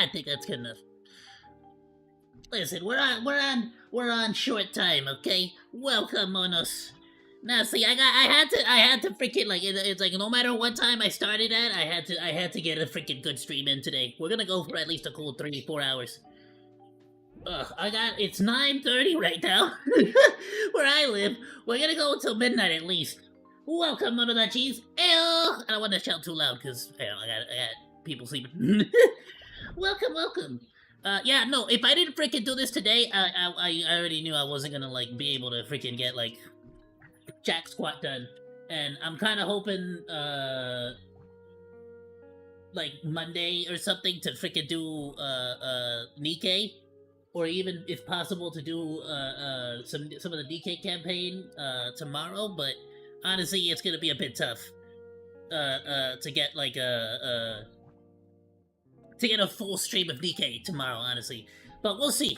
I think that's good enough. Listen, we're on short time, okay? Welcome, Monos. Now, see, I had to freaking like it's like no matter what time I started at, I had to get a freaking good stream in today. We're gonna go for at least a cool 3-4 hours. Ugh, it's 9:30 right now, where I live. We're gonna go until midnight at least. Welcome, none of that cheese. Ew! I don't want to shout too loud because I got people sleeping. Welcome. Yeah, no. If I didn't freaking do this today, I already knew I wasn't gonna like be able to freaking get like jack squat done, and I'm kind of hoping like Monday or something to freaking do Nikkei, or even if possible to do some of the DK campaign tomorrow. But honestly, it's gonna be a bit tough to get like to get a full stream of DK tomorrow, honestly. But we'll see.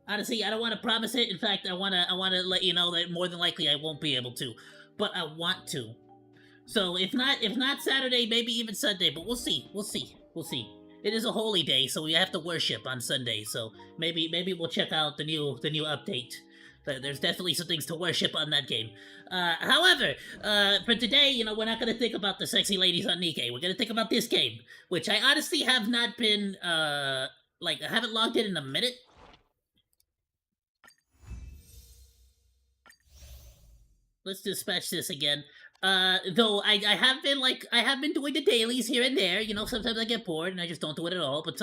Honestly, I don't want to promise it. In fact, I wanna let you know that more than likely I won't be able to, but I want to. So if not Saturday, maybe even Sunday. But we'll see. It is a holy day, so we have to worship on Sunday. So maybe we'll check out the new update. There's definitely some things to worship on that game. However, for today, you know, we're not gonna think about the sexy ladies on Nikkei. We're gonna think about this game, which I honestly have not been like I haven't logged in a minute. Let's dispatch this again. Though I have been doing the dailies here and there. You know, sometimes I get bored and I just don't do it at all. But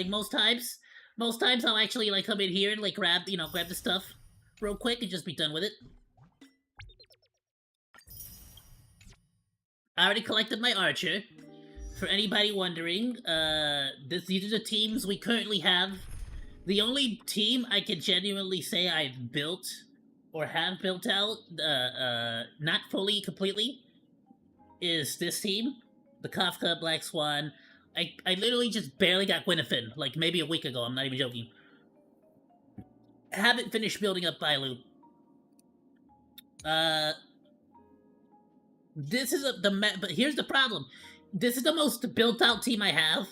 most times I'll actually like come in here and like grab the stuff real quick and just be done with it. I already collected my archer. For anybody wondering, these are the teams we currently have. The only team I can genuinely say I've built or have built out, not fully, completely, is this team, the Kafka Black Swan. I literally just barely got Gwynethyn, like maybe a week ago. I'm not even joking. Haven't finished building up Ayoo. This is but here's the problem. This is the most built out team I have.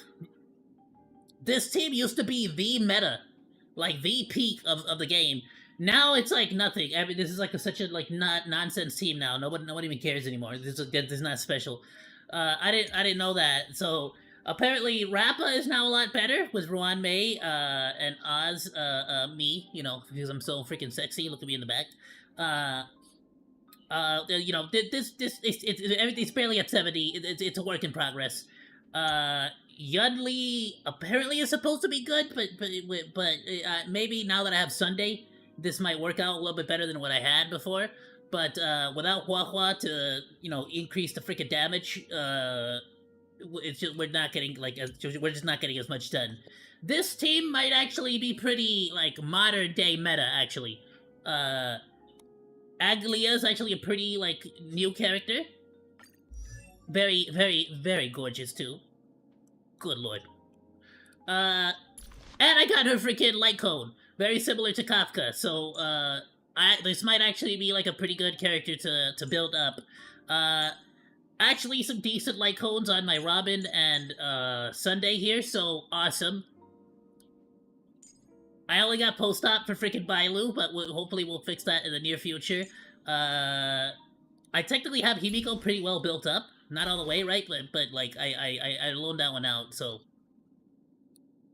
This team used to be the meta, like the peak of the game. Now it's like nothing. I mean, this is like such a like not nonsense team now. Nobody even cares anymore. This is not special. I didn't know that. So apparently Rappa is now a lot better with Ruan May and Oz me. You know, because I'm so freaking sexy. Look at me in the back. You know, everything's barely at 70. It's a work in progress. Yudley apparently is supposed to be good, but maybe now that I have Sunday, this might work out a little bit better than what I had before. But without Hua to increase the freaking damage, it's just we're just not getting as much done. This team might actually be pretty like modern day meta actually. Aglia is actually a pretty like new character. Very, very, very gorgeous too. Good lord. And I got her freaking light cone. Very similar to Kafka, so this might actually be like a pretty good character to build up. Actually some decent light cones on my Robin and Sunday here, so awesome. I only got post-op for freaking Bailu, but hopefully we'll fix that in the near future. I technically have Himiko pretty well built up. Not all the way, right? But like, I loaned that one out, so...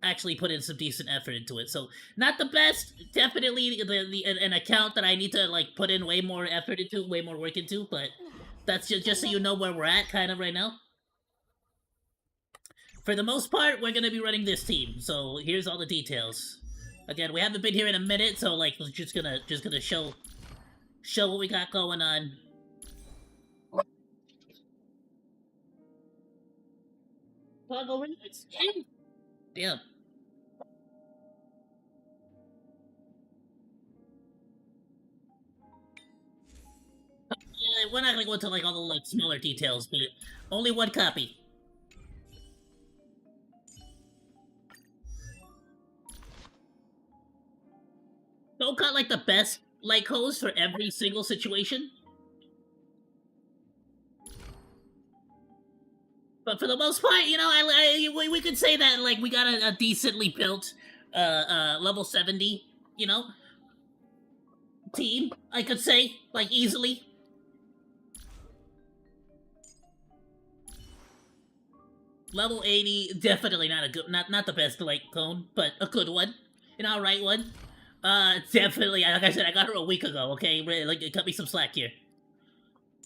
actually put in some decent effort into it. So, not the best. Definitely an account that I need to, like, put in way more effort into, way more work into, but that's just so you know where we're at, kind of, right now. For the most part, we're gonna be running this team, so here's all the details. Again, we haven't been here in a minute, so like we're just gonna show what we got going on. Talk over this game. Damn. Yeah, we're not gonna go into like all the like smaller details, but only one copy. Don't got like the best light codes for every single situation. But for the most part, you know, we could say that like we got a decently built level 70, you know, team. I could say like easily. Level 80, definitely not a good, not the best like clone, but a good one, an alright one. Definitely. Like I said, I got her a week ago. Okay, like cut me some slack here.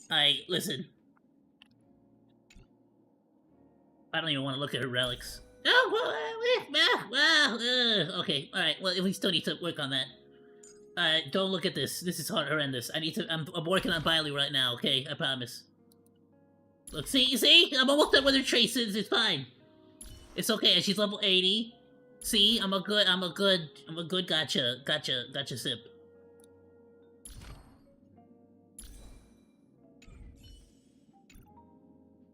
Alright, listen. I don't even want to look at her relics. Oh, well, okay, alright, well, we still need to work on that. Alright, don't look at this. This is horrendous. I'm working on Biley right now, okay? I promise. Look, see? I'm almost done with her traces, it's fine. It's okay, and she's level 80. See, I'm a good gotcha sip.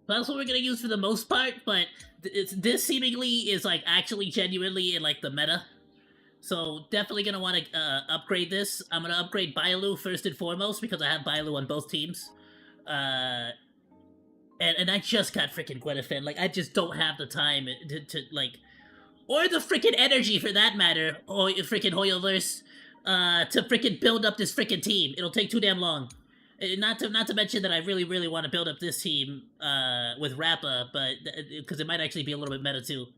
That's what we're gonna use for the most part, but this seemingly is like actually genuinely in like the meta. So definitely gonna want to upgrade this. I'm gonna upgrade Bailu first and foremost because I have Bailu on both teams. And I just got freaking Gwenethan. Like I just don't have the time to like, or the freaking energy for that matter, or freaking Hoyoverse, to freaking build up this freaking team. It'll take too damn long. Not to mention that I really want to build up this team with Rappa, but because it might actually be a little bit meta too.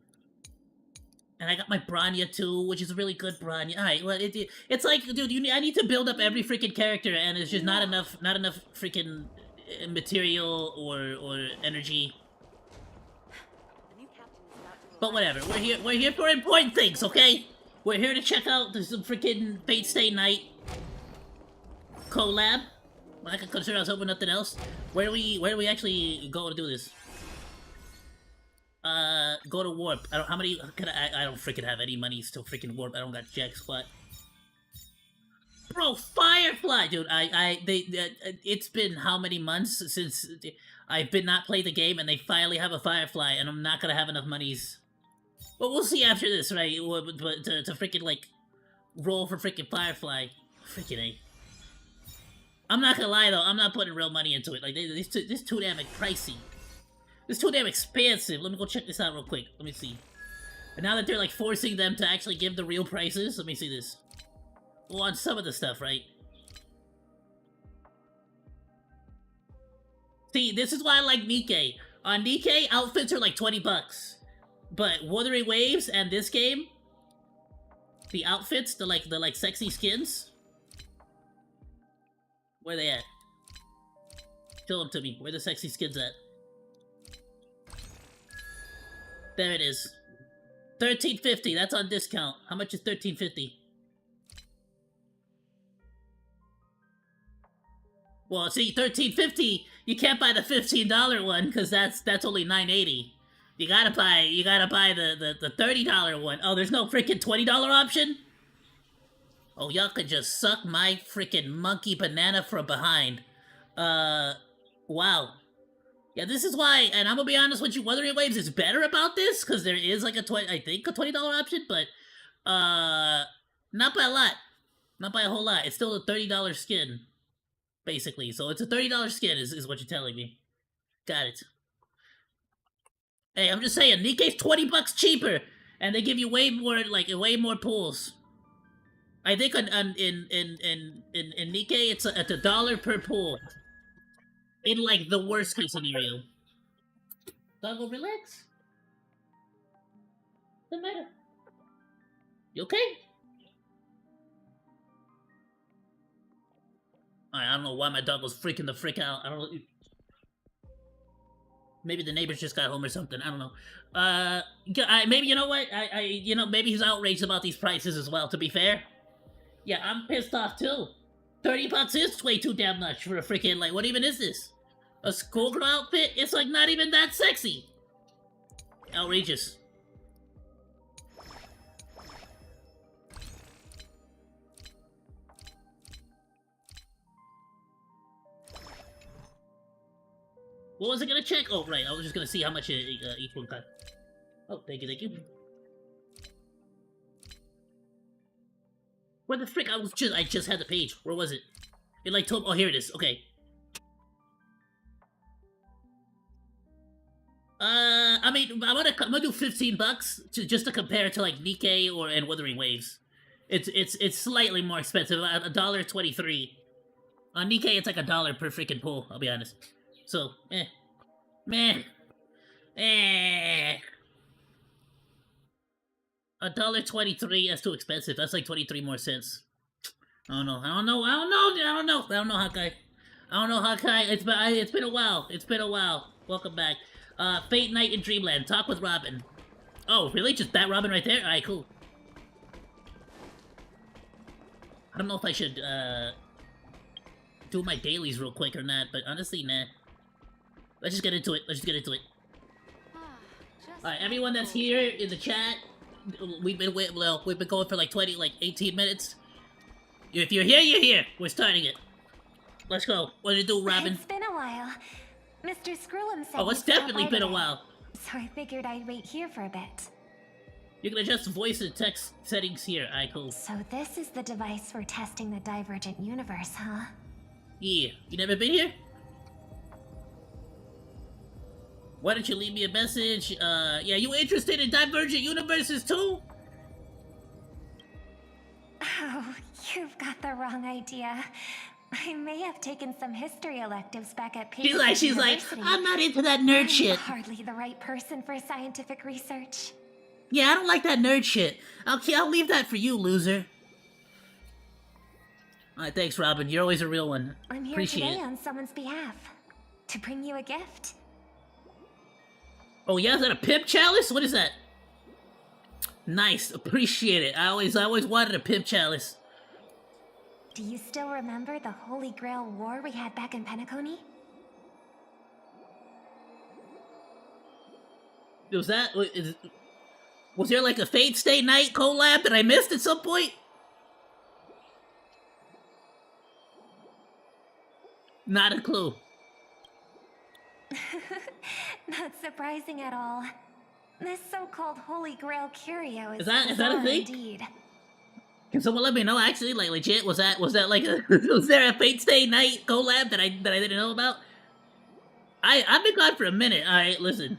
And I got my Branya too, which is a really good Branya. All right, well it's like, dude, I need to build up every freaking character, and it's just not enough freaking material or energy. But whatever, we're here for important things, okay? We're here to check out some freaking Fate Stay Night collab. I could consider us hoping nothing else. Where do we actually go to do this? Go to warp. How many can I don't freaking have any money to freaking warp. I don't got jack squat. Bro, Firefly, dude. It's been how many months since I've been not played the game, and they finally have a Firefly, and I'm not gonna have enough monies. But we'll see after this, right? But to freaking like roll for freaking Firefly, freaking A. I'm not gonna lie though, I'm not putting real money into it. Like this too damn pricey. This too damn expensive. Let me go check this out real quick. Let me see. And now that they're like forcing them to actually give the real prices, let me see this. Well, on some of the stuff, right? See, this is why I like Nikkei. On Nikkei, outfits are like 20 bucks. But Wuthering Waves and this game, the outfits, the like sexy skins, where they at? Show them to me. Where the sexy skins at? There it is. $13.50. That's on discount. How much is $13.50? Well, see, $13.50. You can't buy the $15 one because that's only $9.80. You gotta buy the $30 one. Oh, there's no freaking $20 option? Oh, y'all could just suck my freaking monkey banana from behind. Wow. Yeah, this is why, and I'm gonna be honest with you, Wuthering Waves is better about this, because there is like a $20 option, but, not by a lot. Not by a whole lot. It's still a $30 skin, basically. So it's a $30 skin, is what you're telling me. Got it. Hey, I'm just saying, Nikkei's 20 bucks cheaper, and they give you way more pulls. I think in Nikkei, it's a dollar per pull. In like the worst case scenario. Doggo, relax. What's the matter? You okay? I don't know why my dog was freaking the frick out. I don't know. Maybe the neighbors just got home or something. I don't know. Maybe, you know what? You know, maybe he's outraged about these prices as well, to be fair. Yeah, I'm pissed off too. 30 bucks is way too damn much for a freaking, like, what even is this? A schoolgirl outfit? It's like not even that sexy. Outrageous. What was I gonna check? Oh, right, I was just gonna see how much each one got. Oh, thank you. Where the frick? I just had the page. Where was it? It like told. Oh, here it is. Okay. I mean, I'm gonna do $15 just to compare to like Nikkei and Wuthering Waves. It's slightly more expensive, $1.23. On Nikkei, it's like $1 per freaking pull. I'll be honest. So, meh, eh. $1.23. That's too expensive. That's like 23 more cents. I don't know. Hawkeye. I don't know, Hawkeye. It's been a while. It's been a while. Welcome back. Fate Night in Dreamland. Talk with Robin. Oh, really? Just Bat Robin right there? Alright, cool. I don't know if I should, do my dailies real quick or not, but honestly, nah. Let's just get into it. Alright, everyone that's here in the chat, we've been going for like 18 minutes. If you're here, you're here. We're starting it. Let's go. What did you do, Robin? It's been a while. Mr. Screwlam said it's definitely been a while. So I figured I'd wait here for a bit. You can adjust voice and text settings here. Alright, cool. So this is the device for testing the divergent universe, huh? Yeah. You never been here? Why don't you leave me a message? Yeah, you interested in divergent universes too? Oh, you've got the wrong idea. I may have taken some history electives back at Pygmy. She's like, I'm not into that nerd shit. Hardly the right person for scientific research. Yeah, I don't like that nerd shit. I'll leave that for you, loser. Alright, thanks, Robin. You're always a real one. I'm here today on someone's behalf. To bring you a gift. Oh yeah, is that a pimp chalice? What is that? Nice, appreciate it. I always wanted a pimp chalice. Do you still remember the Holy Grail war we had back in Penacony? Was there like a Fate Stay Night collab that I missed at some point? Not a clue. Not surprising at all. This so-called Holy Grail curio is that a thing? Indeed. Can someone let me know? Actually, like legit, was that like was there a Fate Stay Night collab that I didn't know about? I've been gone for a minute. All right, listen.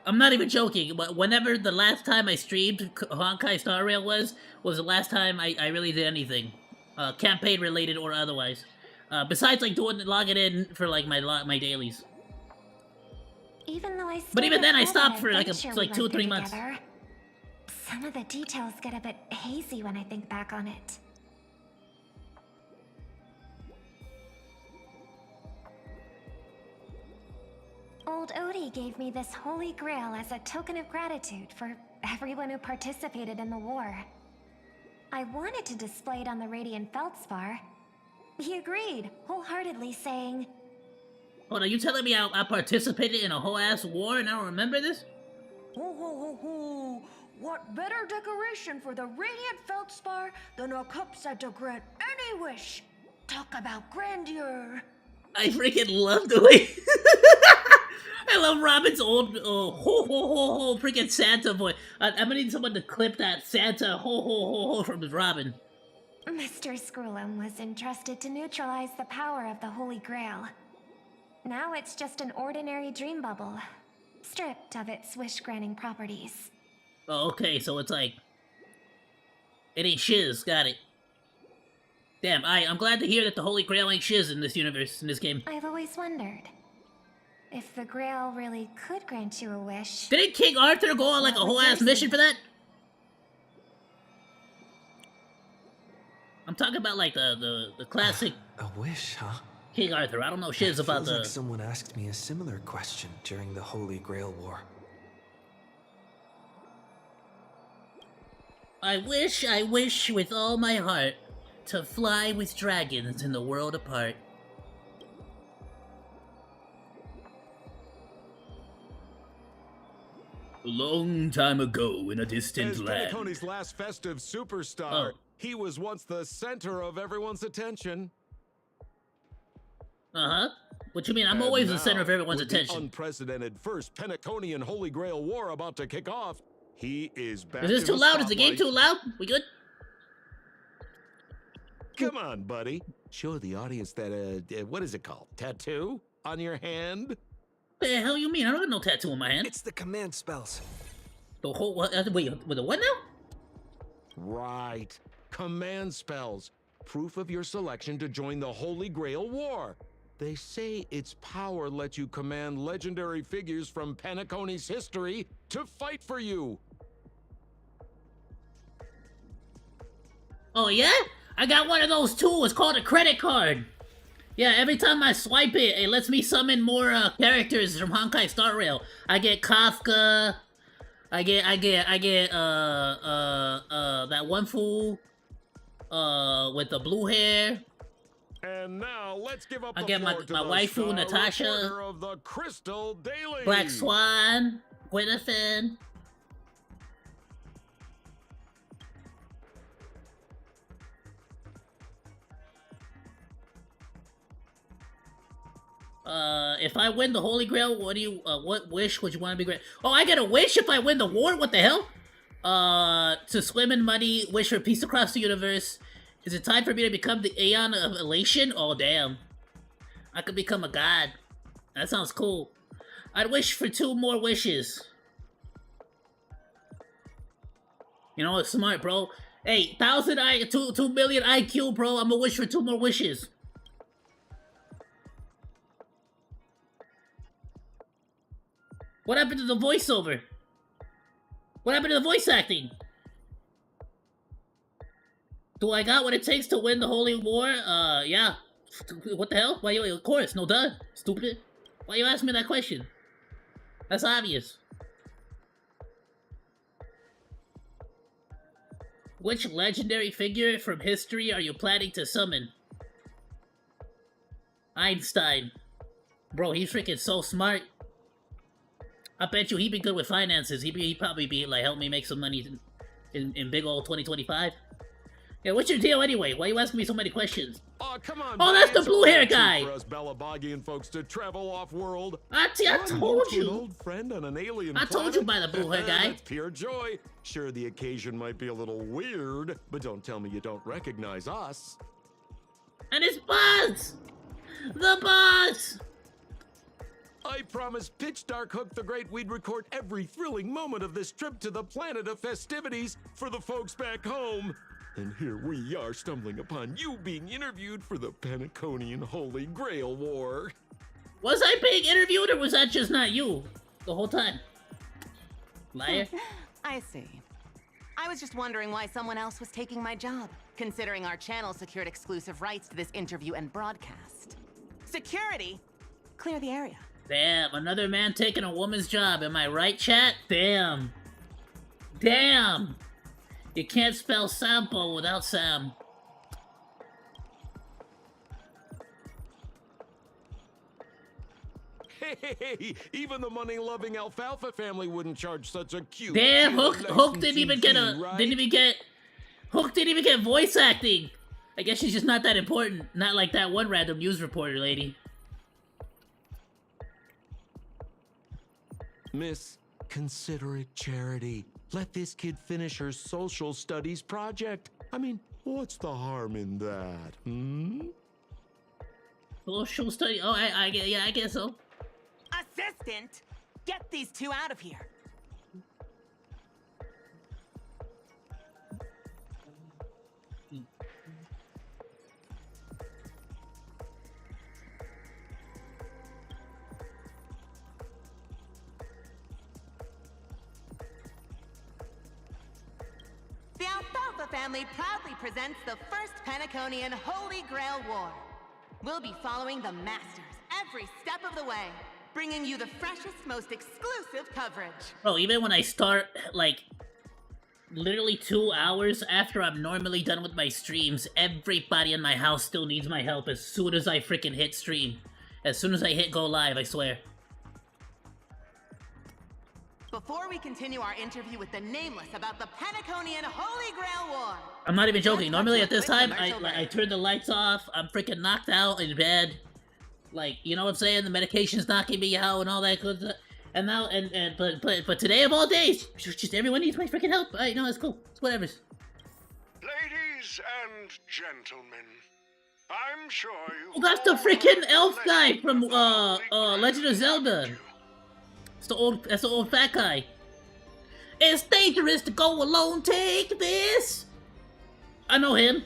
I'm not even joking. But whenever the last time I streamed Honkai Star Rail was the last time I really did anything, campaign related or otherwise. Besides like logging in for like my dailies. But even then, I stopped for like 2 or 3 months. Some of the details get a bit hazy when I think back on it. Old Odie gave me this Holy Grail as a token of gratitude for everyone who participated in the war. I wanted to display it on the Radiant Feldspar. He agreed, wholeheartedly saying... Hold on, you telling me I participated in a whole-ass war and I don't remember this? Ho ho ho ho! What better decoration for the Radiant Feldspar than a cup set to grant any wish? Talk about grandeur! I freaking love the way... I love Robin's old ho ho ho ho freaking Santa voice. I'm gonna need someone to clip that Santa ho ho ho ho from Robin. Mr. Screwlam was entrusted to neutralize the power of the Holy Grail. Now it's just an ordinary dream bubble, stripped of its wish-granting properties. Oh, okay, so it's like... It ain't shiz, got it. Damn, I'm glad to hear that the Holy Grail ain't shiz in this universe, in this game. I've always wondered, if the Grail really could grant you a wish... Didn't King Arthur go on like a whole-ass mission for that? I'm talking about like the classic... A wish, huh? King Arthur, I don't know shiz about the... Like someone asked me a similar question during the Holy Grail War. I wish with all my heart to fly with dragons in the world apart. A long time ago in a distant land. As Penacony's last festive superstar, he was once the center of everyone's attention. Uh-huh. What you mean? I'm always the center of everyone's attention. The unprecedented first Penaconian Holy Grail War about to kick off. He is back. Is this too loud? Is the game too loud? We good? Come on, buddy. Show the audience that, what is it called? Tattoo on your hand? the hell you mean? I don't got no tattoo on my hand. It's the command spells. The whole what? Wait, with the what now? Right. Command spells. Proof of your selection to join the Holy Grail War. They say its power lets you command legendary figures from Penacony's history to fight for you. Oh yeah? I got one of those too. It's called a credit card. Yeah, every time I swipe it, it lets me summon more characters from Honkai Star Rail. I get Kafka. I get that one fool with the blue hair. And now let's give up I the get my floor to my the waifu star Natasha. reporter of the Crystal Daily. Black Swan, Gwynethyn. If I win the Holy Grail, what wish would you want to be great? Oh, I get a wish if I win the war? What the hell? To swim in money, wish for peace across the universe. Is it time for me to become the Aeon of Elation? Oh, damn. I could become a god. That sounds cool. I'd wish for 2 more wishes. You know, it's smart, bro. Hey, 2 million IQ, bro. I'm gonna wish for 2 more wishes. What happened to the voiceover? What happened to the voice acting? Do I got what it takes to win the Holy War? Yeah. What the hell? Why you, of course, no duh. Stupid. Why you asking me that question? That's obvious. Which legendary figure from history are you planning to summon? Einstein. Bro, he's freaking so smart. I bet you he'd be good with finances. He'd probably be like, help me make some money in big old 2025. Yeah, what's your deal anyway? Why are you asking me so many questions? Oh, come on. Oh, that's the it's blue hair not cheap guy. For us Balabagian folks to travel off world. I told An you. old friend on an alien I told you planet. by the blue hair guy. That's pure joy. Sure, the occasion might be a little weird, but don't tell me you don't recognize us. And it's Buzz! The Buzz! I promised Pitch Dark Hook the Great we'd record every thrilling moment of this trip to the planet of festivities for the folks back home. And here we are stumbling upon you being interviewed for the Penaconian Holy Grail War. Was I being interviewed or was that just not you the whole time? Liar. I see. I was just wondering why someone else was taking my job, considering our channel secured exclusive rights to this interview and broadcast. Security? Clear the area. Damn, another man taking a woman's job. Am I right, chat? Damn. Damn. You can't spell Sampo without Sam. Hey, even the money-loving Alfalfa family wouldn't charge such a cute. Damn, Hook licensing didn't even get fee, right? Hook didn't even get voice acting. I guess she's just not that important. Not like that one random news reporter lady. Miss, consider it charity. Let this kid finish her social studies project. I mean, what's the harm in that, Social study? Oh, I guess so. Assistant! Get these 2 out of here. The Alfalfa family proudly presents the first Penaconian Holy Grail War. We'll be following the Masters every step of the way, bringing you the freshest, most exclusive coverage. Bro, even when I start, like, literally 2 hours after I'm normally done with my streams, everybody in my house still needs my help as soon as I freaking hit stream. As soon as I hit go live, I swear. Before we continue our interview with the Nameless about the Penaconian Holy Grail War. I'm not even joking. Normally at this time, Commercial I break. turn the lights off. I'm freaking knocked out in bed. Like, you know what I'm saying? The medication's knocking me out and all that good stuff. And now, but today of all days, just everyone needs my freaking help. Alright, no, it's cool. It's whatever. Ladies and gentlemen, I'm sure you. Oh, that's the freaking elf guy from Legend of Zelda. That's the old fat guy. It's dangerous to go alone. Take this. I know him.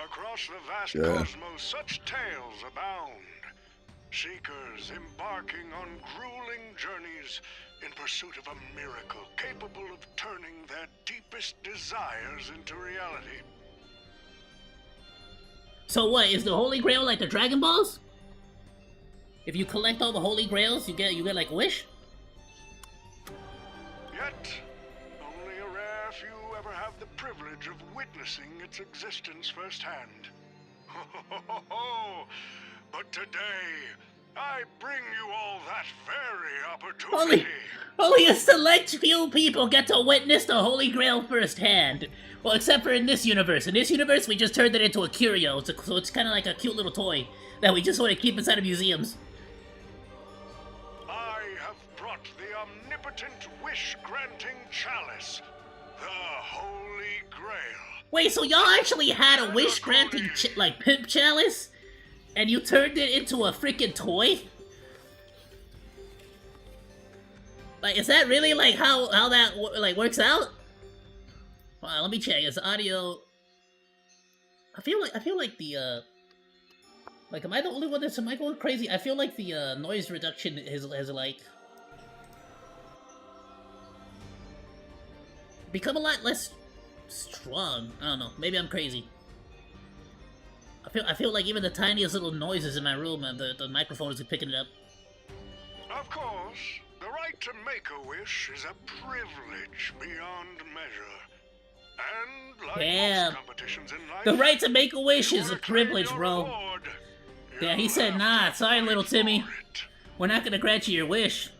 Across the vast cosmos, such tales abound. Seekers embarking on grueling journeys in pursuit of a miracle capable of turning their deepest desires into reality. So what, is the Holy Grail like the Dragon Balls? If you collect all the Holy Grails, you get like a wish? Yet, only a rare few ever have the privilege of witnessing its existence firsthand. But today, I bring you all that very opportunity. Only a select few people get to witness the Holy Grail firsthand. Well, except for in this universe. In this universe, we just turned it into a curio, so it's kind of like a cute little toy that we just want to keep inside of museums. I have brought the omnipotent wish-granting chalice, the Holy Grail. Wait, so y'all actually had a wish-granting, like, pimp chalice? And you turned it into a freaking toy? Like, is that really, like, how that, like, works out? Well, let me check. Is audio... I feel like the, like, am I the only one am I going crazy? I feel like the, noise reduction has, like... become a lot less strong. I don't know. Maybe I'm crazy. I feel like even the tiniest little noises in my room, the microphone is picking it up. Of course, the right to make a wish is a privilege beyond measure. And like most competitions in life, the right to make a wish is a privilege, bro. Yeah, he said, nah, sorry, little Timmy. We're not gonna grant you your wish.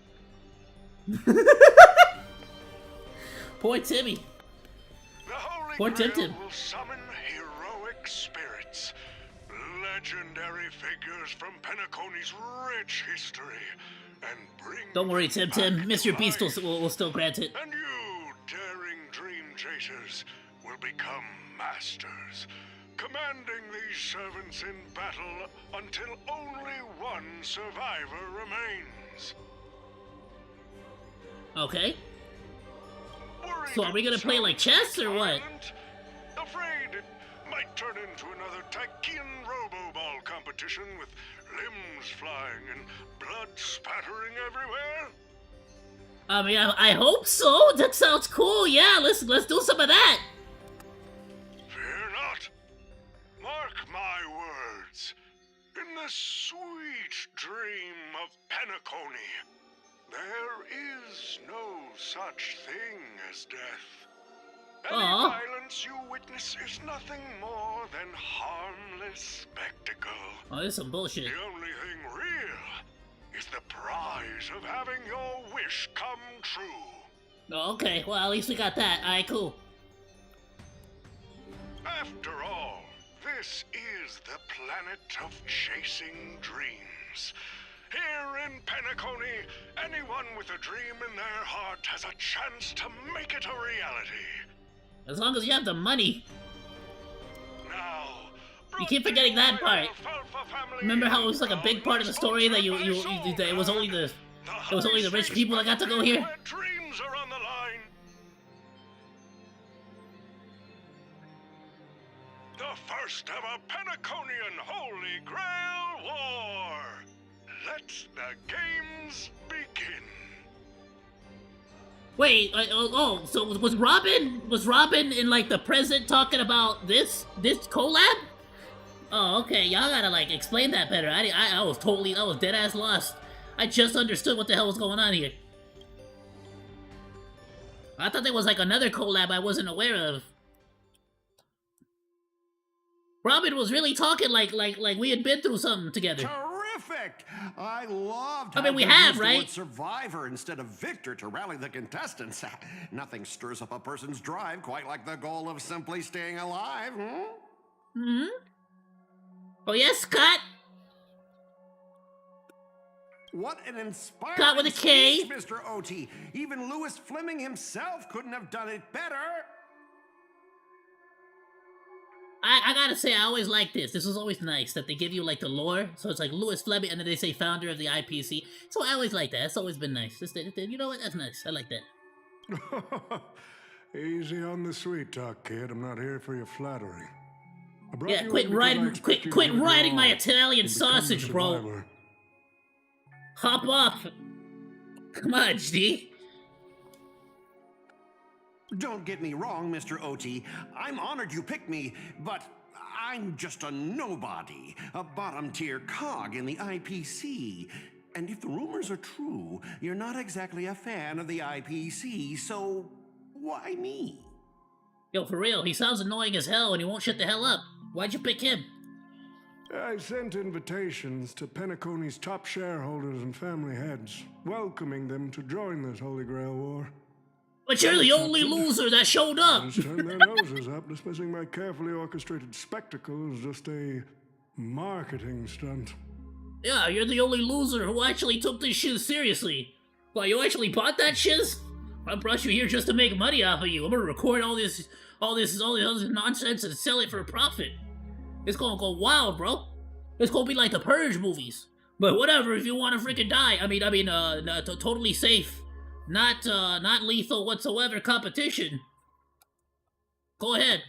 Poor Timmy. Poor Tim Tim. Will summon heroic spirits, legendary figures from Penacony's rich history, and bring. Don't worry, Tim Tim. Mr. Beast will still grant it. And you, daring dream chasers, will become masters, commanding these servants in battle until only one survivor remains. Okay. So are we gonna play like chess or what? Afraid it might turn into another Tykean Robo-Ball competition with limbs flying and blood spattering everywhere? I mean, I hope so. That sounds cool. Yeah, let's do some of that. Fear not. Mark my words. In the sweet dream of Penacony, there is no such thing as death. Any violence you witness is nothing more than harmless spectacle. Oh, this is some bullshit. The only thing real is the prize of having your wish come true. Oh, okay, well, at least we got that. Alright, cool. After all, this is the planet of chasing dreams. Here in Penacony, anyone with a dream in their heart has a chance to make it a reality. As long as you have the money. Now, you keep forgetting that part. Remember how it was like a big part of the story that it was only the rich people that got to go here? Dreams are on the line. The first ever Penaconian Holy Grail War. Let the games begin. Wait, so was Robin in like the present talking about this collab? Oh, okay, y'all gotta like explain that better. I was dead ass lost. I just understood what the hell was going on here. I thought there was like another collab I wasn't aware of. Robin was really talking like we had been through something together. Terrific! I loved. I mean, we have, right? Survivor instead of victor to rally the contestants. Nothing stirs up a person's drive quite like the goal of simply staying alive. Hmm. Oh yes, Scott. What an inspiring Scott with a K. speech, Mr. OT. Even Louis Fleming himself couldn't have done it better. I gotta say, I always like this. This was always nice that they give you like the lore. So it's like Louis Fleming, and then they say founder of the IPC. So I always like that. That's always been nice. You know what? That's nice. I like that. Easy on the sweet talk, kid. I'm not here for your flattery. Yeah, quit riding my Italian sausage, bro. Hop off. Come on, G. Don't get me wrong, Mr. OT. I'm honored you picked me, but I'm just a nobody, a bottom-tier cog in the IPC. And if the rumors are true, you're not exactly a fan of the IPC, so why me? Yo, for real, he sounds annoying as hell and he won't shut the hell up. Why'd you pick him? I sent invitations to Penacony's top shareholders and family heads, welcoming them to join this Holy Grail War. But you're the only loser that showed up! Just turned their noses up, dismissing my carefully orchestrated spectacle as just a marketing stunt. Yeah, you're the only loser who actually took this shit seriously. Well, you actually bought that shiz? I brought you here just to make money off of you. I'm gonna record all this nonsense and sell it for a profit. It's gonna go wild, bro. It's gonna be like the Purge movies. But whatever, if you want to freaking die, totally safe, not lethal whatsoever competition. Go ahead.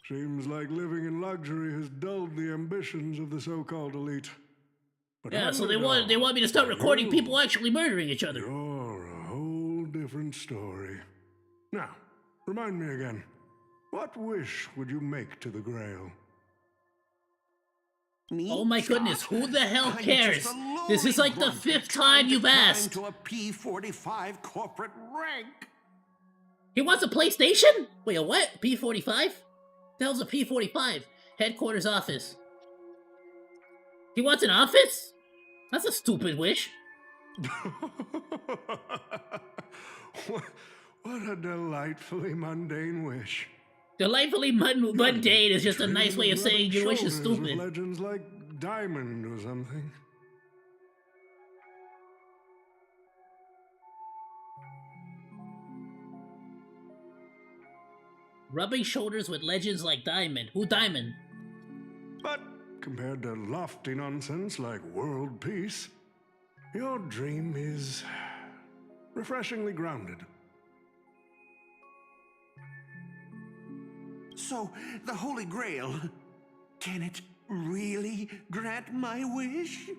Seems like living in luxury has dulled the ambitions of the so-called elite. But yeah, so they want me to start recording people actually murdering each other. You're a whole different story. Now, remind me again. What wish would you make to the Grail? Me? Oh my goodness, who the hell cares? This is like the 5th time you've asked. To a P45 corporate rank. He wants a PlayStation? Wait, a what? P45? The hell's a P45? Headquarters office. He wants an office? That's a stupid wish. What a delightfully mundane wish. Delightfully mundane is just a nice way of saying your wish is stupid. Legends like Diamond or something. Rubbing shoulders with legends like Diamond. Who Diamond? But compared to lofty nonsense like world peace, your dream is refreshingly grounded. So, the Holy Grail, can it really grant my wish?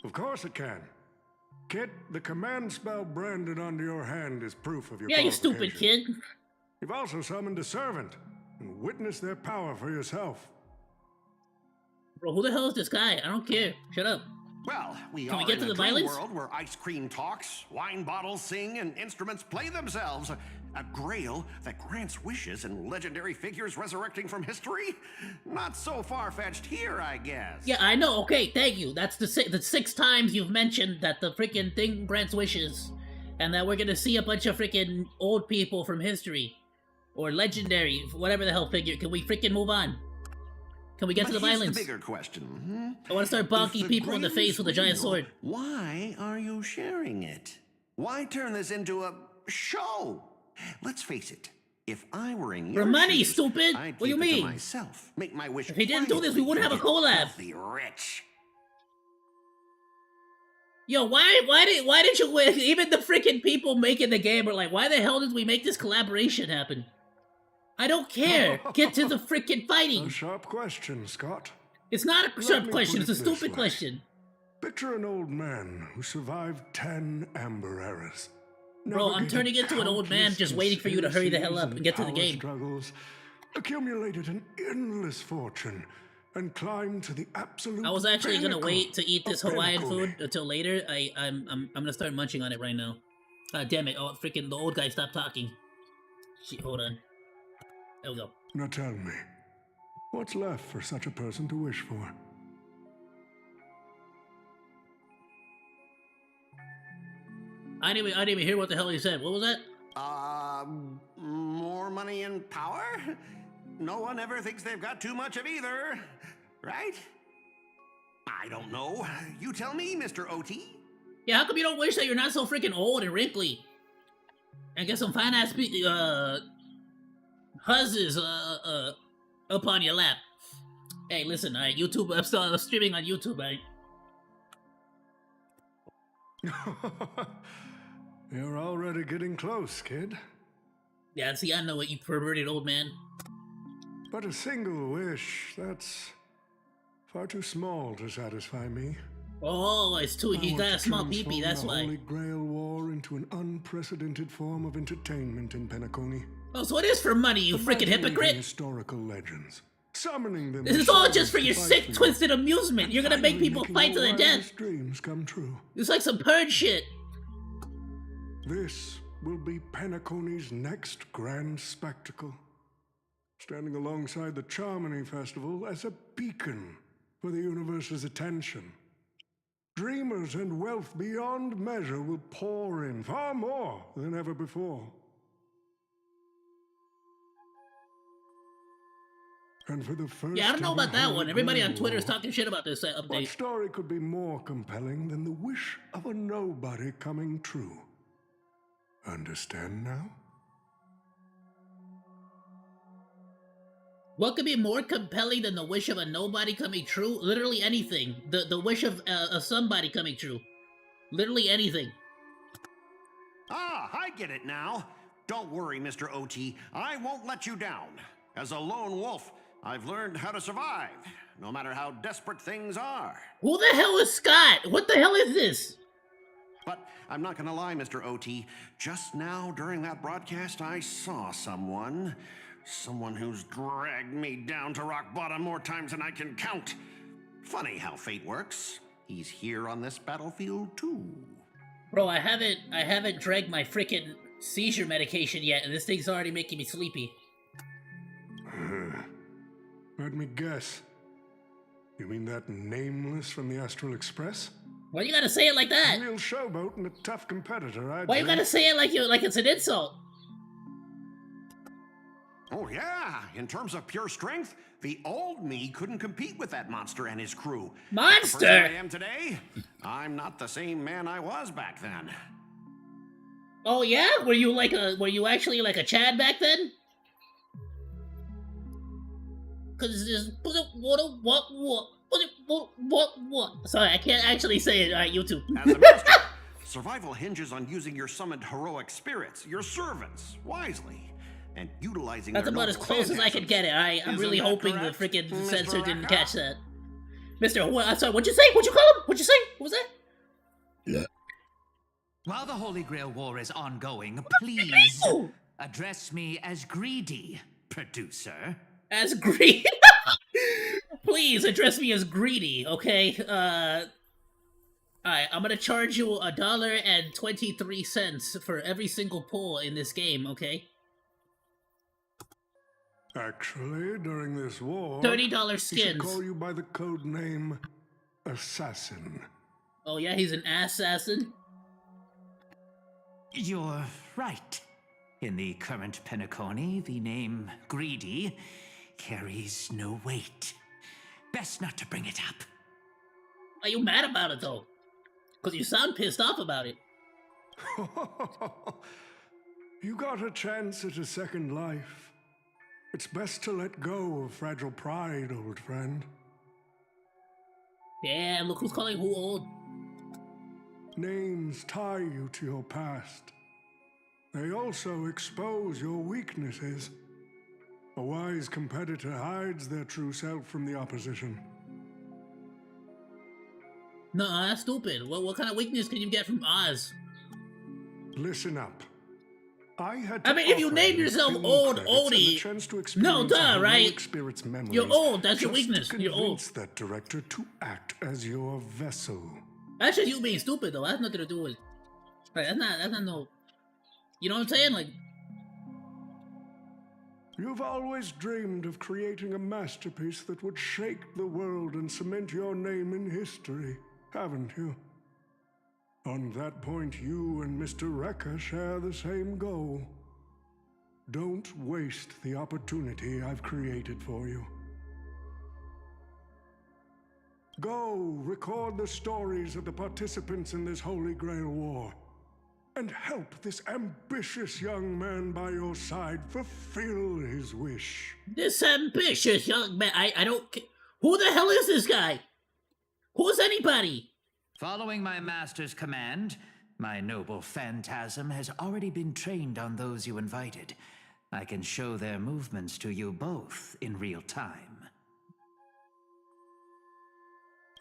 Of course it can. Kid, the command spell branded onto your hand is proof of your Yeah, you stupid kid. You've also summoned a servant and witnessed their power for yourself. Bro, who the hell is this guy? I don't care. Shut up. Well, Can we get to the violence? World where ice cream talks, wine bottles sing, and instruments play themselves. A grail that grants wishes and legendary figures resurrecting from history? Not so far-fetched here, I guess. Yeah, I know. Okay, thank you. That's the 6 times you've mentioned that the freaking thing grants wishes, and that we're gonna see a bunch of freaking old people from history, or legendary, whatever the hell figure. Can we freaking move on? Can we get to the violence? The bigger question. I want to start bonking people in the face with a giant sword. Why are you sharing it? Why turn this into a show? Let's face it. If I were in your For money, shoes, stupid. I'd What do you keep it to mean? myself. Make my wish. If he didn't do this, we wouldn't have a collab. Be rich. Yo, why did you win? Even the freaking people making the game are like, why the hell did we make this collaboration happen? I don't care. Get to the freaking fighting. A sharp question, Scott. It's not a sharp question. It's a stupid question. Picture an old man who survived 10 Amber Eras. Bro, I'm turning into an old man just waiting for you to hurry the hell up and get to the game. Struggles, accumulated an endless fortune, and climbed to the absolute I was actually gonna pinnacle wait to eat this of Hawaiian pinnacle. food until later. I'm gonna start munching on it right now. God damn it! Oh, freaking the old guy stopped talking. Shit, hold on. There we go. Now tell me, what's left for such a person to wish for? I didn't even hear what the hell he said. What was that? More money and power? No one ever thinks they've got too much of either, right? I don't know. You tell me, Mr. OT. Yeah, how come you don't wish that you're not so freaking old and wrinkly? And get some fine ass huzzes up on your lap. Hey, listen, alright, YouTube, I'm still streaming on YouTube, right? You're already getting close, kid. Yeah, see, I know it, you perverted old man. But a single wish, that's far too small to satisfy me. Oh, it's too, he got a small peepee, that's the why. Holy Grail War into an unprecedented form of entertainment in Penacony. Oh, so it is for money, you freaking hypocrite! Historical legends. Summoning them. This is all just for your sick, twisted amusement. You're gonna make people fight to the death. Dreams come true. It's like some purge shit. This will be Penacony's next grand spectacle. Standing alongside the Charmony Festival as a beacon for the universe's attention. Dreamers and wealth beyond measure will pour in, far more than ever before. And for the first Yeah, I don't know about that one. Everybody on Twitter is War, talking shit about this what update. story could be more compelling than the wish of a nobody coming true? Understand now? What could be more compelling than the wish of a nobody coming true? Literally anything. The wish of somebody coming true. Literally anything. Ah, I get it now. Don't worry, Mr. OT. I won't let you down. As a lone wolf, I've learned how to survive, no matter how desperate things are. Who the hell is Scott? What the hell is this? But I'm not gonna lie, Mr. OT. Just now, during that broadcast, I saw someone. Someone who's dragged me down to rock bottom more times than I can count. Funny how fate works. He's here on this battlefield, too. Bro, I haven't drank my freaking seizure medication yet, and this thing's already making me sleepy. Let me guess. You mean that nameless from the Astral Express? Why you gotta say it like that? Real showboat and a tough competitor, Why you gotta say it like it's an insult? Oh, yeah. In terms of pure strength, the old me couldn't compete with that monster and his crew. Monster! The person I am today, I'm not the same man I was back then. Oh yeah? Were you actually like a Chad back then? Cause this what? Sorry, I can't actually say it. Alright, YouTube. As a master, survival hinges on using your summoned heroic spirits, your servants, wisely, and utilizing That's their about as noble close as I could get it. I'm Isn't really that hoping correct, the freaking Mr. censor didn't Raka? catch that. Mr. What? Sorry, what'd you say? What'd you call him? What'd you say? What was that? While the Holy Grail War is ongoing, please address me as greedy, producer. As greedy? Please address me as greedy, okay? Alright, I'm gonna charge you $1.23 for every single pull in this game, okay? Actually, during this war, $30 we should skins. call you by the code name Assassin. Oh yeah, he's an assassin? You're right. In the current Penacony, the name Greedy carries no weight. Best not to bring it up. Are you mad about it though? Cause you sound pissed off about it. You got a chance at a second life. It's best to let go of fragile pride, old friend. Damn, look who's calling who old. Names tie you to your past. They also expose your weaknesses. A wise competitor hides their true self from the opposition. No, that's stupid. What kind of weakness can you get from Oz? Listen up. I mean, if you name yourself Old Odie, no, duh, right? You're old. That's your weakness. You're old. Convince that director to act as your vessel. That's just you being stupid, though. That has nothing to do with. Like, that's not no. You know what I'm saying? Like, You've always dreamed of creating a masterpiece that would shake the world and cement your name in history, haven't you? On that point, you and Mr. Rekka share the same goal. Don't waste the opportunity I've created for you. Go record the stories of the participants in this Holy Grail War. and help this ambitious young man by your side fulfill his wish. This ambitious young man. I don't. Who the hell is this guy? Who's anybody? Following my master's command, my noble phantasm has already been trained on those you invited. I can show their movements to you both in real time.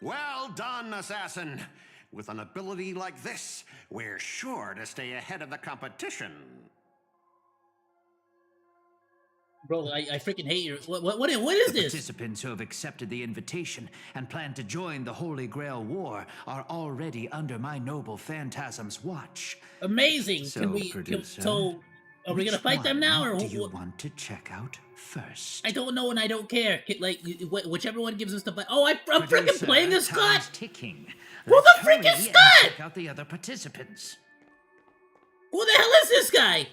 Well done, assassin. With an ability like this, we're sure to stay ahead of the competition. Bro, I freaking hate you. What is this? Participants who have accepted the invitation and plan to join the Holy Grail War are already under my noble phantasm's watch. Amazing. So, Can we? producer, Are we gonna fight them now, or do you want to check out first? I don't know, and I don't care. Like, whichever one gives us the fight. Oh, I'm freaking playing as Scott. Ticking. Who the freak is Scott? Check out the other participants. Who the hell is this guy?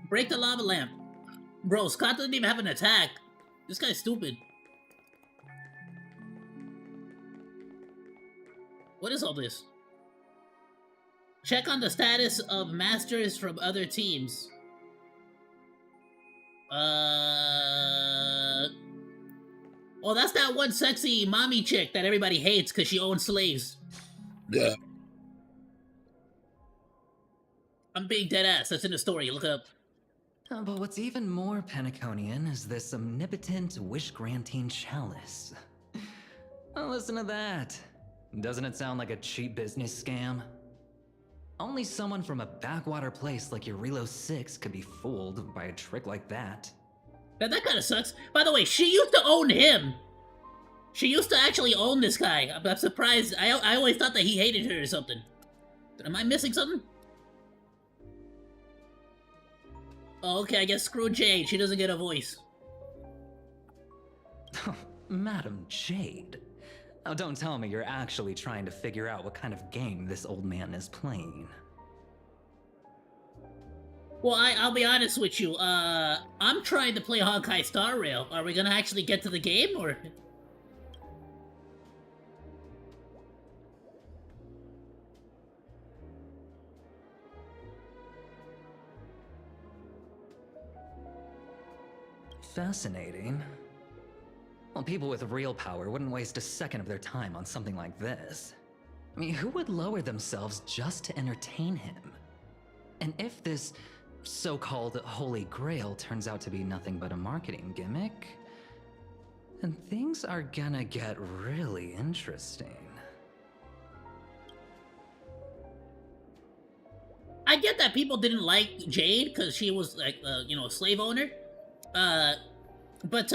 Break the lava lamp. Bro, Scott doesn't even have an attack. This guy's stupid. What is all this? Check on the status of masters from other teams. Oh, that's that one sexy mommy chick that everybody hates because she owns slaves. Yeah. I'm being dead ass. That's in the story. Look it up. But what's even more Penaconian is this omnipotent wish-granting chalice. Oh, listen to that. Doesn't it sound like a cheap business scam? Only someone from a backwater place like Eurilo 6 could be fooled by a trick like that. That kind of sucks. By the way, she used to own him. She used to actually own this guy. I'm surprised. I always thought that he hated her or something. Am I missing something? Oh, okay, I guess screw Jade. She doesn't get a voice. Madam Jade. Oh, don't tell me you're actually trying to figure out what kind of game this old man is playing. Well, I'll be honest with you. I'm trying to play Honkai Star Rail. Are we gonna actually get to the game, or...? Fascinating. Well, people with real power wouldn't waste a second of their time on something like this. I mean, who would lower themselves just to entertain him? And if this so-called Holy Grail turns out to be nothing but a marketing gimmick, then things are gonna get really interesting. I get that people didn't like Jade because she was like, a slave owner. But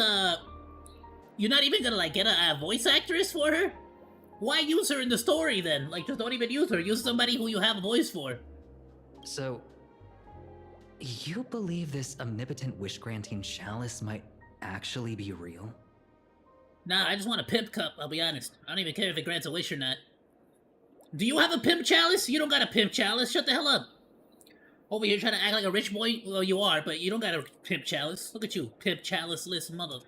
you're not even gonna like get a voice actress for her? Why use her in the story then? Like, just don't even use her. Use somebody who you have a voice for. So, you believe this omnipotent wish-granting chalice might actually be real? Nah, I just want a pimp cup, I'll be honest. I don't even care if it grants a wish or not. Do you have a pimp chalice? You don't got a pimp chalice. Shut the hell up. Over here trying to act like a rich boy? Well, you are, but you don't got a pimp chalice. Look at you, pimp chalice-less mother.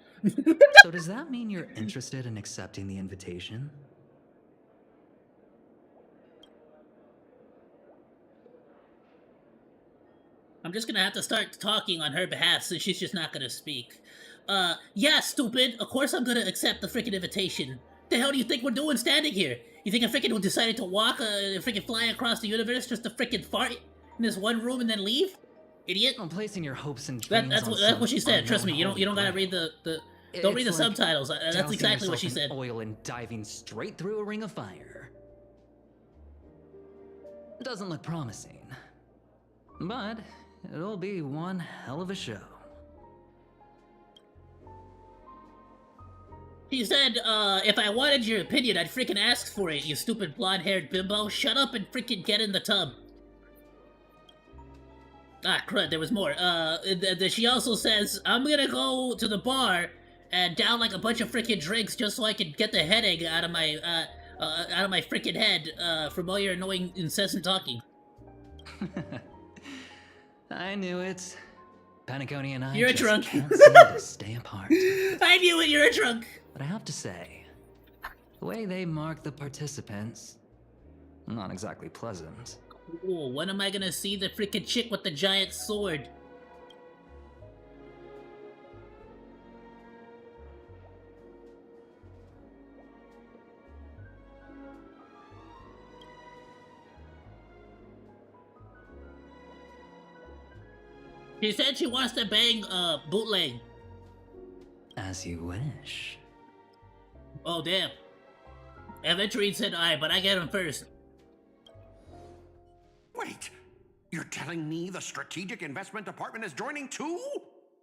So does that mean you're interested in accepting the invitation? I'm just gonna have to start talking on her behalf since she's just not gonna speak. Yeah, stupid. Of course I'm gonna accept the freaking invitation. The hell do you think we're doing standing here? You think I freaking decided to walk, freaking fly across the universe just to freaking fart in this one room and then leave? Idiot. I'm placing your hopes and dreams that's what she said. Trust me, you don't gotta read the don't read the subtitles. That's exactly what she said. Oil and diving straight through a ring of fire. Doesn't look promising, but it'll be one hell of a show. He said, if I wanted your opinion, I'd freaking ask for it, you stupid blonde-haired bimbo. Shut up and freaking get in the tub. Ah, crud, there was more. She also says, I'm gonna go to the bar and down like a bunch of freaking drinks just so I can get the headache out of my freaking head, from all your annoying, incessant talking. I knew it. Penacony and I You're a just drunk. can't seem to stay apart. I knew it, you're a drunk. But I have to say, the way they mark the participants, Not exactly pleasant. Cool. When am I gonna see the freaking chick with the giant sword? She said she wants to bang Bootleg. As you wish. Oh damn. Aventurine said I, but I get him first. Wait, you're telling me the Strategic Investment Department is joining too?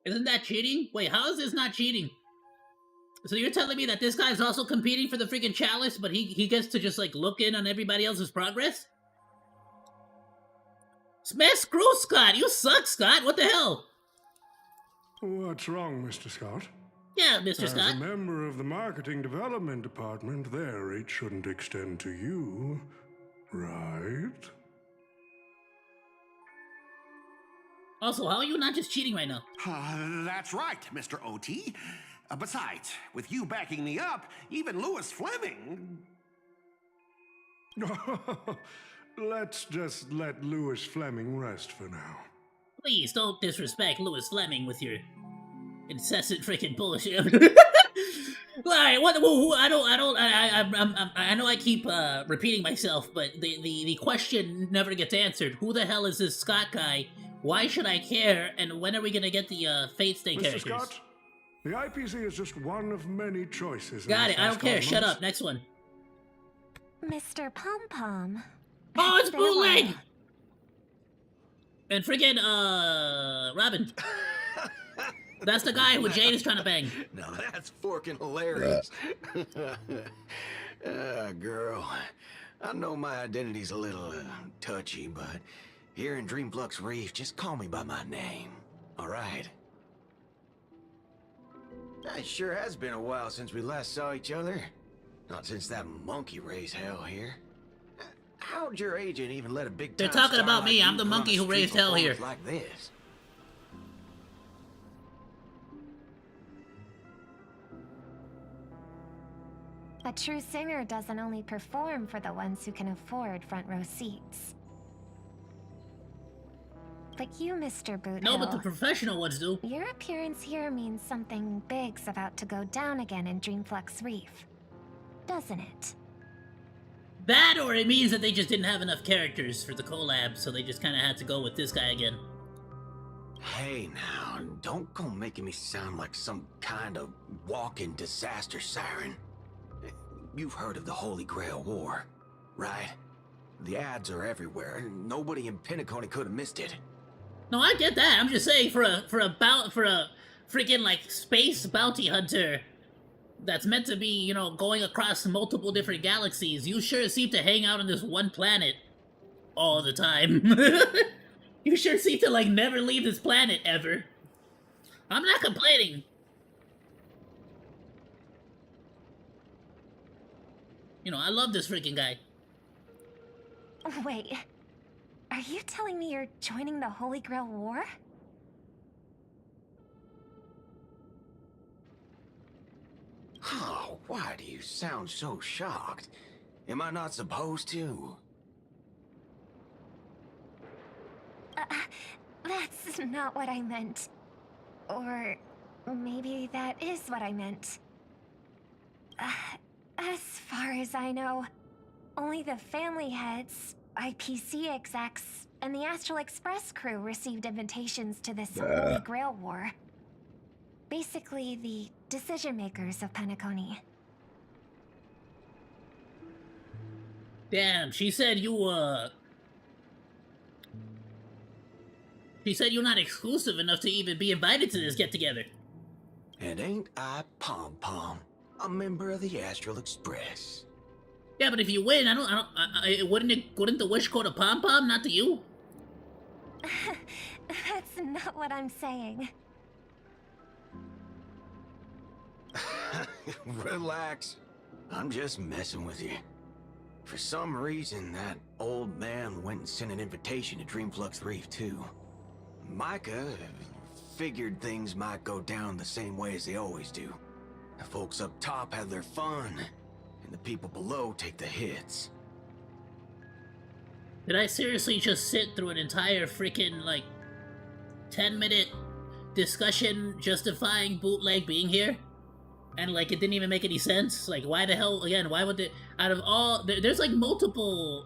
Isn't that cheating? Wait, how is this not cheating? So you're telling me that this guy's also competing for the freaking chalice, but he gets to just like look in on everybody else's progress? Smash screw Scott! You suck, Scott! What the hell? What's wrong, Mr. Scott? Yeah, Mr. Scott. As a member of the Marketing Development Department, their reach shouldn't extend to you, right? Also, how are you not just cheating right now? That's right, Mr. OT. Besides, with you backing me up, even Louis Fleming... Let's just let Louis Fleming rest for now. Please don't disrespect Louis Fleming with your incessant freaking bullshit. Alright, what? I know I keep repeating myself, but the question never gets answered. Who the hell is this Scott guy? Why should I care? And when are we gonna get the Fate Stay characters? Mr. Scott, the IPC is just one of many choices. Got it. I don't care. Shut up. Next one. Mr. Pom Pom. Oh, it's Bootleg! And friggin', Robin. That's the guy who Jade is trying to bang. Now that's forking hilarious. Girl, I know my identity's a little touchy, but here in Dreamflux Reef, just call me by my name, all right? It sure has been a while since we last saw each other. Not since that monkey raised hell here. How'd your agent even let a big They're talking about me. I'm the monkey who raised hell here. Like this? A true singer doesn't only perform for the ones who can afford front row seats. But you, Mr. Boothill... No, but the professional ones do. Your appearance here means something big's about to go down again in Dreamflux Reef. Doesn't it? That, or it means that they just didn't have enough characters for the collab, so they just kind of had to go with this guy again. Hey now, don't go making me sound like some kind of walking disaster siren. You've heard of the Holy Grail War, right? The ads are everywhere. Nobody in Penacony could have missed it. No, I get that. I'm just saying for a freaking like space bounty hunter that's meant to be, you know, going across multiple different galaxies, you sure seem to hang out on this one planet all the time. You sure seem to like never leave this planet ever. I'm not complaining. You know, I love this freaking guy. Wait, are you telling me you're joining the Holy Grail War? Oh, why do you sound so shocked? Am I not supposed to? That's not what I meant. Or maybe that is what I meant. As far as I know, only the family heads, IPC execs, and the Astral Express crew received invitations to this Holy Grail War. Basically, the decision makers of Penacony. Damn, she said you, She said you're not exclusive enough to even be invited to this get-together. And ain't I Pom Pom, a member of the Astral Express? Yeah, but if you win, wouldn't the wish go to Pom Pom, not to you? That's not what I'm saying. Relax. I'm just messing with you. For some reason, that old man went and sent an invitation to Dreamflux Reef, too. Micah figured things might go down the same way as they always do. The folks up top have their fun, and the people below take the hits. Did I seriously just sit through an entire freaking, like, 10-minute discussion justifying bootleg being here? And, like, it didn't even make any sense? Like, why the hell, again, why would they, out of all, there's, like, multiple,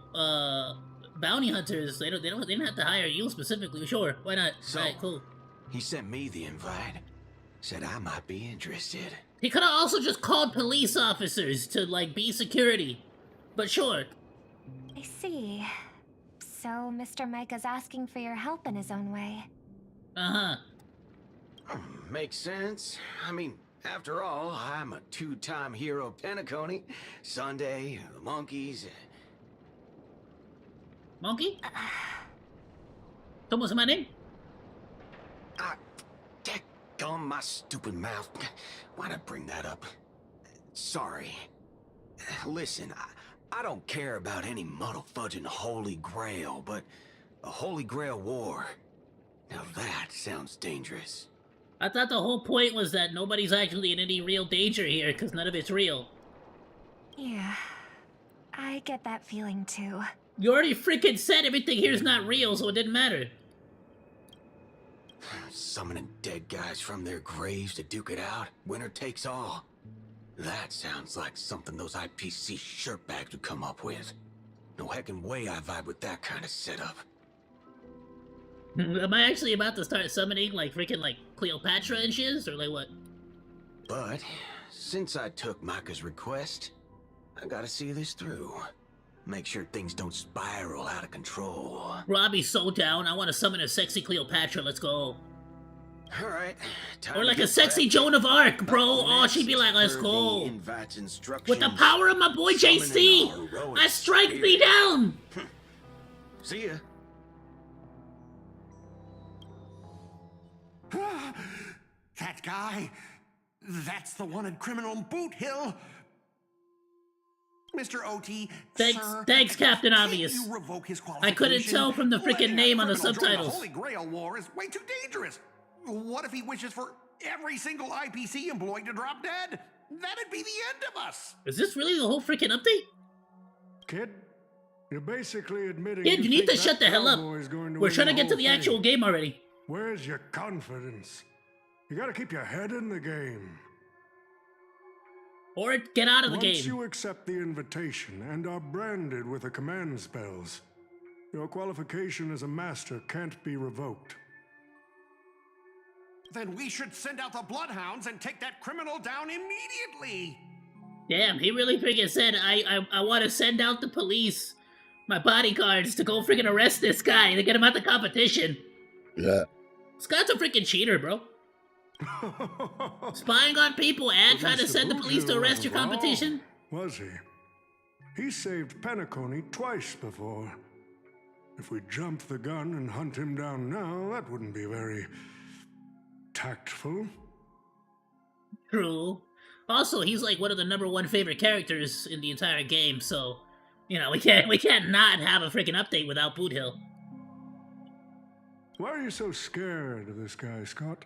bounty hunters. They didn't have to hire you specifically. Sure, why not? So, Alright, cool. He sent me the invite. Said I might be interested. He could have also just called police officers to, like, be security. But sure. I see. So, Mr. Micah's asking for your help in his own way. Uh-huh. Makes sense. I mean, after all, I'm a two-time hero Penacony. Sunday, the monkeys. Monkey? ¿Cómo se llama name? Gum my stupid mouth. Why'd I bring that up? Sorry. Listen, I don't care about any muddle-fudging Holy Grail, but a Holy Grail war. Now that sounds dangerous. I thought the whole point was that nobody's actually in any real danger here, because none of it's real. Yeah, I get that feeling too. You already freaking said everything here's not real, so it didn't matter. Summoning dead guys from their graves to duke it out. Winner takes all. That sounds like something those IPC shirtbags would come up with. No heckin' way I vibe with that kind of setup. Am I actually about to start summoning, like, freaking, like, Cleopatra and shiz, or like what? But, since I took Micah's request, I gotta see this through. Make sure things don't spiral out of control. Robbie's so down, I want to summon a sexy Cleopatra, let's go. Alright. Or like a sexy Joan of Arc, bro. Oh, she'd be like, let's go. With the power of my boy JC, I strike thee down. See ya. That guy, that's the wanted criminal in Boot Hill. Mr. OT, thanks, Captain Obvious. You revoke his I couldn't tell from the freaking name on the subtitles. The Holy Grail War is way too dangerous. What if he wishes for every single IPC employee to drop dead? That'd be the end of us. Is this really the whole freaking update? Kid, you're basically admitting. Kid, you need to shut the hell up. We're trying to get to the actual game already. Where's your confidence? You gotta keep your head in the game. Or get out of the game. Once you accept the invitation and are branded with the command spells, your qualification as a master can't be revoked. Then we should send out the bloodhounds and take that criminal down immediately. Damn, he really freaking said, I want to send out the police, my bodyguards, to go freaking arrest this guy to get him out the competition. Yeah. Scott's a freaking cheater, bro. Spying on people and trying to send the police to arrest your competition? Was he? He saved Penacony twice before. If we jump the gun and hunt him down now, that wouldn't be very tactful. True. Also, he's like one of the #1 favorite characters in the entire game, so you know, we can't not have a freaking update without Boot Hill. Why are you so scared of this guy, Scott?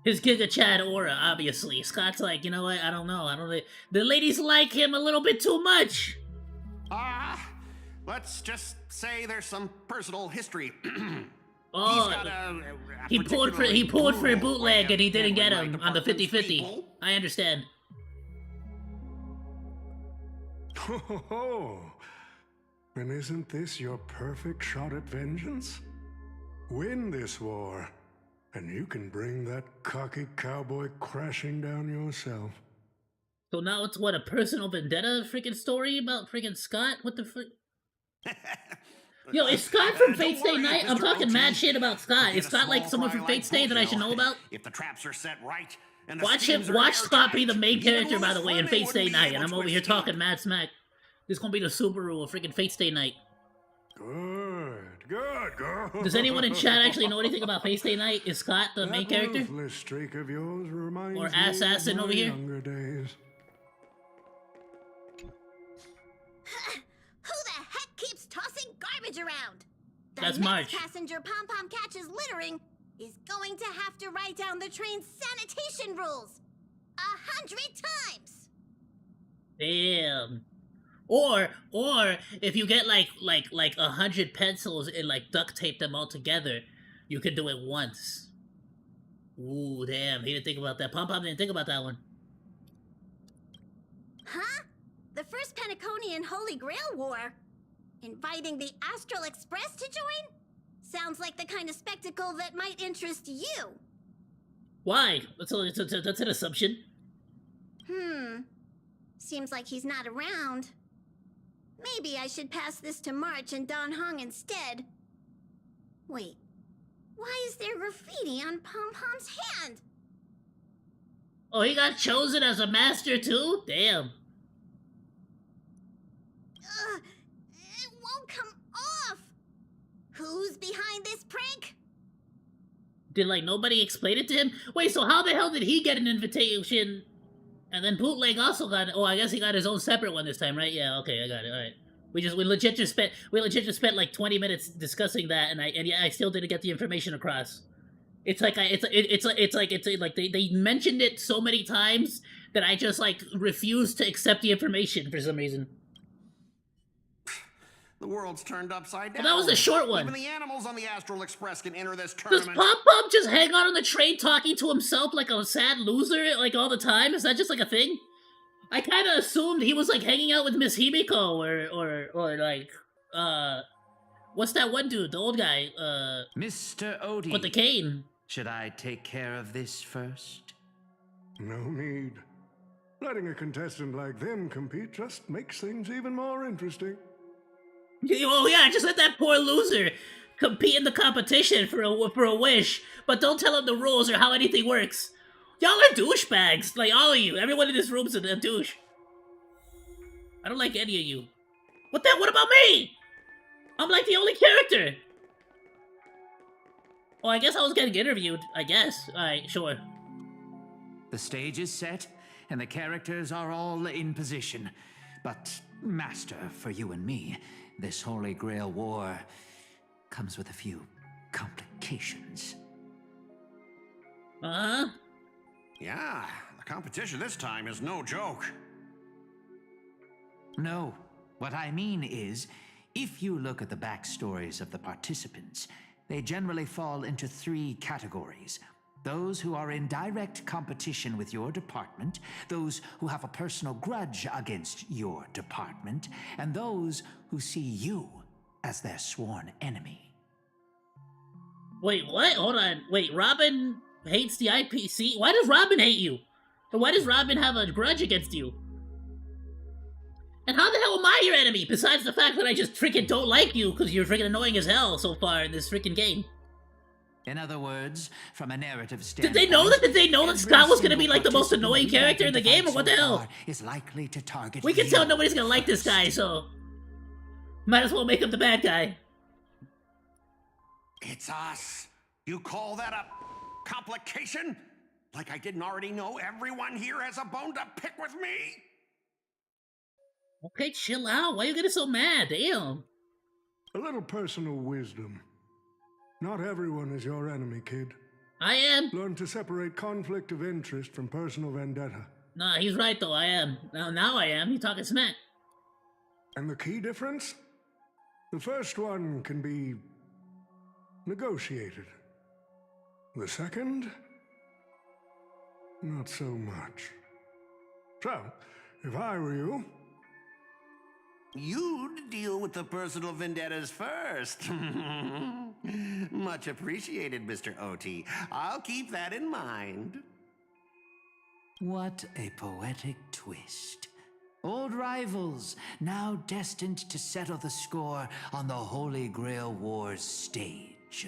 His Giga Chad aura, obviously. Scott's like, you know what, I don't know. The ladies like him a little bit too much. Let's just say there's some personal history. Oh, he pulled for a bootleg and he didn't get him on the 50-50. I understand. Oh, and isn't this your perfect shot at vengeance? Win this war, and you can bring that cocky cowboy crashing down yourself. So now it's what, a personal vendetta freaking story about freaking Scott? What the frick? Yo, is Scott from Fate Stay Night? I'm talking mad shit about Scott. Is Scott like someone from Fate Stay that I should know about? If the traps are set right, and watch Scott be the main character, by the way, in Fate Stay Night, and I'm over here talking mad smack. This is gonna be the Subaru of freaking Fate Stay Night. Good. Does anyone in chat actually know anything about Fate Stay Night? Is Scott the main character? That streak of yours reminds or me Assassin of over my here? Younger days. Who the heck keeps tossing garbage around? The That's next March. passenger Pom-Pom catches littering is going to have to write down the train's sanitation rules 100 times. Damn. Or if you get like 100 pencils and like duct tape them all together, you can do it once. Ooh, damn! He didn't think about that. Pom Pom didn't think about that one. Huh? The first Penaconian Holy Grail War? Inviting the Astral Express to join? Sounds like the kind of spectacle that might interest you. Why? That's an assumption. Seems like he's not around. Maybe I should pass this to March and Don Hong instead. Wait, why is there graffiti on Pom Pom's hand? Oh, he got chosen as a master too? Damn. It won't come off. Who's behind this prank? Did like nobody explain it to him? Wait, so how the hell did he get an invitation? And then Bootleg also got it. Oh, I guess he got his own separate one this time, right? Yeah, okay, I got it. All right. We legit just spent like 20 minutes discussing that, and I still didn't get the information across. It's like they mentioned it so many times that I just like refuse to accept the information for some reason. The world's turned upside down. Well, that was a short one. Even the animals on the Astral Express can enter this Does tournament. Pom Pom just hang out on the train talking to himself like a sad loser, like all the time? Is that just like a thing? I kind of assumed he was like hanging out with Miss Himiko or like what's that one dude, the old guy, Mr. Odie. with the cane. Should I take care of this first? No need. Letting a contestant like them compete just makes things even more interesting. Oh yeah, just let that poor loser compete in the competition for a wish, but don't tell him the rules or how anything works. Y'all are douchebags, like all of you. Everyone in this room's a douche. I don't like any of you. What about me? I'm like the only character. Oh, I guess I was getting interviewed. I guess. All right, sure. The stage is set, and the characters are all in position. But, Master, for you and me, this Holy Grail War comes with a few complications. Uh-huh. Yeah, the competition this time is no joke. No, what I mean is, if you look at the backstories of the participants, they generally fall into 3 categories. Those who are in direct competition with your department, those who have a personal grudge against your department, and those who see you as their sworn enemy. Wait, what? Hold on. Wait, Robin hates the IPC? Why does Robin hate you? Or why does Robin have a grudge against you? And how the hell am I your enemy? Besides the fact that I just freaking don't like you because you're freaking annoying as hell so far in this freaking game. In other words, from a narrative standpoint... Did they know that Scott was gonna be like the most annoying character in the game, or what the hell? Is likely to target we can tell nobody's gonna like this guy, so... might as well make him the bad guy. It's us. You call that a complication? Like I didn't already know everyone here has a bone to pick with me? Okay, chill out. Why are you getting so mad? Damn. A little personal wisdom. Not everyone is your enemy, kid. I am. Learn to separate conflict of interest from personal vendetta. Nah, he's right though, I am. Now I am. You talking smack. And the key difference? The first one can be negotiated. The second? Not so much. So, if I were you... You'd deal with the personal vendettas first. Much appreciated, Mr. OT. I'll keep that in mind. What a poetic twist. Old rivals, now destined to settle the score on the Holy Grail War's stage.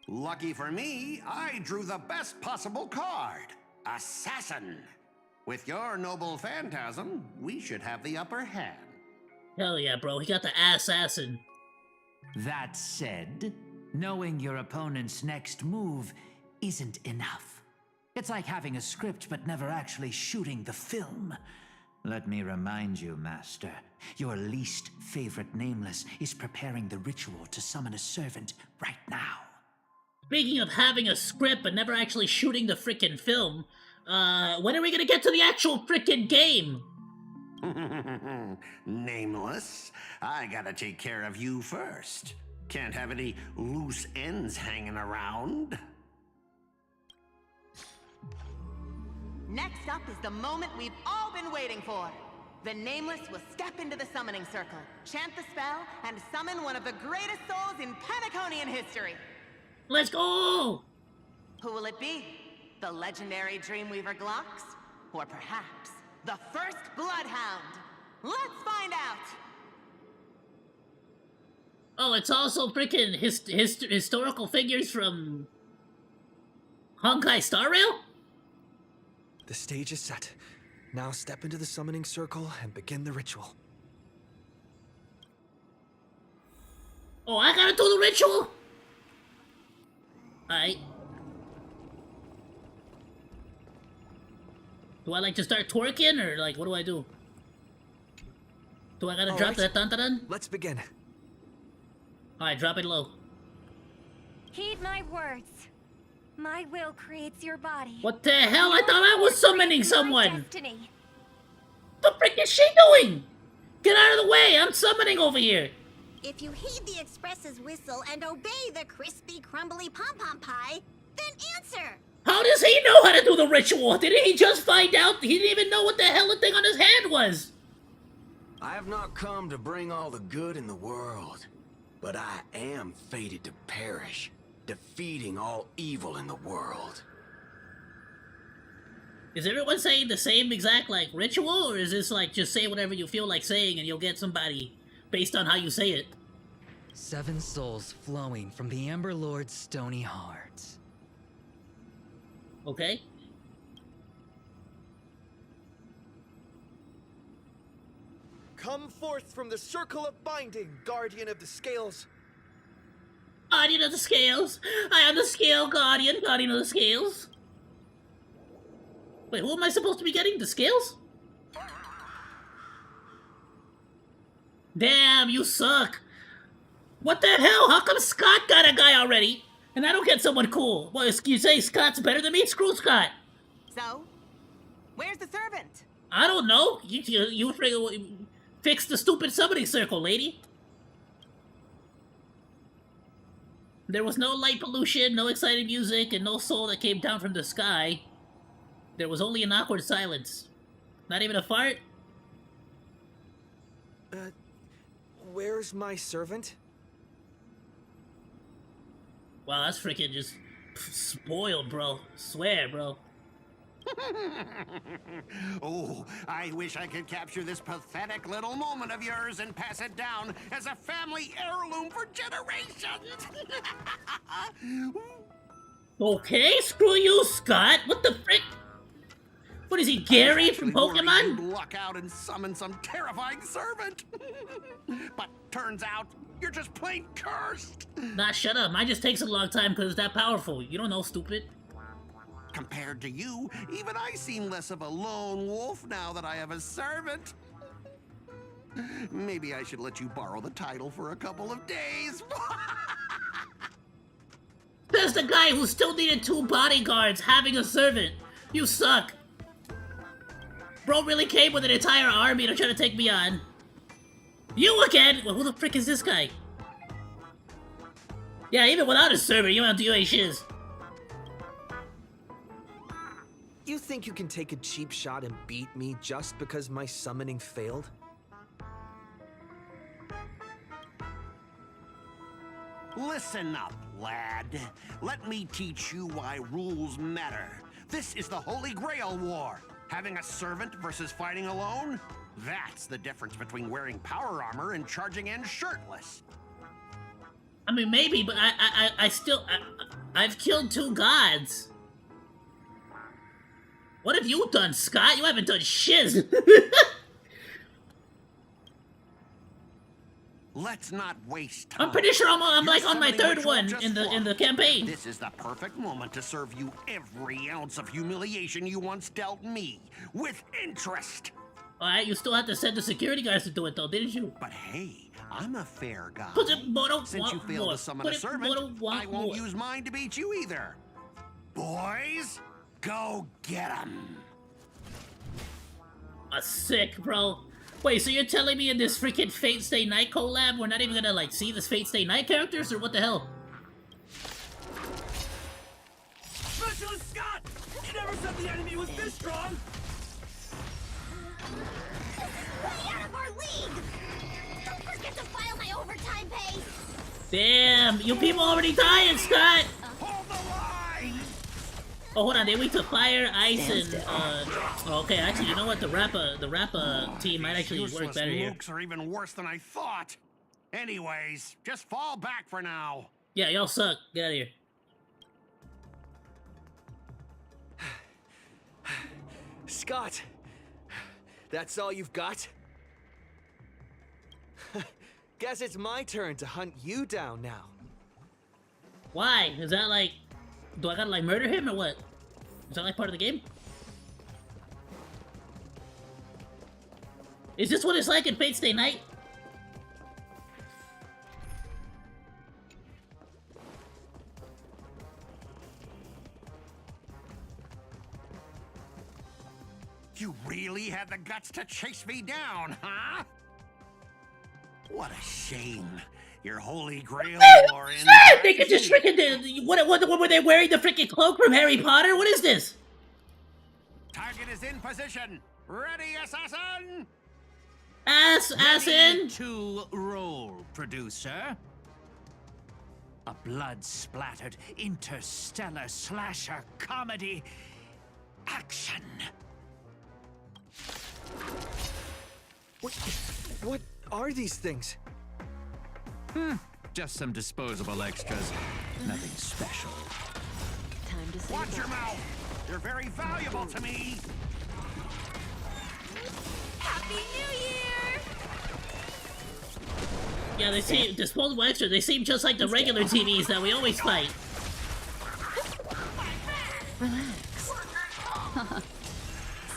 Lucky for me, I drew the best possible card. Assassin. With your noble phantasm, we should have the upper hand. Hell yeah, bro. He got the assassin. That said, knowing your opponent's next move isn't enough. It's like having a script but never actually shooting the film. Let me remind you, Master, your least favorite nameless is preparing the ritual to summon a servant right now. Speaking of having a script but never actually shooting the frickin' film, when are we gonna get to the actual frickin' game? Nameless, I gotta take care of you first. Can't have any loose ends hanging around. Next up is the moment we've all been waiting for. The Nameless will step into the summoning circle, chant the spell, and summon one of the greatest souls in Penaconian history. Let's go! Who will it be? The legendary Dreamweaver Glocks? Or perhaps the first Bloodhound? Let's find out! Oh, it's also freaking historical figures from Honkai Star Rail? The stage is set. Now step into the summoning circle and begin the ritual. Oh, I gotta do the ritual? Alright. Do I like to start twerking or like what do I do? Do I gotta drop that dun-dun-dun? Let's begin. Alright, drop it low. Heed my words. My will creates your body. What the hell? I thought I was summoning someone! Destiny. The frick is she doing? Get out of the way! I'm summoning over here! If you heed the Express's whistle and obey the crispy, crumbly pom-pom pie, then answer! How does he know how to do the ritual? Didn't he just find out? He didn't even know what the hell the thing on his hand was! I have not come to bring all the good in the world, but I am fated to perish, defeating all evil in the world. Is everyone saying the same exact, like, ritual? Or is this, like, just say whatever you feel like saying and you'll get somebody based on how you say it? 7 souls flowing from the Ember Lord's stony heart. Okay. Come forth from the circle of binding, guardian of the scales. Guardian of the scales! I am the scale guardian, guardian of the scales. Wait, who am I supposed to be getting? The scales? Damn, you suck! What the hell? How come Scott got a guy already? And I don't get someone cool. What, you say Scott's better than me? Screw Scott. So, where's the servant? I don't know. You fix the stupid summoning circle, lady. There was no light pollution, no exciting music, and no soul that came down from the sky. There was only an awkward silence. Not even a fart? Where's my servant? Wow, that's freaking just spoiled, bro. Swear, bro. Oh, I wish I could capture this pathetic little moment of yours and pass it down as a family heirloom for generations. Okay, screw you, Scott. What the frick? What is he, Gary from Pokemon? You'd luck out and summon some terrifying servant. But turns out you're just plain cursed. Nah, shut up. Mine just takes a long time because it's that powerful. You don't know, stupid. Compared to you, even I seem less of a lone wolf now that I have a servant. Maybe I should let you borrow the title for a couple of days. There's the guy who still needed 2 bodyguards having a servant. You suck. Bro really came with an entire army to try to take me on. You again? Well, who the frick is this guy? Yeah, even without a servant, you ain't shiz. You think you can take a cheap shot and beat me just because my summoning failed? Listen up, lad. Let me teach you why rules matter. This is the Holy Grail War. Having a servant versus fighting alone? That's the difference between wearing power armor and charging in shirtless. I mean, maybe, but I've killed 2 gods. What have you done, Scott? You haven't done shiz. Let's not waste time. I'm pretty sure I'm like on my 3rd one in the campaign. This is the perfect moment to serve you every ounce of humiliation you once dealt me, with interest. Alright, you still have to send the security guards to do it though, didn't you? But hey, I'm a fair guy. Since you failed to summon a servant, I won't use mine to beat you either. Boys, go get him. Sick, bro. Wait, so you're telling me in this freaking Fate Stay Night collab, we're not even gonna, like, see this Fate Stay Night characters, or what the hell? Specialist Scott! You never said the enemy was this strong! Way out of our league! Don't forget to file my overtime pay! Damn, you people already dying, Scott! Hold the line! Oh, hold on, they went to fire, ice, and, okay, actually, you know what, the rapper team might actually work better here. Mooks are even worse than I thought. Anyways, just fall back for now. Yeah, y'all suck. Get out of here. Scott, that's all you've got? Guess it's my turn to hunt you down now. Why? Is that like... Do I gotta like murder him or what? Is that like part of the game? Is this what it's like in Fate Stay Night? You really had the guts to chase me down, huh? What a shame. Your holy grail war in... They could just freaking... What were they wearing? The freaking cloak from Harry Potter? What is this? Target is in position. Ready, assassin? Assassin? To roll, producer. A blood-splattered interstellar slasher comedy action. What are these things? Just some disposable extras. Nothing special. Time to say Watch your mouth. You're very valuable to me. Happy New Year! Yeah, they seem... Disposable extra. They seem just like the regular TVs that we always fight. Relax.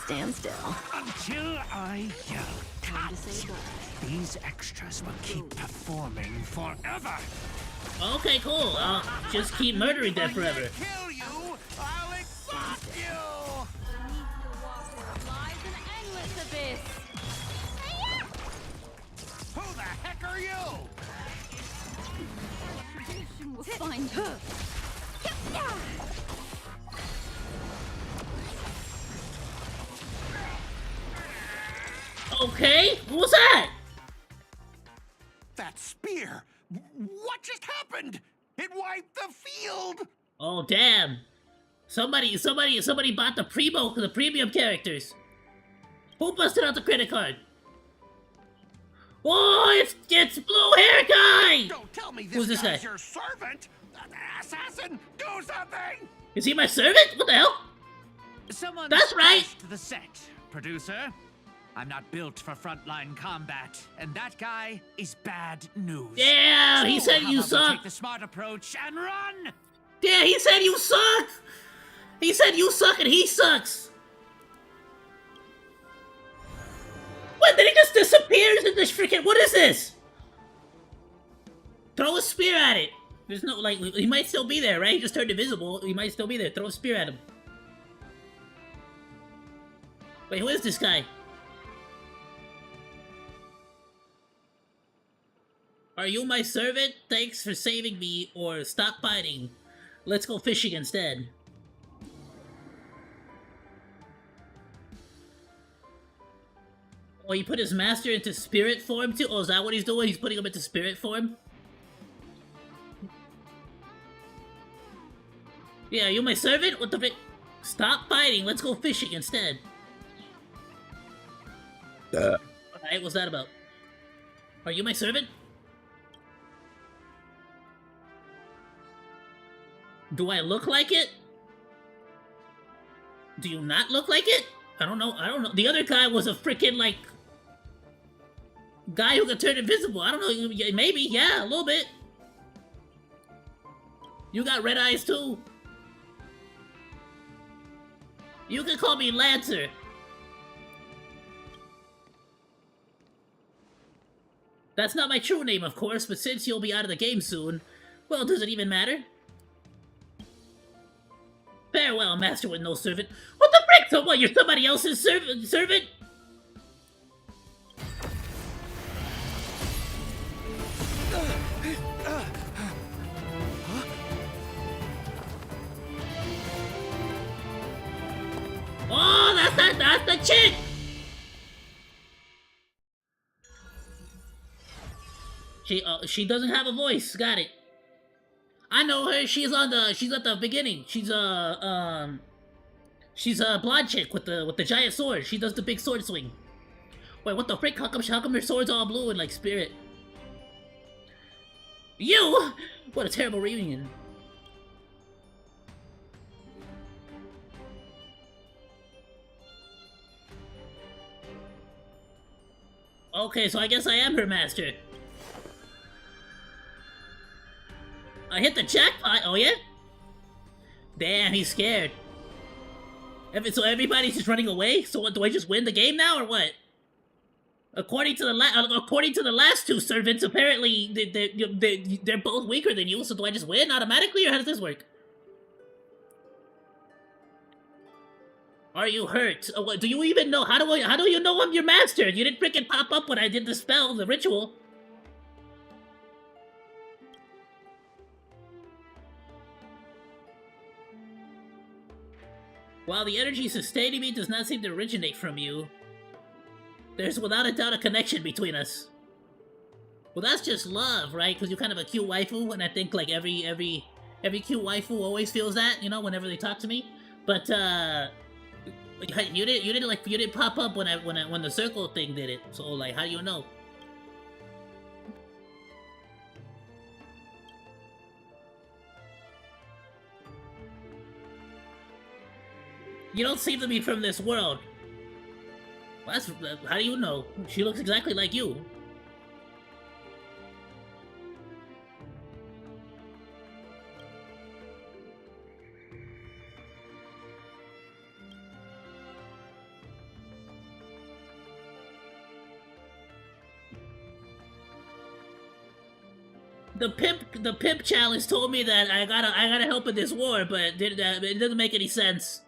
Stand still. Until I yell. Time to say goodbye. These extras will keep performing forever. Okay, cool. I'll just keep murdering them forever. Kill you. I'll exhaust you. Lies an endless abyss. Who the heck are you? Retribution will find you. Okay, what was that? That spear. What just happened? It wiped the field. Oh damn! Somebody bought the premium characters. Who busted out the credit card? Oh, it's blue hair guy. Don't tell me Who's this guy? guy's your servant. Assassin, do something. Is he my servant? What the hell? Someone That's right. The set, producer. I'm not built for frontline combat, and that guy is bad news. Yeah, he said you how about we suck. Take the smart approach and run. Yeah, he said you suck. He said you suck and he sucks. What? Then he just disappears in this freaking... What is this? Throw a spear at it. There's no, like, he might still be there, right? He just turned invisible. He might still be there. Throw a spear at him. Wait, who is this guy? Are you my servant? Thanks for saving me, or stop fighting. Let's go fishing instead. Oh, he put his master into spirit form too? Oh, is that what he's doing? He's putting him into spirit form? Yeah, are you my servant? What the frick? Stop fighting, let's go fishing instead. Alright, what's that about? Are you my servant? Do I look like it? Do you not look like it? I don't know. The other guy was a freaking, like... guy who could turn invisible. I don't know. Maybe. Yeah, a little bit. You got red eyes, too. You can call me Lancer. That's not my true name, of course, but since you'll be out of the game soon, well, does it even matter? Farewell, master with no servant. What the frick? So what, you're somebody else's servant? She doesn't have a voice. Got it. I know her. She's at the beginning. She's a blonde chick with the giant sword. She does the big sword swing. Wait, what the frick? How come her sword's all blue and like spirit? You! What a terrible reunion. Okay, so I guess I am her master. I hit the jackpot. Oh yeah? Damn, he's scared. So everybody's just running away? So what, do I just win the game now or what? According to the last two servants, apparently they're both weaker than you. So do I just win automatically, or how does this work? Are you hurt? What, do you even know? How do you know I'm your master? You didn't freaking pop up when I did the spell, the ritual. While the energy sustaining me does not seem to originate from you, there's without a doubt a connection between us. Well, that's just love, right? Because you're kind of a cute waifu, and I think like every cute waifu always feels that, you know, whenever they talk to me. But you didn't pop up when the circle thing did it. So like, how do you know? You don't seem to be from this world. Well, how do you know? She looks exactly like you. The pimp challenge told me that I gotta help in this war, but it doesn't make any sense.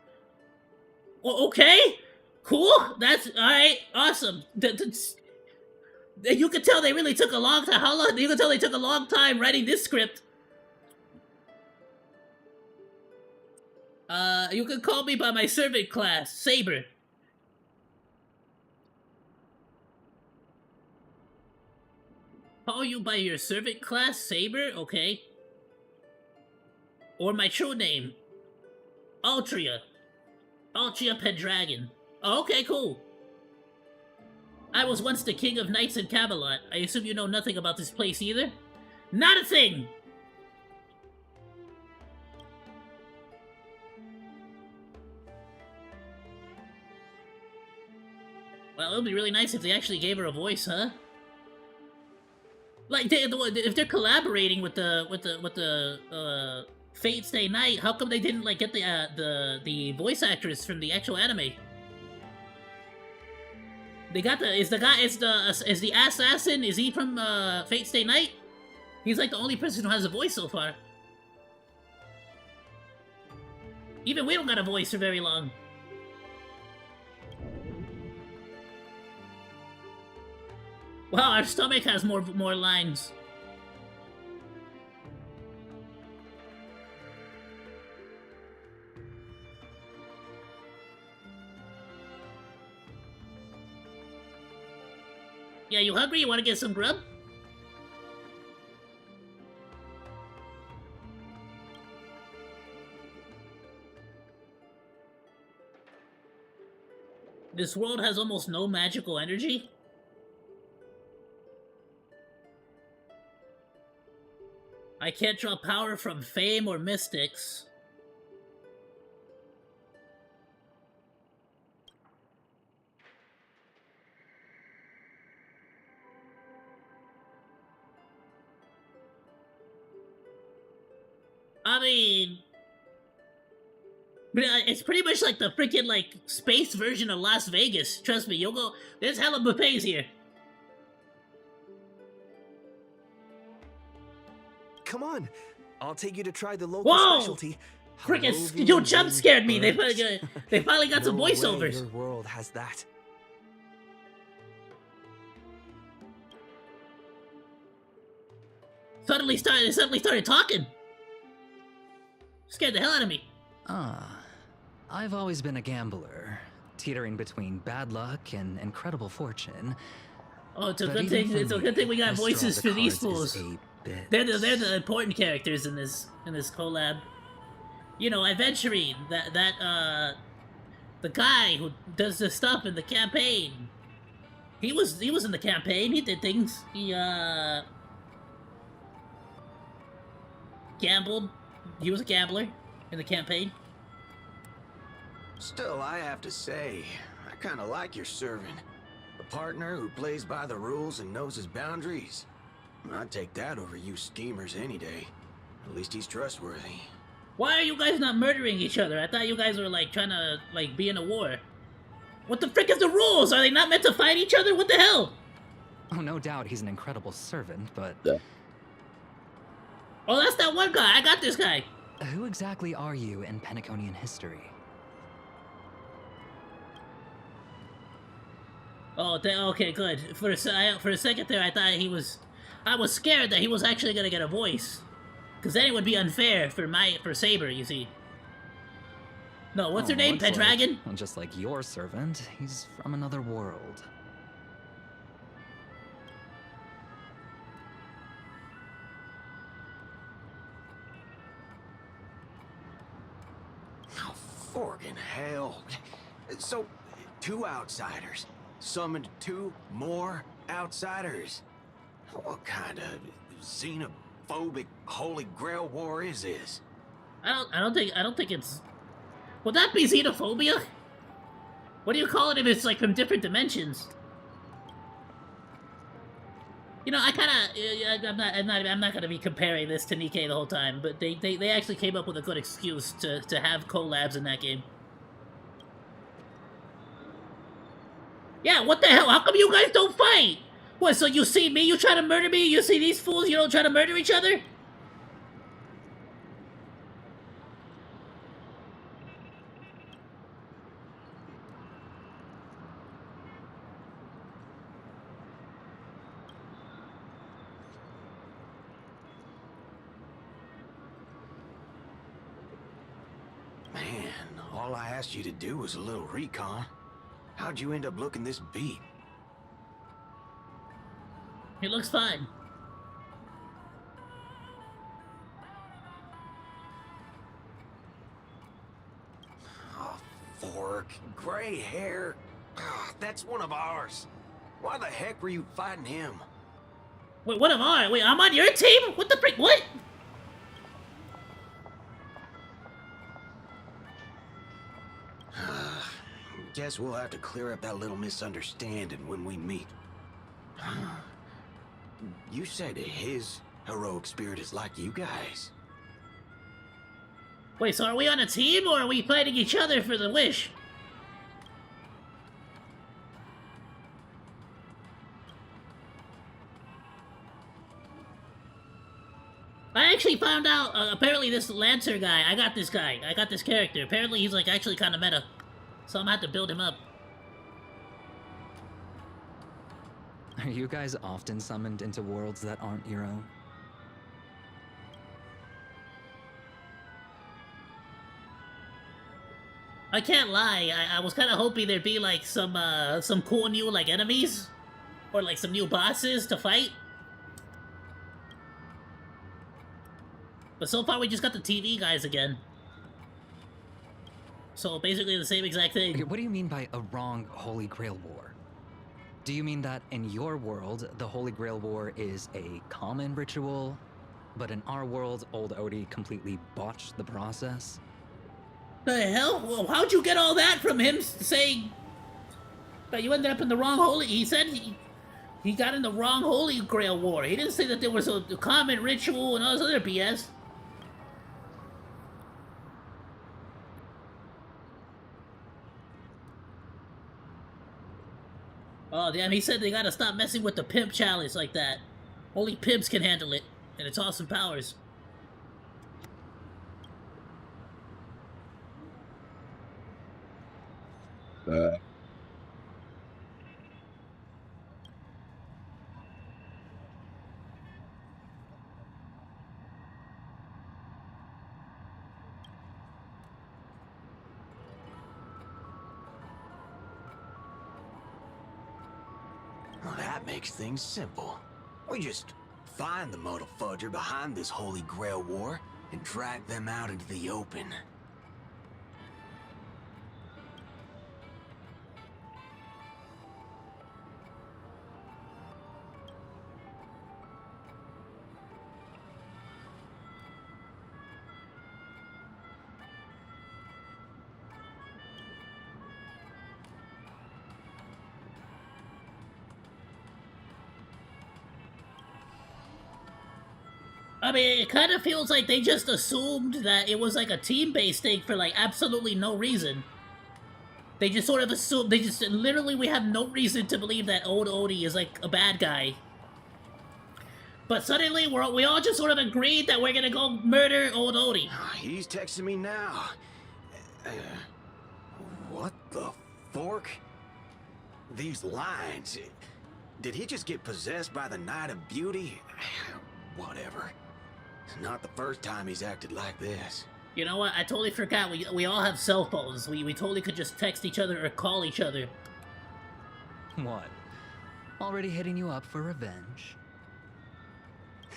Okay, cool. That's all right. Awesome. You could tell they really took a long time. How long? You could tell they took a long time writing this script. You can call me by my servant class, Saber. Call you by your servant class, Saber? Okay. Or my true name, Altria. Altria Pendragon. Oh, okay, cool. I was once the king of knights in Camelot. I assume you know nothing about this place either? Not a thing! Well, it would be really nice if they actually gave her a voice, huh? Like, if they're collaborating with the Fate Stay Night, how come they didn't like get the voice actress from the actual anime? They got is the assassin? Is he from Fate Stay Night? He's like the only person who has a voice so far. Even we don't got a voice for very long. Wow, our stomach has more lines. Yeah, you hungry? You want to get some grub? This world has almost no magical energy? I can't draw power from fame or mystics. I mean, it's pretty much like the freaking like space version of Las Vegas. Trust me, you'll go. There's hella buffets here. Come on, I'll take you to try the local specialty. Freaking, you jump scared me. They finally got some voiceovers. Your world has that. They suddenly started talking. Scared the hell out of me. I've always been a gambler, teetering between bad luck and incredible fortune. Oh, it's a But good even thing. for It's a me, good thing we got Mr. voices for these Aldecards is fools. a bit... They're the important characters in this collab. You know, eventually the guy who does the stuff in the campaign. He was in the campaign. He did things. He gambled. He was a gambler in the campaign. Still, I have to say, I kind of like your servant. A partner who plays by the rules and knows his boundaries. I'd take that over you schemers any day. At least he's trustworthy. Why are you guys not murdering each other? I thought you guys were like trying to like be in a war. What the frick is the rules? Are they not meant to fight each other? What the hell? Oh, no doubt he's an incredible servant, but... Oh, that's that one guy. I got this guy. Who exactly are you in Penaconian history? Oh, okay, good. For a second there, I thought he was... I was scared that he was actually gonna get a voice. Because then it would be unfair for Saber, you see. No, what's her name? Pendragon? Like, just like your servant, he's from another world. Oh, forkin' hell. So, 2 outsiders summoned 2 more outsiders. What kind of xenophobic Holy Grail war is this? I don't think it's... Would that be xenophobia? What do you call it if it's like from different dimensions? You know, I kind of... I'm not gonna be comparing this to Nikkei the whole time, but they actually came up with a good excuse to have collabs in that game. Yeah, what the hell? How come you guys don't fight? What, so you see me, you try to murder me? You see these fools, you don't try to murder each other? Man, all I asked you to do was a little recon. How'd you end up looking this beat? It looks fine. Oh, fork. Gray hair. That's one of ours. Why the heck were you fighting him? Wait, what am I? Wait, I'm on your team? What the frick? What? Guess we'll have to clear up that little misunderstanding when we meet. You said his heroic spirit is like you guys. Wait, so are we on a team or are we fighting each other for the wish? I actually found out, apparently this Lancer guy, I got this character. Apparently he's like actually kind of meta. So I'm gonna have to build him up. Are you guys often summoned into worlds that aren't your own? I can't lie, I was kind of hoping there'd be like some cool new like enemies. Or like some new bosses to fight. But so far we just got the TV guys again. So basically the same exact thing. Okay, what do you mean by a wrong Holy Grail War? Do you mean that in your world, the Holy Grail War is a common ritual, but in our world, old Odie completely botched the process? The hell? Well, how'd you get all that from him saying that you ended up in the wrong Holy... He said he got in the wrong Holy Grail War. He didn't say that there was a common ritual and all this other BS. Oh, damn, he said they gotta stop messing with the pimp chalice like that. Only pimps can handle it, and its awesome powers. Well, that That makes things simple. We just find the modal fudger behind this Holy Grail war and drag them out into the open. I mean, it kind of feels like they just assumed that it was like a team-based thing for like absolutely no reason. They just sort of assumed, they just, literally we have no reason to believe that old Odie is like a bad guy. But suddenly we all just sort of agreed that we're gonna go murder old Odie. He's texting me now. What the fork? These lines. Did he just get possessed by the Night of Beauty? Whatever. It's not the first time he's acted like this. You know what? I totally forgot. We all have cell phones. We totally could just text each other or call each other. What? Already hitting you up for revenge?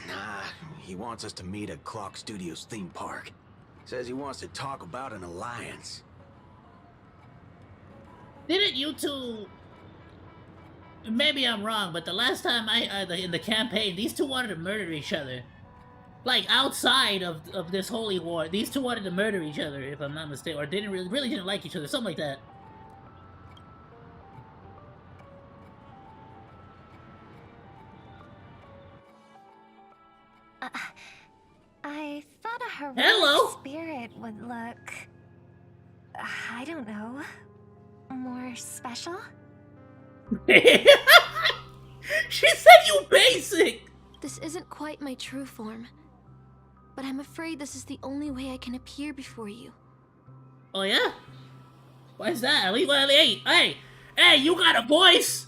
Nah, he wants us to meet at Clock Studios theme park. Says he wants to talk about an alliance. Didn't you two... Maybe I'm wrong, but the last time in the campaign, these two wanted to murder each other. Like, outside of this holy war, these two wanted to murder each other, if I'm not mistaken, or didn't really didn't like each other, something like that. I thought a heroic Hello? spirit would look... I don't know... more special? She said you basic! This isn't quite my true form, but I'm afraid this is the only way I can appear before you. Oh yeah? Why is that? Hey, you got a voice!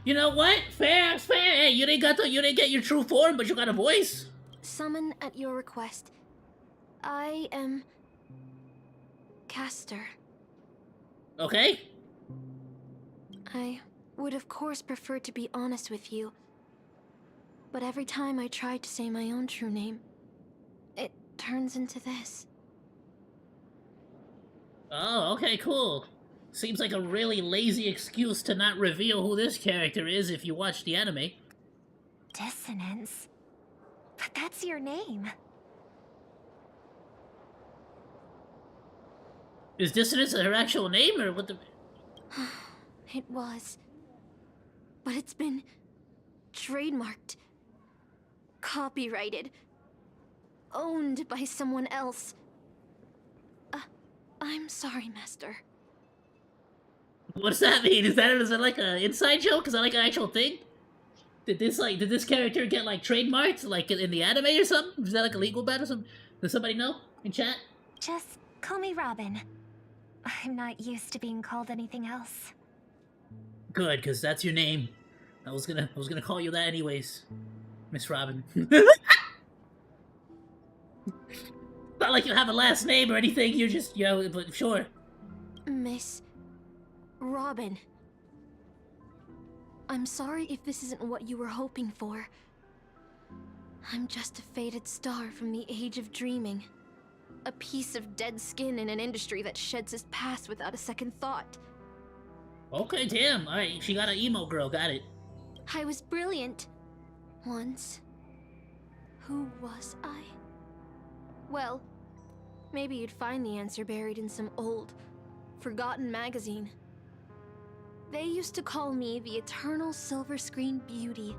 You know what? Fair. Hey, you didn't get your true form, but you got a voice. Summon at your request. I am... Caster. Okay. I would of course prefer to be honest with you, but every time I try to say my own true name, it turns into this. Oh, okay, cool. Seems like a really lazy excuse to not reveal who this character is if you watch the anime. Dissonance? But that's your name. Is Dissonance her actual name, or what the... It was. But it's been... trademarked. Copyrighted. Owned by someone else. I'm sorry, Master. What does that mean? Is it like an inside joke? Is that like an actual thing? Did this character get like trademarked, like in the anime or something? Is that like a legal battle or something? Does somebody know in chat? Just call me Robin. I'm not used to being called anything else. Good, because that's your name. I was gonna call you that anyways, Miss Robin. Not like you have a last name or anything. You're just, but sure. Miss Robin. I'm sorry if this isn't what you were hoping for. I'm just a faded star from the age of dreaming. A piece of dead skin in an industry that sheds its past without a second thought. Okay, damn. Alright, she got an emo girl, got it. I was brilliant. Once. Who was I? Well, maybe you'd find the answer buried in some old, forgotten magazine. They used to call me the Eternal Silver Screen Beauty.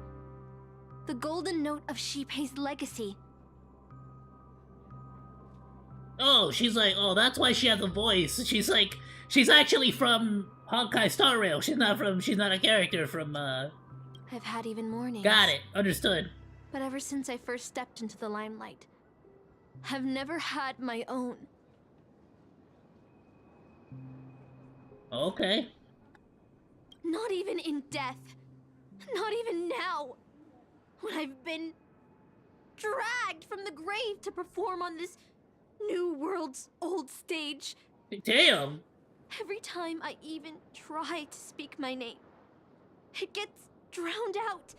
The golden note of Shipei's legacy. Oh, she's like, oh, that's why she has a voice. She's like, she's actually from Honkai Star Rail. She's not a character from, I've had even more names. Got it. Understood. But ever since I first stepped into the limelight, I've never had my own. Okay. Not even in death. Not even now. When I've been dragged from the grave to perform on this new world's old stage. Damn. Every time I even try to speak my name, it gets drowned out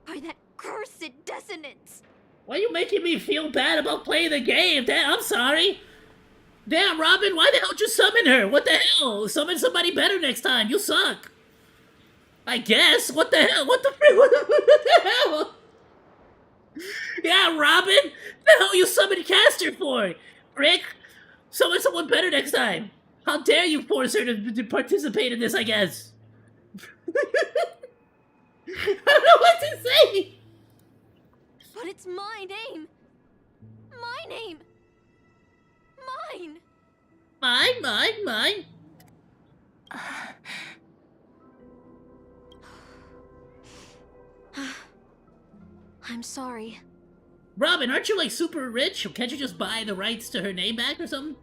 by that cursed dissonance. Why are you making me feel bad about playing the game? Damn, I'm sorry. Damn, Robin, why the hell did you summon her? What the hell? Summon somebody better next time. You suck. I guess. What the hell? What the frick? What the hell? Yeah, Robin. The hell you summoned Caster for? Rick, summon someone better next time. How dare you force her to participate in this, I guess. I don't know what to say. But it's my name. My name. Mine. Mine. I'm sorry. Robin, aren't you like super rich? Can't you just buy the rights to her name back or something?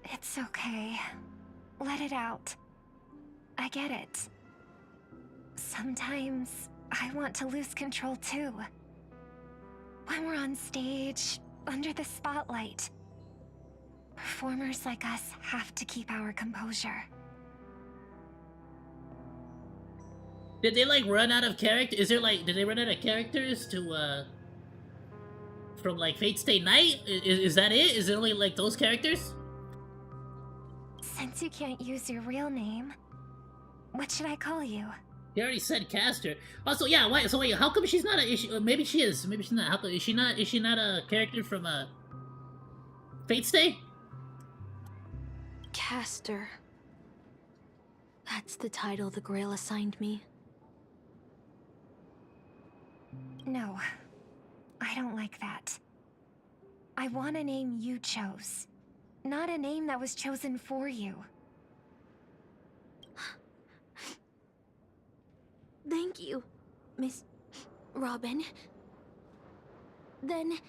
It's okay. Let it out. I get it. Sometimes I want to lose control too. When we're on stage, under the spotlight, performers like us have to keep our composure. Did they like run out of character? Is there like, did they run out of characters to from like Fate Stay Night? Is that it? Is it only like those characters? Since you can't use your real name, what should I call you? You already said Caster. Also, yeah. Why? So wait, how come she's not a? Is she, maybe she is. Maybe she's not. How come, is she not? Is she not a character from Fate Stay? Caster. That's the title the Grail assigned me. No, I don't like that. I want a name you chose, not a name that was chosen for you. Thank you, Miss Robin. Then,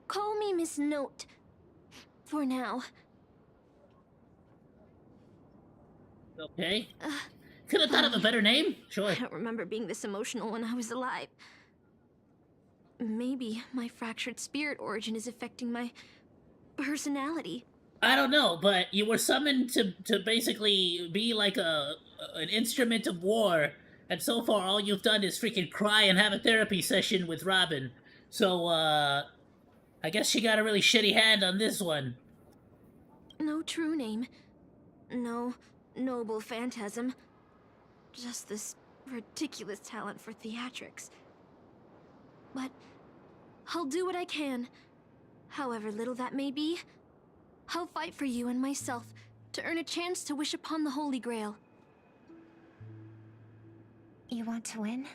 call me Miss Note. For now. Okay. Could have thought of a better name. Sure. I don't remember being this emotional when I was alive. Maybe my fractured spirit origin is affecting my personality. I don't know, but you were summoned to basically be like an instrument of war, and so far all you've done is freaking cry and have a therapy session with Robin. So, I guess she got a really shitty hand on this one. No true name. No noble phantasm. Just this ridiculous talent for theatrics. But I'll do what I can. However little that may be, I'll fight for you and myself to earn a chance to wish upon the Holy Grail. You want to win?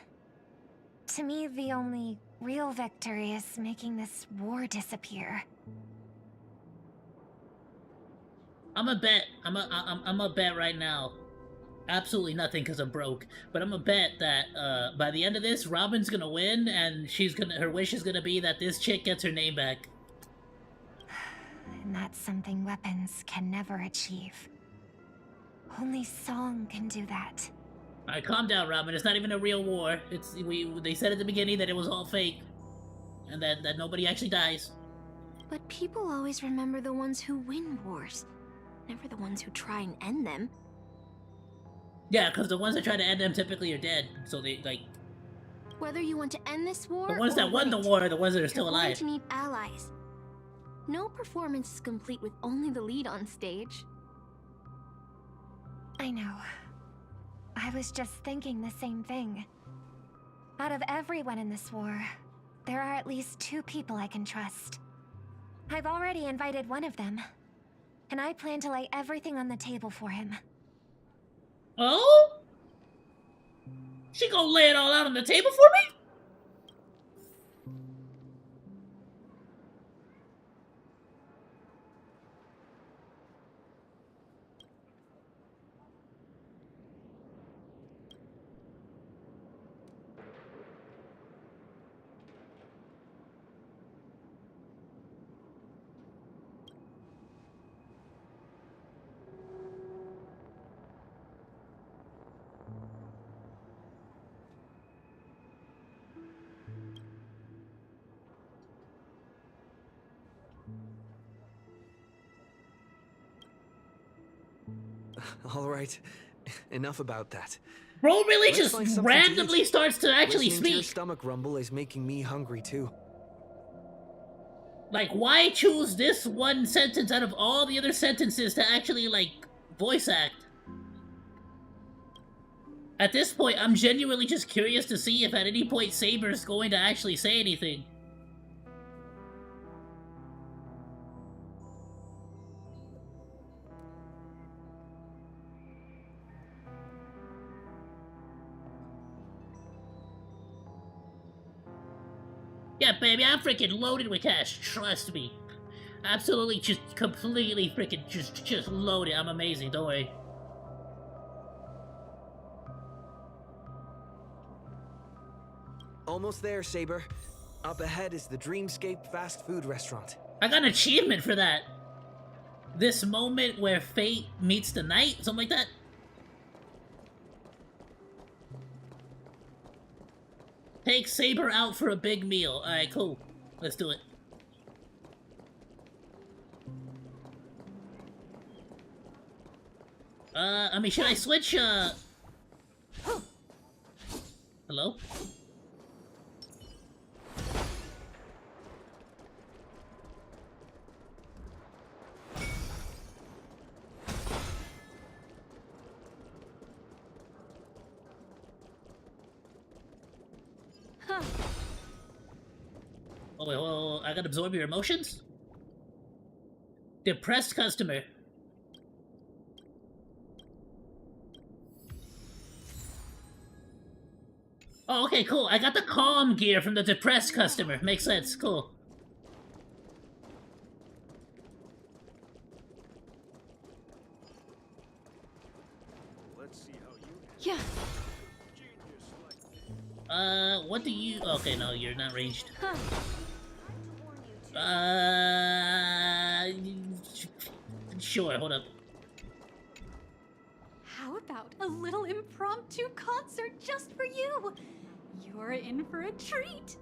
To me, the only real victory is making this war disappear. I'm a bet right now. Absolutely nothing because I'm broke. But I'm a bet that by the end of this, Robin's gonna win, and her wish is gonna be that this chick gets her name back. And that's something weapons can never achieve. Only song can do that. Alright, calm down, Robin. It's not even a real war. They said at the beginning that it was all fake. And that nobody actually dies. But people always remember the ones who win wars, never the ones who try and end them. Yeah, because the ones that try to end them typically are dead. So they, like... Whether you want to end this war, the ones that won the war are the ones that are still alive. You're going to need allies. No performance is complete with only the lead on stage. I know. I was just thinking the same thing. Out of everyone in this war, there are at least 2 people I can trust. I've already invited one of them, and I plan to lay everything on the table for him. Oh? She gonna lay it all out on the table for me? All right, enough about that. Bro really Looks just like something to randomly eat. starts to actually Listening to your speak. stomach rumble is making me hungry too. Like, why choose this one sentence out of all the other sentences to actually, like, voice act? At this point, I'm genuinely just curious to see if at any point Saber's going to actually say anything. Yeah, baby, I'm freaking loaded with cash. Trust me. Absolutely, just completely freaking just loaded. I'm amazing. Don't worry. Almost there, Saber. Up ahead is the Dreamscape fast food restaurant. I got an achievement for that. This moment where fate meets the night, something like that. Take Saber out for a big meal. Alright, cool. Let's do it. I mean, should I switch, Hello? Huh. Oh, wait, hold on. I gotta absorb your emotions? Depressed customer. Oh, okay, cool. I got the calm gear from the depressed customer. Makes sense. Cool. Let's see how you Yeah. What do you... Okay, no, you're not ranged. Huh. Sure, hold up. How about a little impromptu concert just for you? You're in for a treat.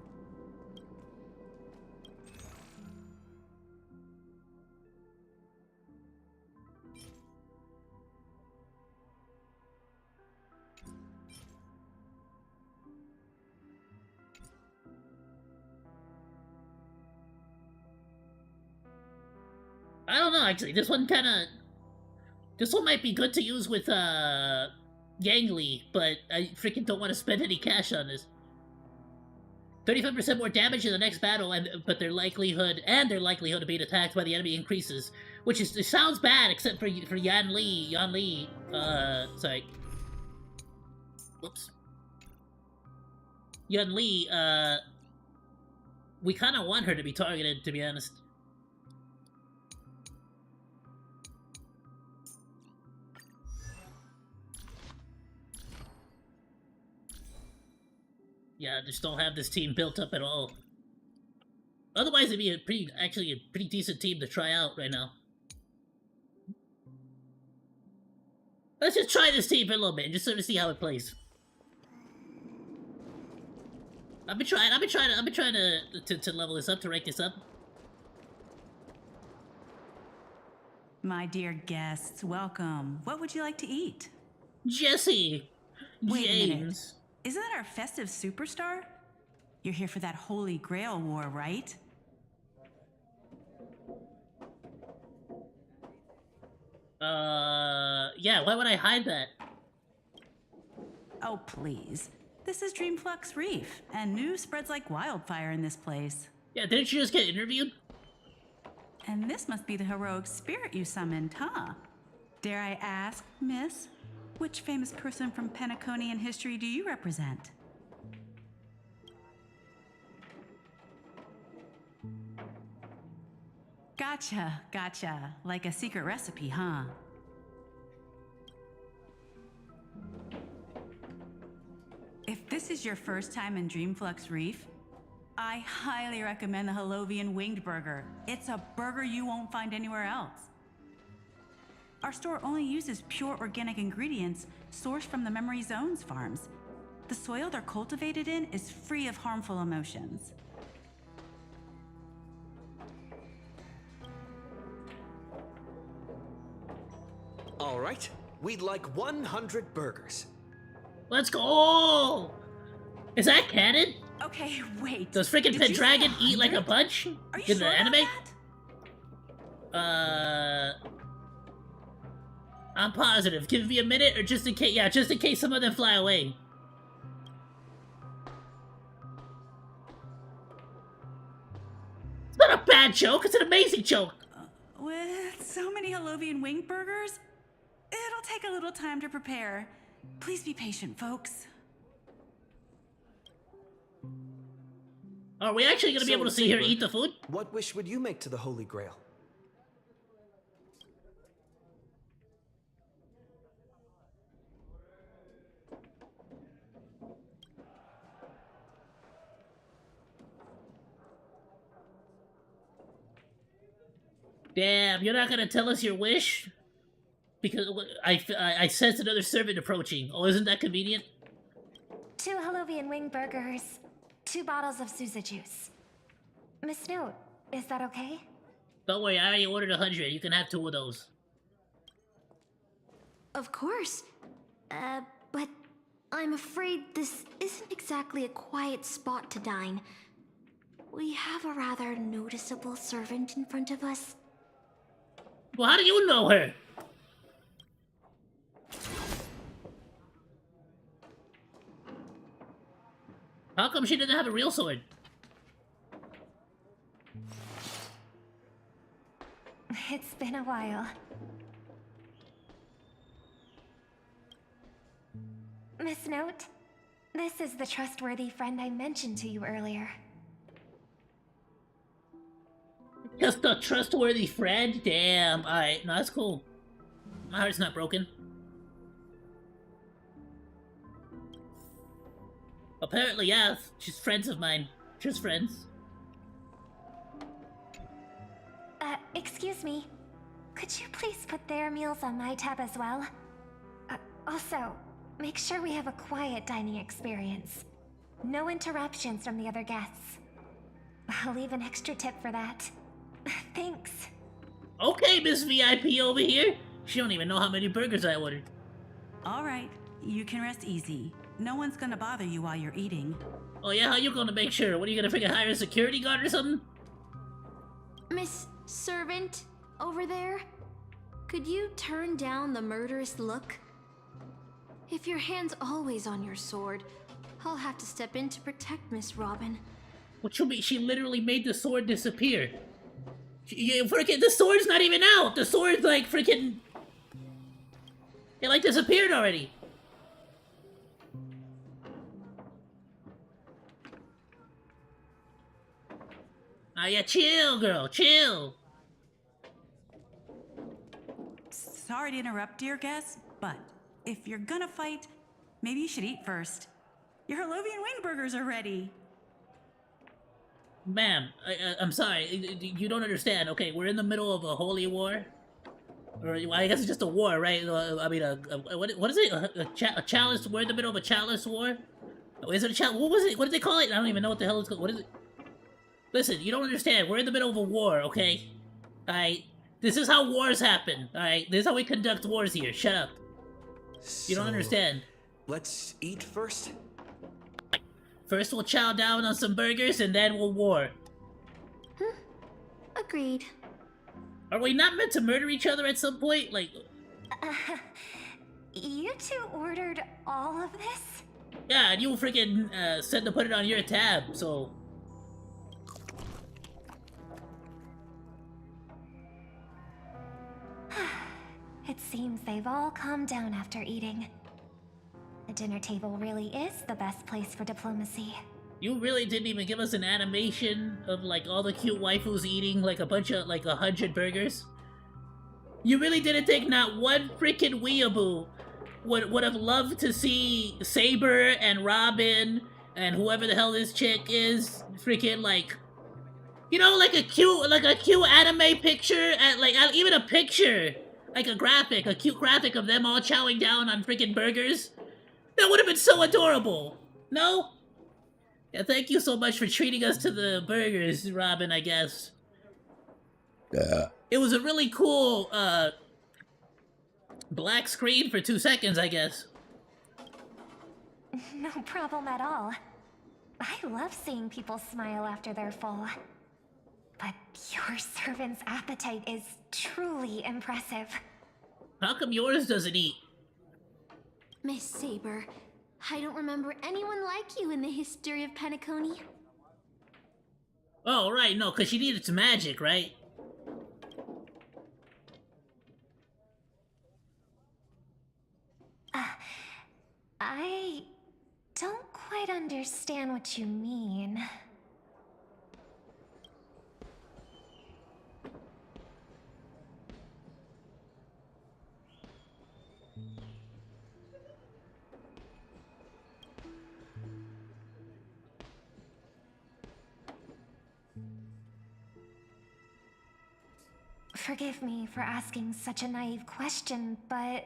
I don't know, actually. This one kinda... This one might be good to use with, Gangly, but I freaking don't want to spend any cash on this. 35% more damage in the next battle, but their likelihood of being attacked by the enemy increases, which is it sounds bad except for Yan Li. Sorry. Whoops. Yan Li. We kind of want her to be targeted, to be honest. Yeah, I just don't have this team built up at all. Otherwise, it'd be actually a pretty decent team to try out right now. Let's just try this team for a little bit and just sort of see how it plays. I've been trying to level this up, to rank this up. My dear guests, welcome. What would you like to eat? Jesse! Wait a minute. James. Isn't that our festive superstar? You're here for that Holy Grail war, right? Yeah, why would I hide that? Oh, please. This is Dreamflux Reef, and news spreads like wildfire in this place. Yeah, didn't you just get interviewed? And this must be the heroic spirit you summoned, huh? Dare I ask, miss, which famous person from Penaconian history do you represent? Gotcha. Like a secret recipe, huh? If this is your first time in Dreamflux Reef, I highly recommend the Halovian Winged Burger. It's a burger you won't find anywhere else. Our store only uses pure organic ingredients sourced from the Memory Zones farms. The soil they're cultivated in is free of harmful emotions. All right, we'd like 100 burgers. Let's go! Is that canon? Okay, wait. Does freaking Did you say Pendragon eat like a 100? bunch? Are you In sure the about anime? that? I'm positive. Give me a minute, or just in case. Yeah, just in case some of them fly away. It's not a bad joke. It's an amazing joke. With so many Holovian winged burgers, it'll take a little time to prepare. Please be patient, folks. Are we actually gonna be able to see her Vtuber, eat the food? What wish would you make to the Holy Grail? Damn, you're not gonna tell us your wish? Because I sense another servant approaching. Oh, isn't that convenient? 2 Holovian wing burgers, 2 bottles of Suza juice. Miss Note, is that okay? Don't worry, I already ordered 100. You can have 2 of those. Of course. But I'm afraid this isn't exactly a quiet spot to dine. We have a rather noticeable servant in front of us. Well, how do you know her? How come she doesn't have a real sword? It's been a while. Miss Note, this is the trustworthy friend I mentioned to you earlier. Just a trustworthy friend? Damn. Alright, no, that's cool. My heart's not broken. Apparently, yeah. She's friends of mine. Just friends. Excuse me. Could you please put their meals on my tab as well? Also, make sure we have a quiet dining experience. No interruptions from the other guests. I'll leave an extra tip for that. Thanks. Okay, Miss VIP over here. She don't even know how many burgers I ordered. All right, you can rest easy. No one's gonna bother you while you're eating. Oh yeah, how you gonna make sure? What, are you gonna freaking hire a security guard or something? Miss Servant, over there? Could you turn down the murderous look? If your hand's always on your sword, I'll have to step in to protect Miss Robin. What you mean? She literally made the sword disappear. Freaking, the sword's not even out! The sword's like freaking... It like disappeared already. Ah, yeah, chill, girl, chill. Sorry to interrupt, dear guest, but if you're gonna fight, maybe you should eat first. Your Holovian wing burgers are ready. Ma'am, I'm sorry, you don't understand. Okay, we're in the middle of a holy war. Or, I guess it's just a war, right? I mean, what is it? A chalice? We're in the middle of a chalice war? Oh, is it a chalice? What was it? What did they call it? I don't even know what the hell it's called. What is it? Listen, you don't understand. We're in the middle of a war, okay? Alright? This is how wars happen, alright? This is how we conduct wars here. Shut up. You don't understand. Let's eat first? First we'll chow down on some burgers, and then we'll war. Agreed. Are we not meant to murder each other at some point? Like... You 2 ordered all of this? Yeah, and you freaking said to put it on your tab, so... It seems they've all calmed down after eating. The dinner table really is the best place for diplomacy. You really didn't even give us an animation of, like, all the cute waifus eating, like, a bunch of, like, 100 burgers? You really didn't think not one freaking weeaboo would have loved to see Saber and Robin and whoever the hell this chick is freaking, like... You know, like a cute anime picture, like, even a picture, like a cute graphic of them all chowing down on freaking burgers? That would have been so adorable! No? Yeah, thank you so much for treating us to the burgers, Robin, I guess. Yeah. It was a really cool, black screen for 2 seconds, I guess. No problem at all. I love seeing people smile after they're full. But your servant's appetite is truly impressive. How come yours doesn't eat? Miss Saber, I don't remember anyone like you in the history of Penacony. Oh, right, no, because she needed some magic, right? I don't quite understand what you mean. Forgive me for asking such a naive question, but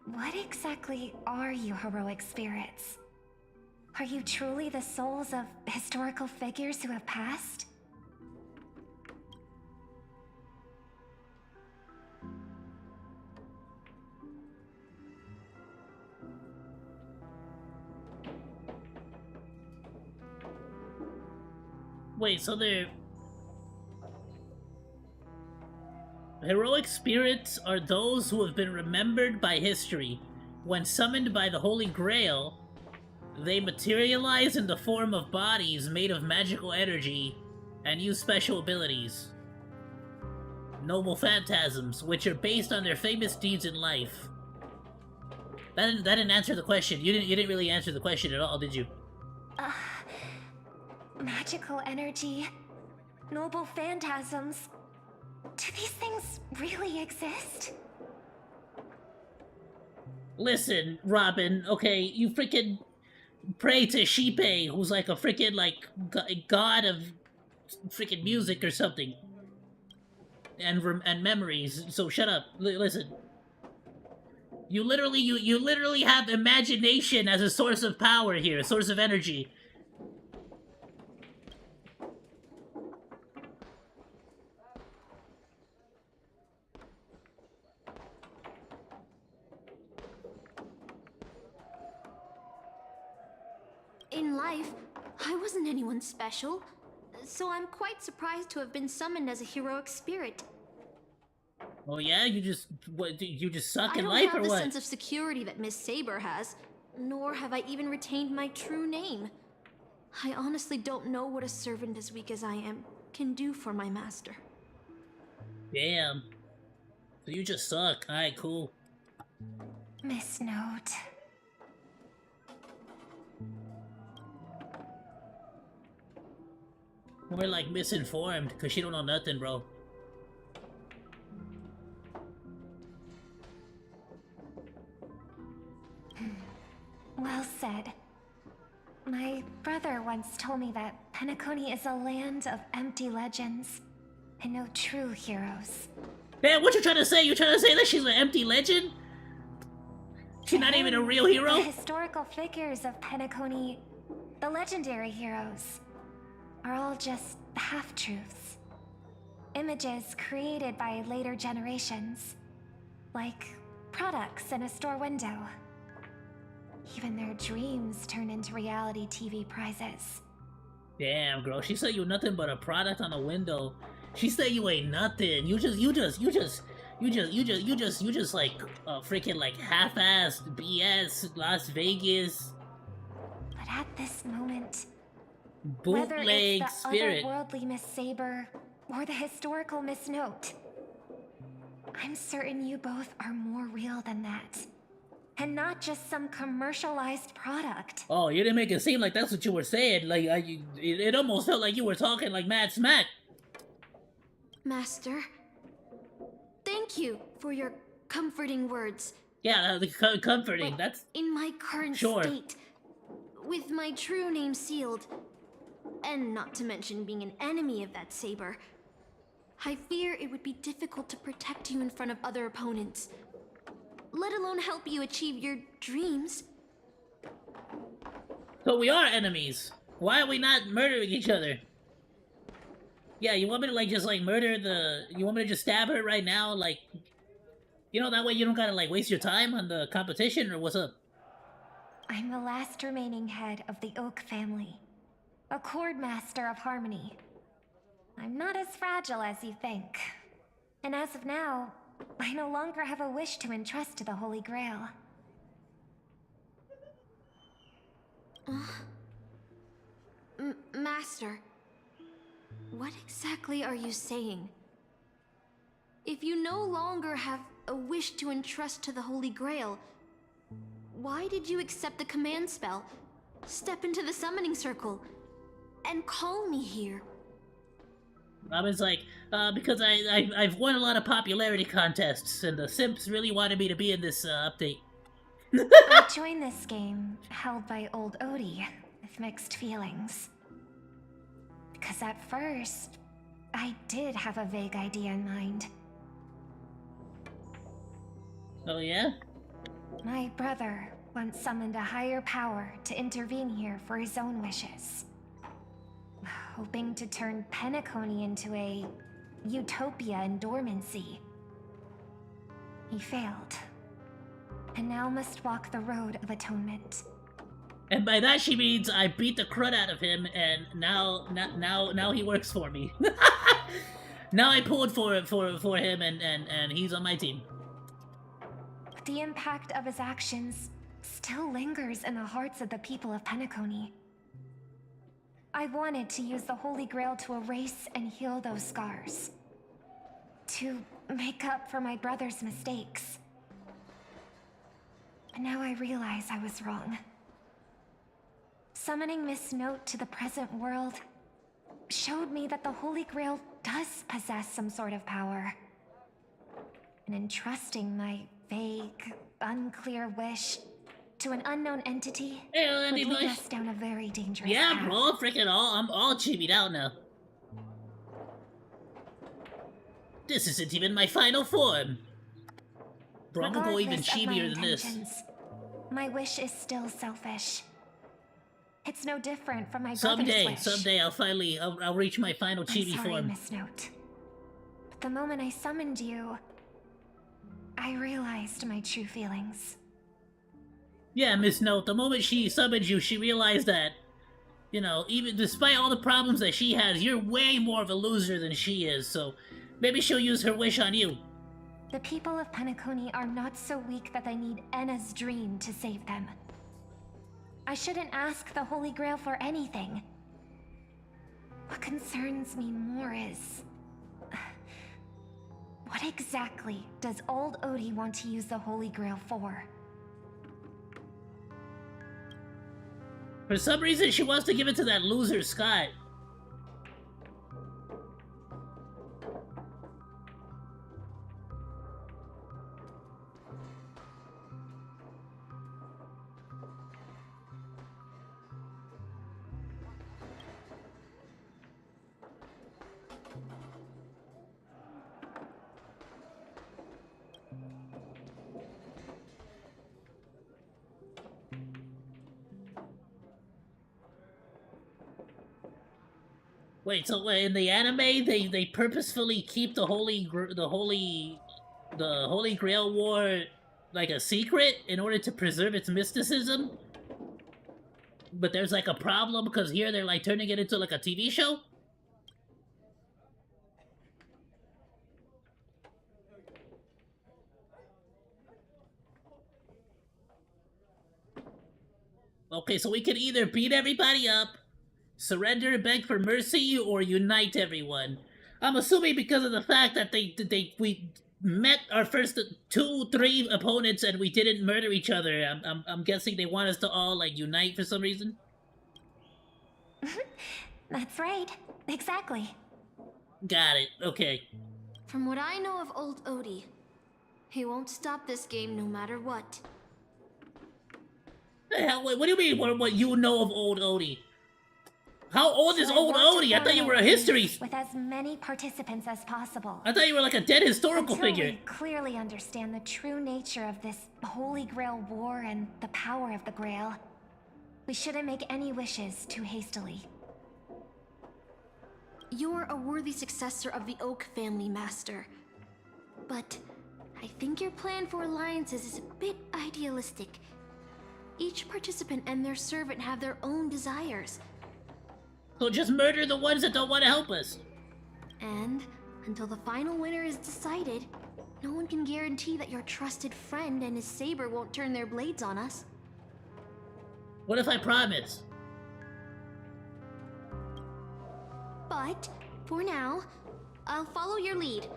what exactly are you heroic spirits? Are you truly the souls of historical figures who have passed? Wait, so they're... Heroic spirits are those who have been remembered by history. When summoned by the Holy Grail, they materialize in the form of bodies made of magical energy and use special abilities. Noble phantasms, which are based on their famous deeds in life. That didn't answer the question. You didn't really answer the question at all, did you? Magical energy, noble phantasms. Do these things really exist? Listen, Robin, okay, you freaking pray to Shipe, who's like a freaking, like, god of freaking music or something. And memories, so shut up. Listen. You literally have imagination as a source of power here, a source of energy. In life, I wasn't anyone special, so I'm quite surprised to have been summoned as a heroic spirit. Oh yeah? You just suck in I life or don't have the what? sense of security that Miss Saber has, nor have I even retained my true name. I honestly don't know what a servant as weak as I am can do for my master. Damn. So you just suck. Alright, cool. Miss Note. More like misinformed, because she don't know nothing, bro. Well said. My brother once told me that Penacony is a land of empty legends and no true heroes. Man, what you trying to say? You trying to say that she's an empty legend? She's not even a real hero? The historical figures of Penacony, the legendary heroes, are all just half-truths. Images created by later generations, like products in a store window. Even their dreams turn into reality TV prizes. Damn, girl, she said you nothing but a product on a window. She said you ain't nothing. You just like freaking like half-assed BS Las Vegas. But at this moment, Bootleg whether it's the spirit. otherworldly Miss Saber or the historical Miss Note, I'm certain you both are more real than that. And not just some commercialized product. Oh, you didn't make it seem like that's what you were saying. Like, it almost felt like you were talking like mad smack. Master, thank you for your comforting words. Yeah, the comforting, that's... In my current state, with my true name sealed, and not to mention being an enemy of that saber, I fear it would be difficult to protect you in front of other opponents, let alone help you achieve your dreams. So we are enemies. Why are we not murdering each other? Yeah, you want me to like just like murder the... You want me to just stab her right now? Like, you know, that way you don't gotta like waste your time on the competition, or what's up? I'm the last remaining head of the Oak family, a chord master of harmony. I'm not as fragile as you think. And as of now, I no longer have a wish to entrust to the Holy Grail. Master, what exactly are you saying? If you no longer have a wish to entrust to the Holy Grail, why did you accept the command spell, step into the summoning circle, and call me here? Robin's like, because I've won a lot of popularity contests, and the Simps really wanted me to be in this update. I joined this game, held by old Odie, with mixed feelings. Because at first, I did have a vague idea in mind. Oh yeah? My brother once summoned a higher power to intervene here for his own wishes. Hoping to turn Penacony into a utopia in dormancy. He failed. And now must walk the road of atonement. And by that she means I beat the crud out of him, and now he works for me. Now I pulled for him, and he's on my team. The impact of his actions still lingers in the hearts of the people of Penacony. I wanted to use the Holy Grail to erase and heal those scars. To make up for my brother's mistakes. But now I realize I was wrong. Summoning Miss Note to the present world showed me that the Holy Grail does possess some sort of power. And entrusting my vague, unclear wish to an unknown entity would lead us down a very dangerous path. Bro, I'm all chibied out now. This isn't even my final form. Bro, I'm gonna go even chibier than this. My wish is still selfish. It's no different from my brother's wish. Someday I'll reach my final chibi form. Miss Note. But the moment I summoned you, I realized my true feelings. Yeah, Miss Note, the moment she summoned you, she realized that, you know, even despite all the problems that she has, you're way more of a loser than she is, so maybe she'll use her wish on you. The people of Penacony are not so weak that they need Enna's dream to save them. I shouldn't ask the Holy Grail for anything. What concerns me more is... what exactly does old Odie want to use the Holy Grail for? For some reason, she wants to give it to that loser, Scott. Wait, so in the anime, they purposefully keep the Holy Grail War like a secret in order to preserve its mysticism? But there's like a problem because here they're like turning it into like a TV show? Okay, so we can either beat everybody up, surrender and beg for mercy, or unite everyone. I'm assuming because of the fact that we met our first 2-3 opponents and we didn't murder each other. I'm guessing they want us to all like unite for some reason. That's right. Exactly. Got it. Okay. From what I know of old Odie, he won't stop this game no matter what. The hell? What do you mean? What you know of old Odie? How old is old Odie? I thought you were a history. With as many participants as possible. I thought you were like a dead historical figure. We clearly understand the true nature of this Holy Grail War and the power of the Grail, we shouldn't make any wishes too hastily. You're a worthy successor of the Oak family, Master. But I think your plan for alliances is a bit idealistic. Each participant and their servant have their own desires. So just murder the ones that don't want to help us. And until the final winner is decided, no one can guarantee that your trusted friend and his saber won't turn their blades on us. What if I promise? But, for now, I'll follow your lead.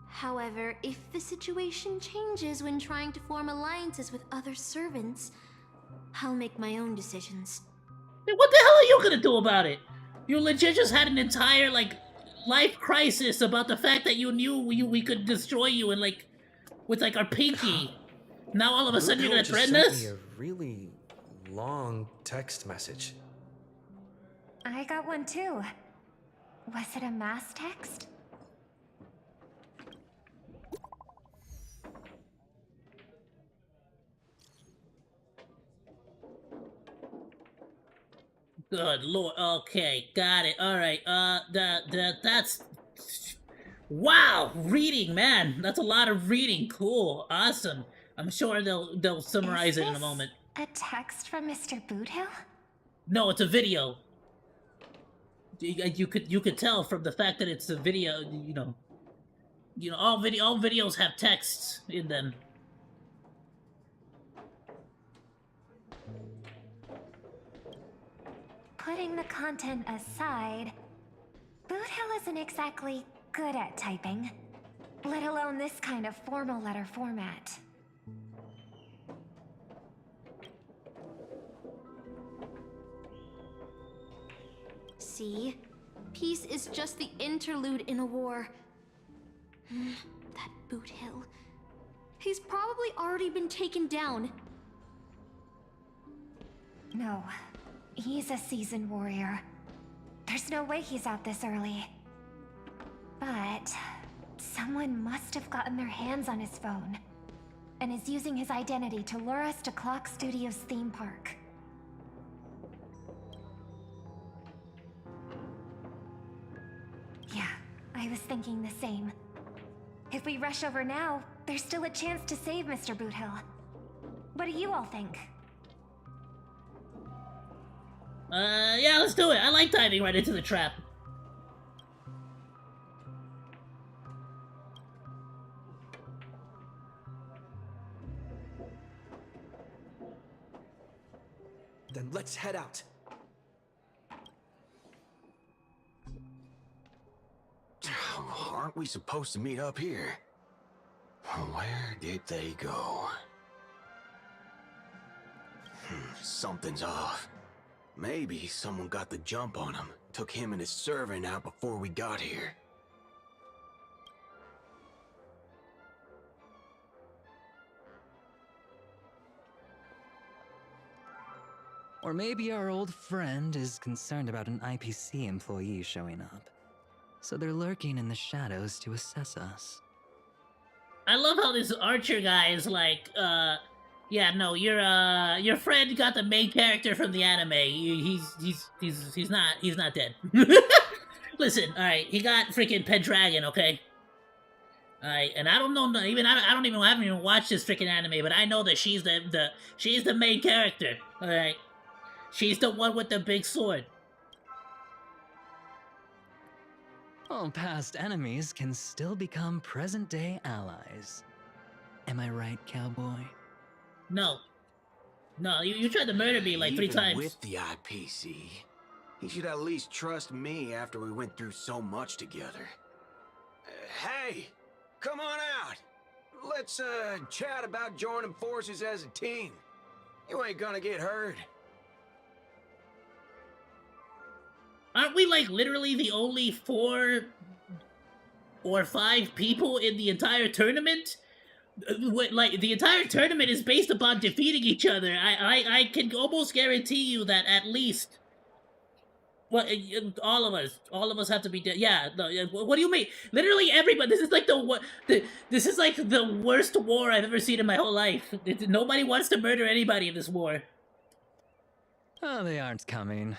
However, if the situation changes when trying to form alliances with other servants, I'll make my own decisions. What the hell are you gonna do about it? You legit just had an entire, like, life crisis about the fact that you knew we could destroy you and, like, with, like, our pinky. Now all of a sudden you're gonna threaten sent us? me a really long text message. I got one too. Was it a mass text? Good lord. Okay, got it. All right. That's. Wow, reading, man. That's a lot of reading. Cool, awesome. I'm sure they'll summarize it in a moment. A text from Mr. Boothill? No, it's a video. You could tell from the fact that it's a video. You know, all videos have texts in them. Putting the content aside, Boothill isn't exactly good at typing, let alone this kind of formal letter format. See? Peace is just the interlude in a war. That Boothill. He's probably already been taken down. No. He's a seasoned warrior. There's no way he's out this early. But someone must have gotten their hands on his phone and is using his identity to lure us to Clock Studios theme park. Yeah, I was thinking the same. If we rush over now, there's still a chance to save Mr. Boothill. What do you all think? Yeah, let's do it. I like diving right into the trap. Then let's head out. Aren't we supposed to meet up here? Where did they go? Something's off. Maybe someone got the jump on him, took him and his servant out before we got here. Or maybe our old friend is concerned about an IPC employee showing up. So they're lurking in the shadows to assess us. I love how this Archer guy is like, yeah, no, your friend got the main character from the anime. He's not dead. Listen, all right, he got freaking Pendragon, okay. All right, and I don't know, I haven't even watched this freaking anime, but I know that she's the main character. All right, she's the one with the big sword. Well, past enemies can still become present-day allies. Am I right, cowboy? No. No, you tried to murder me like 3 times. With the IPC, he should at least trust me after we went through so much together. Hey, come on out. Let's chat about joining forces as a team. You ain't gonna get hurt. Aren't we like literally the only 4 or 5 people in the entire tournament? Like, the entire tournament is based upon defeating each other. I can almost guarantee you that at least, well, all of us have to be dead. Yeah, no, what do you mean? Literally everybody. This is like this is like the worst war I've ever seen in my whole life. Nobody wants to murder anybody in this war. Oh, they aren't coming.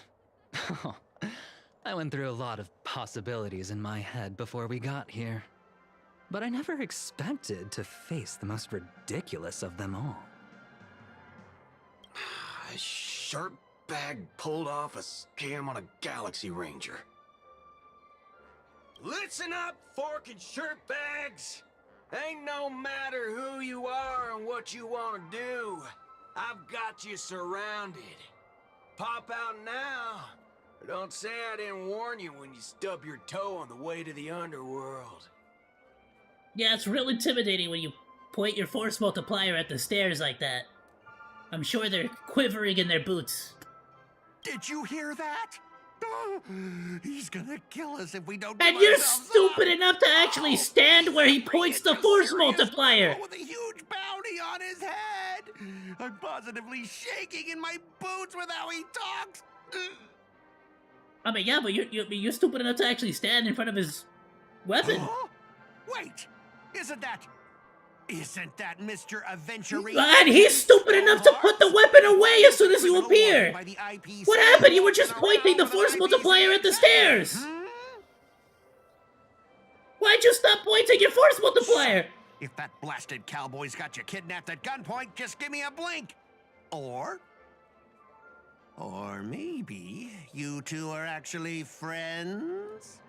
I went through a lot of possibilities in my head before we got here. But I never expected to face the most ridiculous of them all. A shirt bag pulled off a scam on a Galaxy Ranger. Listen up, fork and shirt bags! Ain't no matter who you are and what you want to do. I've got you surrounded. Pop out now. Don't say I didn't warn you when you stub your toe on the way to the underworld. Yeah, it's real intimidating when you point your force multiplier at the stairs like that. I'm sure they're quivering in their boots. Did you hear that? He's gonna kill us if we don't. And you're stupid enough to actually stand where he points the force multiplier! With a huge bounty on his head! I'm positively shaking in my boots with how he talks! I mean, yeah, but you're stupid enough to actually stand in front of his weapon. Huh? Wait! Isn't that Mr. Aventurine? And he's stupid enough to put the weapon away as soon as you appear! What happened? You were just pointing the force multiplier at the stairs! Why'd you stop pointing your force multiplier? If that blasted cowboy's got you kidnapped at gunpoint, just give me a blink! Or maybe you two are actually friends?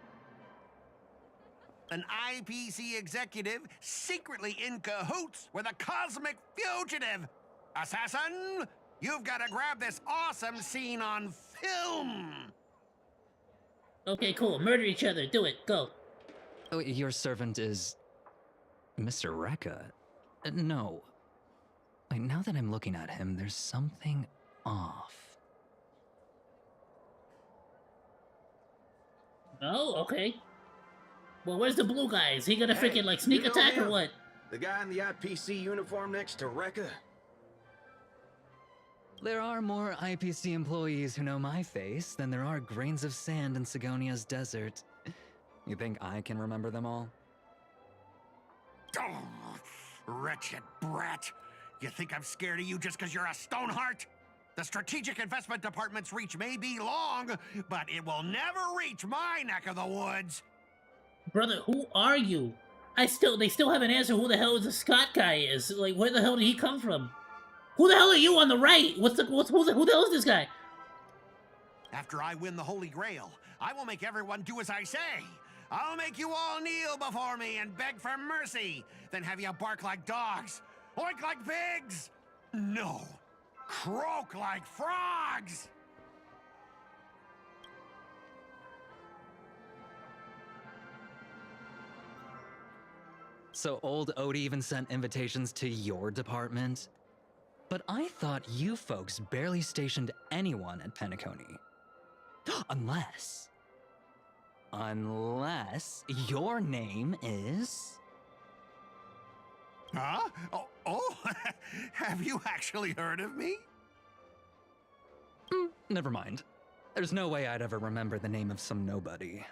An IPC executive secretly in cahoots with a cosmic fugitive. Assassin, you've got to grab this awesome scene on film. Okay, cool. Murder each other. Do it. Go. Oh, your servant is Mr. Rekka? No. Wait, now that I'm looking at him, there's something off. Oh, okay. Well, where's the blue guy? Is he gonna freaking, like, sneak attack or what? The guy in the IPC uniform next to Rekka? There are more IPC employees who know my face than there are grains of sand in Sigonia's desert. You think I can remember them all? Oh, wretched brat. You think I'm scared of you just because you're a Stoneheart? The Strategic Investment Department's reach may be long, but it will never reach my neck of the woods. Brother, who are you? They still haven't answered who the hell the Scott guy is. Like, where the hell did he come from? Who the hell are you on the right? Who the hell is this guy? After I win the Holy Grail, I will make everyone do as I say. I'll make you all kneel before me and beg for mercy, then have you bark like dogs, oink like pigs. No, croak like frogs. So old Odie even sent invitations to your department? But I thought you folks barely stationed anyone at Penacony. Unless your name is... Huh? Oh, have you actually heard of me? Never mind. There's no way I'd ever remember the name of some nobody.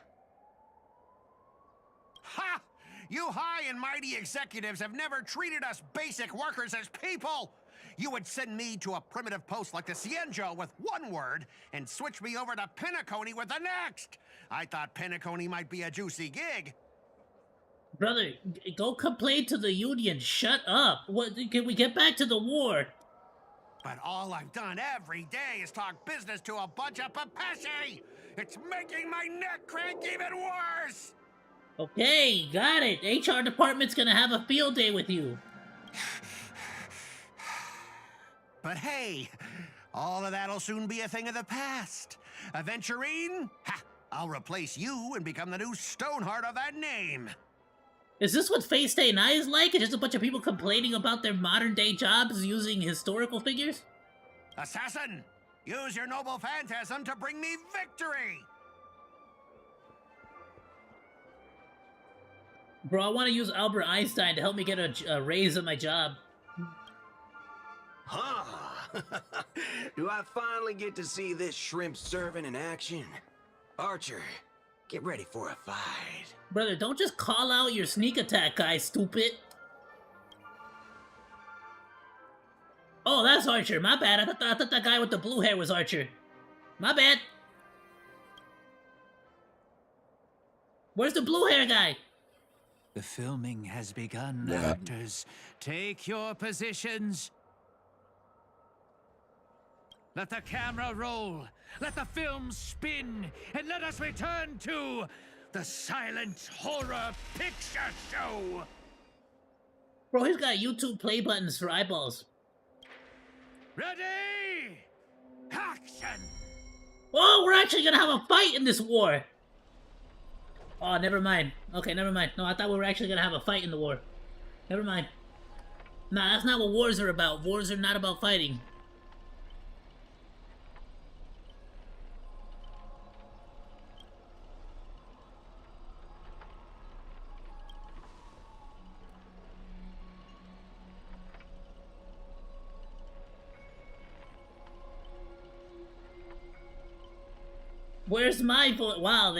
Ha! You high and mighty executives have never treated us basic workers as people! You would send me to a primitive post like the Cienjo with one word and switch me over to Penacony with the next! I thought Penacony might be a juicy gig. Brother, go complain to the union. Shut up. What? Can we get back to the war? But all I've done every day is talk business to a bunch of papashi! It's making my neck crank even worse! Okay, got it. HR department's gonna have a field day with you. But hey, all of that'll soon be a thing of the past. Aventurine, ha! I'll replace you and become the new Stoneheart of that name. Is this what Face Day Night is like? It's just a bunch of people complaining about their modern-day jobs using historical figures? Assassin, use your noble phantasm to bring me victory! Bro, I want to use Albert Einstein to help me get a raise on my job. Huh? Do I finally get to see this shrimp servant in action? Archer, get ready for a fight. Brother, don't just call out your sneak attack guy, stupid. Oh, that's Archer. My bad. I thought that guy with the blue hair was Archer. My bad. Where's the blue hair guy? The filming has begun, Yeah. actors. Take your positions. Let the camera roll. Let the film spin. And let us return to the silent horror picture show. Bro, he's got YouTube play buttons for eyeballs. Ready? Action! Oh, we're actually gonna have a fight in this war. Oh, never mind. Okay, never mind. No, I thought we were actually gonna have a fight in the war. Never mind. Nah, that's not what wars are about. Wars are not about fighting. Where's my voice? Wow,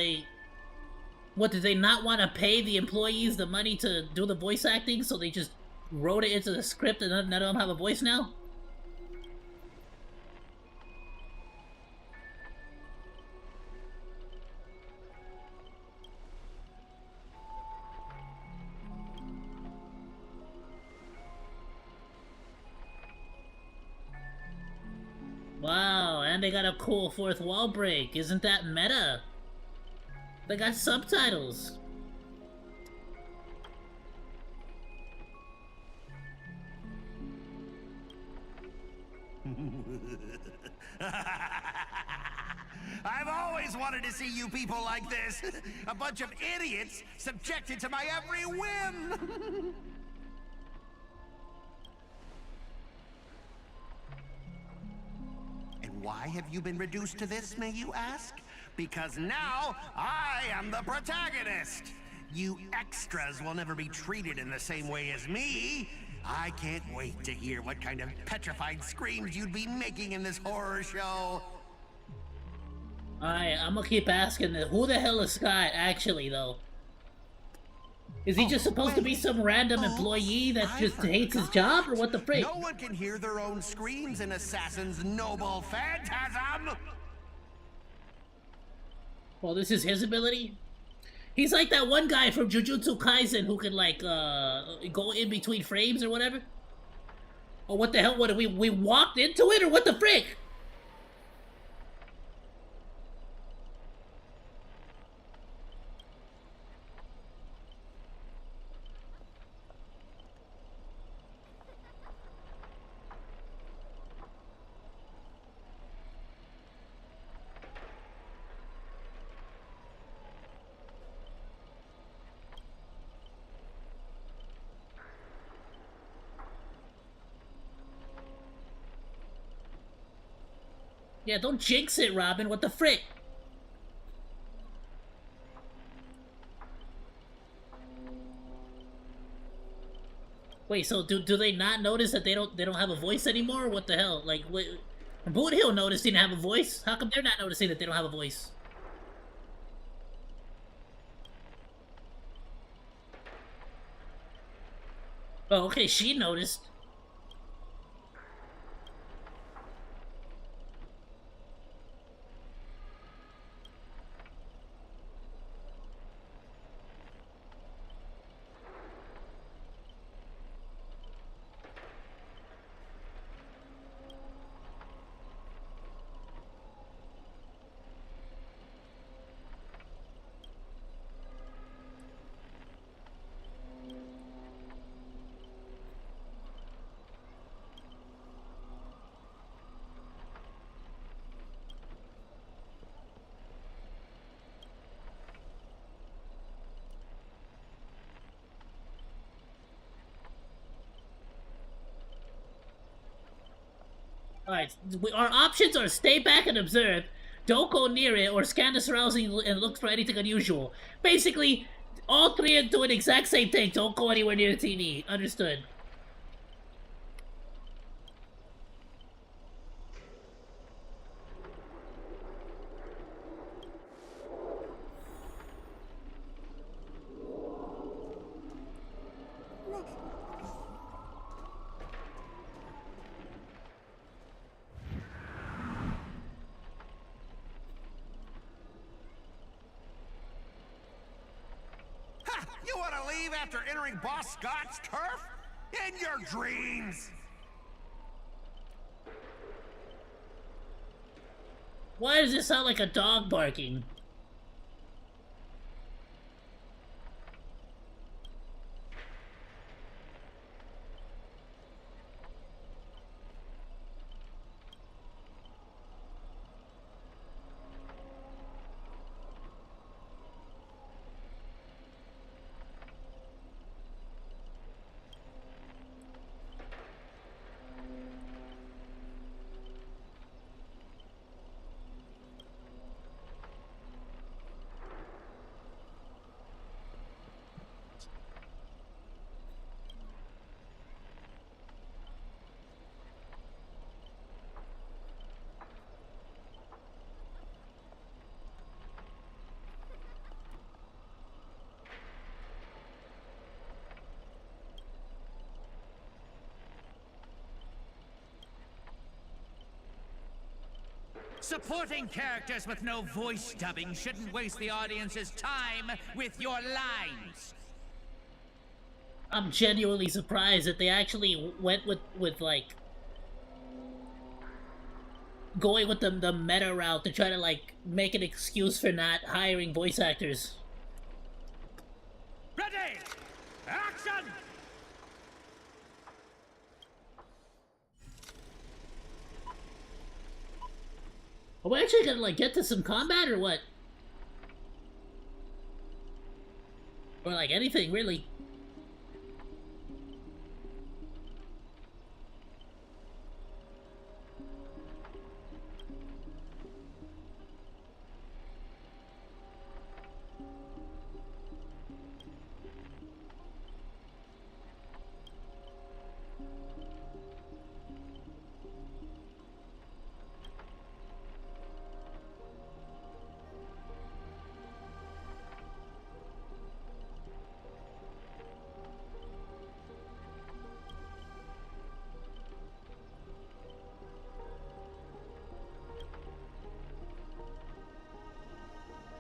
what, did they not want to pay the employees the money to do the voice acting, so they just wrote it into the script and none of them have a voice now? Wow, and they got a cool fourth wall break. Isn't that meta? They got subtitles. I've always wanted to see you people like this. A bunch of idiots subjected to my every whim. And why have you been reduced to this, may you ask? Because now I am the protagonist. You extras will never be treated in the same way as me. I can't wait to hear what kind of petrified screams you'd be making in this horror show. Alright, I'm gonna keep asking this. Who the hell is Scott, actually, though? Is he just supposed to be some random employee that just hates his job, or what the freak? No one can hear their own screams in Assassin's noble phantasm! Well, this is his ability? He's like that one guy from Jujutsu Kaisen who can, like, go in between frames or whatever. Oh, what the hell? What, we walked into it, or what the frick? Yeah, don't jinx it, Robin. What the frick? Wait, so do they not notice that they don't have a voice anymore? Or what the hell? Like, wait, Boot Hill noticed he didn't have a voice. How come they're not noticing that they don't have a voice? Oh, okay, she noticed. Alright, our options are stay back and observe, don't go near it, or scan the surroundings and look for anything unusual. Basically, all three are doing the exact same thing. Don't go anywhere near the TV. Understood. You want to leave after entering Boss Scott's turf? In your dreams! Why does it sound like a dog barking? Supporting characters with no voice dubbing shouldn't waste the audience's time with your lines. I'm genuinely surprised that they actually went with like going with the meta route to try to like make an excuse for not hiring voice actors. Ready! Action! Are we actually gonna like get to some combat or what? Or like anything really?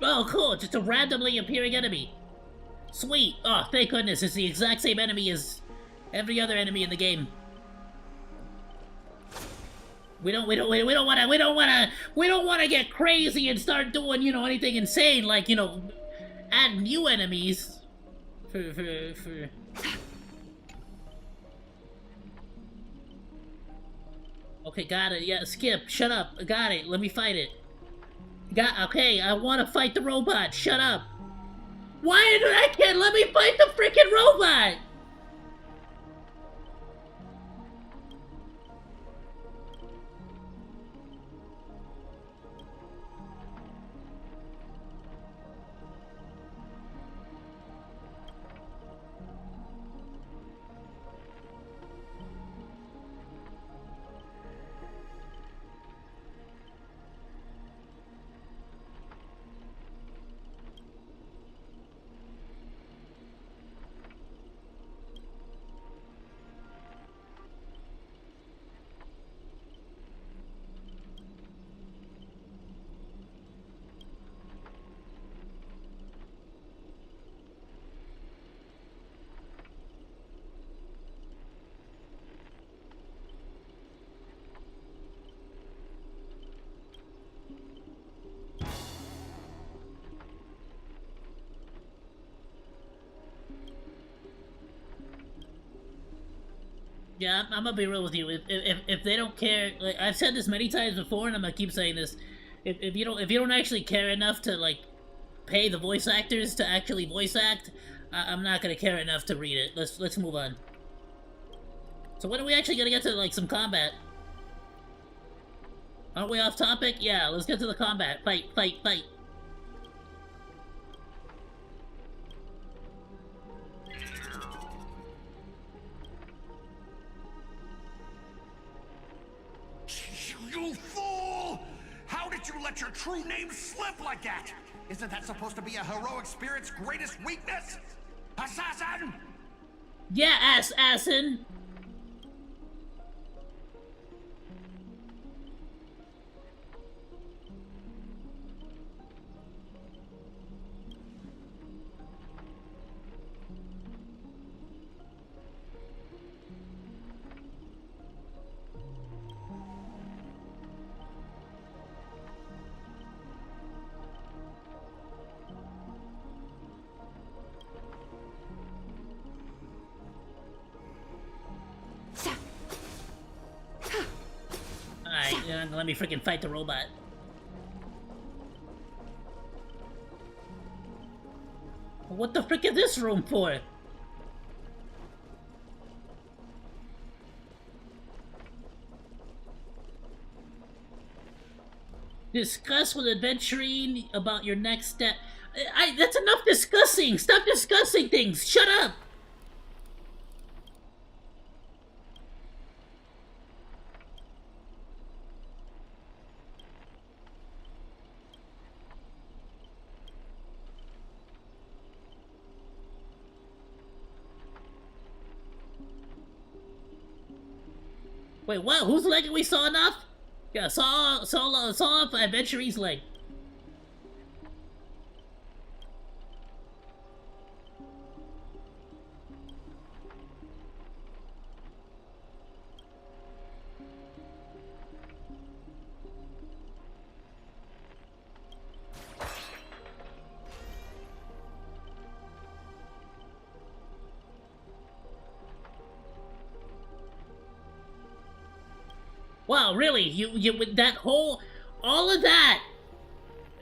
Oh, cool. Just a randomly appearing enemy. Sweet. Oh, thank goodness. It's the exact same enemy as every other enemy in the game. We don't wanna get crazy and start doing, you know, anything insane like, you know, add new enemies for. Okay, got it. Yeah, skip. Shut up. Got it. Let me fight it. Okay, I want to fight the robot. Shut up. Why did I can't let me fight the freaking robot? Yeah, I'm gonna be real with you. If they don't care, like I've said this many times before, and I'm gonna keep saying this. If you don't actually care enough to like pay the voice actors to actually voice act, I'm not gonna care enough to read it. Let's move on. So when are we actually gonna get to like some combat? Aren't we off topic? Yeah, let's get to the combat. Fight, fight, fight. You fool! How did you let your true name slip like that? Isn't that supposed to be a heroic spirit's greatest weakness? Assassin! Yeah, assassin! They're not gonna let me freaking fight the robot. What the frick is this room for? Discuss with adventuring about your next step. That's enough discussing! Stop discussing things! Shut up! Wait, what? Whose leg are we sawing off? Yeah, saw off Adventuree's leg. Wow, really? You with that whole, all of that,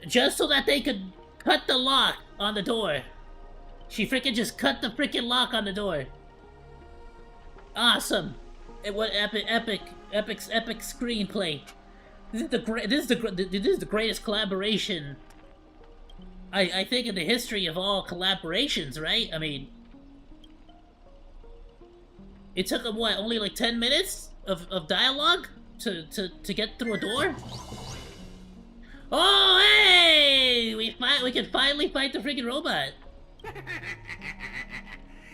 just so that they could cut the lock on the door. She freaking just cut the freaking lock on the door. Awesome. What epic screenplay. This is the greatest collaboration. I think in the history of all collaborations, right? I mean, it took them what, only like 10 minutes of dialogue to get through a door? Oh, hey! We can finally fight the freaking robot.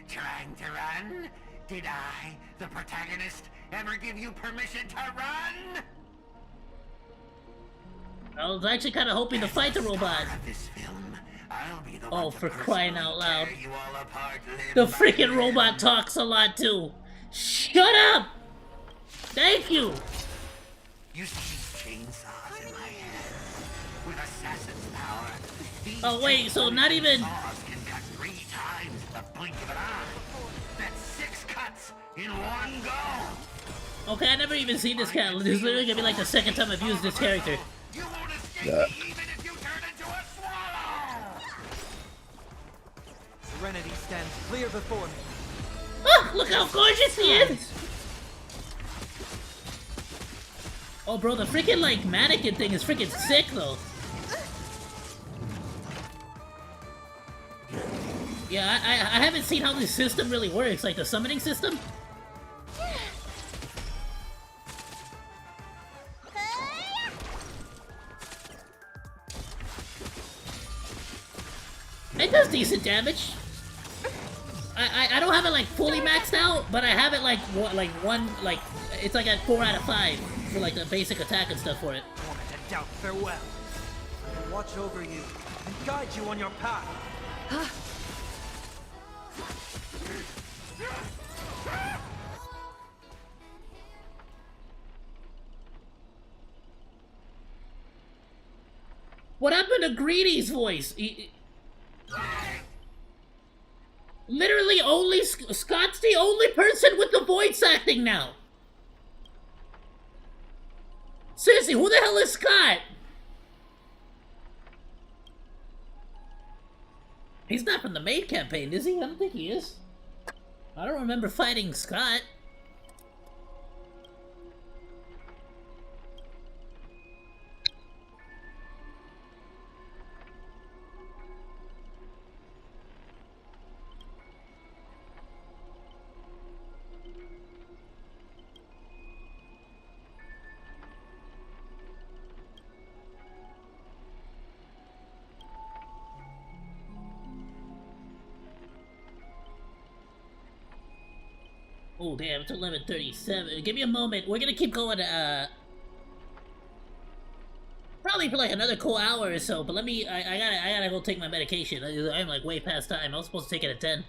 Trying to run? Did I, the protagonist, ever give you permission to run? I was actually kind of hoping to fight the robot. Oh, for crying out loud. The freaking robot talks a lot too. Shut up! Thank you! You see chainsaws in my hand. With assassin's power. Oh wait, so not even... Saws can cut 3 times the blink of an eye. That's 6 cuts in one go. Okay, I never even seen this cat. This is literally gonna be like the second time I've used this character. You won't escape me even if you turn into a swallow! Serenity stands clear before me. Oh, look how gorgeous he is! Oh, bro, the freaking, like, mannequin thing is freaking sick, though. Yeah, I haven't seen how this system really works, like the summoning system. It does decent damage. I don't have it like fully maxed out, but I have it like it's like at 4 out of 5 for like the basic attack and stuff for it. Moment and doubt, farewell. I will watch over you and guide you on your path. What happened to Greedy's voice? Literally only Scott's the only person with the voice acting now. Seriously, who the hell is Scott? He's not from the main campaign, is he? I don't think he is. I don't remember fighting Scott. Oh damn, it's 11:37. Give me a moment. We're gonna keep going. Probably for like another cool hour or so. But let me. I gotta go take my medication. I'm like way past time. I was supposed to take it at 10.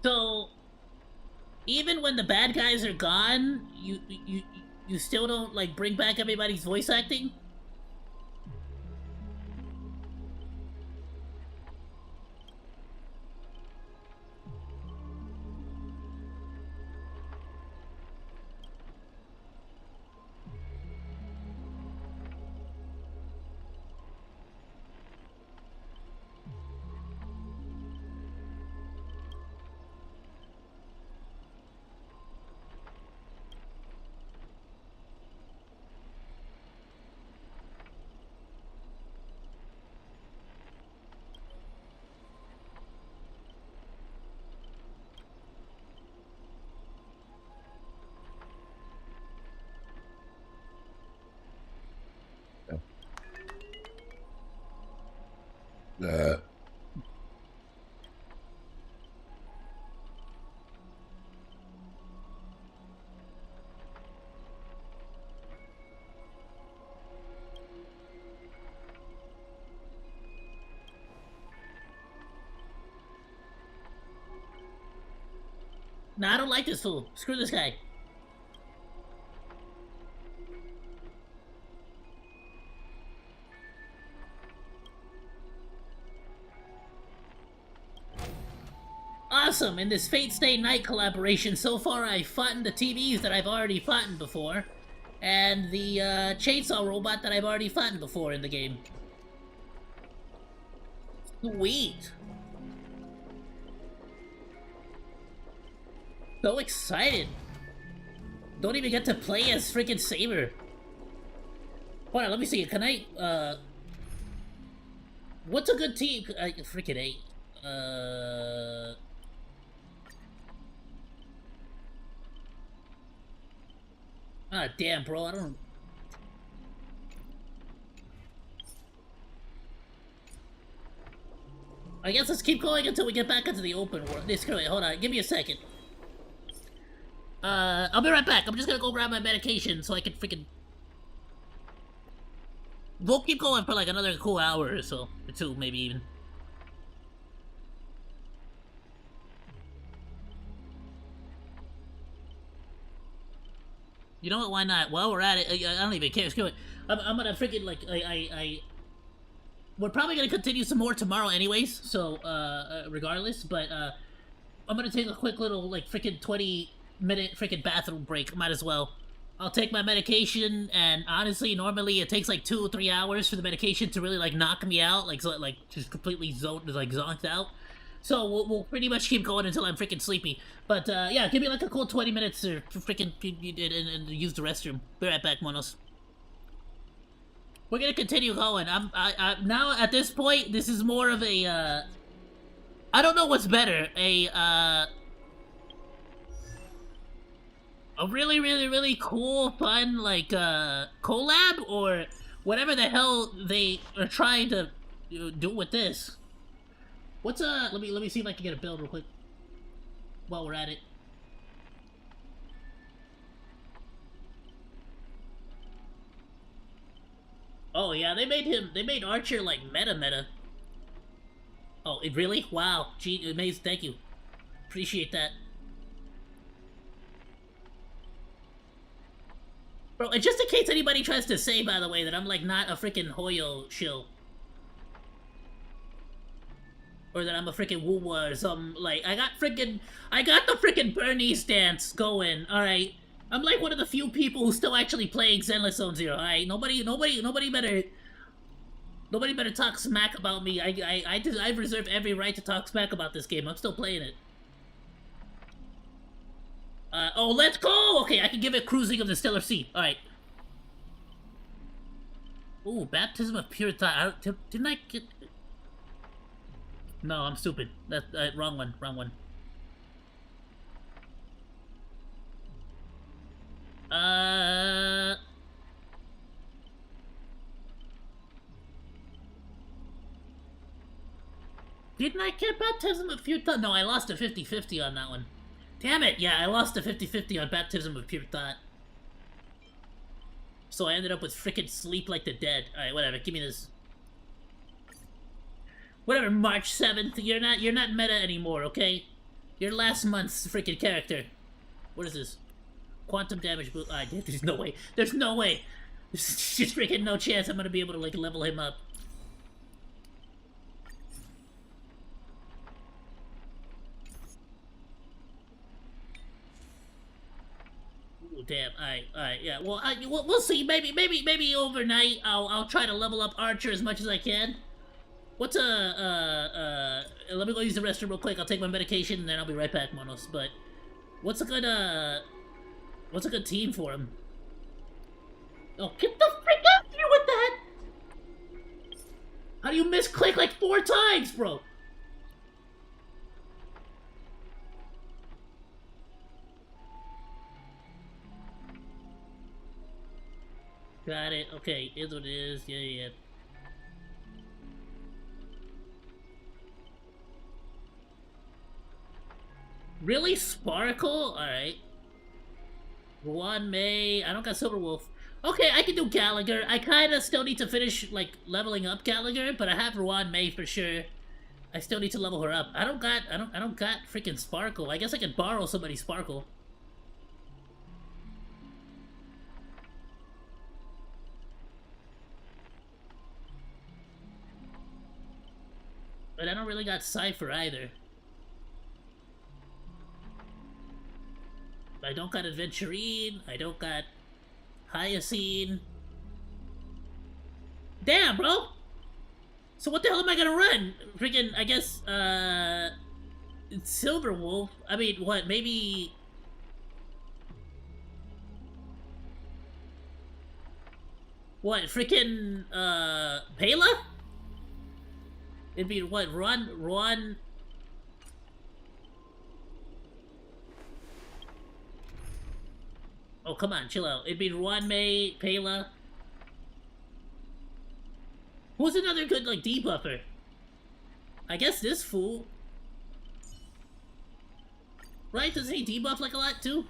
So, Even when the bad guys are gone, you still don't like bring back everybody's voice acting? Nah, I don't like this fool. Screw this guy. Awesome! In this Fate Stay Night collaboration, so far I've fought the TVs that I've already fought before, and the chainsaw robot that I've already fought before in the game. Sweet! So excited! Don't even get to play as freaking Saber. Hold on, let me see. Can I, what's a good team? Freaking A. Ah, damn, bro, I don't... I guess let's keep going until we get back into the open world. Screw it, hold on, give me a second. I'll be right back. I'm just gonna go grab my medication so I can freaking... We'll keep going for like another cool hour or so. Or two, maybe even. You know what, why not? While we're at it, I don't even care, screw it. I'm gonna freaking, like, we're probably gonna continue some more tomorrow anyways, so, regardless, but, I'm gonna take a quick little, like, freaking 20-minute freaking bathroom break, might as well. I'll take my medication, and honestly, normally it takes like 2 or 3 hours for the medication to really, like, knock me out, like, so, like, just completely zonked out. So we'll pretty much keep going until I'm freaking sleepy. But yeah, give me like a cool 20 minutes to freaking and use the restroom. Be right back, monos. We're gonna continue going. I now at this point, this is more of a I don't know what's better, a really cool, fun like collab, or whatever the hell they are trying to do with this. What's let me see if I can get a build real quick while we're at it. Oh yeah, they made Archer like meta. Oh, it really? Wow. Gee, amazing, thank you. Appreciate that. Bro, and just in case anybody tries to say, by the way, that I'm like not a freaking Hoyo shill. Or that I'm a freaking woo-woo or something. Like, I got the freaking Bernie stance going, alright? I'm like one of the few people who's still actually playing Zenless Zone Zero, alright? Nobody better talk smack about me. I reserve every right to talk smack about this game. I'm still playing it. Oh, let's go! Okay, I can give it Cruising of the Stellar Sea. Alright. Ooh, Baptism of Pure Thought. Didn't I get... No, I'm stupid. That wrong one. Didn't I get Baptism of Pure Thought? No, I lost a 50-50 on that one. Damn it! Yeah, I lost a 50-50 on Baptism of Pure Thought. So I ended up with frickin' Sleep Like the Dead. Alright, whatever, give me this. Whatever, March 7th, you're not meta anymore, okay? You're last month's freaking character. What is this? Quantum damage boost. There's no way. There's no way. There's just freaking no chance I'm gonna be able to like level him up. Ooh, damn. Alright, yeah. Well, we'll see. Maybe overnight I'll try to level up Archer as much as I can. What's let me go use the restroom real quick. I'll take my medication and then I'll be right back, Monos. But what's a good team for him? Oh, get the frick out of here with that! How do you misclick like 4 times, bro? Got it. Okay, is what it is. Yeah. Really? Sparkle? Alright. Ruan May. I don't got Silver Wolf. Okay, I can do Gallagher. I kinda still need to finish, like, leveling up Gallagher, but I have Ruan May for sure. I still need to level her up. I don't got freaking Sparkle. I guess I could borrow somebody's Sparkle. But I don't really got Cypher either. I don't got Adventurine. I don't got Hyacine. Damn, bro! So what the hell am I gonna run? Freaking, I guess, Silver Wolf. I mean, what, maybe... What, freaking, Pela? It'd be, what, Ruan... Oh, come on, chill out. It'd be Ruan May, Pela. Who's another good, like, debuffer? I guess this fool. Right? Doesn't he debuff, like, a lot, too?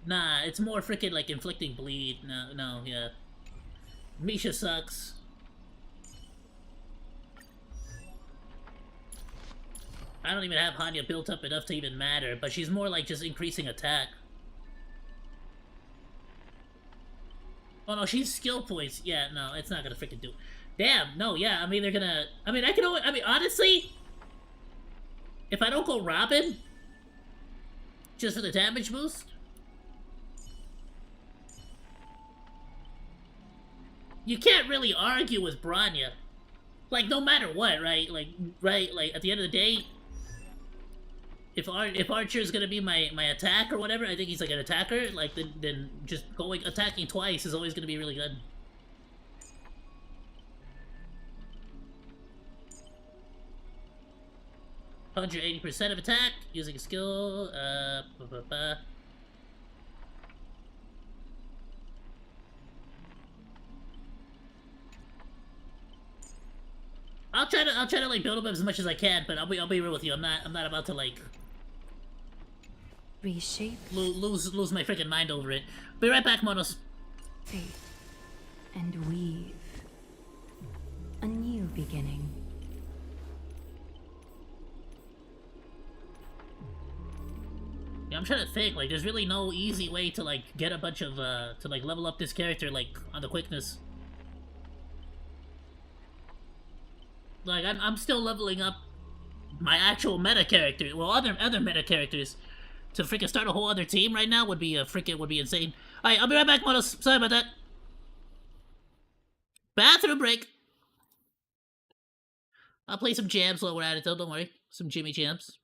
Nah, it's more freaking, like, inflicting bleed. No, yeah. Misha sucks. I don't even have Hanya built up enough to even matter, but she's more like just increasing attack. Oh no, she's skill points. Yeah, no, it's not gonna freaking do. Damn, no, yeah, I mean, they're gonna... I mean, honestly, if I don't go Robin, just for the damage boost, you can't really argue with Branya. Like, no matter what, right? Like, at the end of the day, if Archer's gonna be my attack or whatever, I think he's like an attacker, like, then just attacking twice is always gonna be really good. %80% of attack, using a skill, I'll try to like build up as much as I can, but I'll be real with you. I'm not about to like reshape, lose my freaking mind over it. Be right back, Monos. Faith and weave a new beginning. Yeah, I'm trying to think. Like, there's really no easy way to like get a bunch of to like level up this character like on the quickness. Like, I'm still leveling up my actual meta character. Well, other meta characters. To freaking start a whole other team right now would be insane. Alright, I'll be right back, Monos. Sorry about that. Bathroom break. I'll play some jams while we're at it, though. Don't worry. Some Jimmy jams.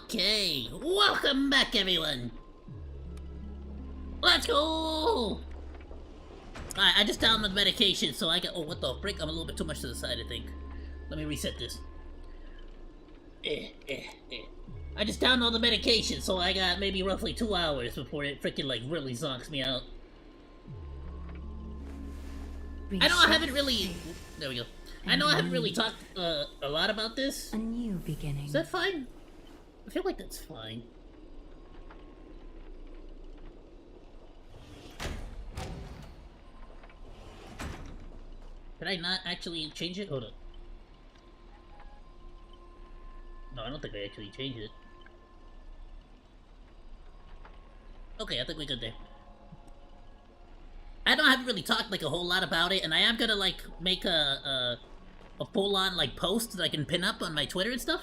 Okay, welcome back, everyone. Let's go. Alright, I just downloaded medication, so I got. Oh, what the frick? I'm a little bit too much to the side, I think. Let me reset this. I just downloaded the medication, so I got maybe roughly 2 hours before it freaking like really zonks me out. I know I haven't really. There we go. I know I haven't really talked a lot about this. A new beginning. Is that fine? I feel like that's fine. Did I not actually change it? Hold on. No, I don't think I actually changed it. Okay, I think we're good there. I know I haven't really talked like a whole lot about it, and I am gonna like make a full-on like post that I can pin up on my Twitter and stuff.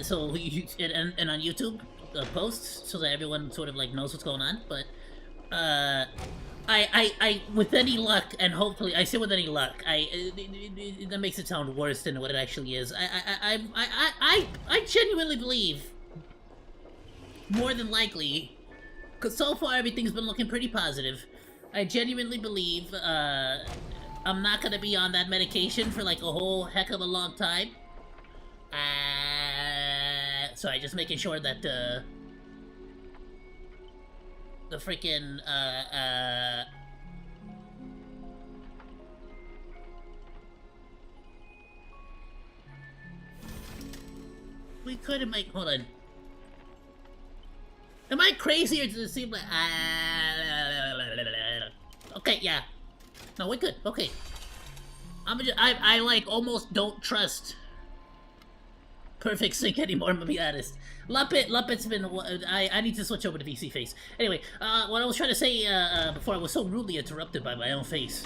So you, and on YouTube posts so that everyone sort of like knows what's going on. But I with any luck, and hopefully I say with any luck, that makes it sound worse than what it actually is. I genuinely believe, more than likely, because so far everything's been looking pretty positive. I genuinely believe I'm not gonna be on that medication for like a whole heck of a long time. So I just making sure that the freaking we couldn't make. Hold on. Am I crazy or does it seem like okay, yeah. No, we're good. Okay. I like almost don't trust Perfect Sync anymore, I'm gonna be honest. Luppet's been. I need to switch over to VC Face. Anyway, what I was trying to say before I was so rudely interrupted by my own face,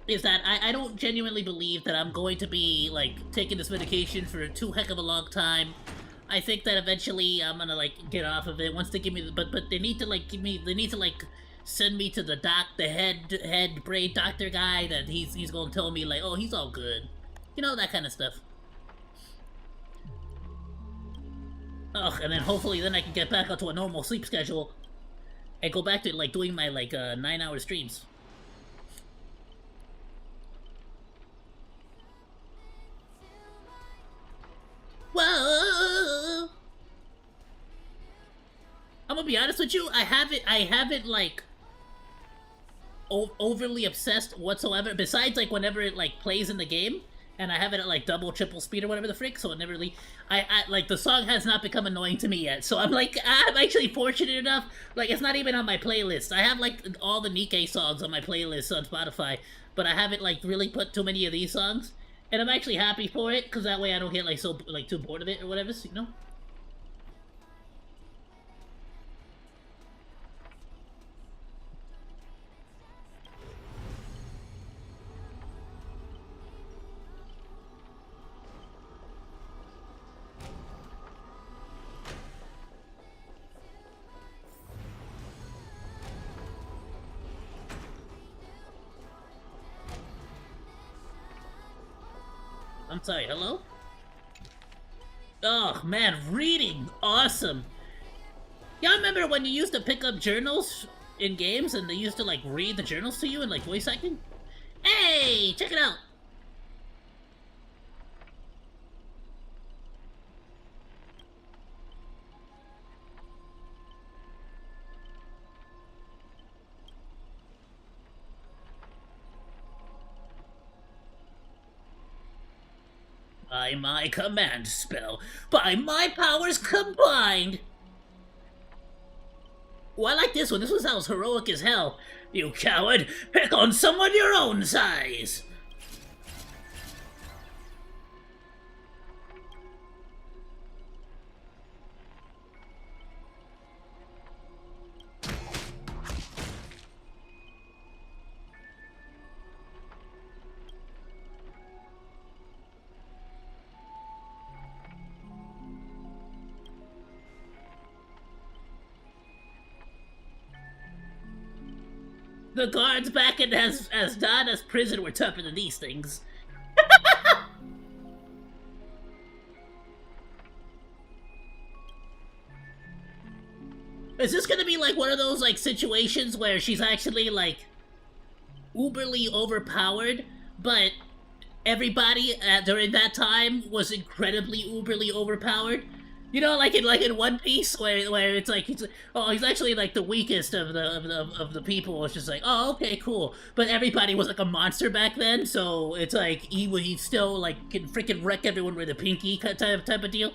is that I don't genuinely believe that I'm going to be like taking this medication for too heck of a long time. I think that eventually I'm gonna like get off of it once they give me. But they need to like give me. They need to like send me to the head brain doctor guy that he's gonna tell me like, oh, he's all good, you know, that kind of stuff. Ugh, and then hopefully then I can get back onto a normal sleep schedule and go back to like doing my like 9-hour streams. Whoa! I'm gonna be honest with you, I haven't like overly obsessed whatsoever, besides like whenever it like plays in the game and I have it at like double triple speed or whatever the frick, so it never really I like the song has not become annoying to me yet. So I'm like, I'm actually fortunate enough, like it's not even on my playlist. I have like all the Nikkei songs on my playlist on Spotify, but I haven't like really put too many of these songs. And I'm actually happy for it, because that way I don't get like so like too bored of it or whatever, you know? I'm sorry, hello? Oh man, reading, awesome. Y'all remember when you used to pick up journals in games and they used to like read the journals to you in like voice acting? Hey, check it out. By my command spell, by my powers combined. Oh, I like this one. This one sounds heroic as hell. You coward, pick on someone your own size. The guards back in Asdana's prison were tougher than these things. Is this gonna be like one of those like situations where she's actually like uberly overpowered, but everybody during that time was incredibly uberly overpowered? You know, like in One Piece, where it's like he's actually like the weakest of the people. It's just like, oh, okay, cool. But everybody was like a monster back then, so it's like he still like can freaking wreck everyone with a pinky type of deal.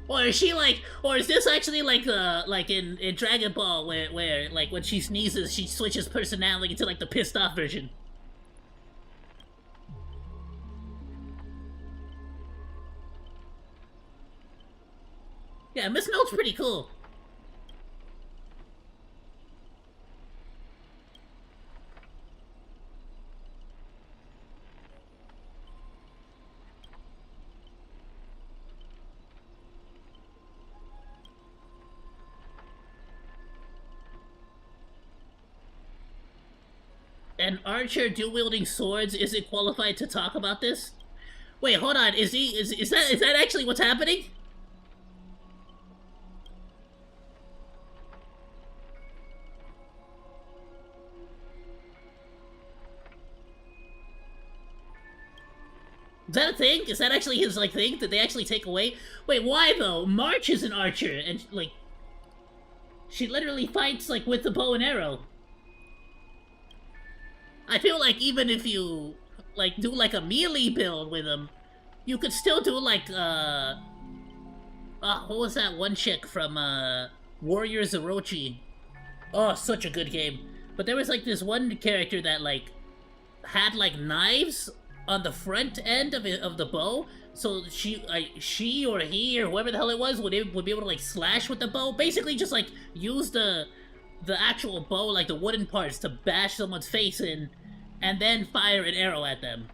Or is she like, or is this actually like in Dragon Ball where like when she sneezes she switches personality to like the pissed off version? Yeah, Miss Note's pretty cool. An archer dual-wielding swords isn't qualified to talk about this? Wait, hold on. Is that actually what's happening? Is that a thing? Is that actually his like thing? Did they actually take away? Wait, why though? March is an archer, and like she literally fights like with the bow and arrow. I feel like even if you like do like a melee build with him, you could still do like what was that one chick from Warrior Orochi? Oh, such a good game. But there was like this one character that like had like knives on the front end of the bow, so she or he or whoever the hell it was would be able to like slash with the bow. Basically, just like use the actual bow, like the wooden parts, to bash someone's face in, and then fire an arrow at them.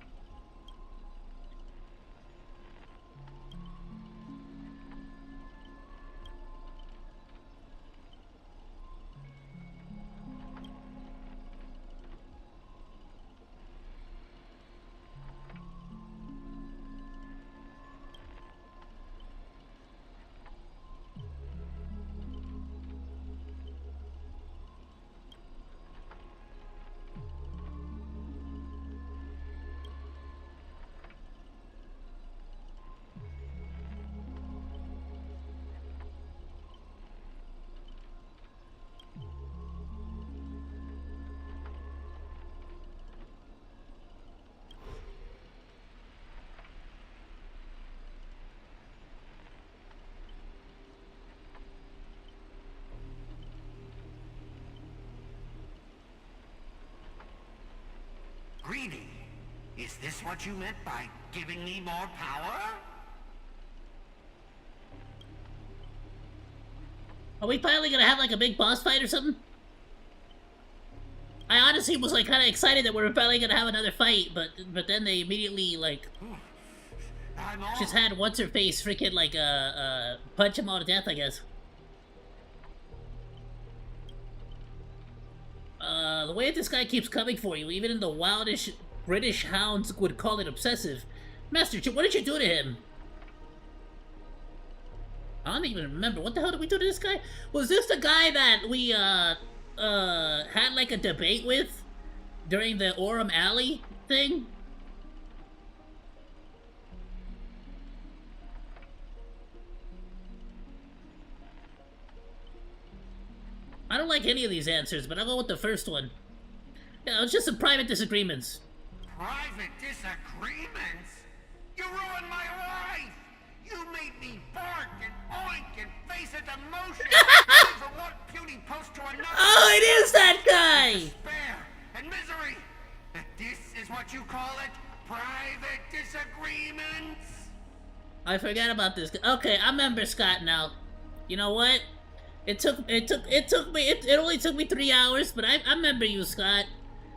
Greedy? Is this what you meant by giving me more power? Are we finally gonna have like a big boss fight or something? I honestly was like kind of excited that we were finally gonna have another fight, but then they immediately like just had what's her face freaking like punch him all to death, I guess. The way this guy keeps coming for you, even in the wildish British hounds would call it obsessive. Master Chief, what did you do to him? I don't even remember. What the hell did we do to this guy? Was this the guy that we, had like a debate with during the Orem Alley thing? I don't like any of these answers, but I'll go with the first one. Yeah, it was just some private disagreements. Private disagreements? You ruined my life! You made me bark and oink and face a demotion from one puny post to another. Oh, it is that guy! Despair and misery. This is what you call it? Private disagreements? I forgot about this. Okay, I remember Scott now. You know what? It only took me 3 hours, but I remember you, Scott.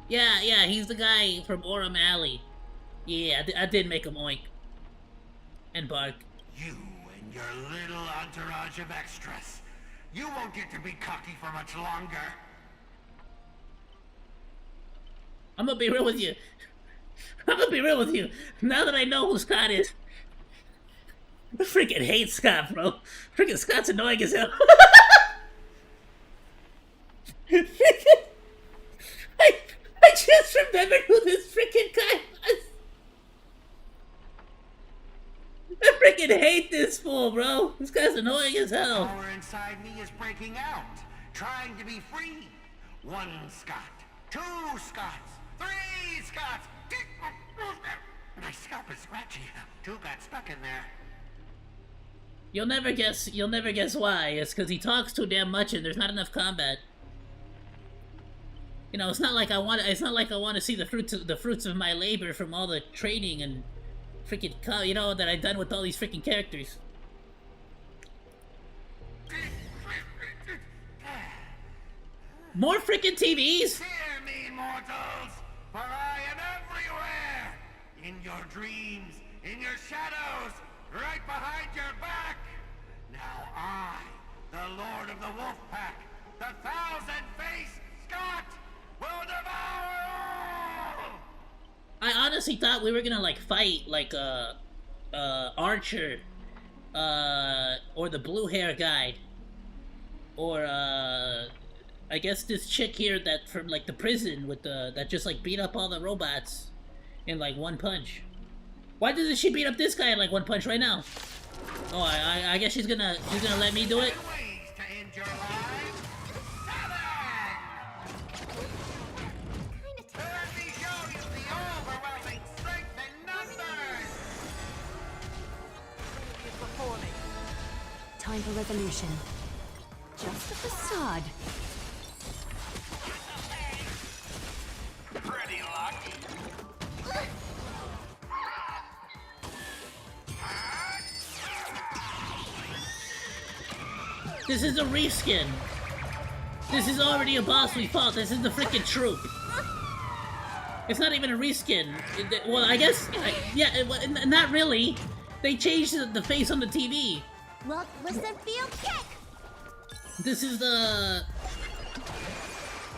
Yeah, he's the guy from Orem Alley. Yeah, I did make him oink. And bark. You and your little entourage of extras. You won't get to be cocky for much longer. I'm gonna be real with you. I'm gonna be real with you. Now that I know who Scott is, I freaking hate Scott, bro. Freaking Scott's annoying as hell. I just remembered who this freaking guy was. I freaking hate this fool, bro. This guy's annoying as hell. Power inside me is breaking out, trying to be free. 1 Scott, 2 Scots, 3 Scots. My scalp is scratchy. 2 got stuck in there. You'll never guess why. It's because he talks too damn much and there's not enough combat. You know, it's not like I want to see the fruits of my labor from all the training and freaking, you know, that I've done with all these freaking characters. More freaking TVs? Hear me, mortals, for I am everywhere. In your dreams, in your shadows, right behind your back. Now I, the Lord of the Wolf Pack, the 1,000-faced Scott, will devour all! I honestly thought we were gonna like fight like Archer, or the blue hair guy, or I guess this chick here that from like the prison with that just like beat up all the robots in like 1 punch. Why doesn't she beat up this guy in like 1 punch right now? Oh, I guess she's gonna let me do it. Time for resolution. Just a facade. Pretty lucky. This is a reskin. This is already a boss we fought. This is the freaking troop. It's not even a reskin. Well, I guess, yeah, not really. They changed the face on the TV. Look, listen, feel, kick! This is the...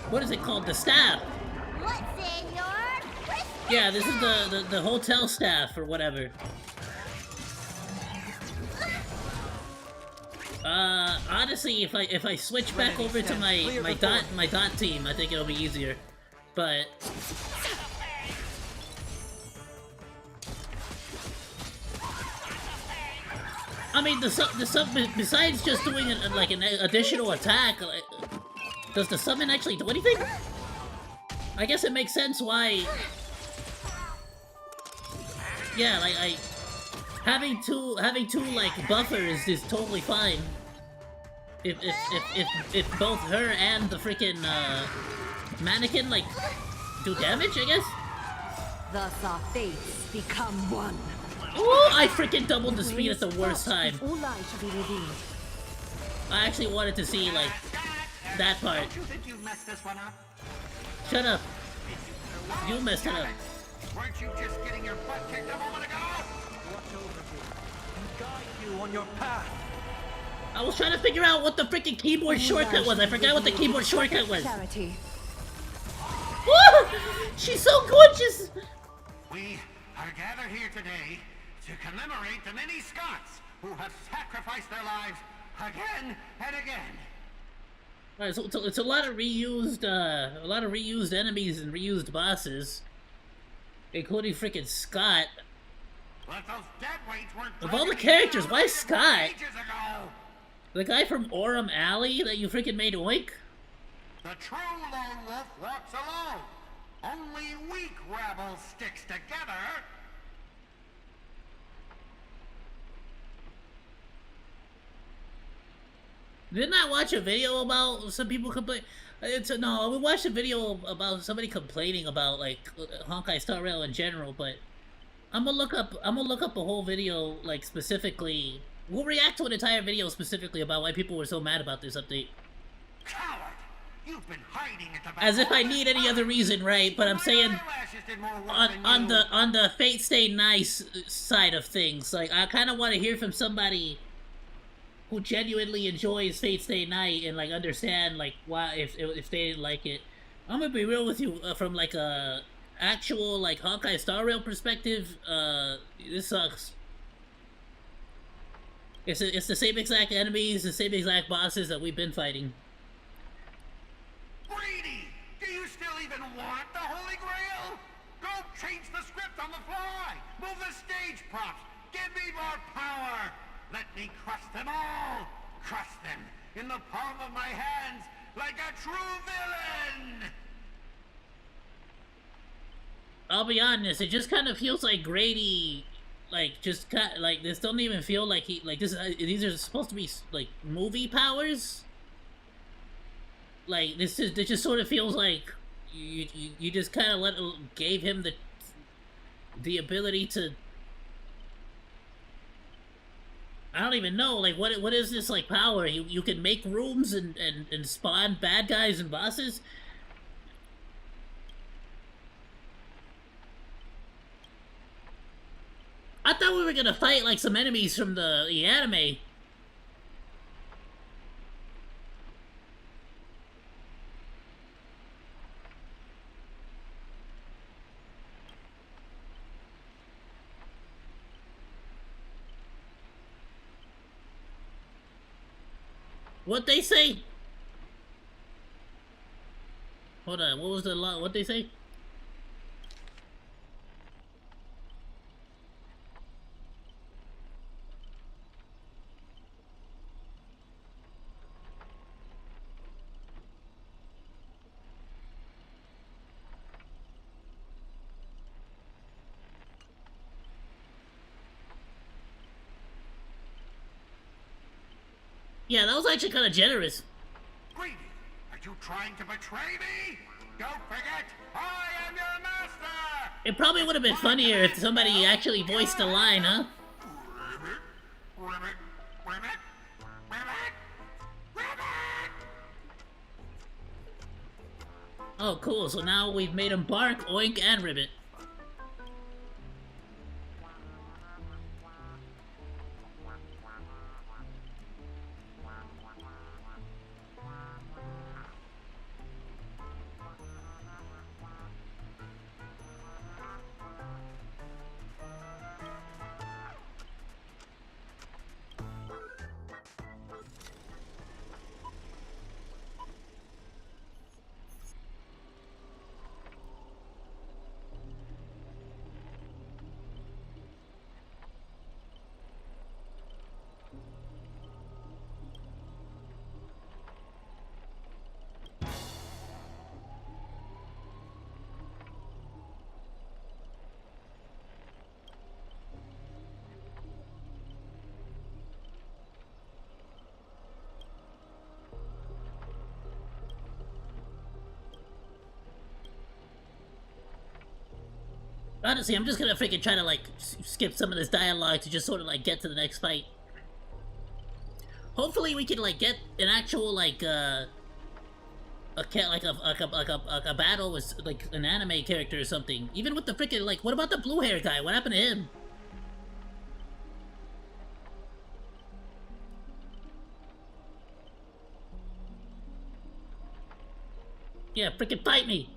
What is it called? The staff. What's in your wrist? Yeah, this is the hotel staff or whatever. Honestly, if I switch back over to my dot team, I think it'll be easier. But I mean, the sub besides just doing like an additional attack, does the summon actually do anything? I guess it makes sense why. Yeah, like having two like buffers is totally fine. If both her and the freaking mannequin like do damage, I guess. Thus our fates become one. Oh, I freaking doubled the speed at the worst time. All lies shall be revealed. I actually wanted to see like that part. Don't you think you messed this one up? Shut up. You messed it up. Weren't you just getting your butt kicked a moment ago? Watch over you and guide you on your path. I was trying to figure out what the freaking keyboard shortcut was. I forgot what the keyboard shortcut was. Charity. Woo! She's so gorgeous! We are gathered here today to commemorate the many Scots who have sacrificed their lives again and again. Alright, so it's a lot of reused enemies and reused bosses, including freaking Scott. But those deadweights weren't Of all the characters, why Scott? ages ago. The guy from Orem Alley that you freaking made oink? The true lone wolf walks alone. Only weak rabble sticks together. Didn't I watch a video about some people complain? No, we watched a video about somebody complaining about like Honkai Star Rail in general, but I'm gonna look up a whole video like specifically. We'll react to an entire video specifically about why people were so mad about this update. Coward! You've been hiding at the back. As if I need any other reason, right? But I'm saying on the Fate Stay Nice side of things, like I kind of want to hear from somebody who genuinely enjoys Fate Stay Night and like understand like why if they didn't like it. I'm gonna be real with you, from like a actual like Hawkeye Star Rail perspective. This sucks. It's the same exact enemies, the same exact bosses that we've been fighting. Greedy! Do you still even want the Holy Grail? Go change the script on the fly! Move the stage props! Give me more power! Let me crush them all! Crush them in the palm of my hands like a true villain! I'll be honest, it just kind of feels like Grady, like, just kind like, this don't even feel like he, like, this, these are supposed to be, like, movie powers? Like, this just sort of feels like you just kind of gave him the ability to, I don't even know, like, what is this, like, power? You can make rooms and spawn bad guys and bosses? I thought we were gonna fight, like, some enemies from the anime. What they say? Hold on, what was the line? What they say? Yeah, that was actually kind of generous. Greedy! Are you trying to betray me? Don't forget, I am your master! It probably would have been funnier if somebody actually voiced the line, huh? Oh, cool. So now we've made him bark, oink, and ribbit. Honestly, I'm just gonna freaking try to, like, skip some of this dialogue to just sort of, like, get to the next fight. Hopefully we can, like, get an actual, like, a battle with, like, an anime character or something. Even with the freaking, like, what about the blue hair guy? What happened to him? Yeah, freaking fight me!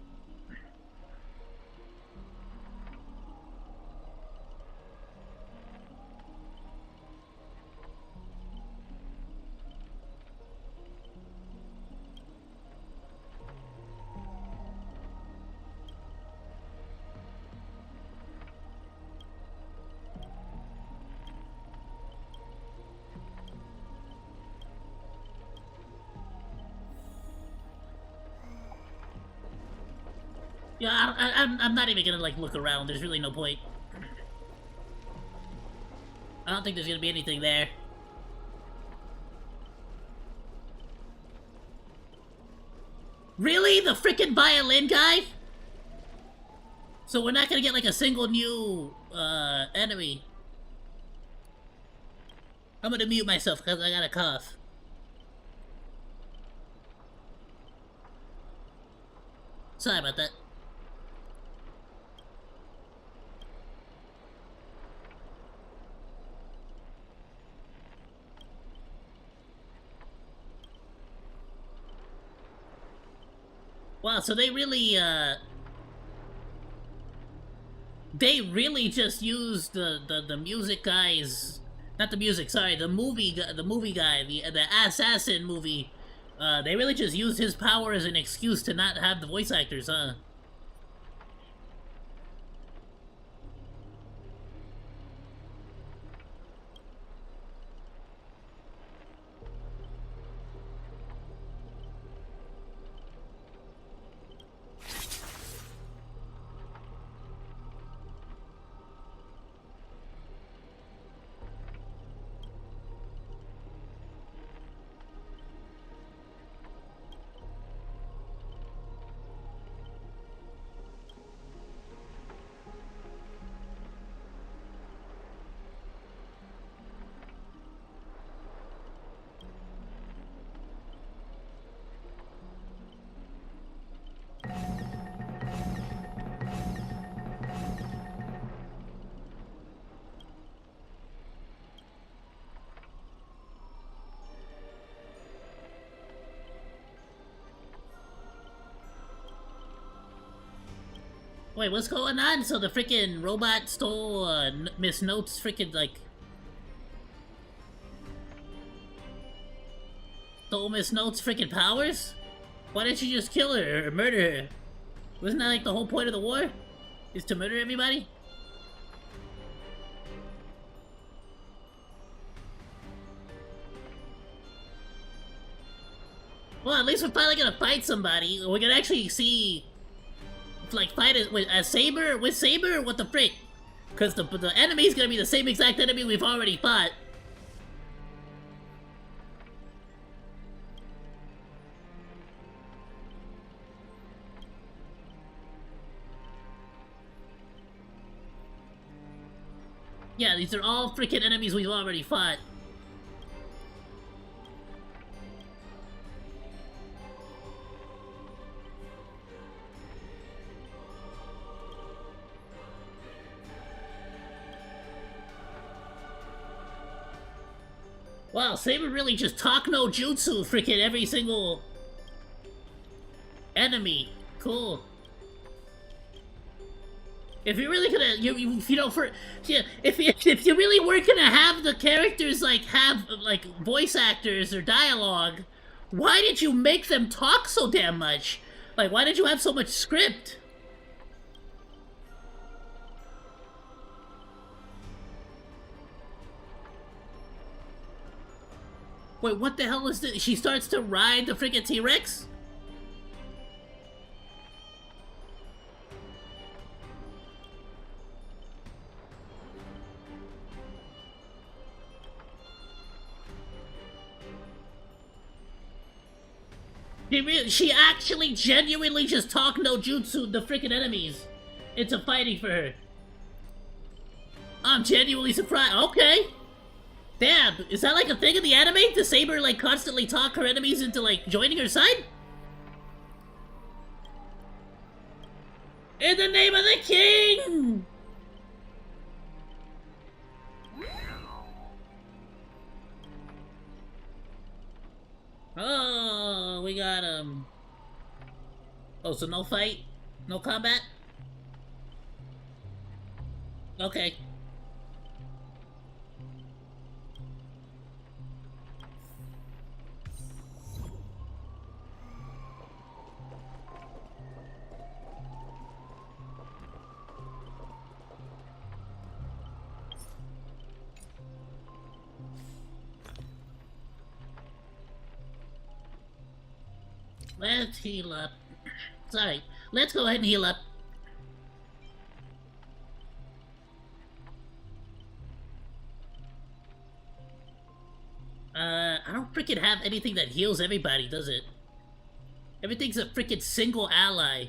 Yeah, I'm not even gonna, like, look around. There's really no point. I don't think there's gonna be anything there. Really? The freaking violin guy? So we're not gonna get, like, a single new, enemy. I'm gonna mute myself because I got a cough. Sorry about that. Wow, so they really just used the music guys, not the music, sorry, the movie guy, the assassin movie. They really just used his power as an excuse to not have the voice actors, huh? Wait, what's going on? So the freaking robot stole Miss Note's freaking stole Miss Note's freaking powers? Why didn't you just kill her or murder her? Wasn't that like the whole point of the war? Is to murder everybody? Well, at least we're finally gonna fight somebody. We're gonna actually see, like, fight it with Saber, what the frick? Because the enemy's gonna be the same exact enemy we've already fought. Yeah, these are all freaking enemies we've already fought. Wow, Saber really just talk no jutsu freaking every single enemy. Cool. If you're really gonna, if you know, if you really were gonna have the characters have voice actors or dialogue, why did you make them talk so damn much? Like, why did you have so much script? Wait, what the hell is this? She starts to ride the freaking T-Rex? She actually genuinely just talked no jutsu the freaking enemies into fighting for her. I'm genuinely surprised. Okay. Damn, is that like a thing in the anime? Does Saber like constantly talk her enemies into like joining her side? In the name of the king! Oh, we got him. Oh, so no fight? No combat? Okay. Let's heal up. Sorry. Let's go ahead and heal up. I don't freaking have anything that heals everybody, does it? Everything's a freaking single ally.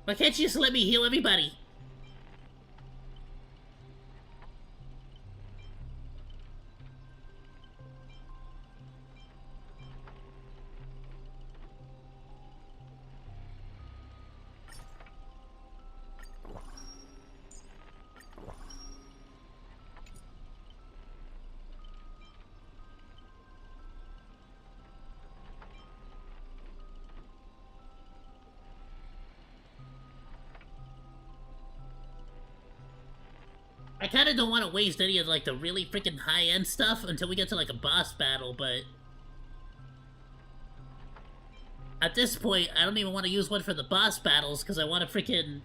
Why can't you just let me heal everybody? kind of don't want to waste any of like the really freaking high-end stuff until we get to like a boss battle, but at this point, I don't even want to use one for the boss battles because I want to freaking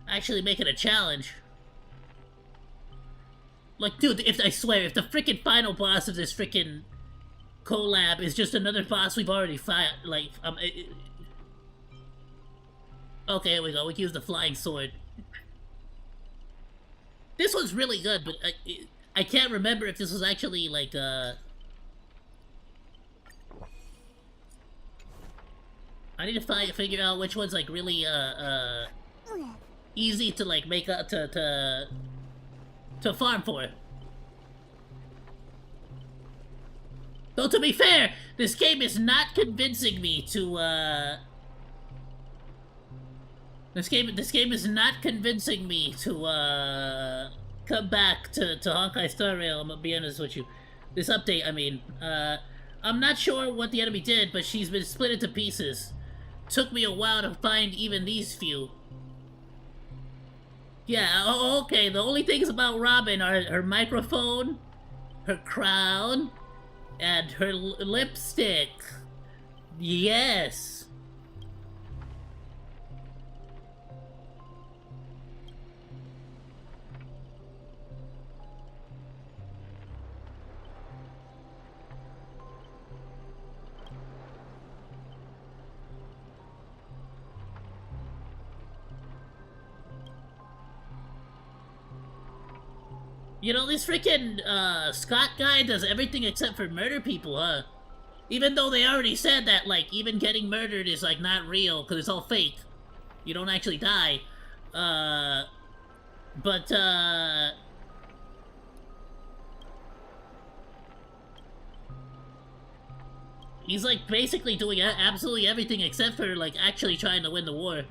actually make it a challenge. Like, dude, I swear, if the freaking final boss of this freaking collab is just another boss we've already fought, like, okay, here we go. We can use the flying sword. This one's really good, but I can't remember if this was actually, like, I need to figure out which one's, like, really, easy to, like, make up, to farm for. Though, to be fair, this game is not convincing me to, This game is not convincing me to, come back to Honkai Star Rail, I'm gonna be honest with you. This update, I mean. I'm not sure what the enemy did, but she's been split into pieces. Took me a while to find even these few. Yeah, okay, the only things about Robin are her microphone, her crown, and her lipstick. Yes. You know, this freaking, Scott guy does everything except for murder people, huh? Even though they already said that, like, even getting murdered is, like, not real, because it's all fake. You don't actually die. He's, like, basically doing absolutely everything except for, like, actually trying to win the war.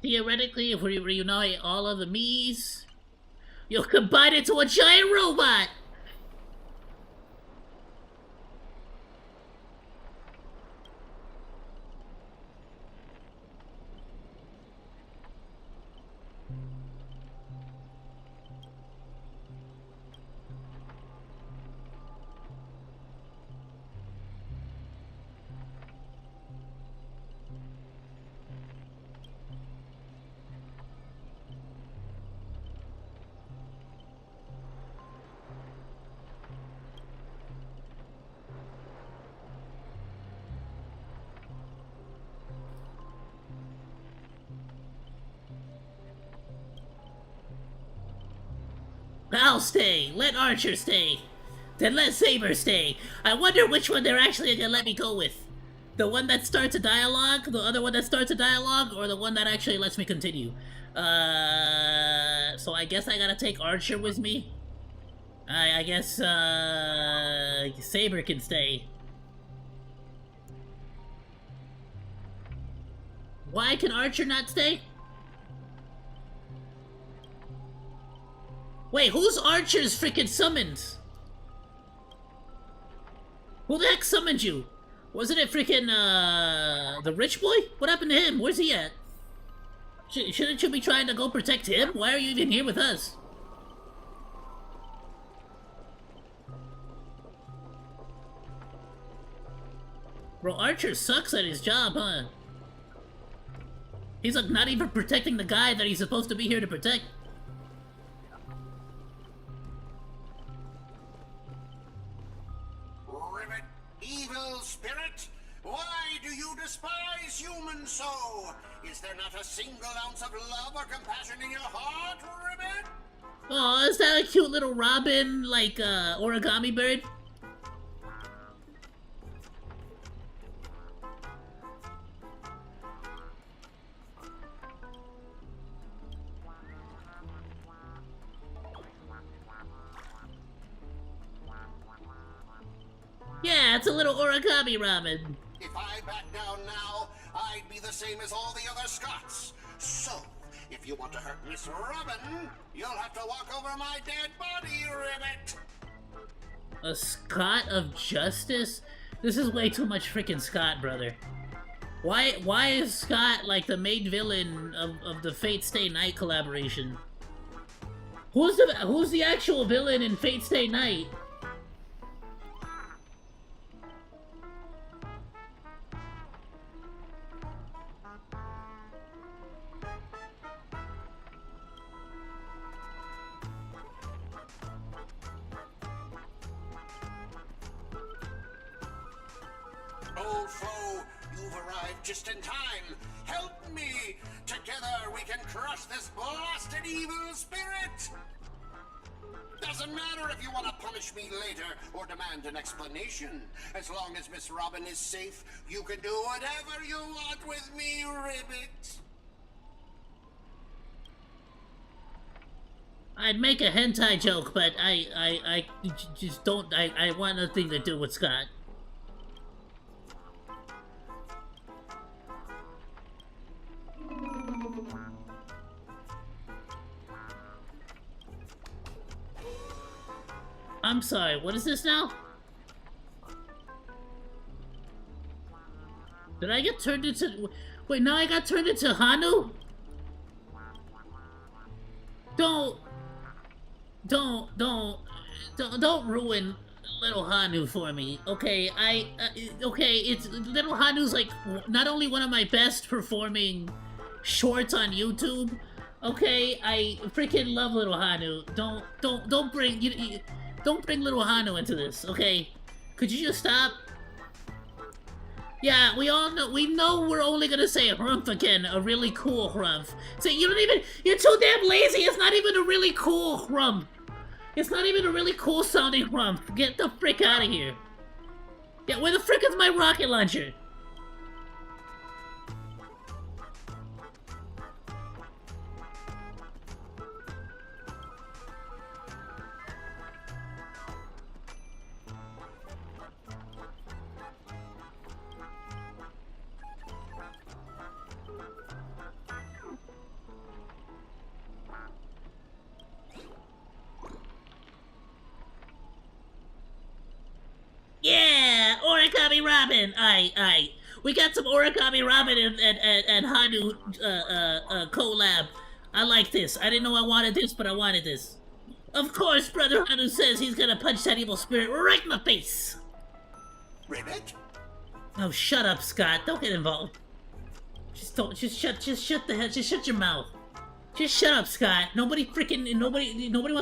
Theoretically, if we reunite all of the Miis, you'll combine into a giant robot! I'll stay. Let Archer stay. Then let Saber stay. I wonder which one they're actually gonna let me go with. The one that starts a dialogue, the other one that starts a dialogue, or the one that actually lets me continue. So I guess I gotta take Archer with me. I guess, Saber can stay. Why can Archer not stay? Wait, who's Archer's freaking summoned? Who the heck summoned you? Wasn't it freaking, the rich boy? What happened to him? Where's he at? Shouldn't you be trying to go protect him? Why are you even here with us? Bro, Archer sucks at his job, huh? He's like not even protecting the guy that he's supposed to be here to protect. Rivet, evil spirit, why do you despise humans so? Is there not a single ounce of love or compassion in your heart, Rivet? Oh, is that a cute little Robin, like, origami bird? Yeah, it's a little origami ramen. If I back down now, I'd be the same as all the other Scots. So, if you want to hurt Miss Robin, you'll have to walk over my dead body, Ribbit. A Scot of Justice? This is way too much freaking Scott, brother. Why is Scott like the main villain of the Fate Stay Night collaboration? Who's the actual villain in Fate Stay Night? Old foe, you've arrived just in time. Help me! Together we can crush this blasted evil spirit! Doesn't matter if you want to punish me later or demand an explanation. As long as Miss Robin is safe, you can do whatever you want with me, Ribbit. I'd make a hentai joke, but I just don't. I want nothing to do with Scott. I'm sorry, what is this now? Did I get turned into... Wait, now I got turned into Hanu? Don't ruin little Hanu for me, okay? Okay, it's... Little Hanu's like, not only one of my best performing shorts on YouTube, okay? I freaking love little Hanu. Don't bring... Don't bring little Hanu into this, okay? Could you just stop? Yeah, we know we're only gonna say Hrumph again, a really cool Hrumph. So you're too damn lazy, it's not even a really cool Hrumph. It's not even a really cool sounding Hrumph. Get the frick out of here. Yeah, where the frick is my rocket launcher? Yeah, Origami Robin. Aye. We got some Origami Robin and Hanu collab. I like this. I didn't know I wanted this, but I wanted this. Of course, Brother Hanu says he's gonna punch that evil spirit right in the face. Ribbit? Oh, shut up, Scott. Don't get involved. Just shut your mouth. Just shut up, Scott. Nobody wants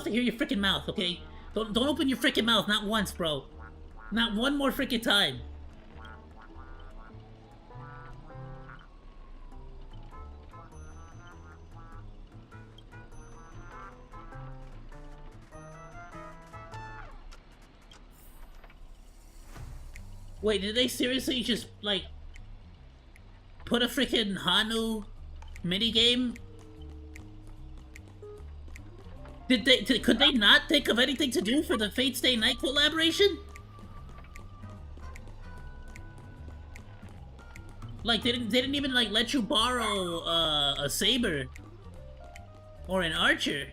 to hear your freaking mouth, okay? Don't open your freaking mouth, not once, bro. Not one more freaking time. Wait, did they seriously just, like, put a freaking Hanu minigame? Could they not think of anything to do for the Fate Stay Night collaboration? Like, they didn't even, like, let you borrow, a saber. Or an archer.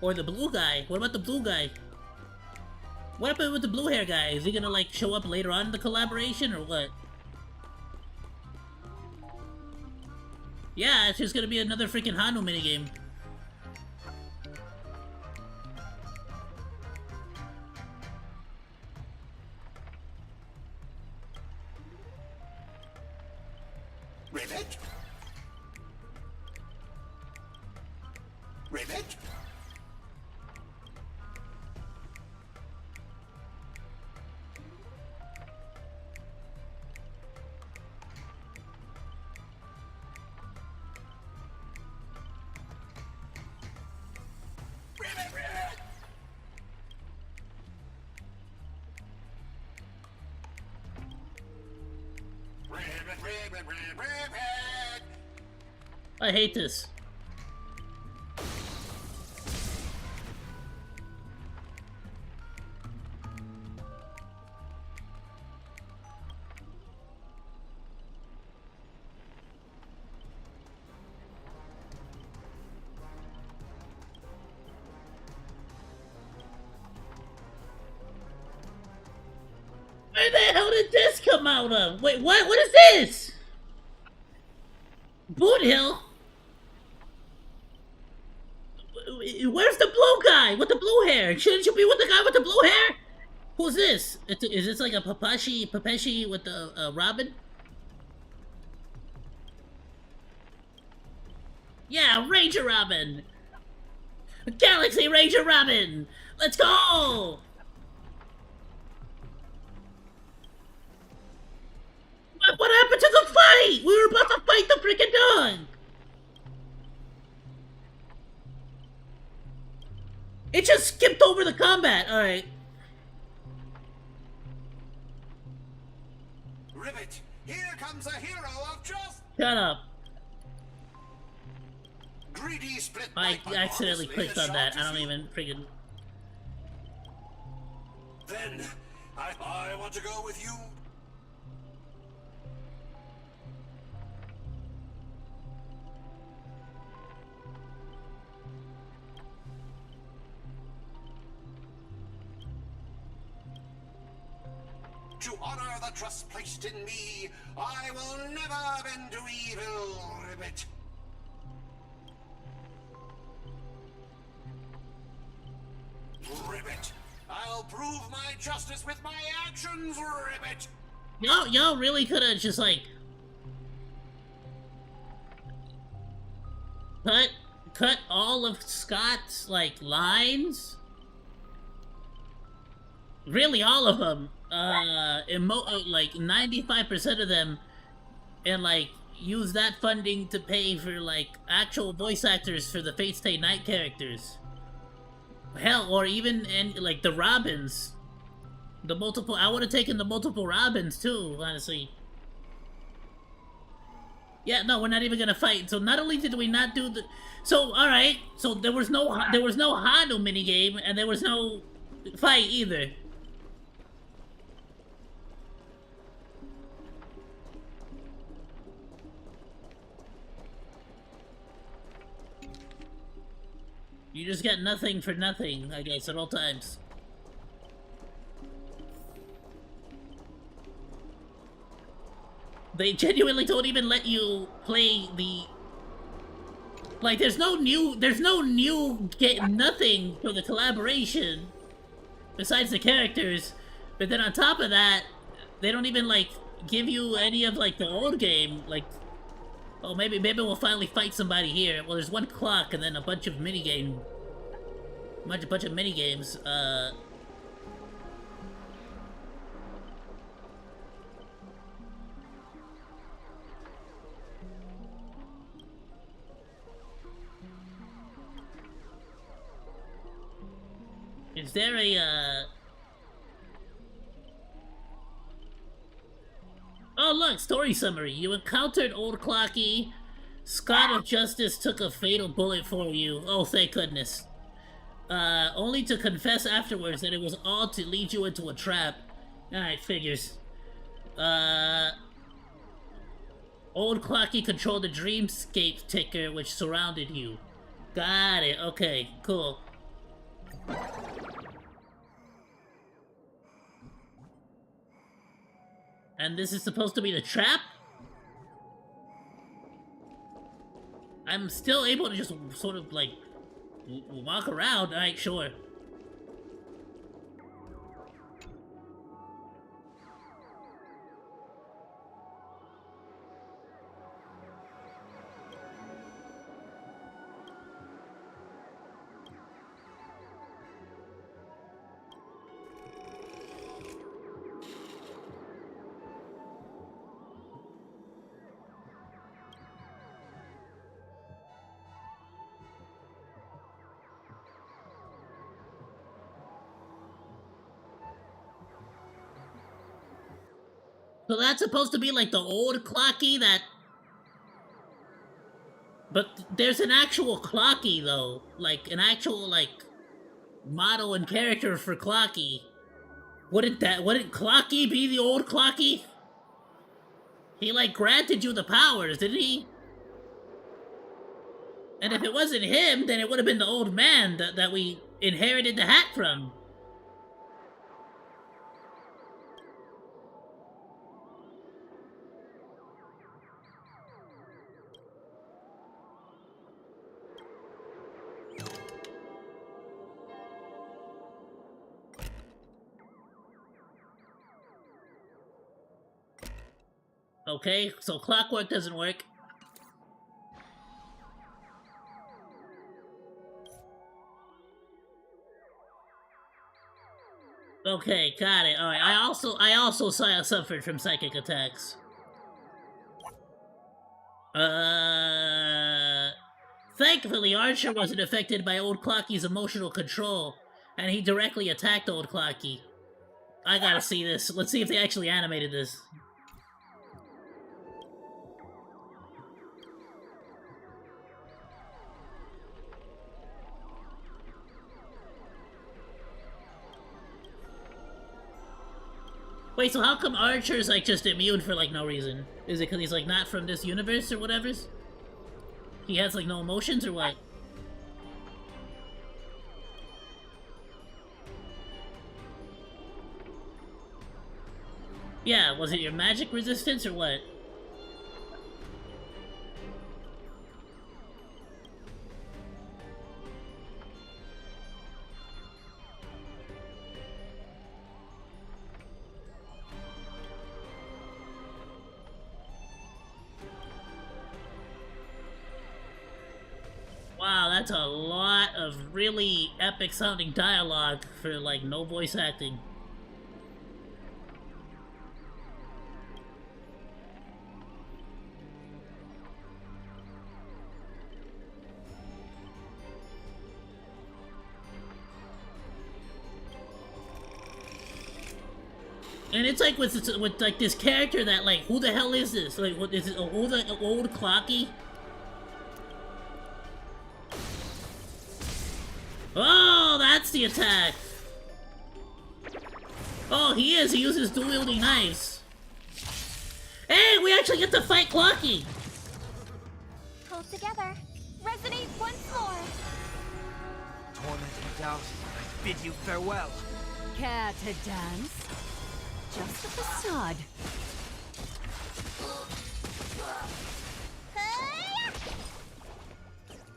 Or the blue guy. What about the blue guy? What happened with the blue hair guy? Is he gonna, like, show up later on in the collaboration, or what? Yeah, it's just gonna be another freaking Hanu minigame. Ribbit? Ribbit? I hate this. Where the hell did this come out of? Wait, what? What is this? Boot Hill? Where's the blue guy with the blue hair? Shouldn't you be with the guy with the blue hair? Who's this? Is this like a Papeshi with the Robin? Yeah, Ranger Robin! Galaxy Ranger Robin! Let's go! What happened to the fight? We were about to fight the freaking dog! It just skipped over the combat, alright. Ribbit, here comes a hero of justice! Shut up. Greedy split I accidentally clicked on that. I don't even freaking... Then, I want to go with you. To honor the trust placed in me, I will never bend to evil, Ribbit. Ribbit, I'll prove my justice with my actions, Ribbit. Y'all really could have just like cut all of Scott's like lines. Really, all of them. Like 95% of them, and like use that funding to pay for like actual voice actors for the Fate Stay Night characters. Hell, or even like the Robins. The multiple. I would have taken the multiple Robins too, honestly. Yeah, no, we're not even gonna fight. So not only did we not do the, so all right, so there was no Hanu minigame, and there was no fight either. You just get nothing for nothing, I guess, at all times. They genuinely don't even let you play the... Like, there's no new nothing for the collaboration besides the characters. But then on top of that, they don't even, like, give you any of, like, the old game. Like, oh, maybe we'll finally fight somebody here. Well, there's one clock and then a bunch of minigame. Bunch of minigames. Is there a, Oh, look, story summary. You encountered Old Clocky. Scott of Justice took a fatal bullet for you. Oh, thank goodness. Only to confess afterwards that it was all to lead you into a trap. Alright, figures. Old Clocky controlled the dreamscape ticker which surrounded you. Got it. Okay, cool. And this is supposed to be the trap? I'm still able to just sort of like walk around. Alright, sure. So that's supposed to be like the old Clocky that... But there's an actual Clocky though. Like, an actual, like, model and character for Clocky. Wouldn't Clocky be the old Clocky? He, like, granted you the powers, didn't he? And if it wasn't him, then it would have been the old man that we inherited the hat from. Okay, so clockwork doesn't work. Okay, got it. Alright, I also suffered from psychic attacks. Thankfully, Archer wasn't affected by Old Clocky's emotional control, and he directly attacked Old Clocky. I gotta see this. Let's see if they actually animated this. Wait, so how come Archer's like just immune for like no reason? Is it because he's like not from this universe or whatever? He has like no emotions or what? Yeah, was it your magic resistance or what? Wow, that's a lot of really epic sounding dialogue for like no voice acting. And it's like with like this character that like, who the hell is this? Like, what is it? Old Clocky? Oh, that's the attack. Oh, he is. He uses dual-wielding knives. Hey, we actually get to fight Clocky. Hold together. Resonate once more. Torment and doubt, I bid you farewell. Care to dance? Just a facade.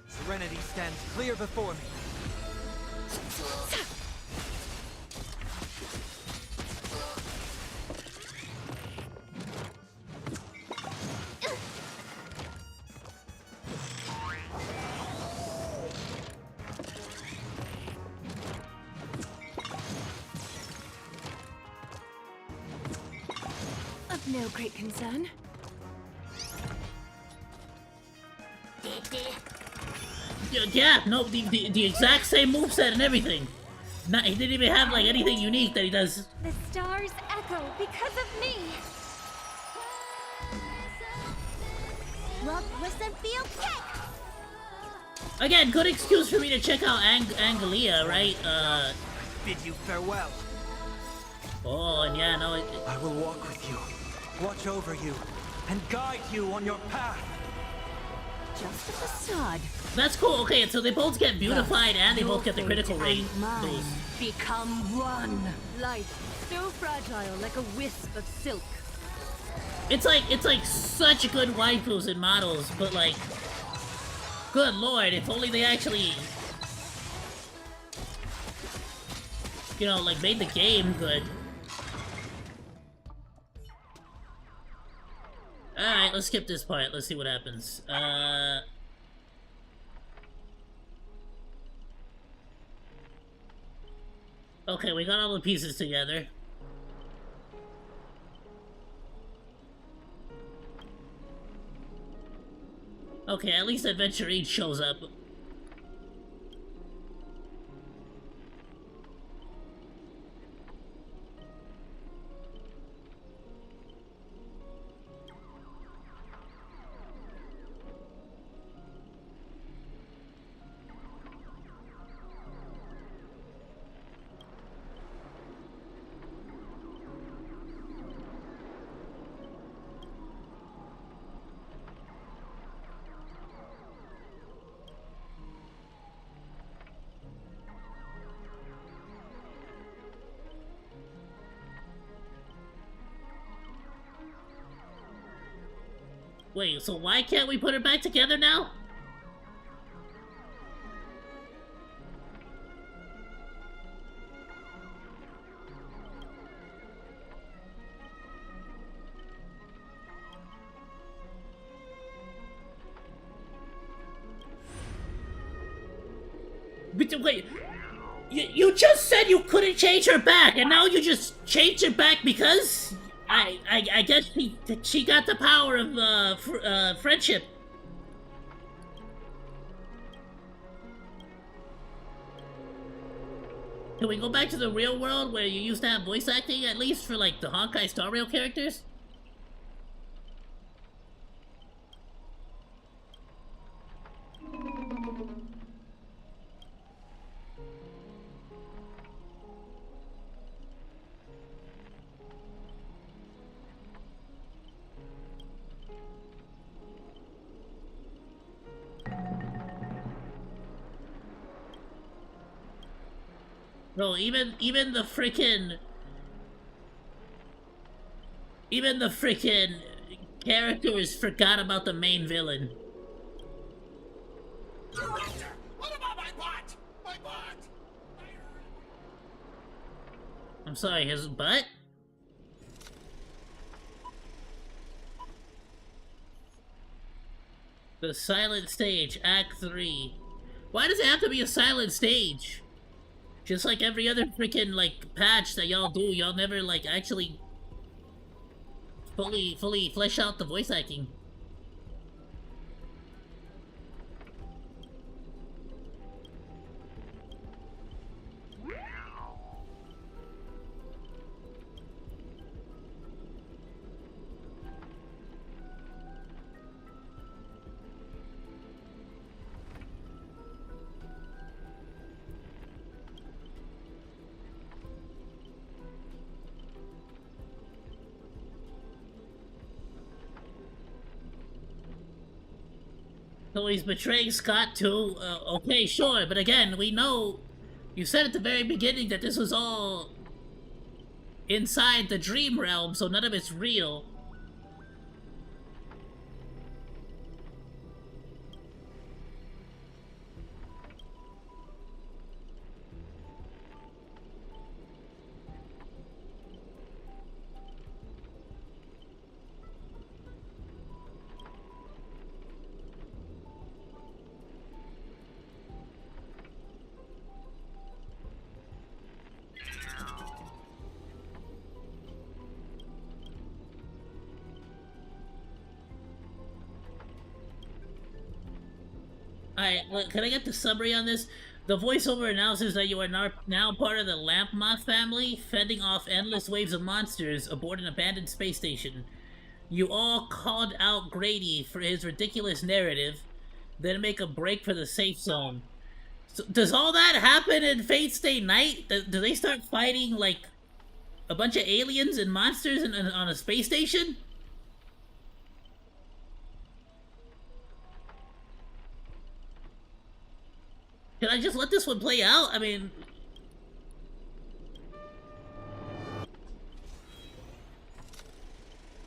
Serenity stands clear before me. Of no great concern. Yeah, no, the exact same moveset and everything. Not, he didn't even have like anything unique that he does. The stars echo because of me. Look, listen, feel, kick! Again, good excuse for me to check out Angelia, right? Bid you farewell. Oh, and yeah, no, I will walk with you, watch over you, and guide you on your path. Just a facade. That's cool. Okay, so they both get beautified and they both get the critical rate boost. Become one. Life, so fragile like a wisp of silk. It's like such good waifus and models, but like, good lord, if only they actually, you know, like made the game good. Alright, let's skip this part. Let's see what happens. Okay, we got all the pieces together. Okay, at least Adventure 8 shows up. Wait, so why can't we put it back together now? Wait, you just said you couldn't change her back, and now you just changed her back because I guess she got the power of friendship. Can we go back to the real world where you used to have voice acting, at least for like the Honkai Star Rail characters? Bro, even the freaking characters forgot about the main villain. Director, what about my butt? My butt! I'm sorry, his butt? The silent stage, Act 3. Why does it have to be a silent stage? Just like every other freaking, like, patch that y'all do, y'all never, like, actually fully flesh out the voice acting. So he's betraying Scott too? Okay, sure, but again, we know... You said at the very beginning that this was all... inside the dream realm, so none of it's real. Alright, well, can I get the summary on this? The voiceover announces that you are now part of the Lamp Moth family, fending off endless waves of monsters aboard an abandoned space station. You all called out Grady for his ridiculous narrative, then make a break for the safe zone. So, does all that happen in Fate Stay Night? Do they start fighting, like, a bunch of aliens and monsters on a space station? Can I just let this one play out? I mean...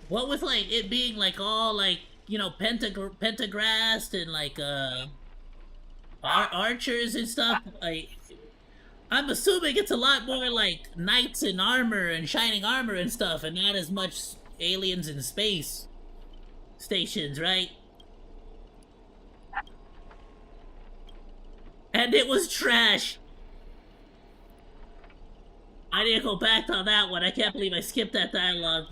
What with, like, it being, like, all, like, you know, pentagrassed and, like, archers and stuff, like... I'm assuming it's a lot more, like, knights in armor and shining armor and stuff, and not as much aliens in space stations, right? And it was trash. I didn't go back on that one. I can't believe I skipped that dialogue.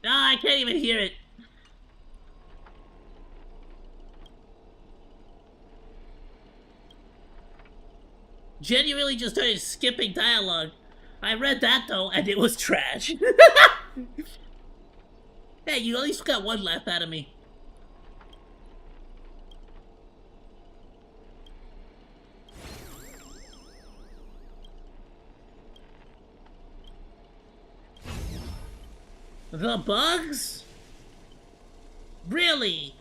Ah, I can't even hear it. Genuinely just started skipping dialogue. I read that though, and it was trash. Hey, you at least got one laugh out of me. The bugs? Really?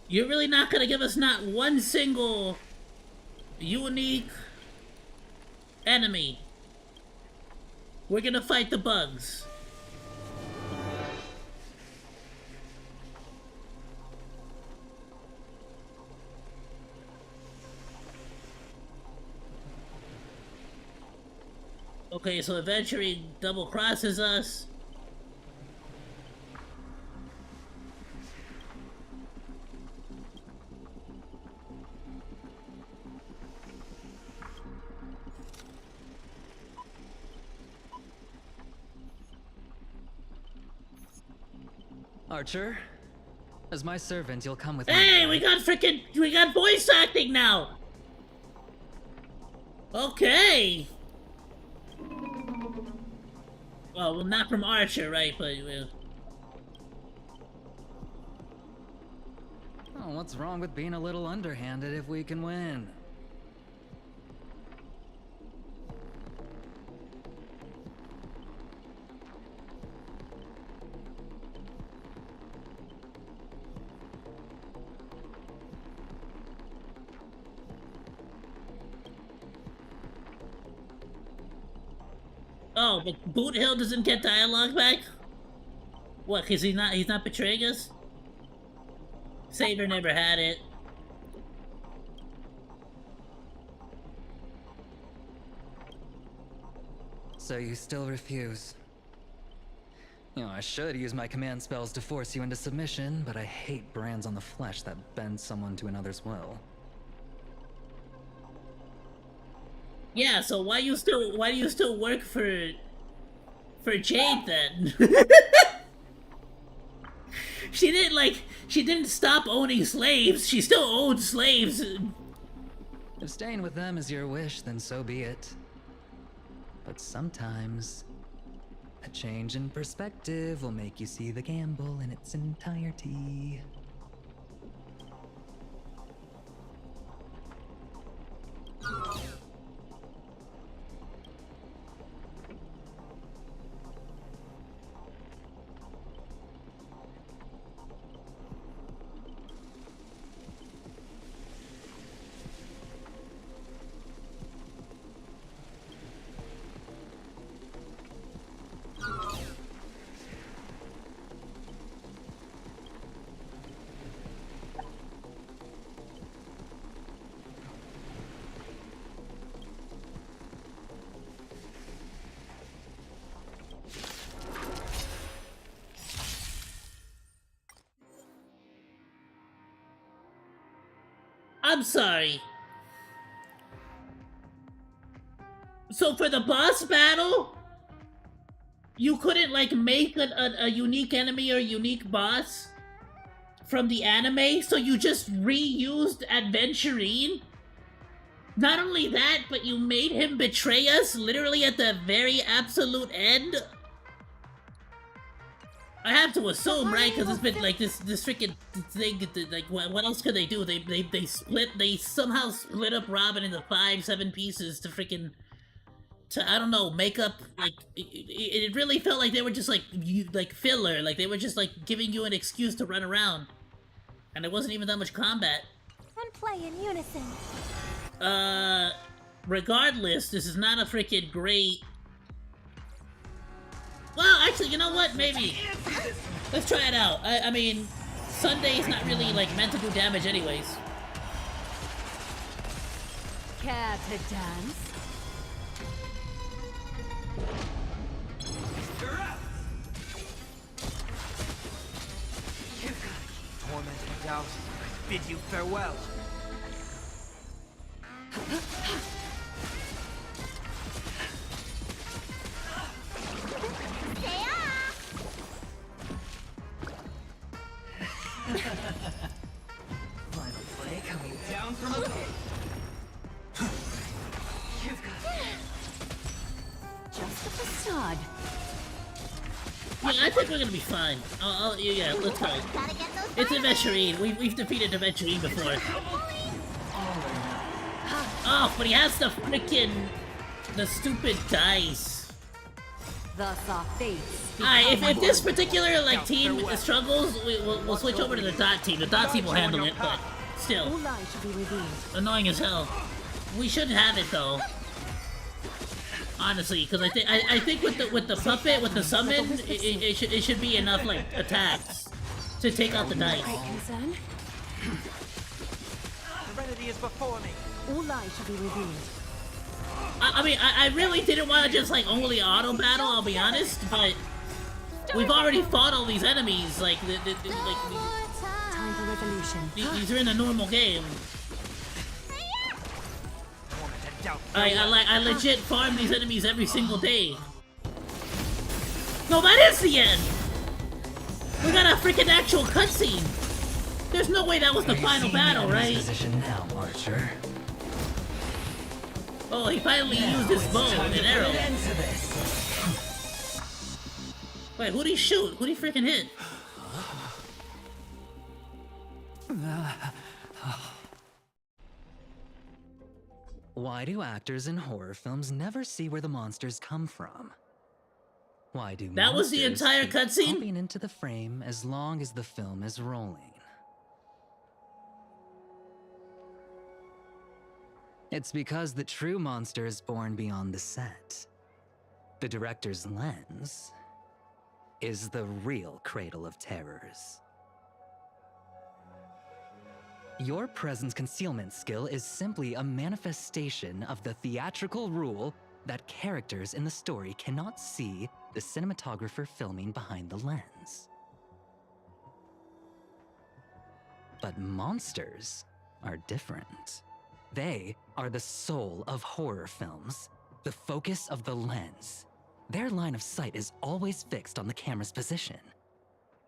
You're really not gonna give us not one single unique enemy? We're gonna fight the bugs. Okay, so eventually double crosses us. Archer, as my servant, you'll come with me. Hey, we got voice acting now. Okay. Well, not from Archer, right? But oh, what's wrong with being a little underhanded if we can win? oh, but Boot Hill doesn't get dialogue back. What? Cause he's not betraying us. Saber never had it. So you still refuse? You know, I should use my command spells to force you into submission, but I hate brands on the flesh that bend someone to another's will. Yeah, so why do you still work for Jade then? She didn't stop owning slaves. She still owned slaves. If staying with them is your wish, then so be it. But sometimes a change in perspective will make you see the gamble in its entirety. I'm sorry. So for the boss battle, you couldn't like make a unique enemy or unique boss from the anime, so you just reused Adventurine? Not only that, but you made him betray us literally at the very absolute end? I have to assume, right? Because it's been like this freaking thing. Like, what else could they do? They somehow split up Robin into 5-7 pieces to freaking, I don't know, make up. Like, it really felt like they were just like filler. Like they were just like giving you an excuse to run around, and there wasn't even that much combat. And play in unison. Regardless, this is not a freaking great. Well, actually, you know what? Maybe. Let's try it out. I mean, Sunday's not really, like, meant to do damage anyways. Care to dance? Tormented doubt, I bid you farewell. Final play coming down from above. You've got just a facade. Yeah, I think we're gonna be fine. Yeah, let's go. It's Adventurine. We've defeated Adventurine before. Oh, but he has the stupid dice. Thus our fates. Alright, if this particular like team struggles, we'll switch over to the dot team. The dot team will handle it, but still, annoying as hell. We should have it though, honestly, because I think with the puppet, with the summon, it should be enough like attacks to take out the dice. Serenity is before me. All lies should be revealed. I mean, I really didn't want to just like only auto battle. I'll be honest, but we've already fought all these enemies. Like, Time for revolution. These are in the normal game. I legit farm these enemies every single day. No, that is the end. We got a freaking actual cutscene. There's no way that was the final battle, right? Position now, Archer. Oh, he finally used his bow and an arrow. Wait, who'd he shoot? Who'd he freaking hit? Why do actors in horror films never see where the monsters come from? Why do that was the entire cutscene? Popping into the frame as long as the film is rolling. It's because the true monster is born beyond the set. The director's lens is the real cradle of terrors. Your presence concealment skill is simply a manifestation of the theatrical rule that characters in the story cannot see the cinematographer filming behind the lens. But monsters are different. They are the soul of horror films, the focus of the lens. Their line of sight is always fixed on the camera's position.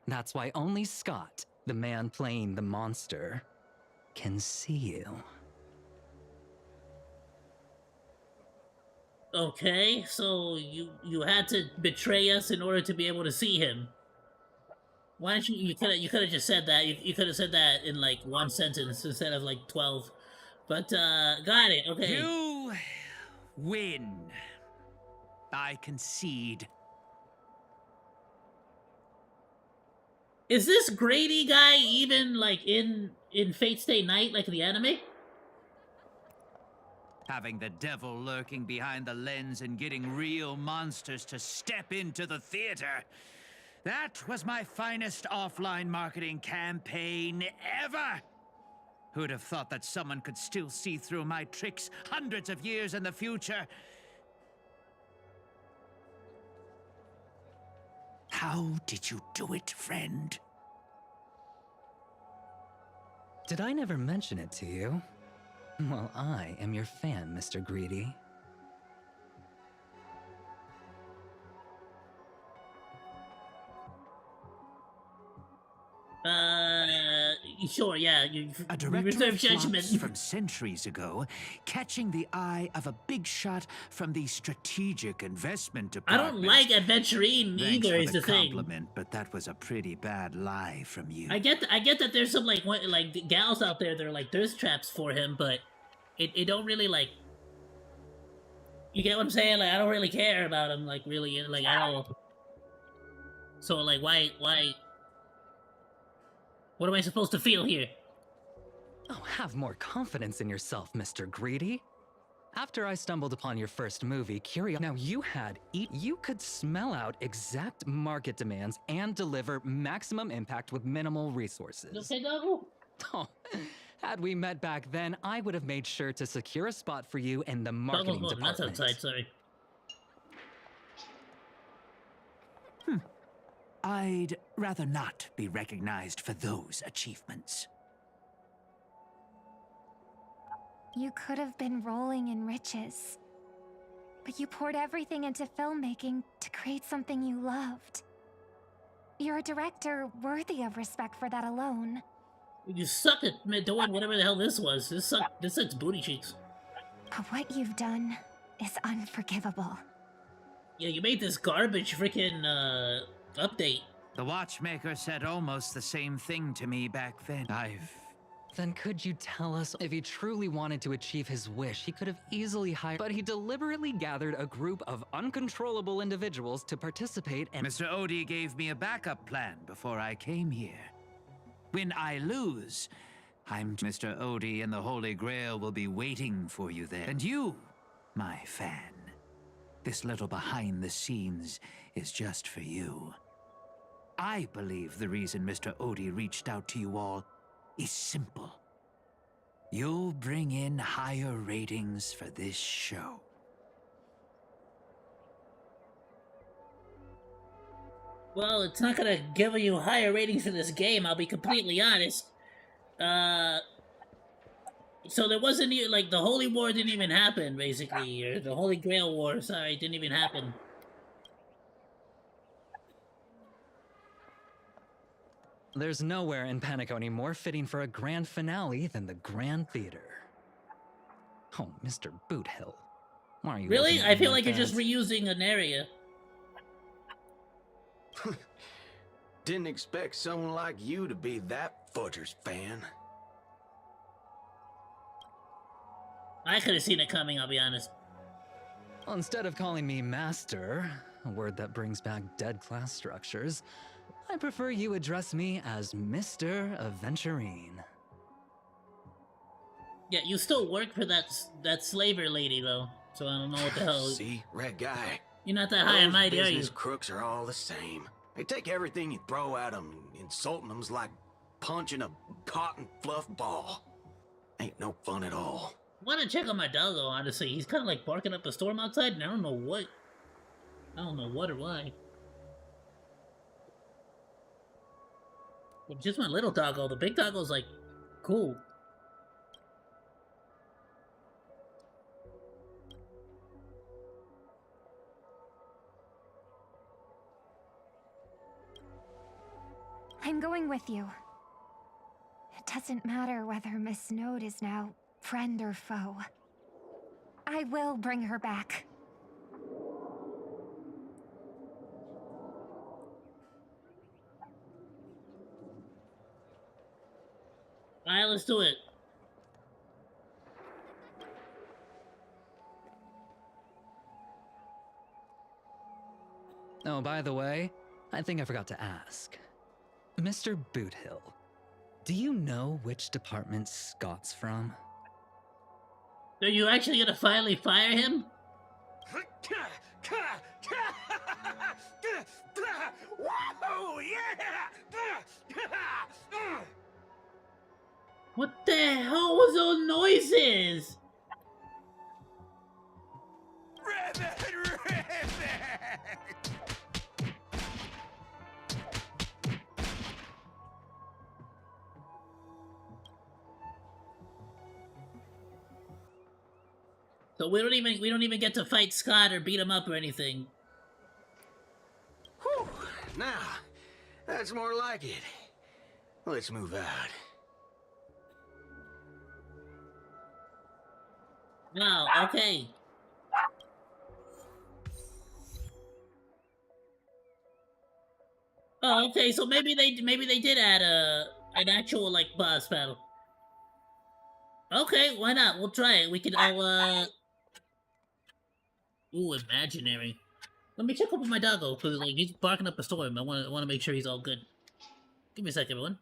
That's why only Scott, the man playing the monster, can see you. Okay, so you had to betray us in order to be able to see him. Why don't you could have just said that. You could have said that in like one sentence instead of like 12. But got it. Okay. You win. I concede. Is this Grady guy even like in Fate Stay Night like the anime? Having the devil lurking behind the lens and getting real monsters to step into the theater. That was my finest offline marketing campaign ever. Who'd have thought that someone could still see through my tricks hundreds of years in the future? How did you do it, friend? Did I never mention it to you? Well, I am your fan, Mr. Greedy. Sure, yeah, you director reserve judgment. from centuries ago, catching the eye of a big shot from the strategic investment I department. don't like Adventurine Thanks either. for Is the compliment, but that was a pretty bad lie from you. I get that there's some like gals out there that are like thirst traps for him, but it don't really like. You get what I'm saying? Like I don't really care about him, like really, like at all. So like why? What am I supposed to feel here? Oh, have more confidence in yourself, Mr. Greedy. After I stumbled upon your first movie, Now you could smell out exact market demands and deliver maximum impact with minimal resources. Okay, double. Oh, had we met back then, I would have made sure to secure a spot for you in the marketing department. That's outside, sorry. I'd rather not be recognized for those achievements. You could have been rolling in riches. But you poured everything into filmmaking to create something you loved. You're a director worthy of respect for that alone. You suck at doing whatever the hell this was. This sucks booty cheeks. But what you've done is unforgivable. Yeah, you made this garbage freaking update. The watchmaker said almost the same thing to me back then. Then could you tell us if he truly wanted to achieve his wish, he could have easily hired, but he deliberately gathered a group of uncontrollable individuals to participate and— Mr. Odie gave me a backup plan before I came here. When I lose, Mr. Odie and the Holy Grail will be waiting for you there. And you, my fan, this little behind the scenes is just for you. I believe the reason Mr. Odie reached out to you all is simple. You'll bring in higher ratings for this show. Well, it's not gonna give you higher ratings for this game, I'll be completely honest. So there wasn't even, like, the Holy War didn't even happen, basically, or the Holy Grail War, sorry, didn't even happen. There's nowhere in Panaconii more fitting for a grand finale than the Grand Theater. Oh, Mr. Boothill. Why are you Really? looking at I me feel like you're that? just reusing an area. Didn't expect someone like you to be that Fudger's fan. I could have seen it coming, I'll be honest. Instead of calling me Master, a word that brings back dead class structures, I prefer you address me as Mr. Aventurine. Yeah, you still work for that slaver lady, though. So I don't know what the hell. See, red guy. You're not that high and mighty, are you? Business crooks are all the same. They take everything you throw at them, and insulting them's like punching a cotton fluff ball. Ain't no fun at all. I want to check on my doggo, honestly. He's kind of like barking up a storm outside, and I don't know what. I don't know what or why. It's just my little doggo. The big doggo's like, cool. I'm going with you. It doesn't matter whether Miss Snowd is now friend or foe. I will bring her back. Alright, let's do it. Oh, by the way, I think I forgot to ask. Mr. Boothill, do you know which department Scott's from? Are you actually gonna finally fire him? Whoa, yeah! What the hell was those noises? So we don't even get to fight Scott or beat him up or anything. Whew. Now, that's more like it. Let's move out. Wow, okay. Oh, okay, so maybe they did add an actual like boss battle. Okay, why not? We'll try it. We can ooh, imaginary. Let me check up with my doggo, because like he's barking up a storm. I wanna make sure he's all good. Give me a second, everyone.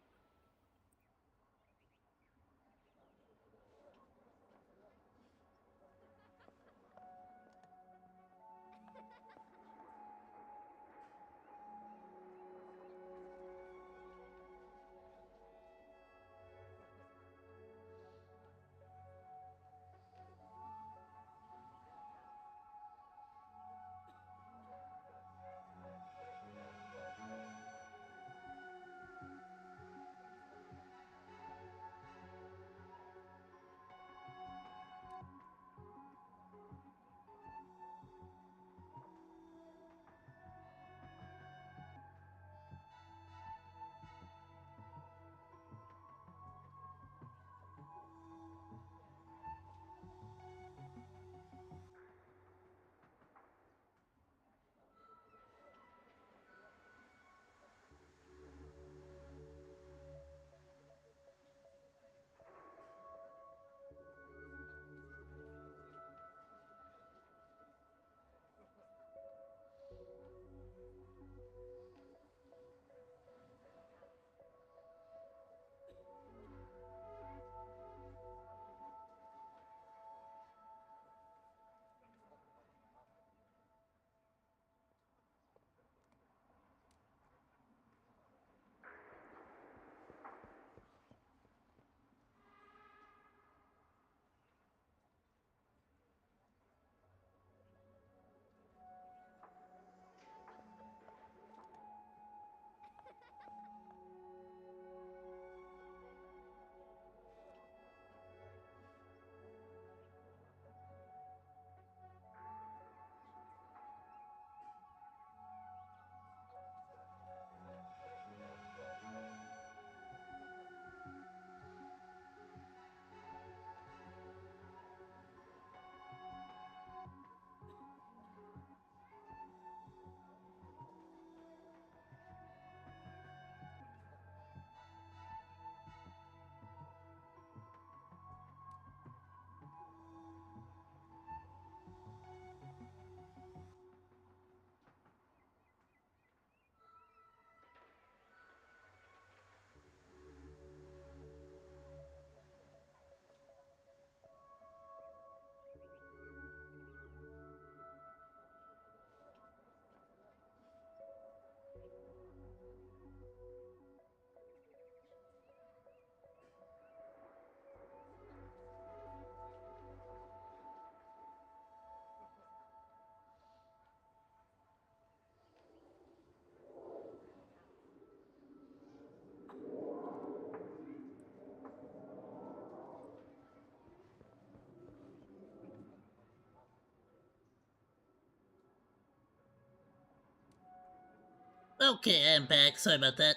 Okay, I'm back. Sorry about that.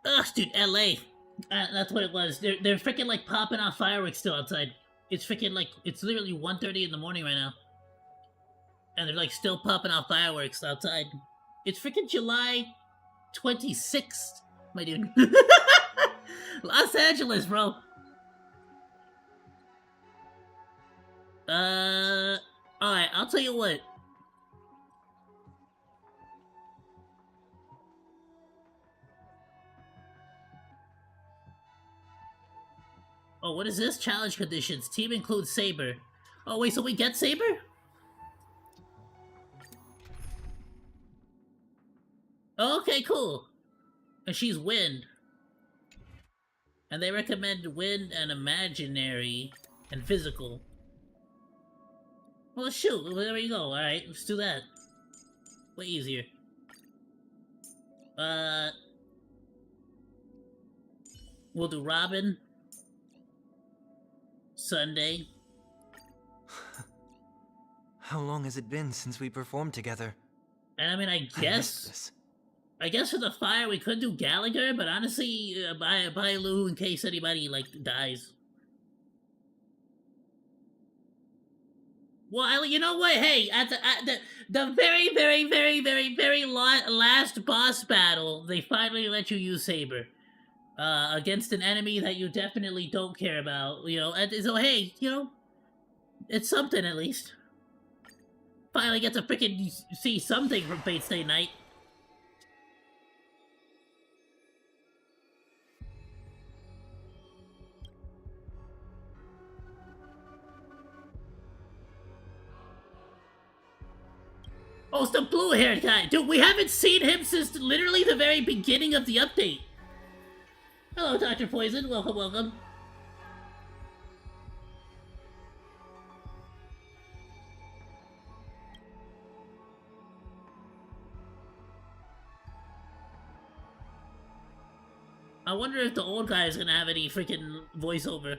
Ugh, dude, LA. That's what it was. They're freaking like popping off fireworks still outside. It's freaking like it's literally 1:30 in the morning right now, and they're like still popping off fireworks outside. It's freaking July 26th, my dude. Los Angeles, bro. Alright, I'll tell you what. Oh, what is this? Challenge conditions. Team includes Saber. Oh, wait, so we get Saber? Okay, cool. And she's Wind. And they recommend Wind and Imaginary and Physical. Well, shoot, well, there we go. Alright, let's do that. Way easier. We'll do Robin. Sunday. How long has it been since we performed together? And I mean, I guess for the fire we could do Gallagher, but honestly, buy Lou in case anybody like dies. Well, you know what? Hey, at the very last boss battle, they finally let you use Saber against an enemy that you definitely don't care about. You know, and so hey, you know, it's something at least. Finally get to freaking see something from Fate Stay Night. Oh, it's the blue-haired guy. Dude, we haven't seen him since literally the very beginning of the update. Hello, Dr. Poison. Welcome, welcome. I wonder if the old guy is gonna have any freaking voiceover.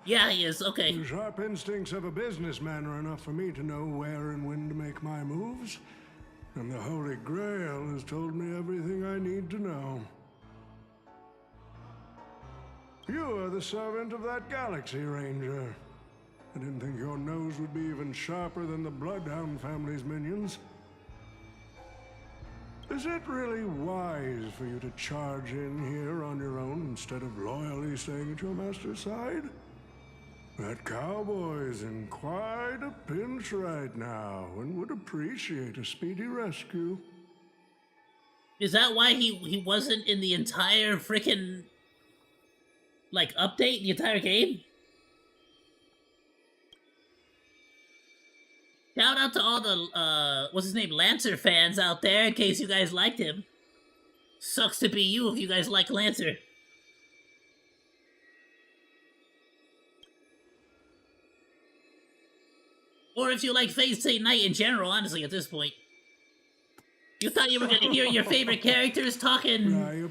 Yeah, he is. Okay. The sharp instincts of a businessman are enough for me to know where and when to make my moves. And the Holy Grail has told me everything I need to know. You are the servant of that Galaxy Ranger. I didn't think your nose would be even sharper than the Bloodhound family's minions. Is it really wise for you to charge in here on your own instead of loyally staying at your master's side? That cowboy's in quite a pinch right now and would appreciate a speedy rescue. Is that why he wasn't in the entire freaking like update, the entire game? Shout out to all the, what's his name, Lancer fans out there, in case you guys liked him. Sucks to be you if you guys like Lancer. Or if you like Fate Stay Night in general, honestly, at this point. You thought you were gonna hear your favorite characters talking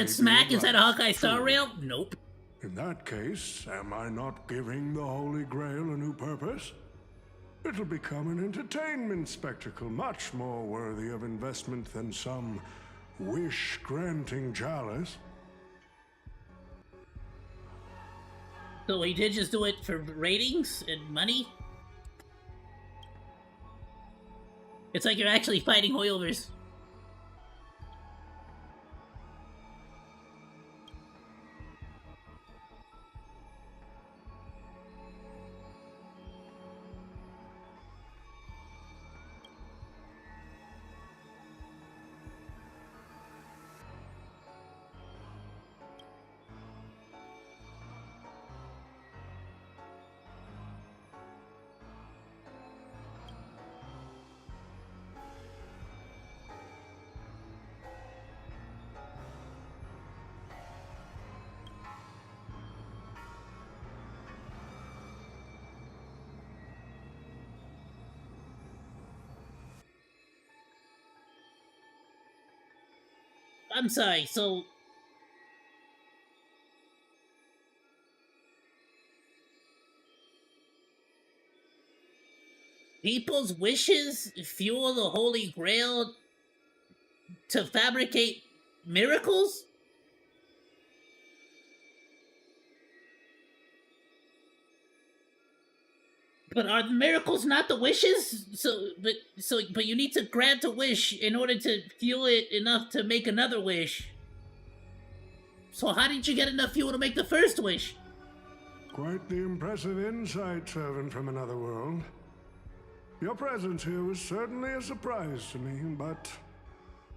smack instead of Hawkeye Star Rail? Nope. In that case, am I not giving the Holy Grail a new purpose? It'll become an entertainment spectacle much more worthy of investment than some wish-granting chalice. So he did just do it for ratings and money? It's like you're actually fighting holdovers. I'm sorry, so... People's wishes fuel the Holy Grail to fabricate miracles? But are the miracles not the wishes? But you need to grant a wish in order to fuel it enough to make another wish. So how did you get enough fuel to make the first wish? Quite the impressive insight, servant from another world. Your presence here was certainly a surprise to me, but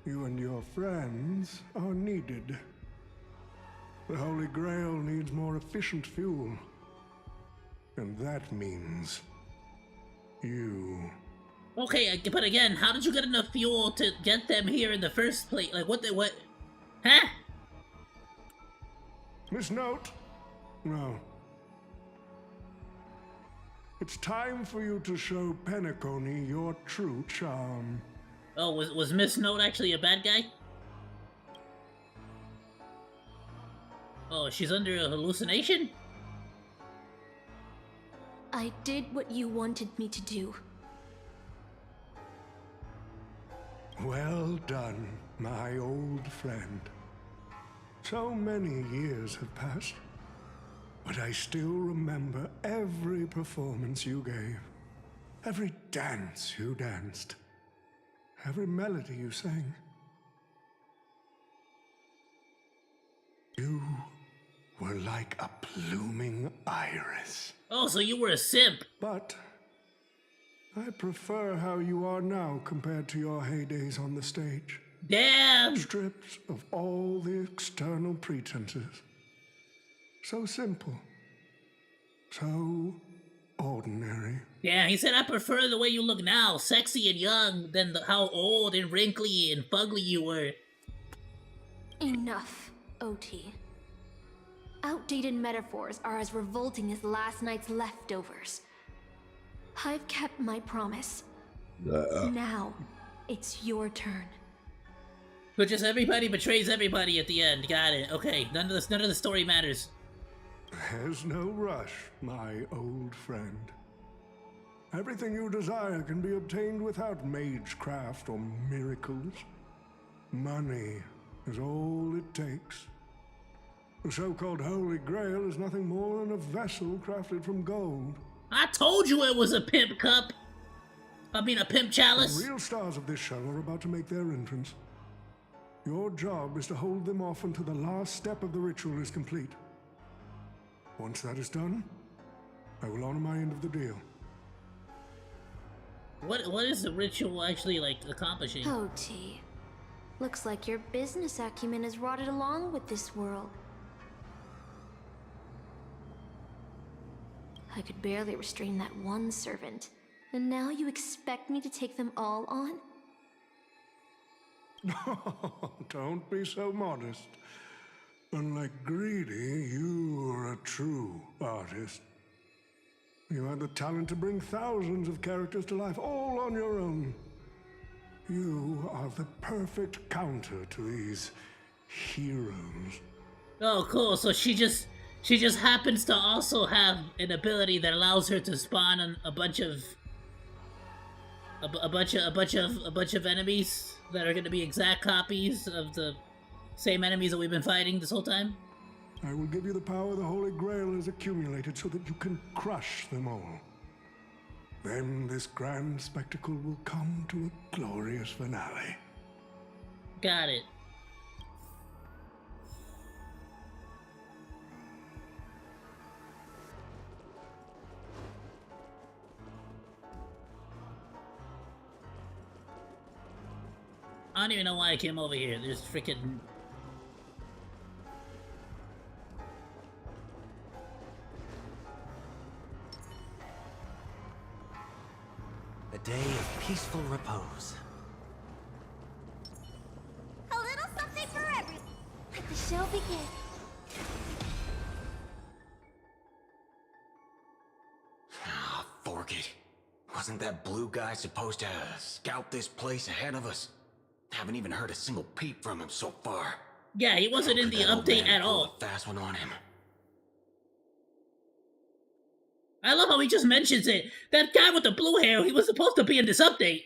you and your friends are needed. The Holy Grail needs more efficient fuel. And that means you. Okay, but again, how did you get enough fuel to get them here in the first place? Like, what? Huh? Miss Note? No. It's time for you to show Penacony your true charm. Oh, was Miss Note actually a bad guy? Oh, she's under a hallucination? I did what you wanted me to do. Well done, my old friend. So many years have passed, but I still remember every performance you gave, every dance you danced, every melody you sang. You were like a blooming iris. Oh, so you were a simp. But I prefer how you are now compared to your heydays on the stage. Damn! Stripped of all the external pretenses. So simple. So ordinary. Yeah, he said I prefer the way you look now, sexy and young, than how old and wrinkly and fugly you were. Enough, OT. Outdated metaphors are as revolting as last night's leftovers. I've kept my promise. Now, it's your turn. But just everybody betrays everybody at the end. Got it. Okay, none of the story matters. There's no rush, my old friend. Everything you desire can be obtained without magecraft or miracles. Money is all it takes. The so-called Holy Grail is nothing more than a vessel crafted from gold. I told you it was a pimp cup. I mean a pimp chalice. The real stars of this show are about to make their entrance. Your job is to hold them off until the last step of the ritual is complete. Once that is done, I will honor my end of the deal. What is the ritual actually like accomplishing? OT. Looks like your business acumen has rotted along with this world. I could barely restrain that one servant, and now you expect me to take them all on? Don't be so modest. Unlike Greedy, you are a true artist. You had the talent to bring thousands of characters to life, all on your own. You are the perfect counter to these heroes. Oh, cool. So she just happens to also have an ability that allows her to spawn a bunch of enemies that are going to be exact copies of the same enemies that we've been fighting this whole time. I will give you the power the Holy Grail has accumulated so that you can crush them all. Then this grand spectacle will come to a glorious finale. Got it. I don't even know why I came over here. There's freaking... A day of peaceful repose. A little something for everyone. Let the show begin. Ah, fork it. Wasn't that blue guy supposed to scout this place ahead of us? Haven't even heard a single peep from him so far. Yeah, he wasn't in the update at all. Fast one on him. I love how he just mentions it. That guy with the blue hair, he was supposed to be in this update.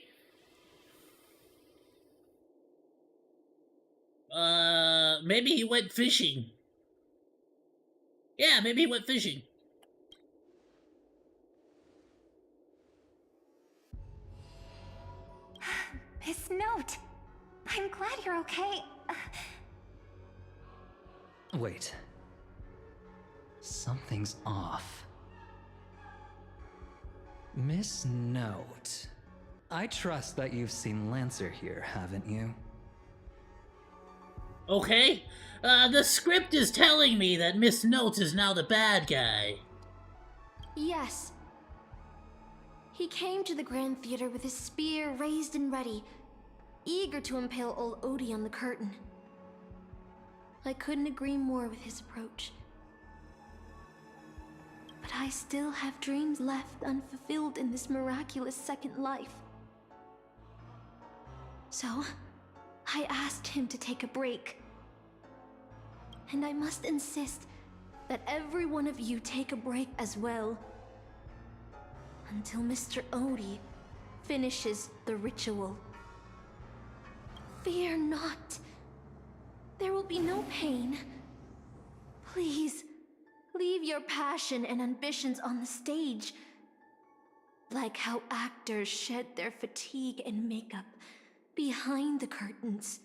Maybe he went fishing. Yeah, maybe he went fishing. Miss Note, I'm glad you're okay. Wait. Something's off. Miss Note. I trust that you've seen Lancer here, haven't you? Okay. The script is telling me that Miss Note is now the bad guy. Yes. He came to the Grand Theater with his spear raised and ready, eager to impale old Odie on the curtain. I couldn't agree more with his approach. But I still have dreams left unfulfilled in this miraculous second life. So, I asked him to take a break. And I must insist that every one of you take a break as well. Until Mr. Odie finishes the ritual. Fear not. There will be no pain. Please, leave your passion and ambitions on the stage. Like how actors shed their fatigue and makeup behind the curtains.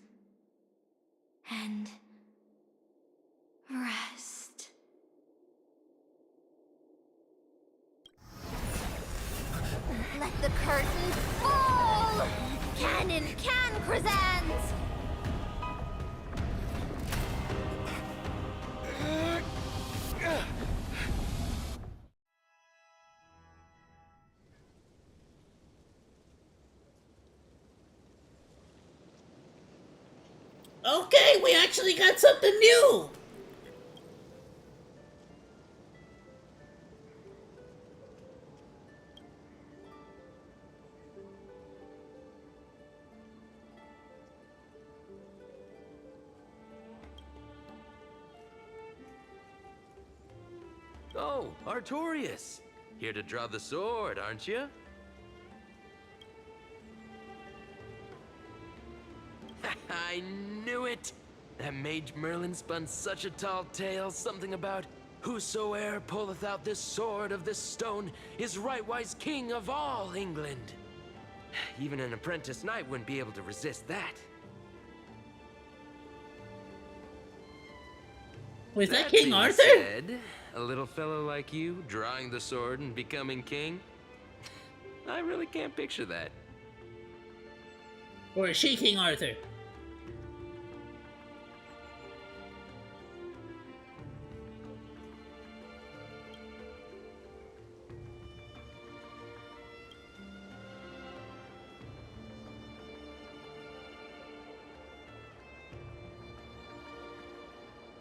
And rest. Let the curtain fall! Cannon can present! Okay, we actually got something new! Oh, Artorias! Here to draw the sword, aren't you? I knew it! That Mage Merlin spun such a tall tale, something about whosoe'er pulleth out this sword of this stone is rightwise king of all England. Even an apprentice knight wouldn't be able to resist that. Was that King being Arthur? said, a little fellow like you drawing the sword and becoming king? I really can't picture that. Or is she King Arthur?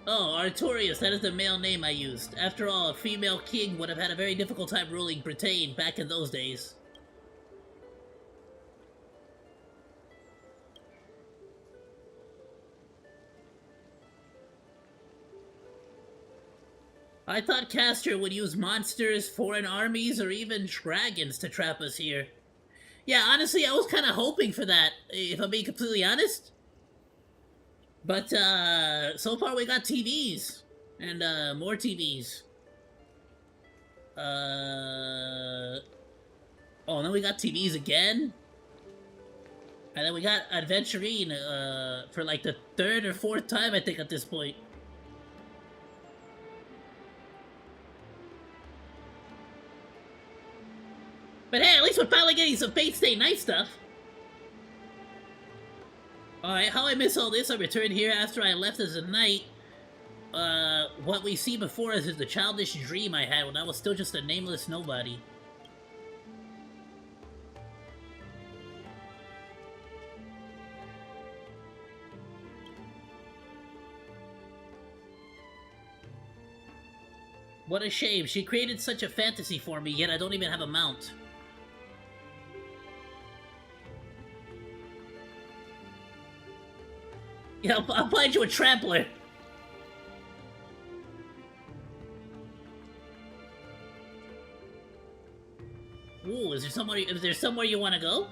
Oh, Artorias, that is the male name I used. After all, a female king would have had a very difficult time ruling Britain back in those days. I thought Castor would use monsters, foreign armies, or even dragons to trap us here. Yeah, honestly, I was kind of hoping for that, if I'm being completely honest. But, so far we got TVs. And, more TVs. Oh, and then we got TVs again? And then we got Adventurine, for like the third or fourth time, I think, at this point. But hey, at least we're finally getting some Fate Stay Night stuff. Alright, how I miss all this, I returned here after I left as a knight. What we see before us is the childish dream I had when I was still just a nameless nobody. What a shame, she created such a fantasy for me, yet I don't even have a mount. Yeah, I'll find you a trampler. Is there somewhere you want to go?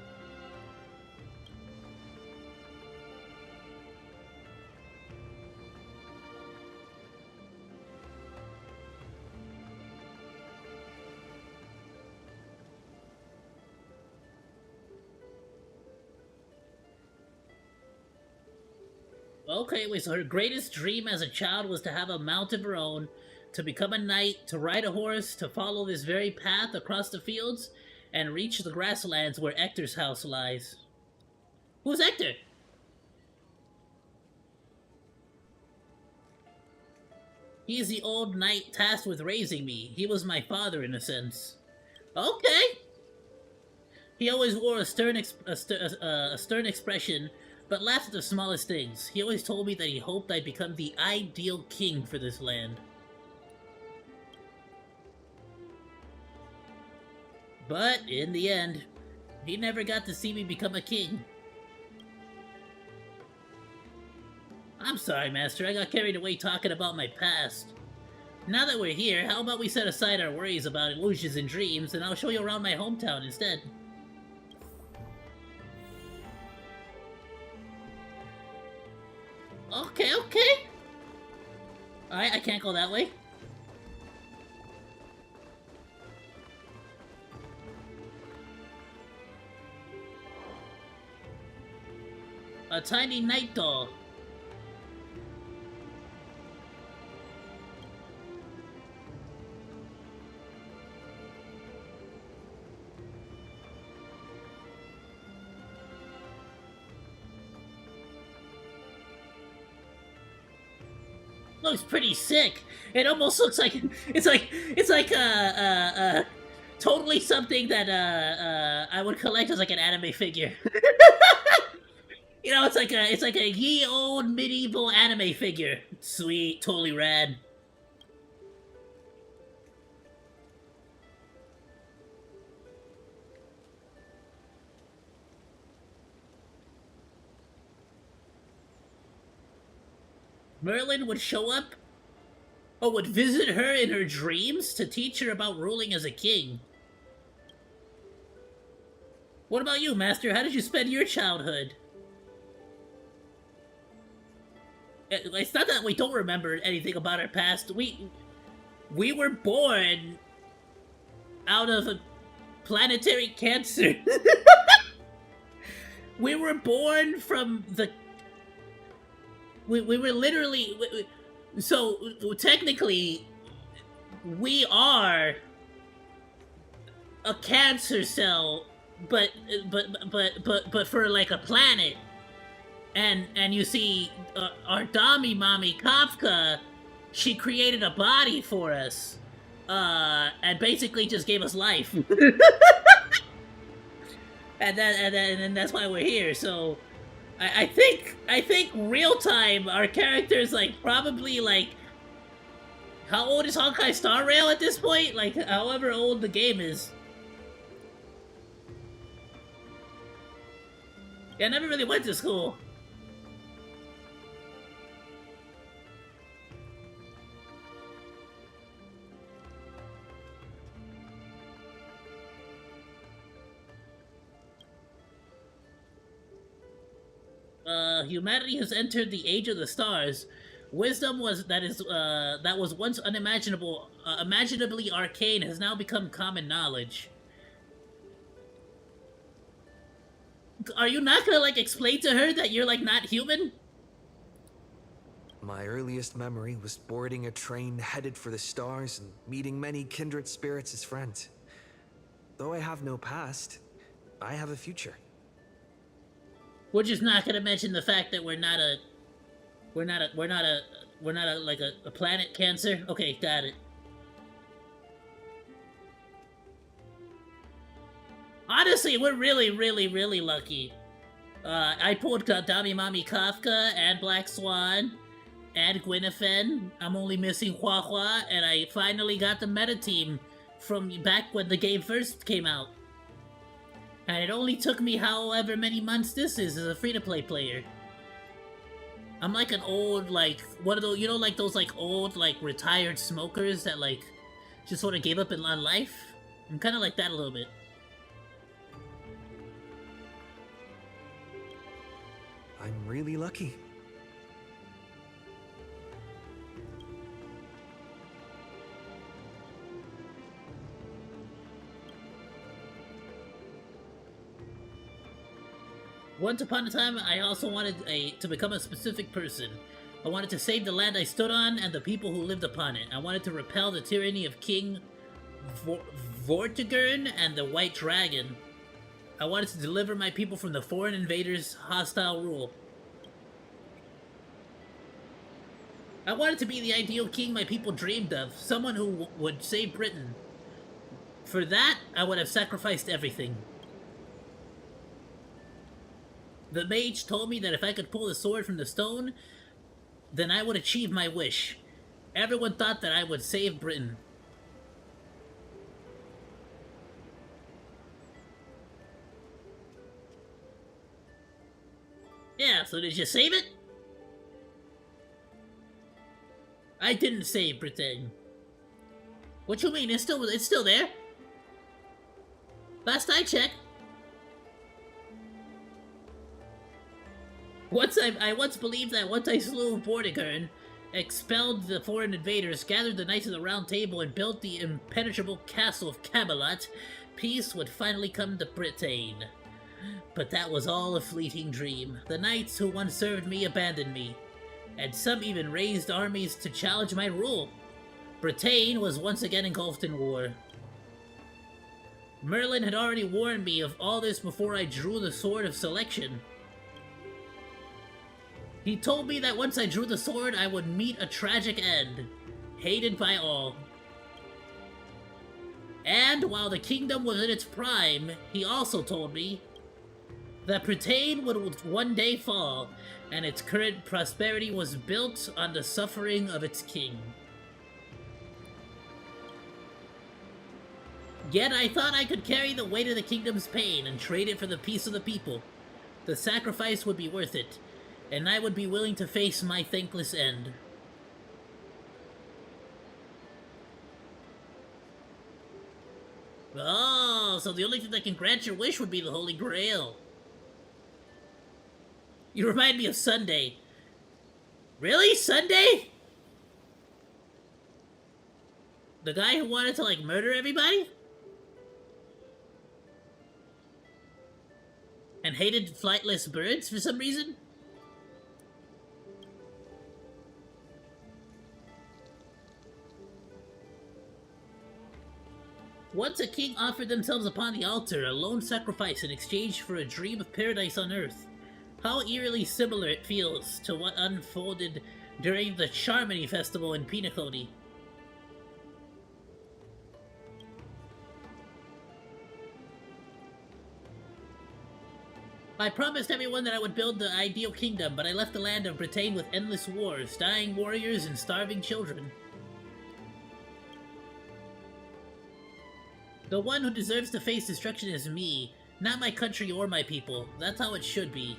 Okay, wait, so her greatest dream as a child was to have a mount of her own, to become a knight, to ride a horse, to follow this very path across the fields, and reach the grasslands where Ector's house lies. Who's Ector? He is the old knight tasked with raising me. He was my father, in a sense. Okay! He always wore a stern expression, but laughed at the smallest things. He always told me that he hoped I'd become the ideal king for this land. But, in the end, he never got to see me become a king. I'm sorry, Master, I got carried away talking about my past. Now that we're here, how about we set aside our worries about illusions and dreams, and I'll show you around my hometown instead. Okay, okay. Alright, I can't go that way. A tiny night doll. Looks pretty sick. It almost looks like it's like totally something that I would collect as like an anime figure. You know, it's like a ye old medieval anime figure. Sweet, totally rad. Merlin would show up, or would visit her in her dreams to teach her about ruling as a king. What about you, Master? How did you spend your childhood? It's not that we don't remember anything about our past. We were born out of a planetary cancer. We were born from the... We were literally... So, technically, we are a cancer cell, but for like a planet. And you see, our Dami Mommy Kafka, she created a body for us, and basically just gave us life. and then that's why we're here. So, I think real time our character's like probably like, how old is Honkai Star Rail at this point? Like however old the game is. Yeah, I never really went to school. Humanity has entered the age of the stars. Wisdom that was once unimaginable, imaginably arcane, has now become common knowledge. Are you not gonna like explain to her that you're like not human? My earliest memory was boarding a train headed for the stars and meeting many kindred spirits as friends. Though I have no past, I have a future. We're just not gonna mention the fact that we're not a planet cancer. Okay, got it. Honestly, we're really lucky. I pulled Dami Mommy Kafka and Black Swan and Gwynephen. I'm only missing Hua Hua, and I finally got the meta team from back when the game first came out. And it only took me however many months this is as a free-to-play player. I'm like an old, like, one of those, you know, like those, like, old, like, retired smokers that, like, just sort of gave up on life? I'm kind of like that a little bit. I'm really lucky. Once upon a time, I also wanted to become a specific person. I wanted to save the land I stood on and the people who lived upon it. I wanted to repel the tyranny of King Vortigern and the White Dragon. I wanted to deliver my people from the foreign invaders' hostile rule. I wanted to be the ideal king my people dreamed of, someone who would save Britain. For that, I would have sacrificed everything. The mage told me that if I could pull the sword from the stone, then I would achieve my wish. Everyone thought that I would save Britain. Yeah, so did you save it? I didn't save Britain. What you mean? It's still there. Last I checked. I once believed that once I slew Vortigern, expelled the foreign invaders, gathered the Knights of the Round Table, and built the impenetrable castle of Camelot, peace would finally come to Britain. But that was all a fleeting dream. The knights who once served me abandoned me, and some even raised armies to challenge my rule. Britain was once again engulfed in war. Merlin had already warned me of all this before I drew the Sword of Selection. He told me that once I drew the sword, I would meet a tragic end, hated by all. And while the kingdom was in its prime, he also told me that Britain would one day fall, and its current prosperity was built on the suffering of its king. Yet I thought I could carry the weight of the kingdom's pain and trade it for the peace of the people. The sacrifice would be worth it, and I would be willing to face my thankless end. Oh, so the only thing that can grant your wish would be the Holy Grail. You remind me of Sunday. Really? Sunday? The guy who wanted to, like, murder everybody? And hated flightless birds for some reason? Once a king offered themselves upon the altar, a lone sacrifice in exchange for a dream of paradise on earth. How eerily similar it feels to what unfolded during the Charmony Festival in Pinacody. I promised everyone that I would build the ideal kingdom, but I left the land of Britain with endless wars, dying warriors, and starving children. The one who deserves to face destruction is me, not my country or my people. That's how it should be.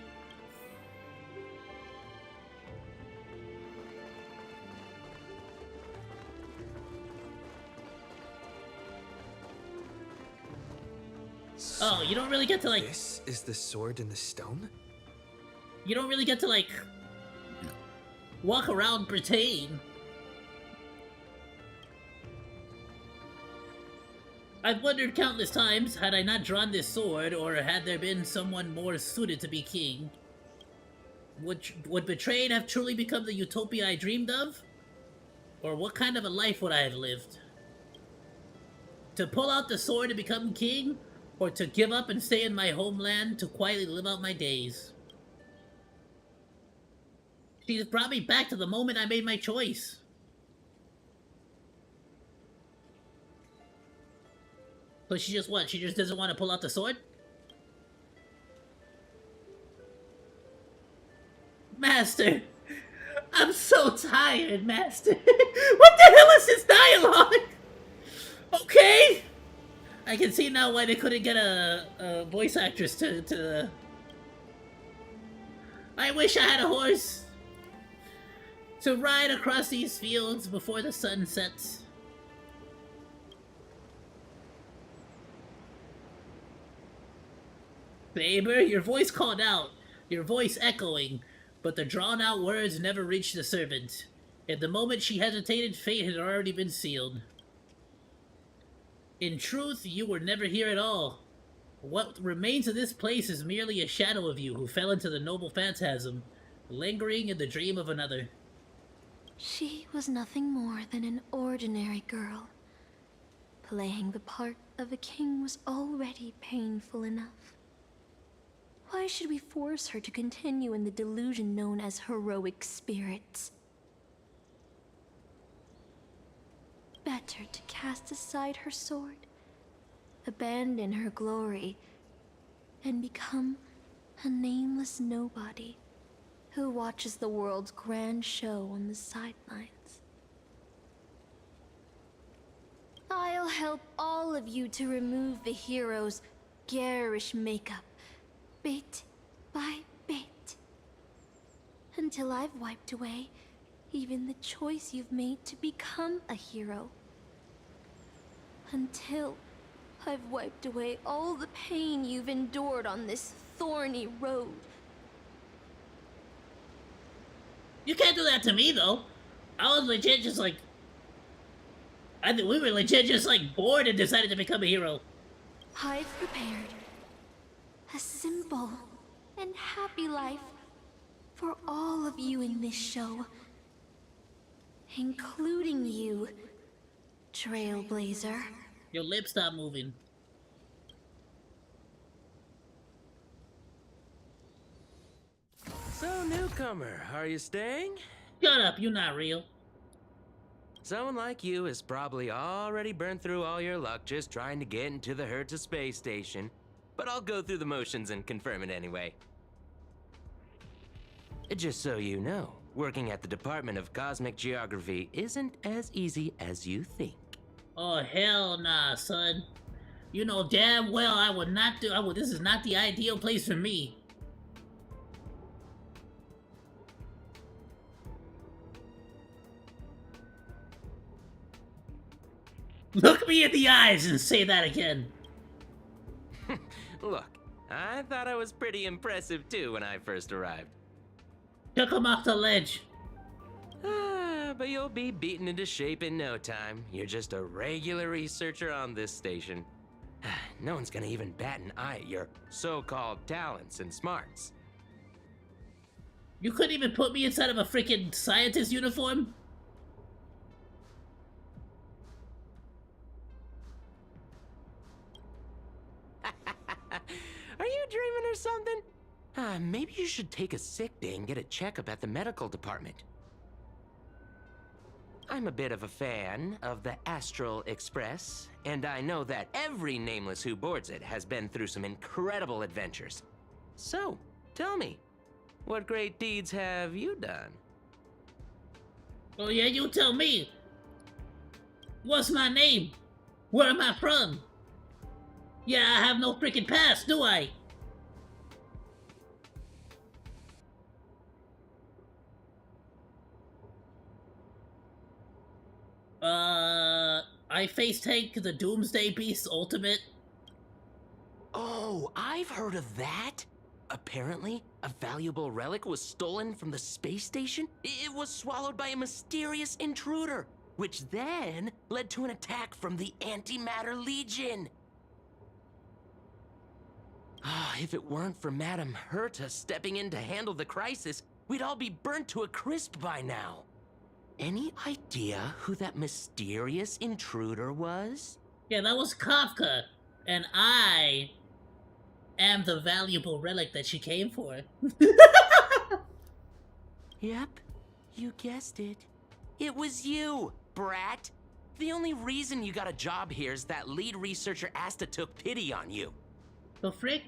Oh, you don't really get to, like... This is the sword in the stone? You don't really get to, like, walk around Britain. I've wondered countless times, had I not drawn this sword, or had there been someone more suited to be king, would Betrayed have truly become the utopia I dreamed of? Or what kind of a life would I have lived? To pull out the sword to become king, or to give up and stay in my homeland to quietly live out my days? She's brought me back to the moment I made my choice. So she just what? She just doesn't want to pull out the sword? Master! I'm so tired, Master! What the hell is this dialogue? Okay! I can see now why they couldn't get a voice actress to... I wish I had a horse! To ride across these fields before the sun sets. Faber, your voice called out. your voice echoing, but the drawn-out words never reached the servant. At the moment she hesitated, fate had already been sealed. In truth, you were never here at all. What remains of this place is merely a shadow of you who fell into the noble phantasm, lingering in the dream of another. She was nothing more than an ordinary girl. Playing the part of a king was already painful enough. Why should we force her to continue in the delusion known as heroic spirits? Better to cast aside her sword, abandon her glory, and become a nameless nobody who watches the world's grand show on the sidelines. I'll help all of you to remove the hero's garish makeup, bit by bit, until I've wiped away even the choice you've made to become a hero. Until I've wiped away all the pain you've endured on this thorny road. You can't do that to me, though. I was legit just like... I think we were legit just like bored and decided to become a hero. I've prepared a simple and happy life for all of you in this show. Including you, Trailblazer. Your lips stop moving. So, newcomer, are you staying? Shut up, you're not real. Someone like you has probably already burned through all your luck just trying to get into the Herta space station. But I'll go through the motions and confirm it anyway. Just so you know, working at the Department of Cosmic Geography isn't as easy as you think. Oh, hell nah, son. You know damn well I would not do... this is not the ideal place for me. Look me in the eyes and say that again. Look, I thought I was pretty impressive too when I first arrived. Took him off the ledge. But you'll be beaten into shape in no time. You're just a regular researcher on this station. No one's gonna even bat an eye at your so-called talents and smarts. You couldn't even put me inside of a freaking scientist uniform? Are you dreaming or something? Maybe you should take a sick day and get a checkup at the medical department. I'm a bit of a fan of the Astral Express, and I know that every nameless who boards it has been through some incredible adventures. So, tell me, what great deeds have you done? Oh yeah, you tell me. What's my name? Where am I from? Yeah, I have no freaking past, do I? I face tank the Doomsday Beast Ultimate. Oh, I've heard of that. Apparently, a valuable relic was stolen from the space station. It was swallowed by a mysterious intruder, which then led to an attack from the Antimatter Legion. If it weren't for Madame Herta stepping in to handle the crisis, we'd all be burnt to a crisp by now. Any idea who that mysterious intruder was? Yeah, that was Kafka. And I am the valuable relic that she came for. Yep, you guessed it. It was you, brat. The only reason you got a job here is that lead researcher Asta took pity on you. The frick?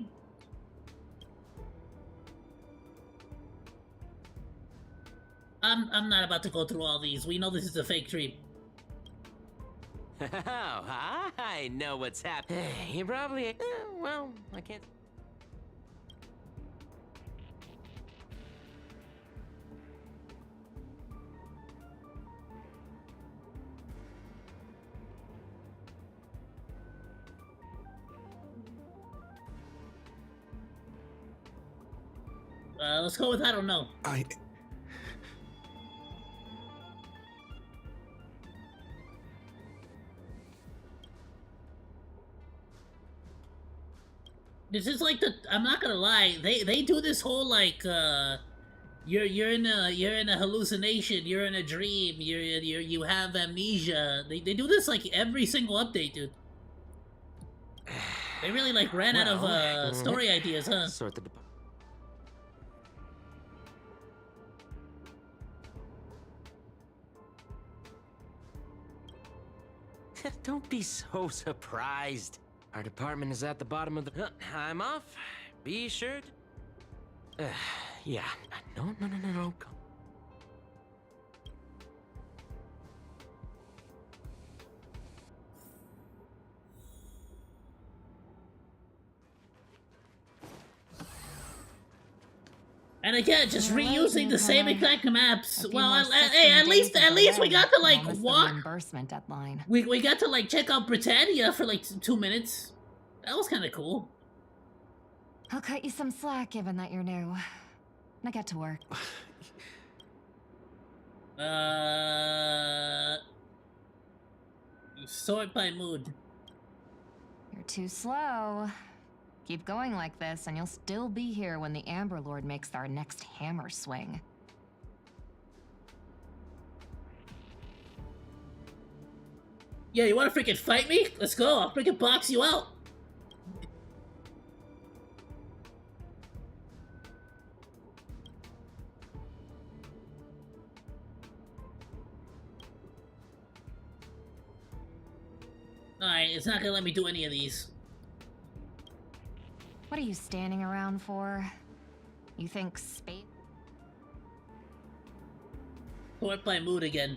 I'm not about to go through all these. We know this is a fake dream. Oh, I know what's happening. You probably... well, I can't... Let's go with I don't know. This is like I'm not gonna lie, they do this whole like you're in a hallucination, you're in a dream, you have amnesia. They do this like every single update, dude. They really like ran out of story ideas, huh? Sort the Don't be so surprised. Our department is at the bottom of the... I'm off. Be sure to... yeah. No. And again, just reusing the same exact maps. Well, hey, at least we got to like walk. Reimbursement deadline. We got to like check out Britannia for like 2 minutes. That was kind of cool. I'll cut you some slack, given that you're new. Now get to work. Sort by mood. You're too slow. Keep going like this, and you'll still be here when the Amber Lord makes our next hammer swing. Yeah, you wanna freaking fight me? Let's go, I'll freaking box you out. Alright, it's not gonna let me do any of these. What are you standing around for? You think space? Sort by mood again.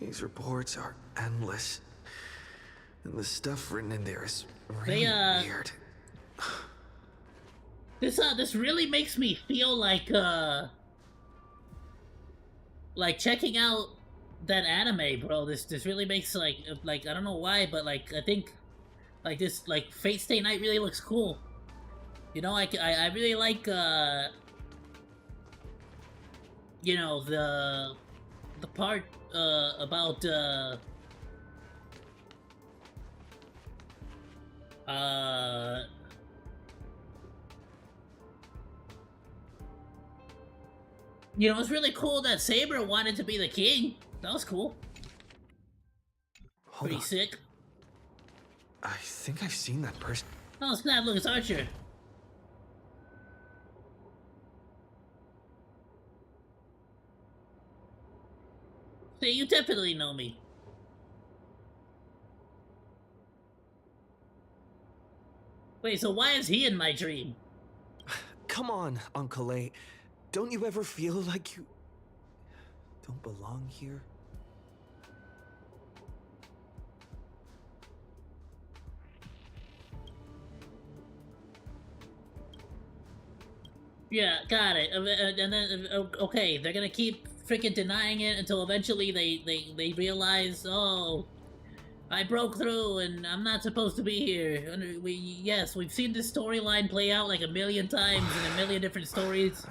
These reports are endless. And the stuff written in there is really weird. This really makes me feel like checking out that anime, bro. This really makes like I don't know why, but like I think like this like Fate Stay Night really looks cool. You know, I really like you know, the part about you know, it's really cool that Saber wanted to be the king. That was cool. Pretty sick. I think I've seen that person. Oh snap, look, it's Archer. Say, you definitely know me. Wait, so why is he in my dream? Come on, Uncle A. Don't you ever feel like you don't belong here? Yeah, got it. And then, okay, they're gonna keep freaking denying it until eventually they realize, oh, I broke through and I'm not supposed to be here. Yes, we've seen this storyline play out like a million times in a million different stories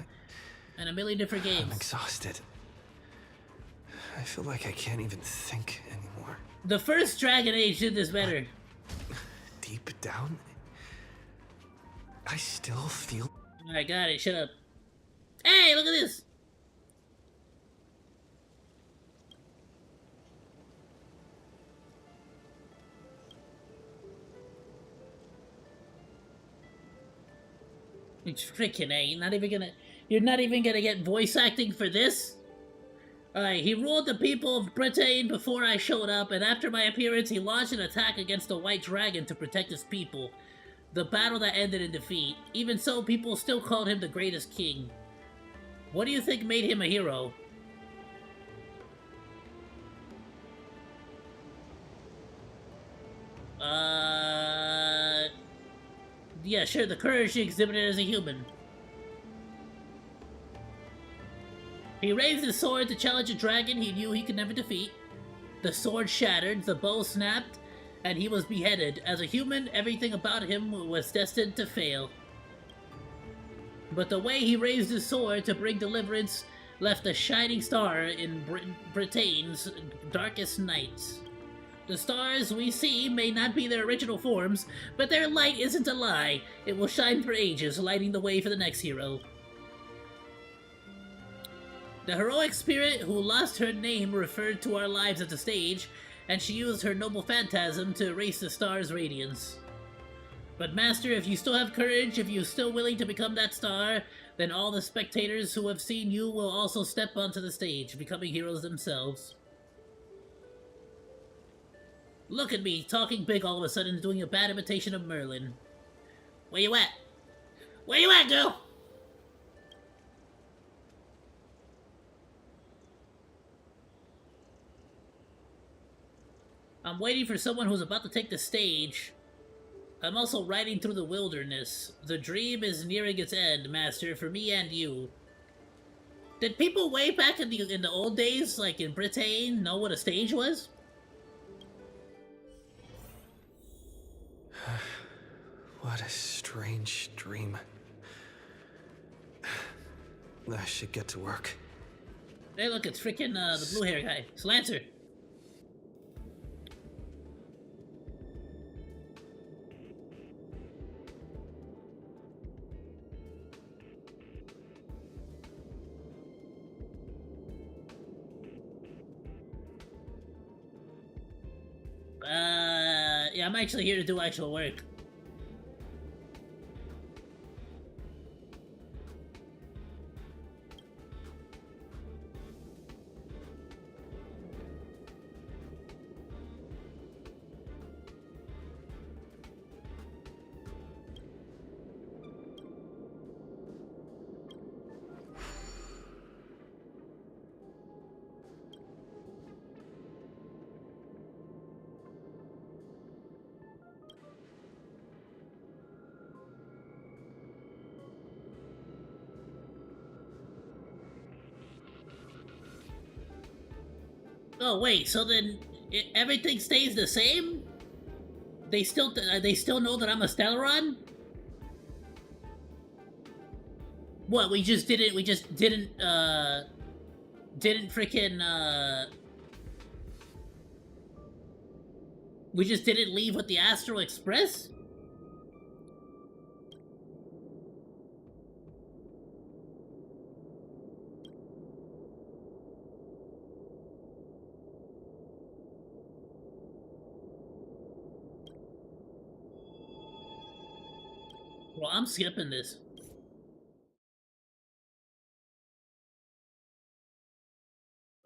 and a million different games. I'm exhausted. I feel like I can't even think anymore. The first Dragon Age did this better. Deep down, I still feel... Alright, got it. Shut up. Hey, look at this! It's freaking A. You're not even gonna get voice acting for this? Alright, he ruled the people of Britain before I showed up, and after my appearance, he launched an attack against the White Dragon to protect his people. The battle that ended in defeat. Even so, people still called him the greatest king. What do you think made him a hero? Yeah, sure, the courage he exhibited as a human. He raised his sword to challenge a dragon he knew he could never defeat. The sword shattered, the bow snapped, and he was beheaded. As a human, everything about him was destined to fail. But the way he raised his sword to bring deliverance left a shining star in Britain's darkest nights. The stars we see may not be their original forms, but their light isn't a lie. It will shine for ages, lighting the way for the next hero. The heroic spirit who lost her name referred to our lives at the stage, and she used her noble phantasm to erase the star's radiance. But Master, if you still have courage, if you're still willing to become that star, then all the spectators who have seen you will also step onto the stage, becoming heroes themselves. Look at me, talking big all of a sudden, doing a bad imitation of Merlin. Where you at? Where you at, girl? I'm waiting for someone who's about to take the stage. I'm also riding through the wilderness. The dream is nearing its end, Master, for me and you. Did people way back in the old days, like in Britain, know what a stage was? What a strange dream. I should get to work. Hey, look, it's freaking the blue hair guy. It's Lancer. Yeah, I'm actually here to do actual work. Oh wait, so then everything stays the same? They still know that I'm a Stellaron? What, we just didn't freaking we just didn't leave with the Astral Express? Well, I'm skipping this.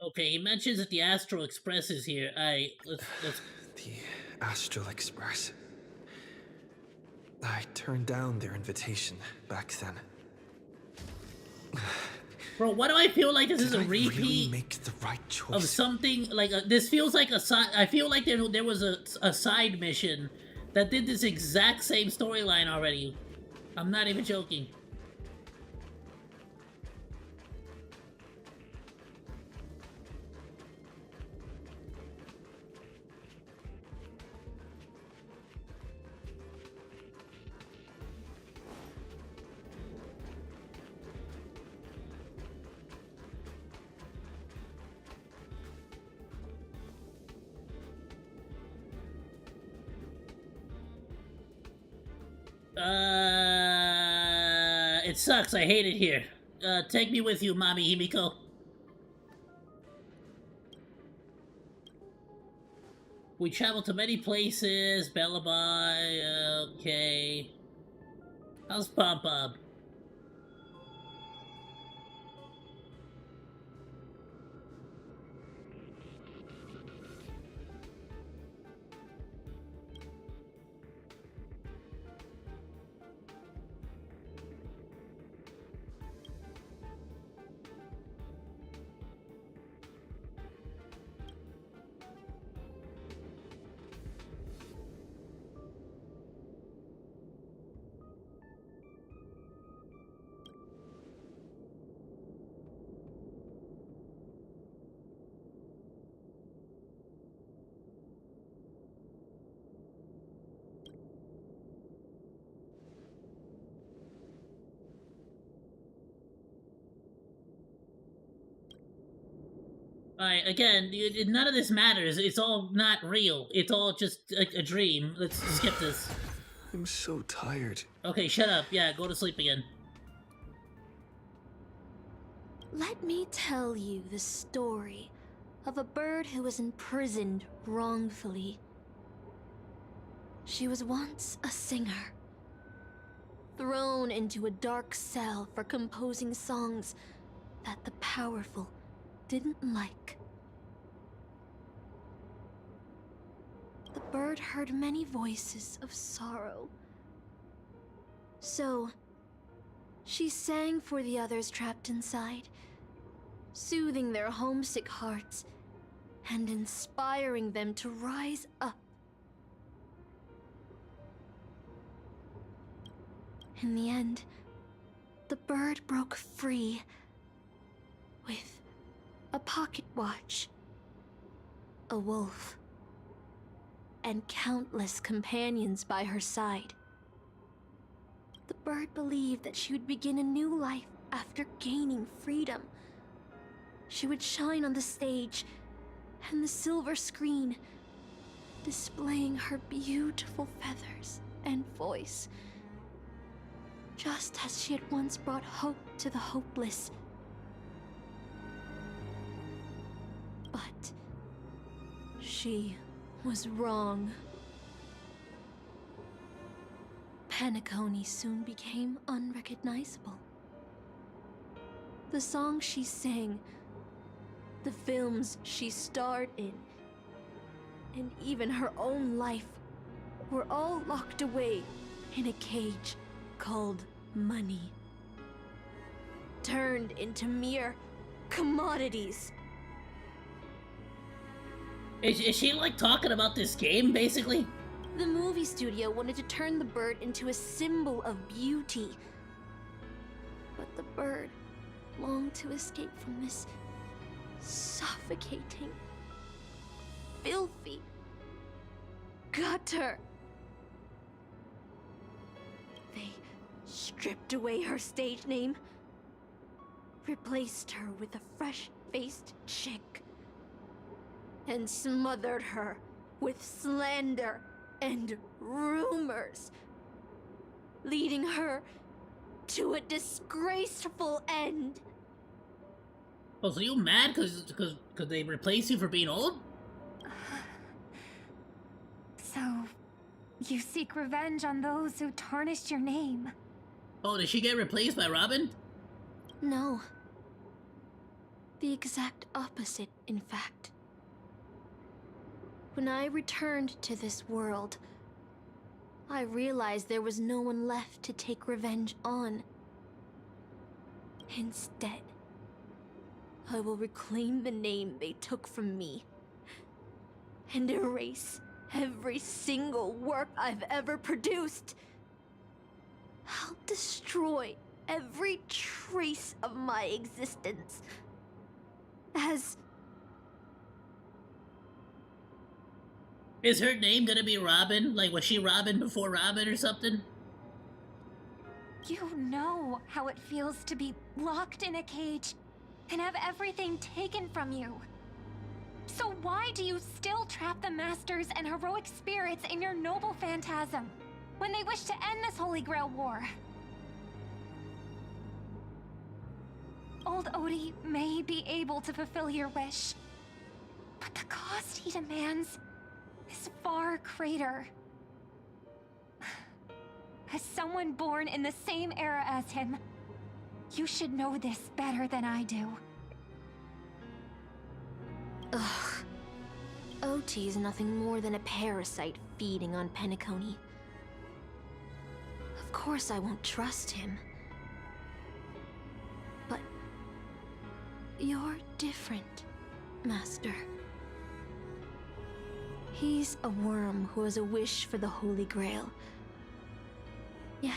Okay, he mentions that the Astral Express is here. Let's The Astral Express. I turned down their invitation back then. Bro, why do I feel like this is a repeat really make the right choice of something like this feels like a side? I feel like there was a side mission that did this exact same storyline already. I'm not even joking. It sucks. I hate it here. Take me with you, Mommy Himiko. We traveled to many places. Bellaby, okay. How's Pom Pom? Alright, again, none of this matters. It's all not real. It's all just a dream. Let's skip this. I'm so tired. Okay, shut up. Yeah, go to sleep again. Let me tell you the story of a bird who was imprisoned wrongfully. She was once a singer, thrown into a dark cell for composing songs that the powerful didn't like. The bird heard many voices of sorrow. So, she sang for the others trapped inside, soothing their homesick hearts and inspiring them to rise up. In the end, the bird broke free with a pocket watch, a wolf, and countless companions by her side. The bird believed that she would begin a new life after gaining freedom. She would shine on the stage and the silver screen, displaying her beautiful feathers and voice, just as she had once brought hope to the hopeless. But she was wrong. Penacony soon became unrecognizable. The songs she sang, the films she starred in, and even her own life were all locked away in a cage called money, turned into mere commodities. Is she like talking about this game, basically? The movie studio wanted to turn the bird into a symbol of beauty. But the bird longed to escape from this suffocating, filthy gutter. They stripped away her stage name, replaced her with a fresh-faced chick, and smothered her with slander and rumors, leading her to a disgraceful end. Oh, so you mad because they replaced you for being old? So, you seek revenge on those who tarnished your name. Oh, did she get replaced by Robin? No. The exact opposite, in fact. When I returned to this world, I realized there was no one left to take revenge on. Instead, I will reclaim the name they took from me and erase every single work I've ever produced. I'll destroy every trace of my existence as... Is her name gonna be Robin? Like, was she Robin before Robin or something? You know how it feels to be locked in a cage and have everything taken from you. So why do you still trap the masters and heroic spirits in your noble phantasm when they wish to end this Holy Grail war? Old Odie may be able to fulfill your wish, but the cost he demands is far greater. As someone born in the same era as him, you should know this better than I do. Ugh. OT is nothing more than a parasite feeding on Penacony. Of course I won't trust him. But you're different, Master. He's a worm who has a wish for the Holy Grail. Yet,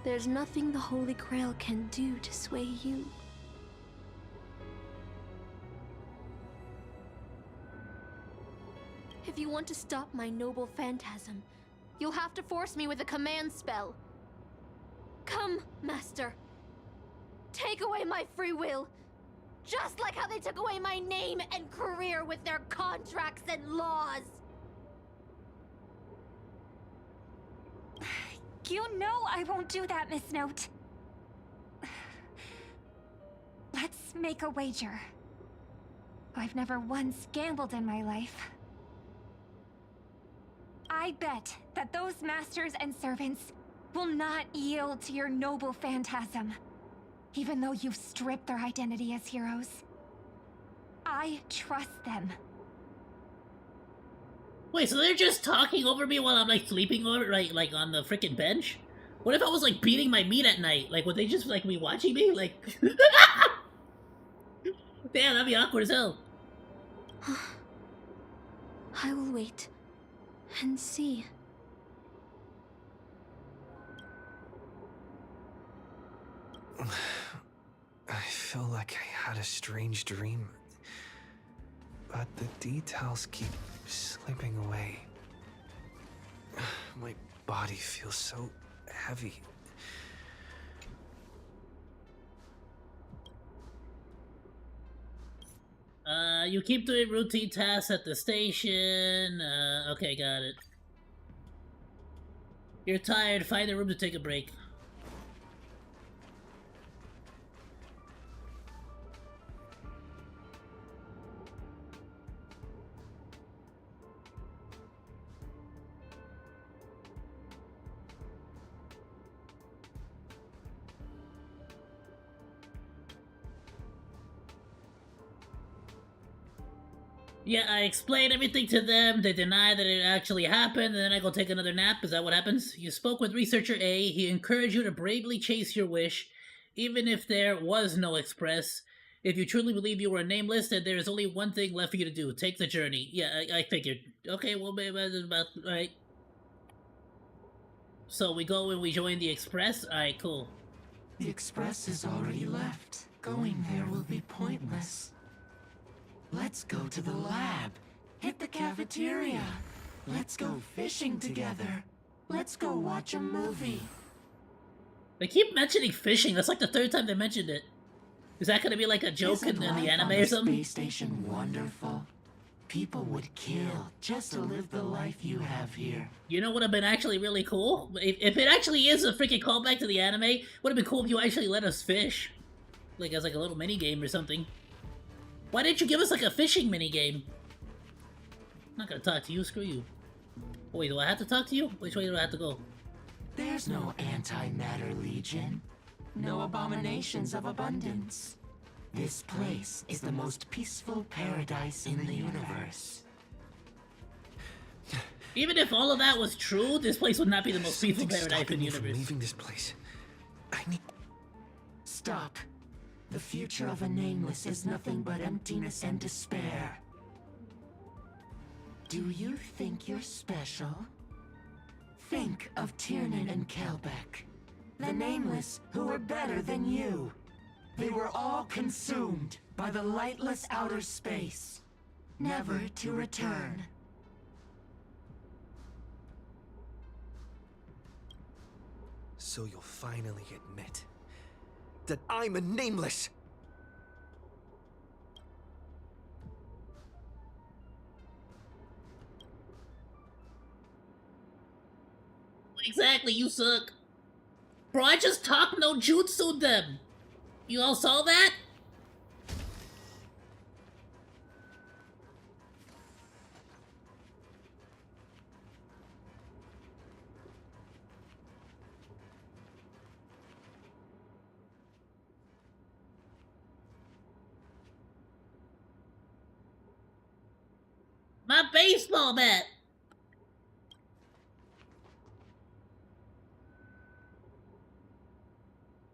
there's nothing the Holy Grail can do to sway you. If you want to stop my noble phantasm, you'll have to force me with a command spell. Come, Master. Take away my free will, Just like how they took away my name and career with their contracts and laws. You know I won't do that, Miss Note. Let's make a wager. I've never once gambled in my life. I bet that those masters and servants will not yield to your noble phantasm, even though you've stripped their identity as heroes. I trust them. Wait, so they're just talking over me while I'm like sleeping over, right, like on the freaking bench? What if I was like beating my meat at night? Like, would they just like be watching me? Like, damn, that'd be awkward as hell. I will wait and see. I feel like I had a strange dream, but the details keep slipping away. My body feels so heavy. You keep doing routine tasks at the station. Okay, got it. You're tired, find a room to take a break. Yeah, I explained everything to them. They deny that it actually happened, and then I go take another nap. Is that what happens? You spoke with Researcher A. He encouraged you to bravely chase your wish, even if there was no express. If you truly believe you were nameless, then there is only one thing left for you to do. Take the journey. Yeah, I figured. Okay, well, maybe that's about... Alright. So we go and we join the express? Alright, cool. The express is already left. Going there will be pointless. Let's go to the lab. Hit the cafeteria. Let's go fishing together. Let's go watch a movie. They keep mentioning fishing. That's like the third time they mentioned it. Is that gonna be like a joke in the anime or something? Space station wonderful. People would kill just to live the life you have here. You know what would have been actually really cool? If it actually is a freaking callback to the anime, would have been cool if you actually let us fish. Like as like a little mini game or something. Why didn't you give us like a fishing mini game? I'm not gonna talk to you, screw you. Oh, wait, do I have to talk to you? Which way do I have to go? There's no antimatter legion. No abominations of abundance. This place is the most peaceful paradise in the universe. Even if all of that was true, this place would not be the most peaceful paradise in the universe. Leaving this place. I need... Stop. The future of a nameless is nothing but emptiness and despair. Do you think you're special? Think of Tiernan and Kelbeck, the nameless who were better than you. They were all consumed by the lightless outer space, never to return. So you'll finally admit that I'm a nameless! Exactly, you suck. Bro, I just talked no jutsu them. You all saw that? My baseball bat!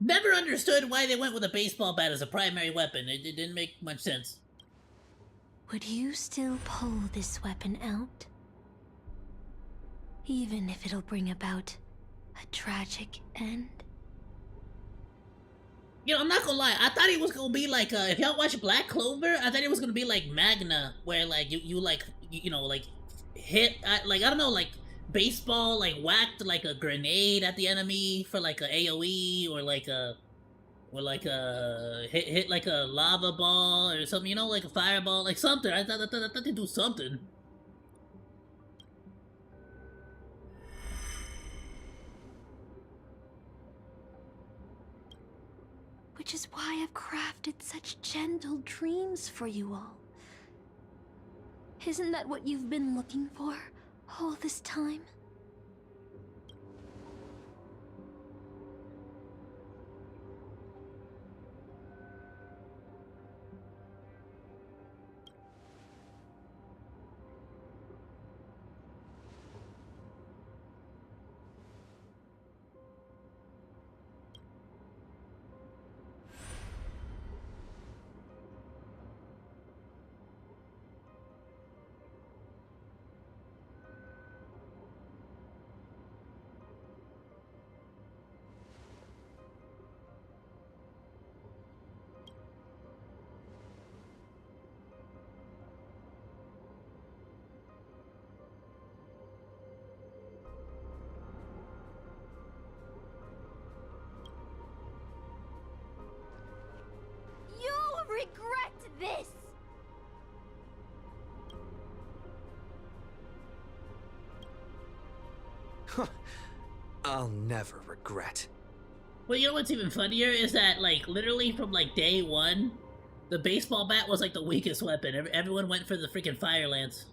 Never understood why they went with a baseball bat as a primary weapon. It didn't make much sense. Would you still pull this weapon out? Even if it'll bring about a tragic end? You know, I'm not gonna lie, I thought it was gonna be like, if y'all watch Black Clover, I thought it was gonna be like Magna, where like, you like, you know, like, hit, like, I don't know, like, baseball, like, whacked like a grenade at the enemy for like a AoE, or like a, Or like a hit like a lava ball or something, you know, like a fireball, like something. I thought they'd do something. Which is why I've crafted such gentle dreams for you all. Isn't that what you've been looking for all this time? You'll regret this! I'll never regret. Well, you know what's even funnier is that, like, literally from, like, day one, the baseball bat was, like, the weakest weapon. Everyone went for the freaking fire lance.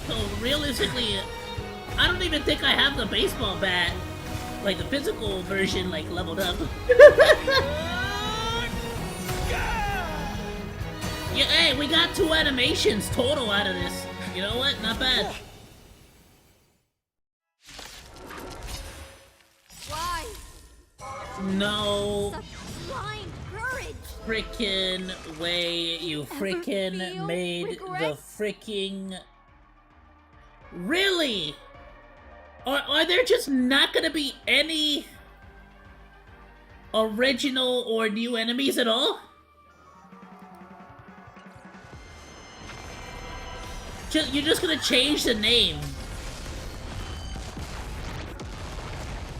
So, realistically, I don't even think I have the baseball bat, like, the physical version, like, leveled up. Yeah, hey, we got 2 animations total out of this. You know what? Not bad. Why? No. Such blind courage! Frickin' way you frickin' made the fricking... Really? Are there just not gonna be any original or new enemies at all? You're just gonna change the name.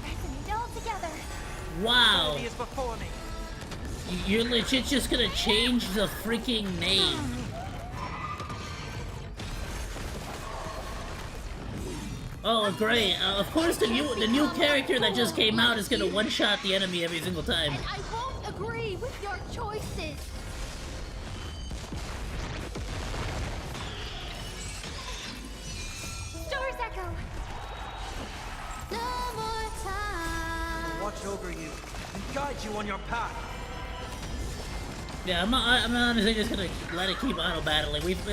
Resonate all together. Wow. You're legit just gonna change the freaking name. Oh, great. Of course the new character that just came out is gonna one-shot the enemy every single time. And I won't agree with your choices! Stars echo. No more time. Watch over you and guide you on your path. Yeah, I'm honestly just gonna let it keep auto battling. We've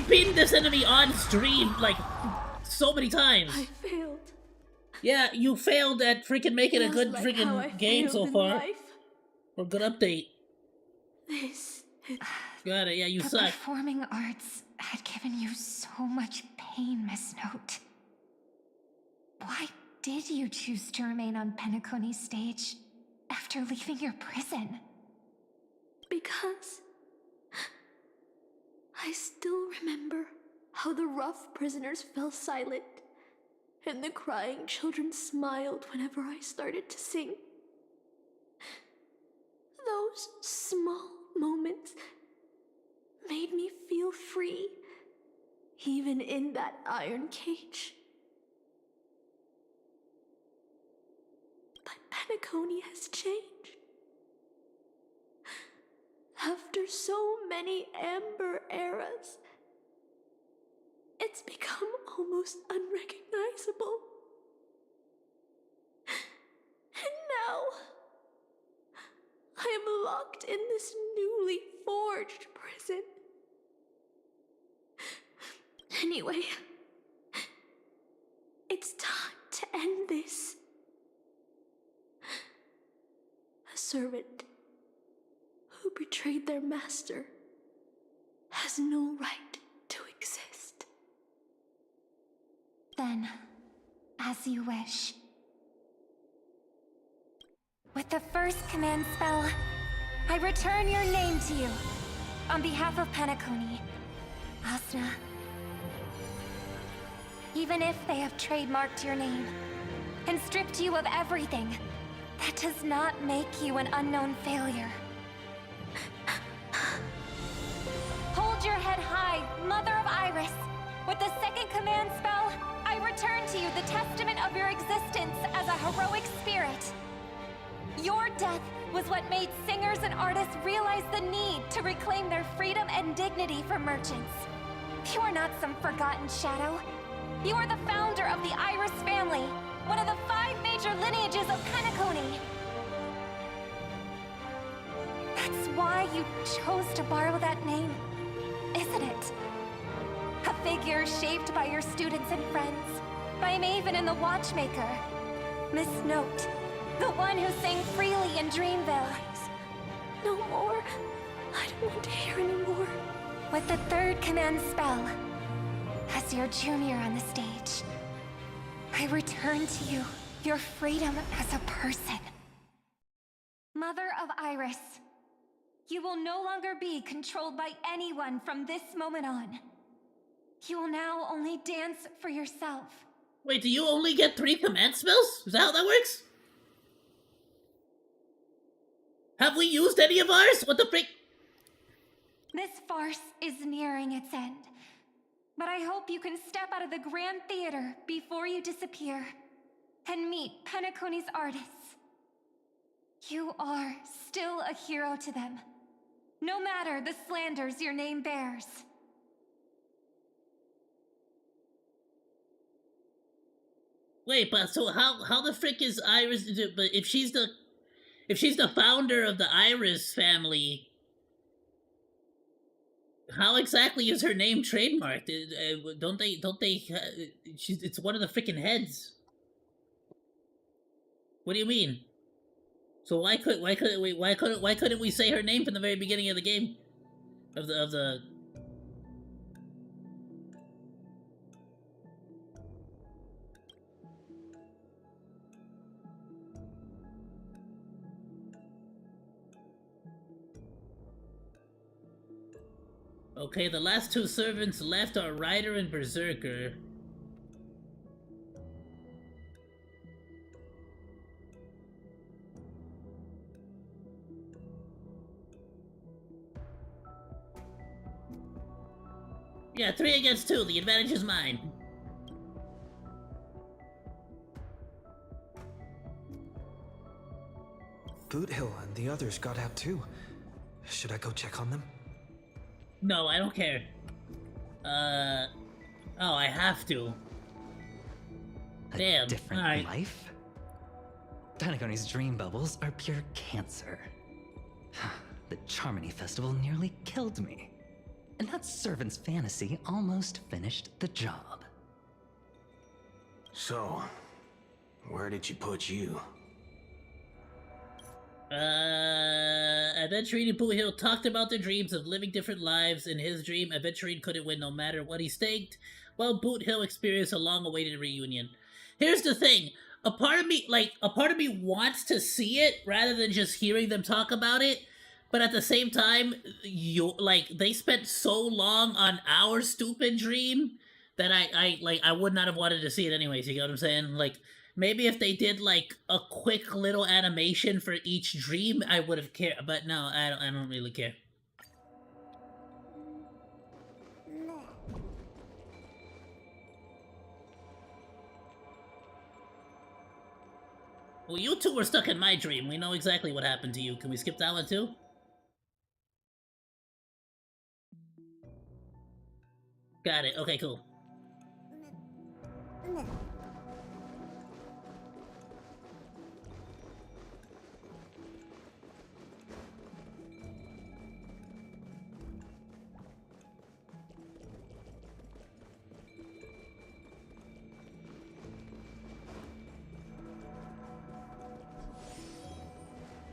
beaten this enemy on stream like so many times. I failed. Yeah, you failed at freaking making a Just good like freaking how I game so failed in far. life. Or good update. This is... Got it. Yeah, you the suck. performing arts had given you so much pain, Miss Note. Why did you choose to remain on Penacony's stage after leaving your prison? Because I still remember how the rough prisoners fell silent and the crying children smiled whenever I started to sing. Those small moments made me feel free, even in that iron cage. But Penacony has changed. After so many Amber eras, it's become almost unrecognizable. And now, I am locked in this newly forged prison. Anyway, it's time to end this. A servant who betrayed their master has no right to exist. Then, as you wish. With the first command spell, I return your name to you. On behalf of Penacony, Asna. Even if they have trademarked your name and stripped you of everything, that does not make you an unknown failure. Hold your head high, Mother of Iris. With the second command spell, I return to you the testament of your existence as a heroic spirit. Your death was what made singers and artists realize the need to reclaim their freedom and dignity for merchants. You are not some forgotten shadow. You are the founder of the Iris family, one of the 5 major lineages of Penacony. That's why you chose to borrow that name, isn't it? A figure shaped by your students and friends, by Maven and the Watchmaker. Miss Note, the one who sang freely in Dreamville. No more. I don't want to hear anymore. With the third command spell, as your junior on the stage, I return to you your freedom as a person. Mother of Iris, you will no longer be controlled by anyone from this moment on. You will now only dance for yourself. Wait, do you only get 3 command spells? Is that how that works? Have we used any of ours? What the frick? This farce is nearing its end. But I hope you can step out of the Grand Theater before you disappear and meet Penacony's artists. You are still a hero to them, no matter the slanders your name bears. Wait, but so how the frick is Iris? But if she's the founder of the Iris family, how exactly is her name trademarked? Don't they? It's one of the freaking heads. What do you mean? So why couldn't we say her name from the very beginning of the game? Of the. Okay, the last 2 servants left are Rider and Berserker. Yeah, 3 against 2. The advantage is mine. Boothill and the others got out too. Should I go check on them? No, I don't care. Oh, I have to. Damn. A different life? Penacony's dream bubbles are pure cancer. The Charmony Festival nearly killed me. And that servant's fantasy almost finished the job. So, where did you put you? Adventurine and Boothill talked about their dreams of living different lives. In his dream, Adventurine couldn't win no matter what he staked, while Boothill experienced a long-awaited reunion. Here's the thing. A part of me wants to see it rather than just hearing them talk about it, but at the same time, they spent so long on our stupid dream that I would not have wanted to see it anyways, you get what I'm saying? Like, maybe if they did, like, a quick little animation for each dream, I would have cared. But no, I don't really care. Well, you 2 were stuck in my dream. We know exactly what happened to you. Can we skip that one, too? Got it. Okay, cool.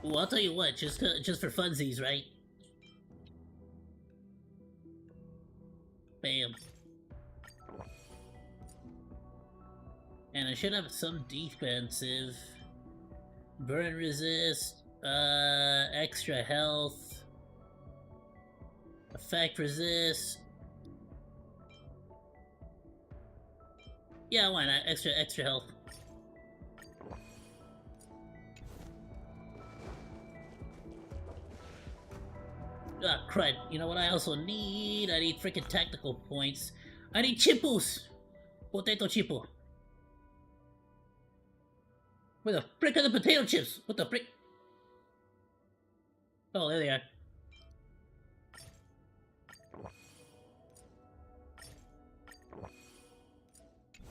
Well, I'll tell you what, just for funsies, right? Bam. And I should have some defensive. Burn resist, extra health. Effect resist. Yeah, why not? Extra health. Ah, crud. You know what I also need? I need freaking tactical points. I need chippos! Potato chippo. Where the frick are the potato chips? What the frick? Oh, there they are.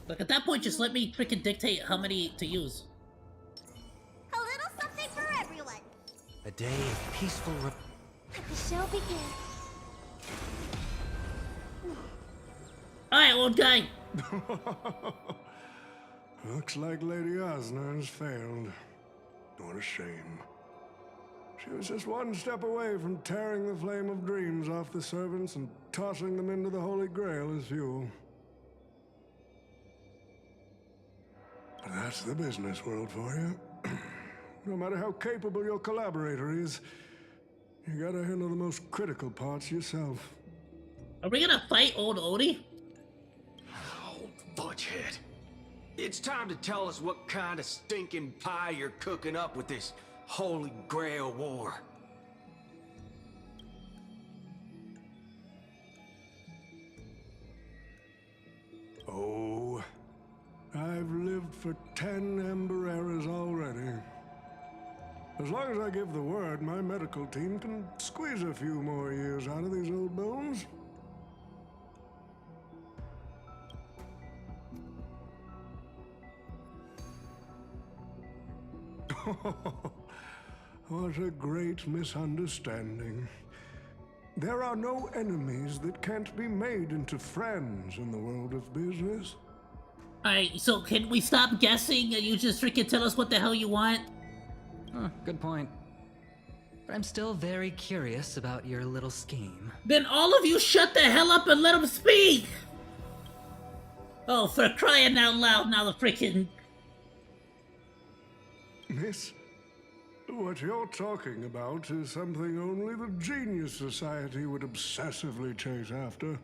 Look, at that point, just let me freaking dictate how many to use. A little something for everyone. A day of peaceful Let the show begin. Alright, old guy! Looks like Lady Osner has failed. What a shame. She was just one step away from tearing the flame of dreams off the servants and tossing them into the Holy Grail as fuel. But that's the business world for you. No matter how capable your collaborator is, you gotta handle the most critical parts yourself. Are we gonna fight old Odie? Old butchhead. It's time to tell us what kind of stinking pie you're cooking up with this Holy Grail war. Oh, I've lived for 10 Ember Eras already. As long as I give the word, my medical team can squeeze a few more years out of these old bones. What a great misunderstanding. There are no enemies that can't be made into friends in the world of business. Alright, so can we stop guessing and you just freaking tell us what the hell you want? Huh, good point. But I'm still very curious about your little scheme. Then all of you shut the hell up and let him speak! Oh, for crying out loud, now the freaking... Miss, what you're talking about is something only the Genius Society would obsessively chase after.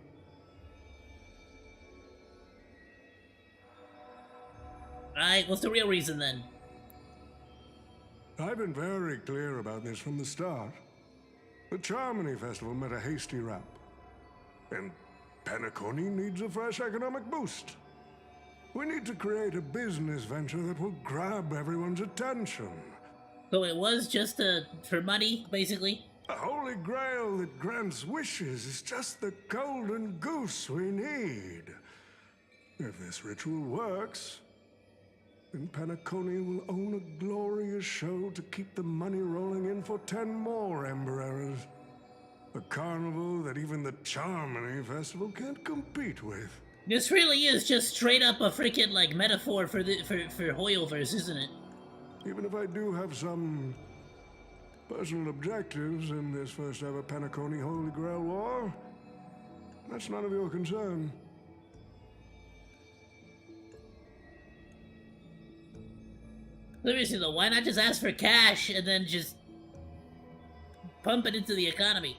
Alright, what's the real reason then? I've been very clear about this from the start. The Charmony Festival met a hasty rap. And Penacony needs a fresh economic boost. We need to create a business venture that will grab everyone's attention. So it was just for money, basically? The Holy Grail that grants wishes is just the golden goose we need. If this ritual works, then Penacony will own a glorious show to keep the money rolling in for 10 more Ember Eras. A carnival that even the Charmony Festival can't compete with. This really is just straight up a freaking like metaphor for Hoyoverse, isn't it? Even if I do have some personal objectives in this first ever Penacony Holy Grail War, that's none of your concern. Seriously though, why not just ask for cash and then just pump it into the economy?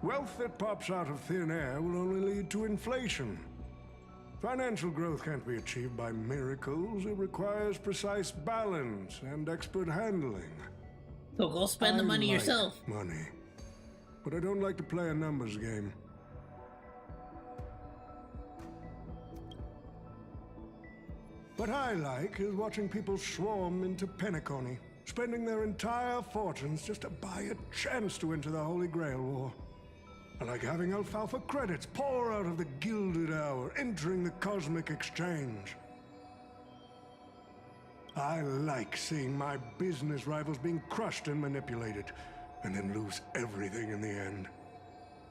Wealth that pops out of thin air will only lead to inflation. Financial growth can't be achieved by miracles. It requires precise balance and expert handling. So go spend the money yourself. Money. But I don't like to play a numbers game. What I like is watching people swarm into Penacony, spending their entire fortunes just to buy a chance to enter the Holy Grail War. I like having alfalfa credits pour out of the Gilded Hour, entering the Cosmic Exchange. I like seeing my business rivals being crushed and manipulated, and then lose everything in the end.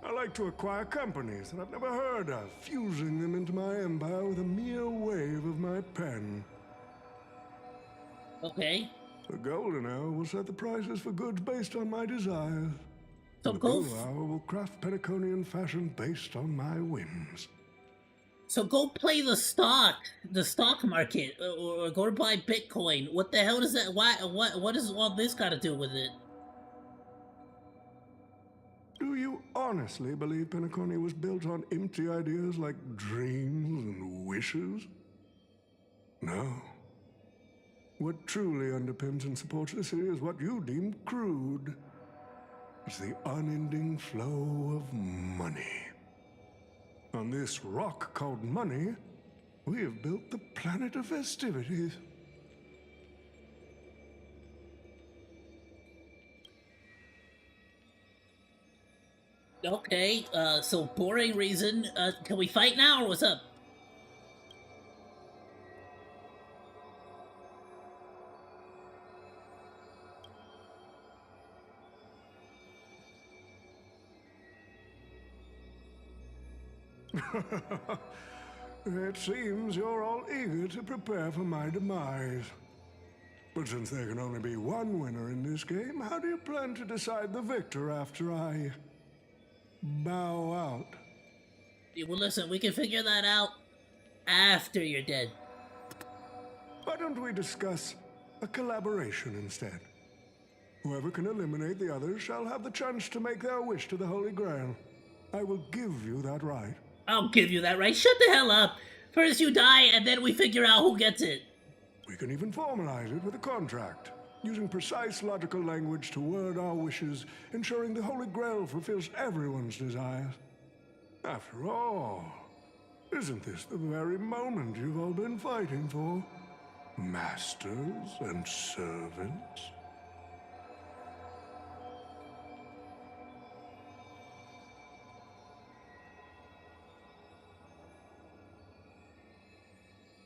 I like to acquire companies that I've never heard of, fusing them into my empire with a mere wave of my pen. Okay. The Golden Hour will set the prices for goods based on my desires. So the go. Blue Hour will craft Penaconian fashion based on my whims. So go play the stock market, or go to buy Bitcoin. What the hell does that? What does all this got to do with it? Do you you honestly believe Penacony was built on empty ideas like dreams and wishes? No. What truly underpins and supports the city is what you deem crude. It's the unending flow of money. On this rock called money, we have built the planet of festivities. Okay, so boring reason. Can we fight now, or what's up? It seems you're all eager to prepare for my demise. But since there can only be one winner in this game, how do you plan to decide the victor after I bow out? Yeah, well, listen, we can figure that out after you're dead. Why don't we discuss a collaboration instead? Whoever can eliminate the others shall have the chance to make their wish to the Holy Grail. I will give you that right. I'll give you that right. Shut the hell up. First you die, and then we figure out who gets it. We can even formalize it with a contract, using precise logical language to word our wishes, ensuring the Holy Grail fulfills everyone's desires. After all, isn't this the very moment you've all been fighting for? Masters and servants?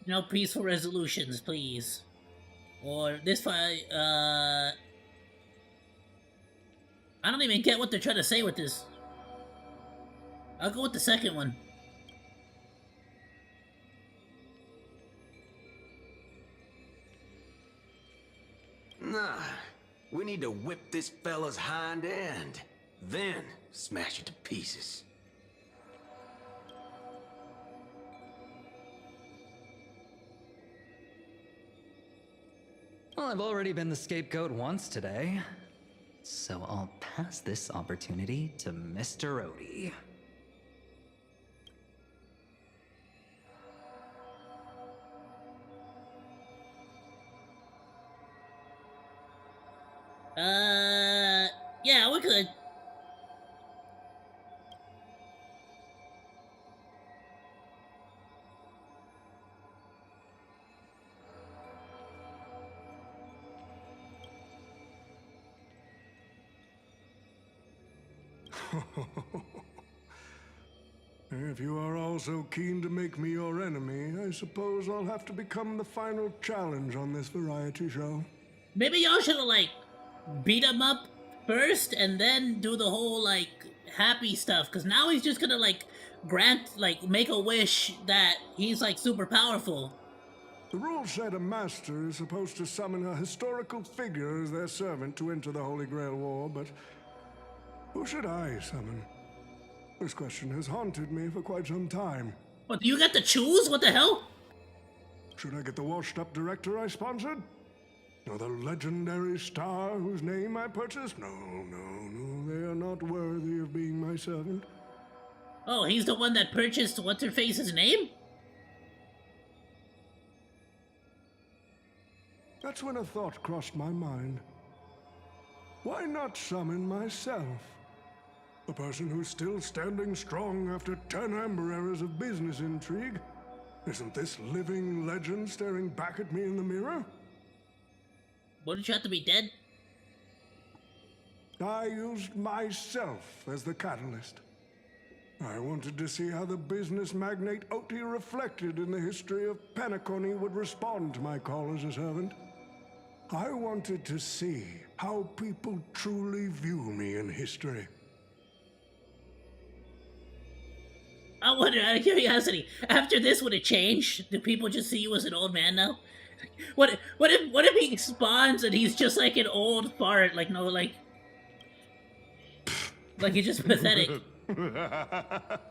No peaceful resolutions, please. Or this fight, I don't even get what they're trying to say with this. I'll go with the second one. Nah, we need to whip this fella's hind end, then smash it to pieces. Well, I've already been the scapegoat once today, so I'll pass this opportunity to Mr. Odie. Yeah, we're good. If you are all so keen to make me your enemy, I suppose I'll have to become the final challenge on this variety show. Maybe y'all should have, like, beat him up first and then do the whole, like, happy stuff. Because now he's just gonna, like, make a wish that he's, like, super powerful. The rules said a master is supposed to summon a historical figure as their servant to enter the Holy Grail War, but who should I summon? This question has haunted me for quite some time. What, you get to choose? What the hell? Should I get the washed-up director I sponsored? Or the legendary star whose name I purchased? No, they are not worthy of being my servant. Oh, he's the one that purchased What's-Her-Face's name? That's when a thought crossed my mind. Why not summon myself? A person who's still standing strong after 10 amber eras of business intrigue? Isn't this living legend staring back at me in the mirror? Wouldn't you have to be dead? I used myself as the catalyst. I wanted to see how the business magnate Oti reflected in the history of Penacony would respond to my call as a servant. I wanted to see how people truly view me in history. I wonder, out of curiosity, after this, would it change? Do people just see you as an old man now? What if he spawns and he's just like an old fart, like he's just pathetic? The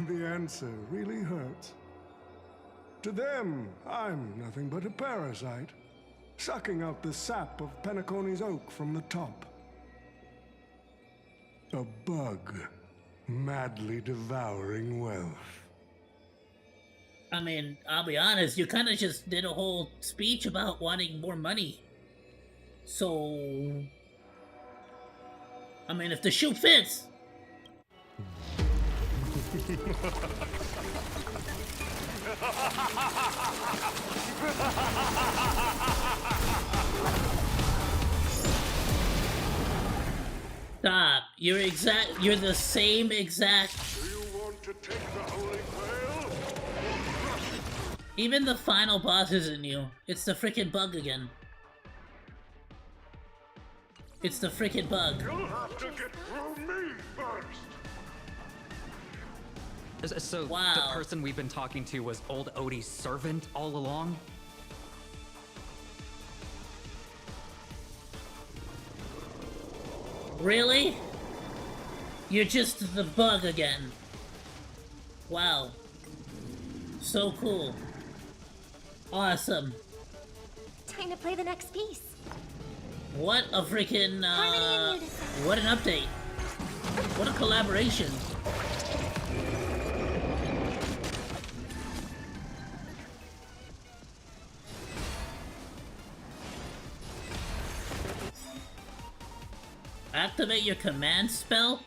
answer really hurts. To them, I'm nothing but a parasite, sucking out the sap of Penacony's oak from the top. A bug, madly devouring wealth. I mean, I'll be honest, you kind of just did a whole speech about wanting more money. So, I mean, if the shoe fits. Stop. You're the same exact. Do you want to take the Holy Grail? Even the final boss isn't you. It's the frickin' bug again. It's the frickin' bug. You'll have to get through me first. So wow. The person we've been talking to was old Odie's servant all along? Really? You're just the bug again. Wow. So cool. Awesome. Time to play the next piece. What a freaking, what an update. What a collaboration. Activate your command spell?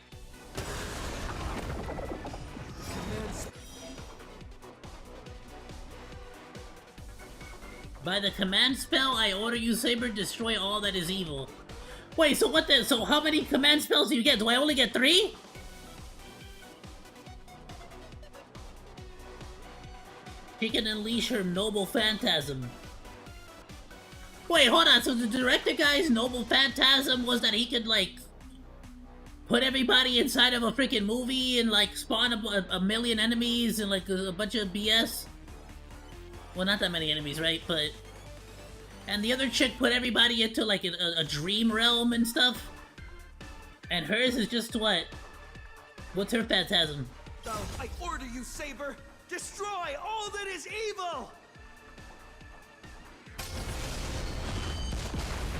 By the command spell, I order you, Saber, destroy all that is evil. Wait, so what the- so how many command spells do you get? Do I only get 3? She can unleash her noble phantasm. Wait, hold on, so the director guy's noble phantasm was that he could, like, put everybody inside of a freaking movie and, like, spawn a million enemies and, like, a bunch of BS? Well, not that many enemies, right? But... And the other chick put everybody into, like, a dream realm and stuff? And hers is just what? What's her phantasm? I order you, Saber! Destroy all that is evil!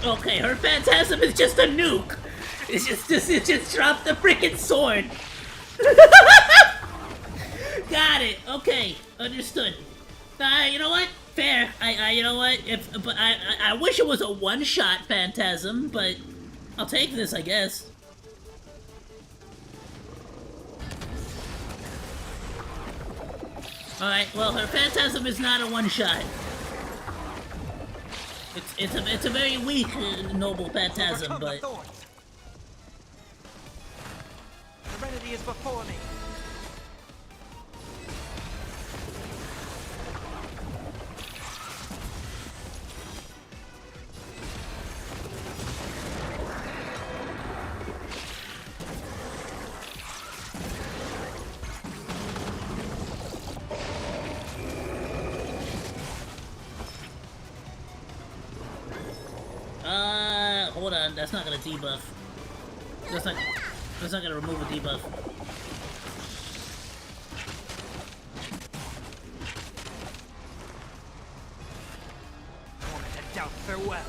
Okay, her phantasm is just a nuke! It's just drop the freaking sword! Got it! Okay, understood. You know what? Fair. You know what? But I wish it was a one-shot phantasm, but I'll take this, I guess. Alright, well, her phantasm is not a one-shot. It's a very weak noble phantasm, but... Serenity is before me. Hold on, that's not gonna debuff. That's not gonna remove a debuff. Moment to doubt farewell.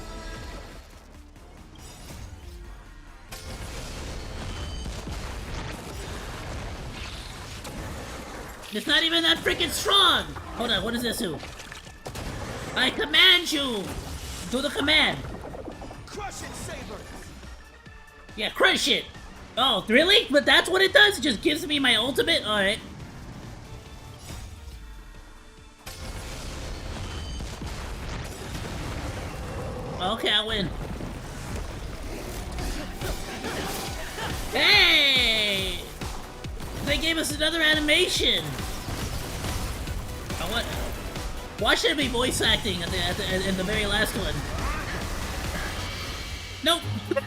It's not even that freaking strong! Hold on, what does this do? I command you! Do the command! Crush it, Saber! Yeah, crush it! Oh, really? But that's what it does? It just gives me my ultimate? Alright. Okay, I win. Hey! They gave us another animation! Why should it be voice acting in the very last one? Nope! With the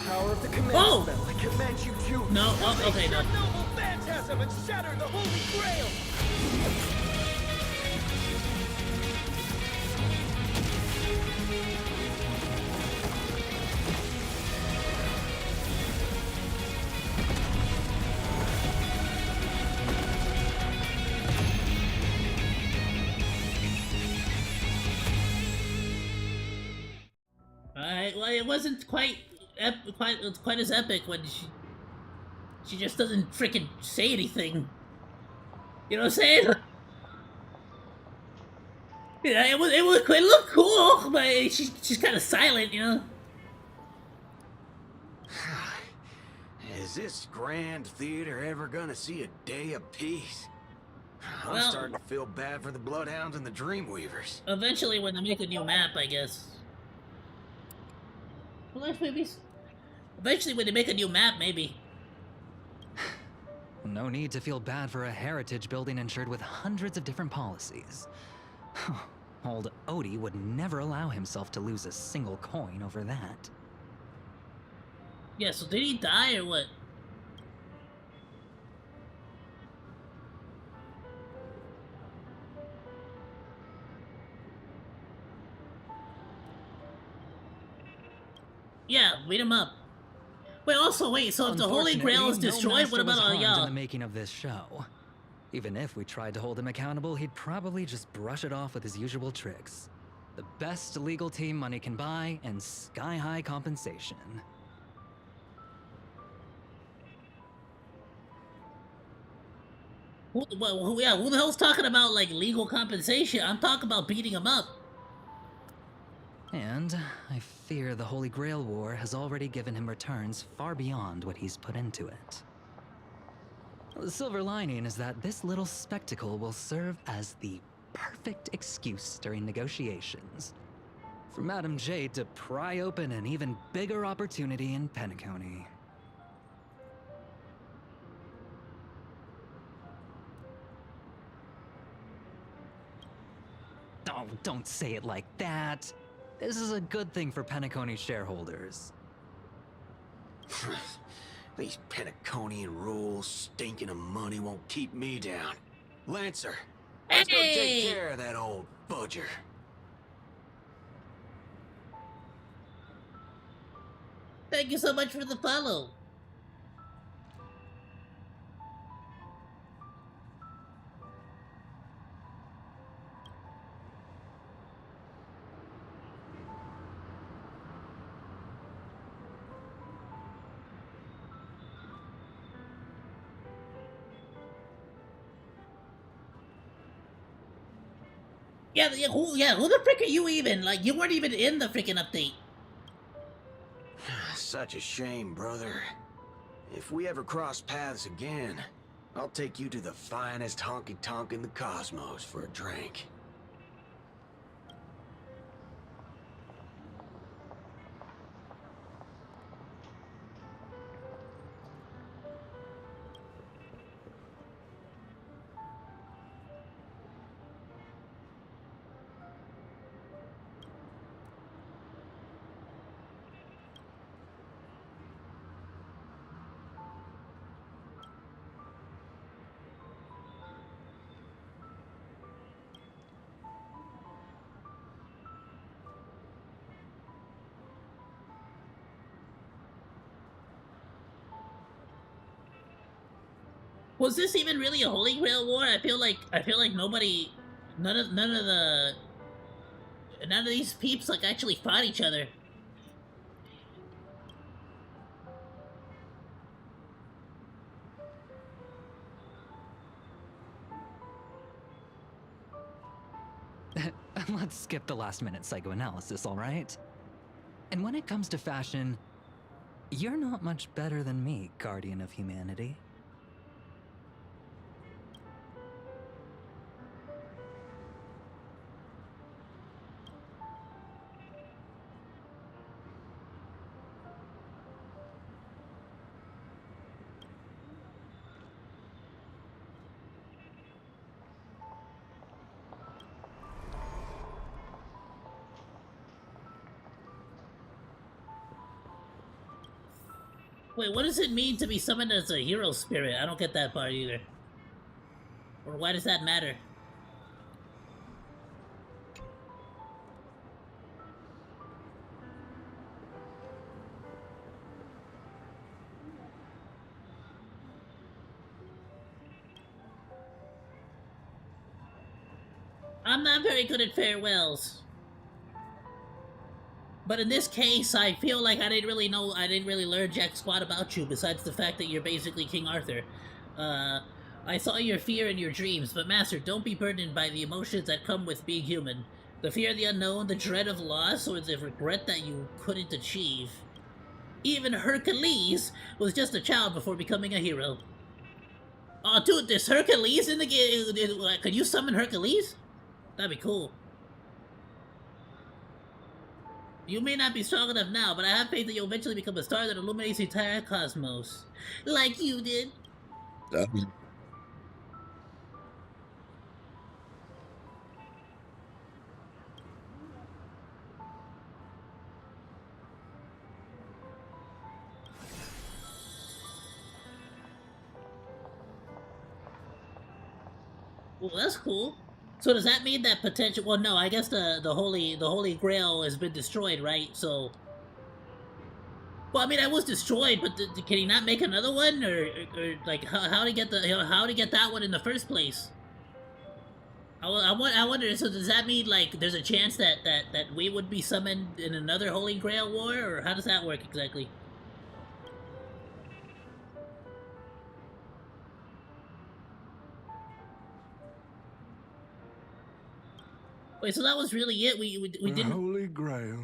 power of the command spell, I command you to... No, oh, okay, no. Noble phantasm and shatter the Holy Grail! Alright, well, it wasn't quite as epic when She just doesn't freaking say anything. You know what I'm saying? Yeah, it looked cool, but she's kind of silent, you know. Is this grand theater ever gonna see a day of peace? I'm Well, starting to feel bad for the Bloodhounds and the Dreamweavers. Eventually, when they make a new map, I guess. Well, maybe. Eventually, when they make a new map, maybe. No need to feel bad for a heritage building insured with hundreds of different policies. Old Odie would never allow himself to lose a single coin over that. Yeah, so did he die or what? Yeah, beat him up. Wait, also, wait, so if the Holy Grail is destroyed, what about in Ayoo? the making of this show? Even if we tried to hold him accountable, he'd probably just brush it off with his usual tricks. The best legal team money can buy, and sky-high compensation. Who the hell's talking about, like, legal compensation? I'm talking about beating him up. And I fear the Holy Grail War has already given him returns far beyond what he's put into it. The silver lining is that this little spectacle will serve as the perfect excuse during negotiations for Madame Jade to pry open an even bigger opportunity in Penacony. Oh, don't say it like that. This is a good thing for Penacony shareholders. These Penaconian rules, stinking of money won't keep me down. Lancer, let's go take care of that old fudger. Thank you so much for the follow. Yeah, who the frick are you even? Like, you weren't even in the freaking update. Such a shame, brother. If we ever cross paths again, I'll take you to the finest honky-tonk in the cosmos for a drink. Was this even really a Holy Grail war? I feel like nobody, none of these peeps like actually fought each other. Let's skip the last-minute psychoanalysis, all right? And when it comes to fashion, you're not much better than me, Guardian of Humanity. Wait, what does it mean to be summoned as a hero spirit? I don't get that part either. Or why does that matter? I'm not very good at farewells. But in this case, I feel like I didn't really learn jack squat about you besides the fact that you're basically King Arthur. I saw your fear in your dreams, but Master, don't be burdened by the emotions that come with being human. The fear of the unknown, the dread of loss, or the regret that you couldn't achieve. Even Hercules was just a child before becoming a hero. Oh, dude, there's Hercules in the game. Could you summon Hercules? That'd be cool. You may not be strong enough now, but I have faith that you'll eventually become a star that illuminates the entire cosmos. Like you did. Well, that's cool. So does that mean that potential? Well, no. I guess the Holy Grail has been destroyed, right? So, well, I mean, I was destroyed, but can he not make another one, or like how to get that one in the first place? I wonder. So does that mean like there's a chance that we would be summoned in another Holy Grail war, or how does that work exactly? Wait, so that was really it? We the didn't. Holy Grail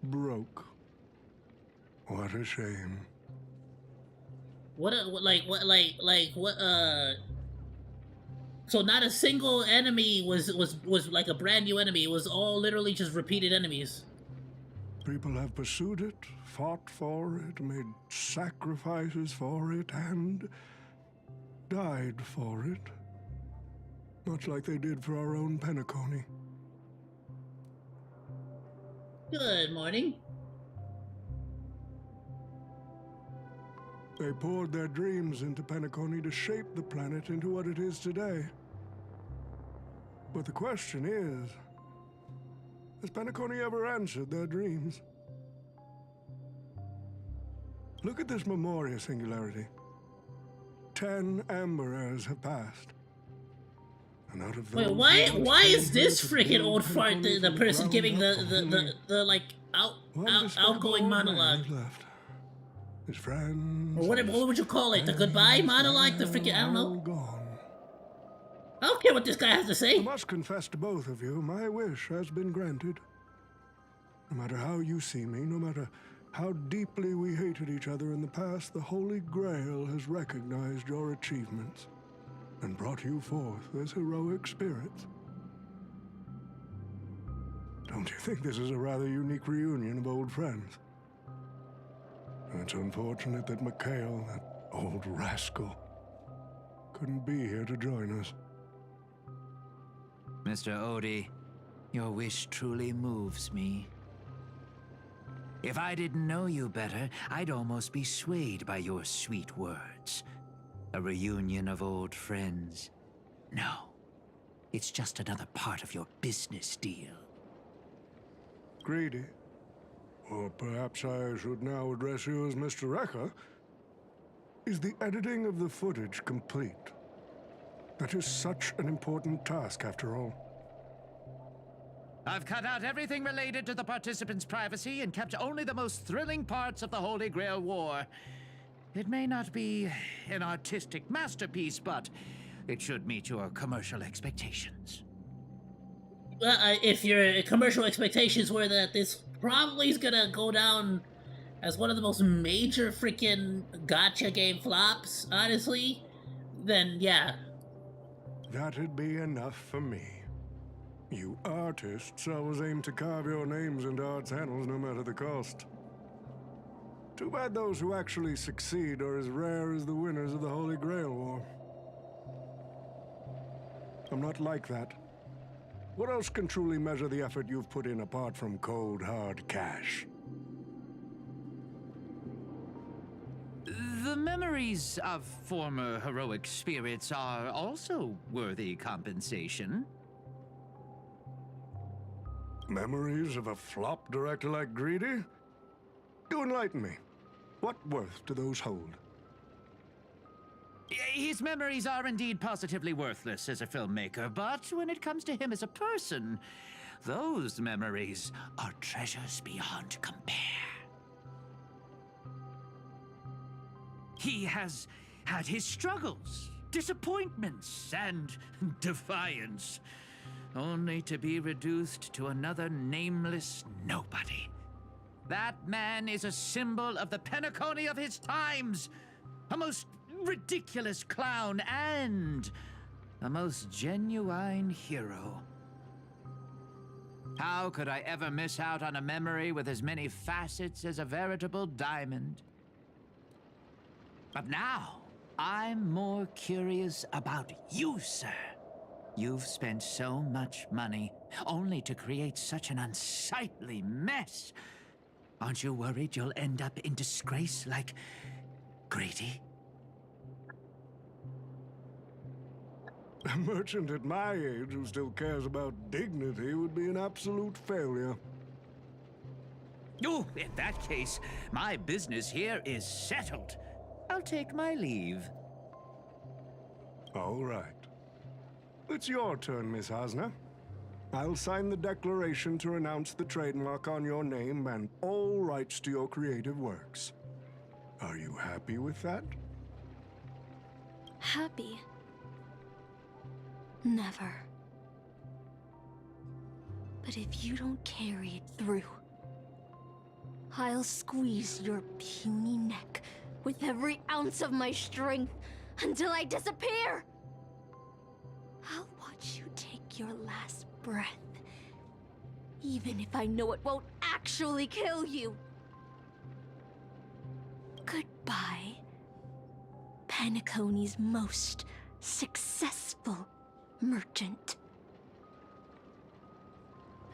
broke. What a shame. What So not a single enemy was like a brand new enemy. It was all literally just repeated enemies. People have pursued it, fought for it, made sacrifices for it, and died for it. Much like they did for our own Penacony. Good morning. They poured their dreams into Penacony to shape the planet into what it is today. But the question is, has Penacony ever answered their dreams? Look at this Memoria singularity. 10 Amber Eras have passed. And out of Wait, those why is this freaking old fart the person giving the like outgoing monologue? Left. His friends. Or what would you call it? The goodbye monologue? The freaking, I don't know. I don't care what this guy has to say. I must confess to both of you, my wish has been granted. No matter how you see me, no matter how deeply we hated each other in the past, the Holy Grail has recognized your achievements and brought you forth as heroic spirits. Don't you think this is a rather unique reunion of old friends? It's unfortunate that Mikhail, that old rascal, couldn't be here to join us. Mr. Odie, your wish truly moves me. If I didn't know you better, I'd almost be swayed by your sweet words. A reunion of old friends. No, it's just another part of your business deal. Greedy. Or perhaps I should now address you as Mr. Rekka. Is the editing of the footage complete? That is such an important task, after all. I've cut out everything related to the participants' privacy and kept only the most thrilling parts of the Holy Grail War. It may not be an artistic masterpiece, but it should meet your commercial expectations. Well, if your commercial expectations were that this probably is gonna go down as one of the most major freaking gacha game flops, honestly, then yeah. That'd be enough for me. You artists always aim to carve your names into art's annals no matter the cost. Too bad those who actually succeed are as rare as the winners of the Holy Grail War. I'm not like that. What else can truly measure the effort you've put in apart from cold, hard cash? The memories of former heroic spirits are also worthy compensation. Memories of a flop director like Greedy? Do enlighten me. What worth do those hold? His memories are indeed positively worthless as a filmmaker, but when it comes to him as a person, Those memories are treasures beyond compare. He has had his struggles, disappointments, and defiance, only to be reduced to another nameless nobody. That man is a symbol of the Penacony of his times, a most ridiculous clown and a most genuine hero. How could I ever miss out on a memory with as many facets as a veritable diamond? But now, I'm more curious about you, sir. You've spent so much money, only to create such an unsightly mess. Aren't you worried you'll end up in disgrace like Grady? A merchant at my age who still cares about dignity would be an absolute failure. Oh, in that case, my business here is settled. I'll take my leave. All right. It's your turn, Miss Hasna. I'll sign the declaration to renounce the trademark on your name and all rights to your creative works. Are you happy with that? Happy? Never. But if you don't carry it through, I'll squeeze your puny neck with every ounce of my strength until I disappear! I'll watch you take your last breath, even if I know it won't actually kill you. Goodbye, Penacony's most successful merchant.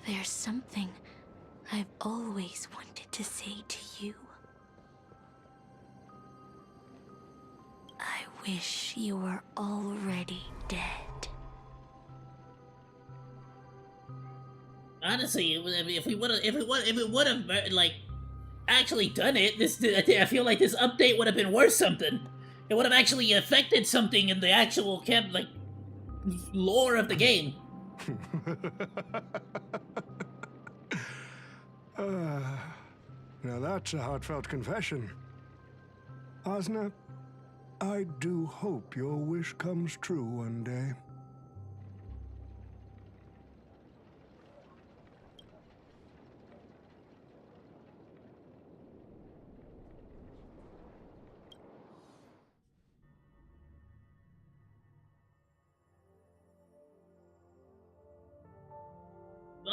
There's something I've always wanted to say to you. I wish you were already dead. Honestly, if it would have like actually done it, I feel like this update would have been worth something. It would have actually affected something in the actual lore of the game. Now that's a heartfelt confession. Hasna, I do hope your wish comes true one day.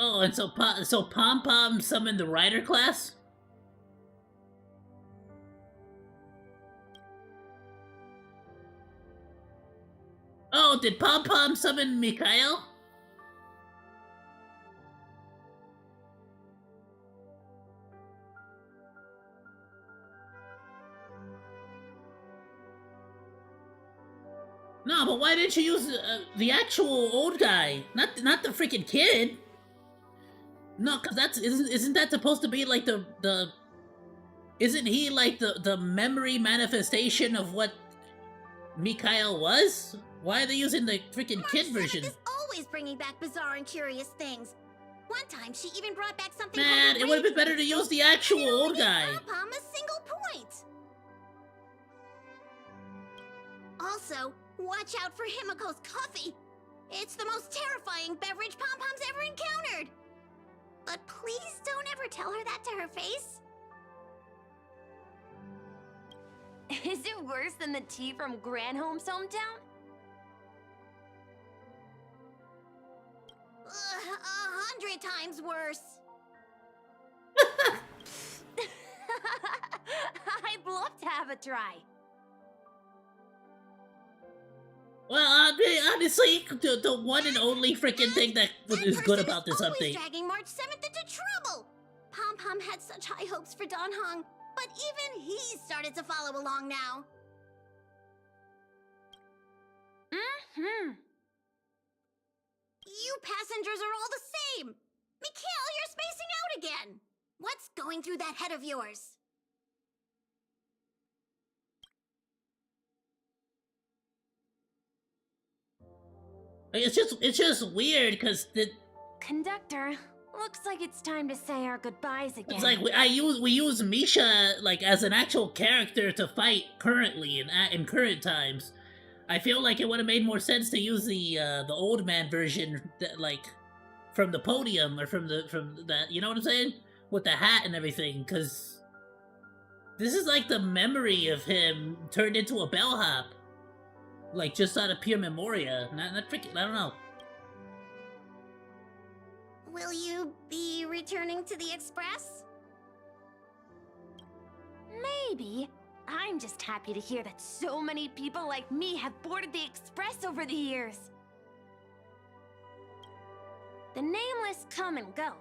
Oh, and so Pom Pom summoned the rider class? Oh, did Pom Pom summon Mikhail? No, but why didn't you use the actual old guy, not the freaking kid? No, because isn't that supposed to be like the isn't he like the memory manifestation of what Mikhail was? Why are they using the freaking kid version? Is always bringing back bizarre and curious things. One time, she even brought back something. Man, it would have been better to use the actual old guy. Pom a single point. Also, watch out for Himiko's coffee. It's the most terrifying beverage Pom Pom's ever encountered. But please don't ever tell her that to her face. Is it worse than the tea from Granholm's hometown? 100 times worse. I'd love to have a try. Well, honestly, the one and only freaking thing that is good about this update. Dragging March 7th into trouble. Pom Pom had such high hopes for Dan Hong, but even he started to follow along now. You passengers are all the same. Mikhail, you're spacing out again. What's going through that head of yours? It's just weird because Conductor, looks like it's time to say our goodbyes again. It's like we use Misha like as an actual character to fight currently in current times. I feel like it would have made more sense to use the old man version that, like from the podium or from that, you know what I'm saying, with the hat and everything, because this is like the memory of him turned into a bellhop, like just out of pure memoria. Not freaking, I don't know. Will you be returning to the Express? Maybe. I'm just happy to hear that so many people like me have boarded the Express over the years. The nameless come and go.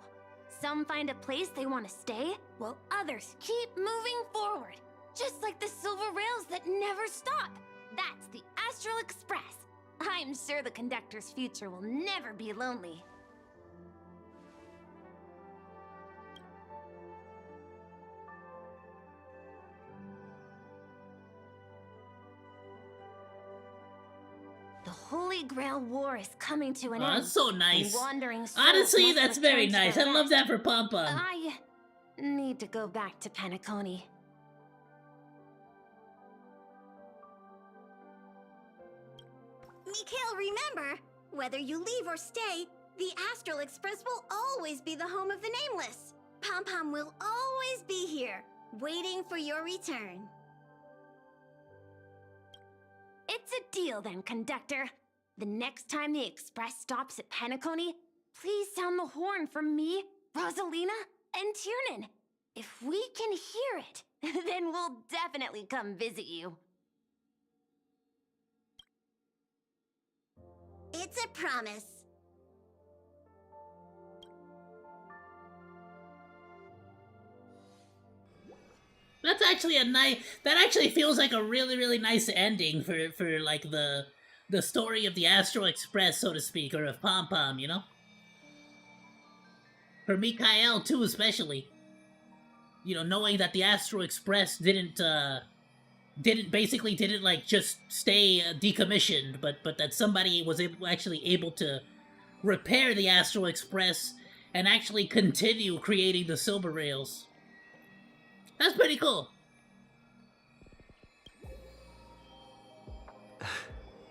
Some find a place they want to stay, while others keep moving forward. Just like the silver rails that never stop. That's the Astral Express. I'm sure the conductor's future will never be lonely. The Holy Grail War is coming to an end. That's so nice. Wandering souls Honestly, must that's very return to nice. their I love that for Pom Pom. I need to go back to Penacony. Mikhail, remember, whether you leave or stay, the Astral Express will always be the home of the Nameless. Pom Pom will always be here, waiting for your return. It's a deal then, Conductor. The next time the Express stops at Penacony, please sound the horn for me, Rosalina, and Tiernan. If we can hear it, then we'll definitely come visit you. It's a promise. That's actually a nice. That actually feels like a really nice ending for like the story of the Astral Express, so to speak, or of Pom Pom, you know. For Mikhail too, especially. You know, knowing that the Astral Express didn't like just stay decommissioned, but that somebody was actually able to repair the Astral Express and actually continue creating the Silver Rails. That's pretty cool.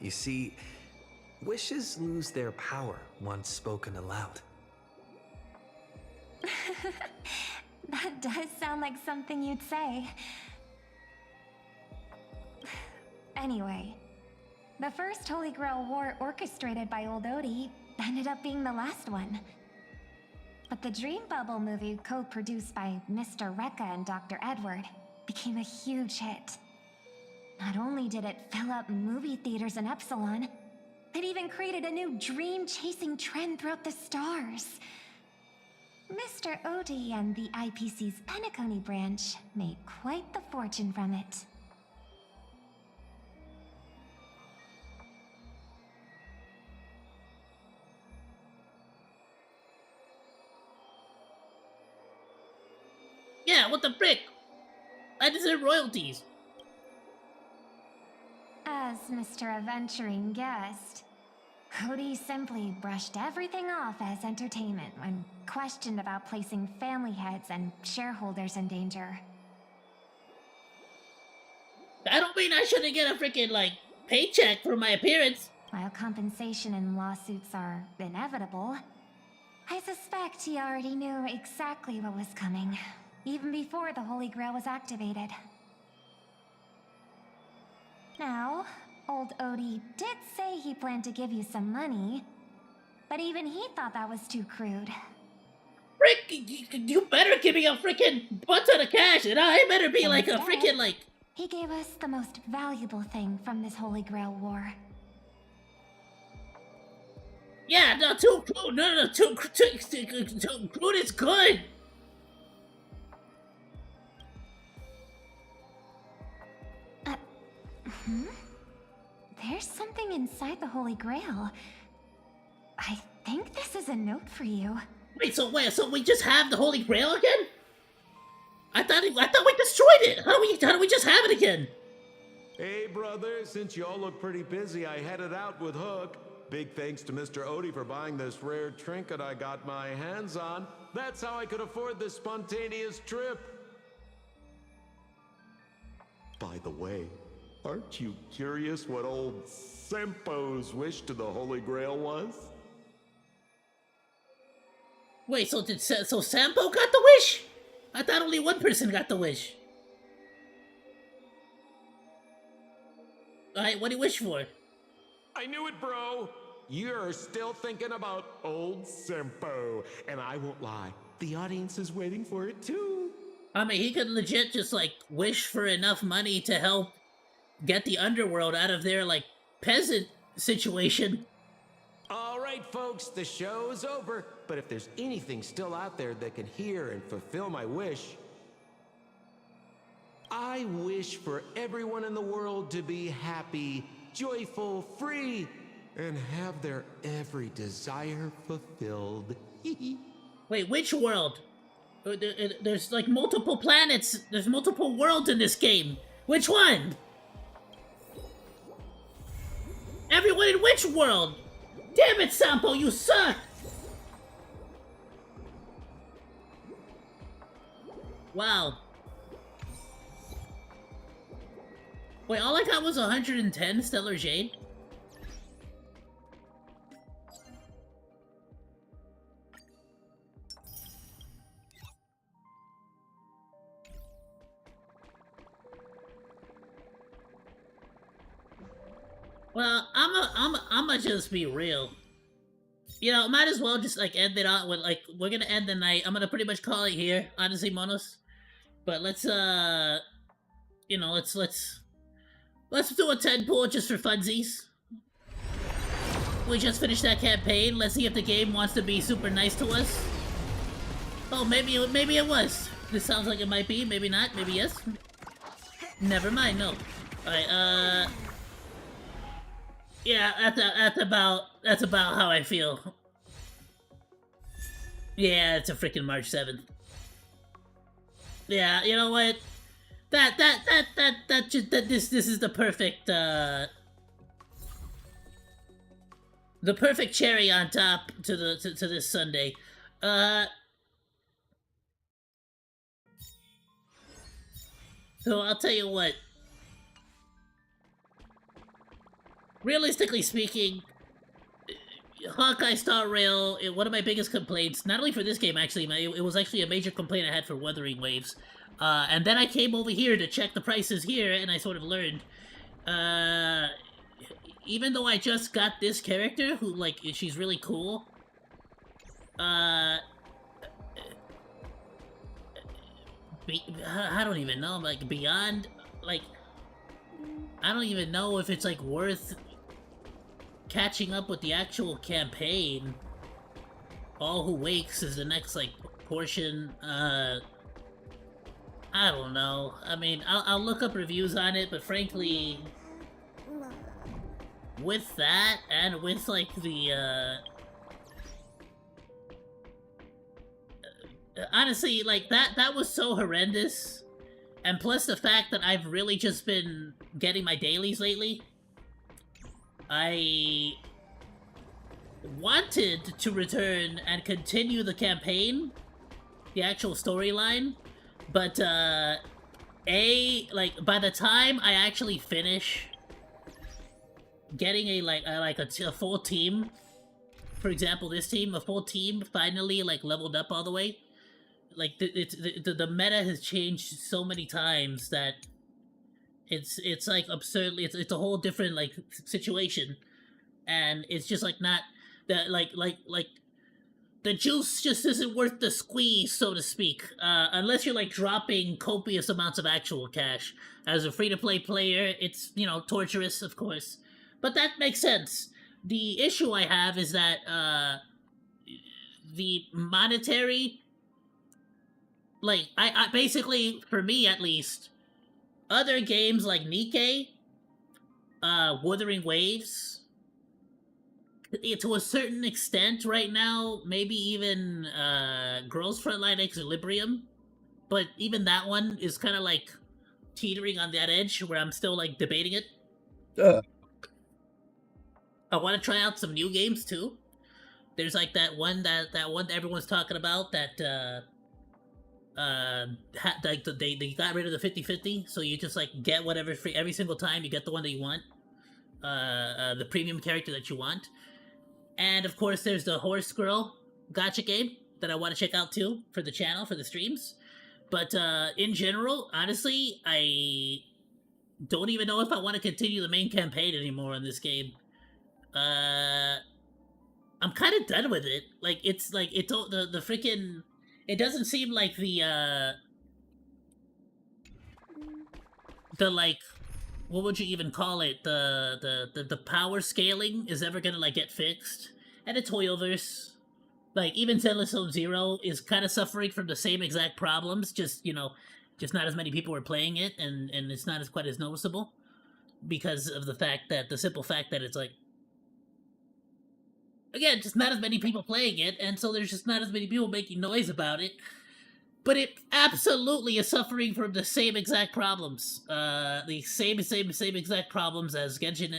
You see, wishes lose their power once spoken aloud. That does sound like something you'd say. Anyway, the first Holy Grail War orchestrated by Old Odie ended up being the last one. But the Dream Bubble movie, co-produced by Mr. Rekka and Dr. Edward, became a huge hit. Not only did it fill up movie theaters in Epsilon, it even created a new dream-chasing trend throughout the stars. Mr. Odie and the IPC's Penacony branch made quite the fortune from it. Yeah, what the frick? I deserve royalties. As Mr. Adventuring guessed, Odie simply brushed everything off as entertainment when questioned about placing family heads and shareholders in danger. I don't mean I shouldn't get a freaking, like, paycheck for my appearance. While compensation and lawsuits are inevitable, I suspect he already knew exactly what was coming, even before the Holy Grail was activated. Now, old Odie did say he planned to give you some money, but even he thought that was too crude. Frick, you better give me a freaking butt ton of cash, and I better be like a Instead, freaking, like... He gave us the most valuable thing from this Holy Grail War. Yeah, no, too crude, no, too crude is good. There's something inside the Holy Grail. I think this is a note for you. Wait, so we just have the Holy Grail again? I thought we destroyed it. How do we just have it again? Hey, brother, since y'all look pretty busy, I headed out with Hook. Big thanks to Mr. Odie for buying this rare trinket I got my hands on. That's how I could afford this spontaneous trip. By the way, aren't you curious what old Sempo's wish to the Holy Grail was? Wait, so Sampo got the wish? I thought only one person got the wish. Alright, what do you wish for? I knew it, bro. You're still thinking about old Sempo, and I won't lie, the audience is waiting for it too. I mean, he could legit just, like, wish for enough money to help get the underworld out of their, like, peasant situation. All right, folks, the show's over. But if there's anything still out there that can hear and fulfill my wish, I wish for everyone in the world to be happy, joyful, free, and have their every desire fulfilled. Wait, which world? There's like multiple planets. There's multiple worlds in this game. Which one? Everyone in which world? Damn it, Sampo, you suck! Wow. Wait, all I got was 110 Stellar Jade? Well, I'ma just be real. You know, might as well just, like, end it out with, like, we're gonna end the night. I'm gonna pretty much call it here, honestly, Monos. But let's, you know, let's do a 10 pool just for funsies. We just finished that campaign. Let's see if the game wants to be super nice to us. Oh, maybe it was. This sounds like it might be. Maybe not. Maybe yes. Never mind. No. All right. Yeah, that's about how I feel. Yeah, it's a freaking March 7th. Yeah, you know what? This is the perfect cherry on top to this Sunday. So I'll tell you what. Realistically speaking, Hawkeye Star Rail, one of my biggest complaints, not only for this game actually, it was actually a major complaint I had for Wuthering Waves. And then I came over here to check the prices here, and I sort of learned, even though I just got this character, who, like, she's really cool, I don't even know, like, beyond, like, I don't even know if it's, like, worth catching up with the actual campaign. All Who Wakes is the next, like, portion. I don't know. I mean, I'll look up reviews on it, but frankly, with that, and with, like, the, honestly, like, that was so horrendous. And plus the fact that I've really just been getting my dailies lately, I wanted to return and continue the campaign, the actual storyline, but, like, by the time I actually finish getting a full team, for example, this team, a full team finally, like, leveled up all the way, like, the meta has changed so many times that it's like absurdly, it's a whole different, like, situation, and it's just like not that, like the juice just isn't worth the squeeze, so to speak, unless you're, like, dropping copious amounts of actual cash. As a free-to-play player, it's, you know, torturous, of course, but that makes sense. The issue I have is that the monetary, like, I basically, for me at least, other games like Nikke, Wuthering Waves, to a certain extent right now, maybe even Girls Frontline Equilibrium, but even that one is kind of like teetering on that edge where I'm still like debating it. I want to try out some new games too. There's like that one that everyone's talking about that like they got rid of the 50/50, so you just like get whatever free every single time you get the one that you want, the premium character that you want. And of course, there's the horse girl gotcha game that I want to check out too for the channel for the streams. But in general, honestly, I don't even know if I want to continue the main campaign anymore on this game. I'm kind of done with it. Like it's the freaking. It doesn't seem like the like, what would you even call it? The power scaling is ever gonna like get fixed. And the Toyoverse, like even Zenless Zone Zero is kind of suffering from the same exact problems. Just just not as many people are playing it, and it's not as quite as noticeable because of the simple fact that it's like, again, just not as many people playing it, and so there's just not as many people making noise about it. But it absolutely is suffering from the same exact problems. The same exact problems as Genshin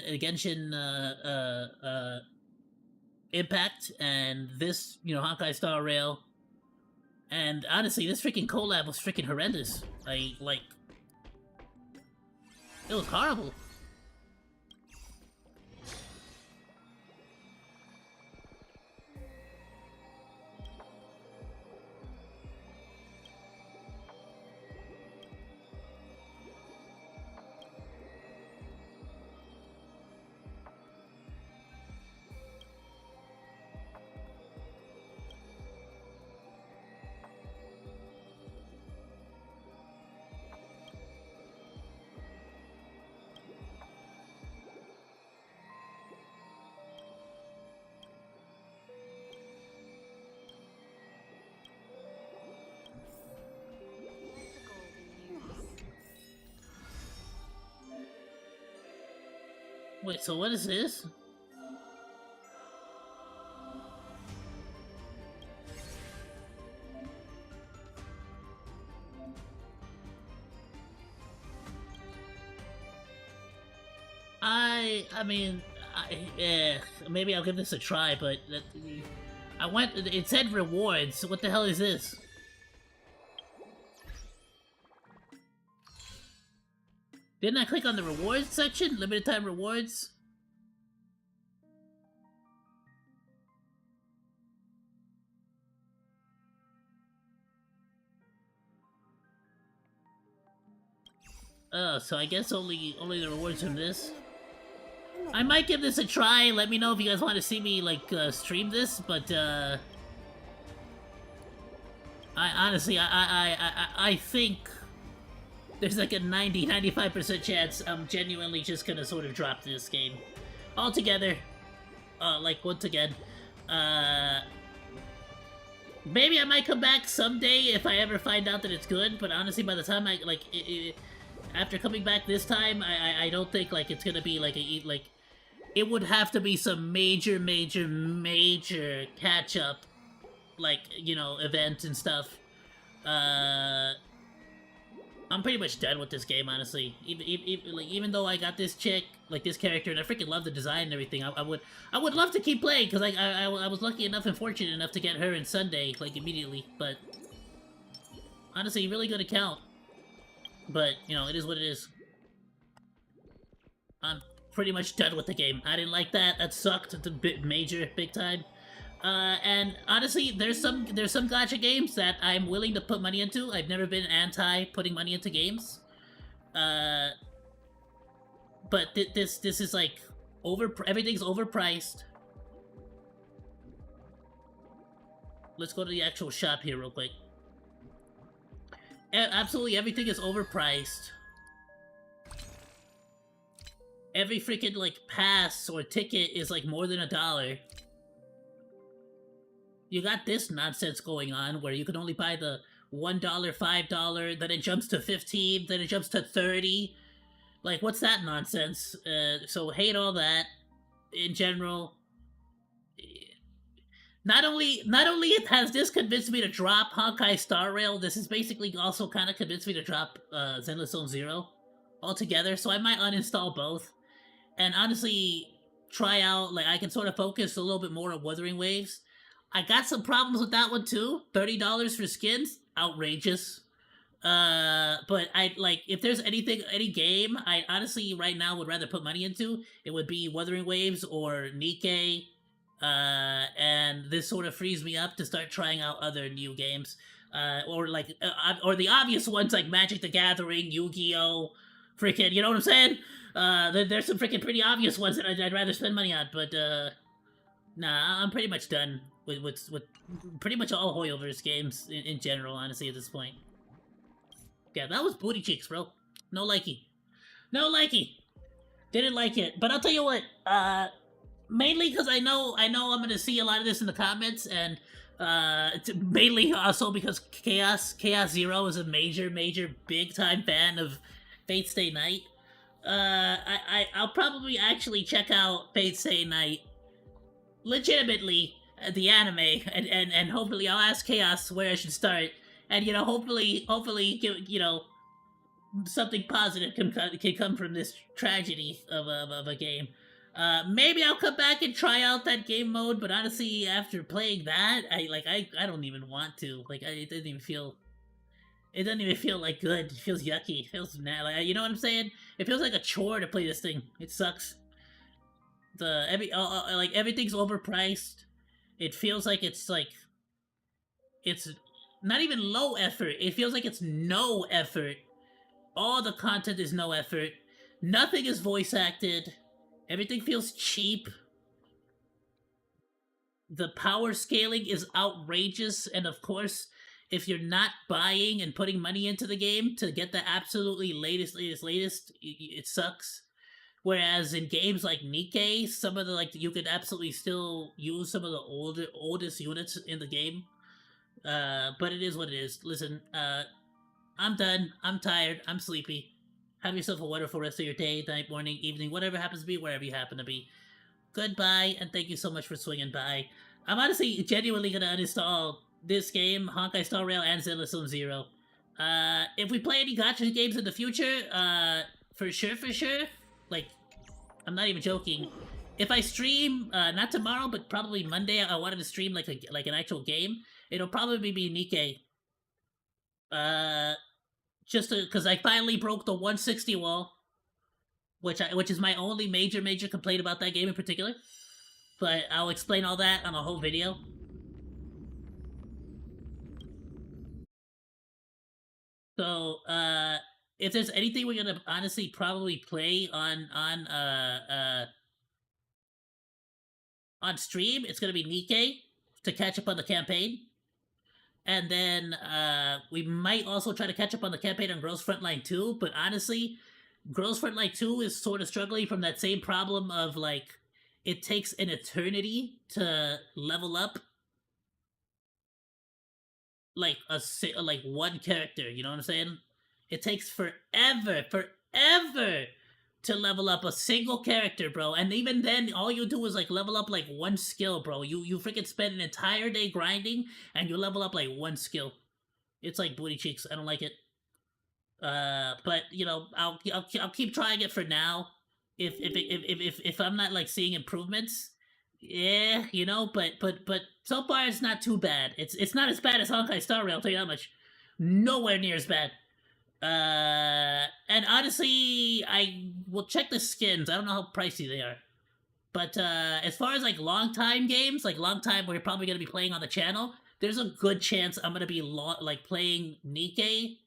Impact and this, Honkai Star Rail. And honestly, this freaking collab was freaking horrendous. It was horrible. Wait, so what is this? I mean, maybe I'll give this a try, but it said rewards. What the hell is this? Didn't I click on the rewards section? Limited time rewards? Oh, so I guess only the rewards from this. I might give this a try. Let me know if you guys want to see me like stream this, but I honestly I think there's like a 95% chance I'm genuinely just gonna sort of drop this game altogether. Like once again, maybe I might come back someday if I ever find out that it's good. But honestly, by the time I like after coming back this time, I don't think like it's gonna be like it would have to be some major catch up, like event and stuff. I'm pretty much done with this game, honestly. Even though I got this chick, like this character, and I freaking love the design and everything, I would love to keep playing because I was lucky enough and fortunate enough to get her in Sunday like immediately. But honestly, really good account. But it is what it is. I'm pretty much done with the game. I didn't like that. That sucked. It's a bit big time. And honestly, there's some gacha games that I'm willing to put money into. I've never been anti putting money into games. But this is like everything's overpriced. Let's go to the actual shop here real quick. Absolutely everything is overpriced. Every freaking like pass or ticket is like more than $1. You got this nonsense going on where you can only buy the $1, $5, then it jumps to 15, then it jumps to 30. Like, what's that nonsense? So hate all that. In general, not only it has this convinced me to drop Honkai Star Rail, this has basically also kind of convinced me to drop Zenless Zone Zero altogether. So I might uninstall both and honestly try out, like, I can sort of focus a little bit more on Wuthering Waves. I got some problems with that one too. $30 for skins, outrageous. But I like, if there's any game I honestly right now would rather put money into, it would be Wuthering Waves or Nikkei. And this sort of frees me up to start trying out other new games. Or the obvious ones like Magic the Gathering, Yu-Gi-Oh, freaking, you know what I'm saying? There's some freaking pretty obvious ones that I'd rather spend money on, but nah, I'm pretty much done with pretty much all Hoyoverse games in general, honestly, at this point. Yeah, that was booty cheeks, bro. No likey. No likey. Didn't like it. But I'll tell you what, mainly because I know I'm gonna see a lot of this in the comments, and mainly also because Chaos Zero is a major big time fan of Fate Stay Night. I'll probably actually check out Fate Stay Night legitimately, the anime, and hopefully I'll ask Chaos where I should start, and hopefully give something positive can come from this tragedy of a game. Maybe I'll come back and try out that game mode, but honestly, after playing that, I don't even want to. It doesn't even feel. It doesn't even feel like good. It feels yucky. It feels mad. You know what I'm saying? It feels like a chore to play this thing. It sucks. Everything's overpriced. It feels like it's not even low effort. It feels like it's no effort. All the content is no effort. Nothing is voice acted. Everything feels cheap. The power scaling is outrageous, and of course, if you're not buying and putting money into the game to get the absolutely latest, it sucks. Whereas in games like Nikkei, some of the you could absolutely still use some of the oldest units in the game. But it is what it is. Listen, I'm done. I'm tired. I'm sleepy. Have yourself a wonderful rest of your day, night, morning, evening, whatever happens to be, wherever you happen to be. Goodbye, and thank you so much for swinging by. I'm honestly genuinely gonna uninstall this game, Honkai Star Rail, and Zenless Zone Zero. If we play any gacha games in the future, for sure, I'm not even joking. If I stream, not tomorrow, but probably Monday, I wanted to stream like an actual game. It'll probably be Nikkei. Just because I finally broke the 160 wall, which is my only major complaint about that game in particular. But I'll explain all that on a whole video. So, if there's anything we're gonna honestly probably play on stream, it's gonna be Nikkei to catch up on the campaign. And then we might also try to catch up on the campaign on Girls Frontline 2, but honestly, Girls Frontline 2 is sort of struggling from that same problem of it takes an eternity to level up one character, you know what I'm saying? It takes forever to level up a single character, bro. And even then, all you do is level up one skill, bro. You freaking spend an entire day grinding and you level up one skill. It's like booty cheeks. I don't like it. But I'll keep trying it for now. If I'm not seeing improvements, yeah, but so far it's not too bad. It's not as bad as Honkai Star Rail, I'll tell you that much. Nowhere near as bad. And honestly, I will check the skins. I don't know how pricey they are. But as far as long time games, long time we're probably gonna be playing on the channel, there's a good chance I'm gonna be playing Nikkei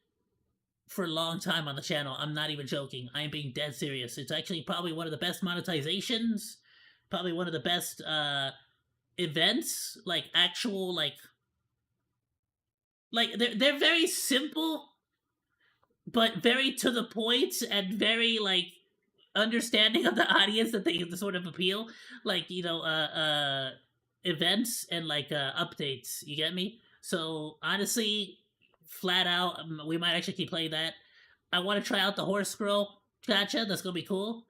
for a long time on the channel. I'm not even joking. I am being dead serious. It's actually probably one of the best monetizations, probably one of the best events, actual they're very simple but very to the point and very understanding of the audience that they sort of appeal, events and updates, you get me? So honestly, flat out, we might actually keep playing that. I want to try out the horse scroll gacha. That's gonna be cool.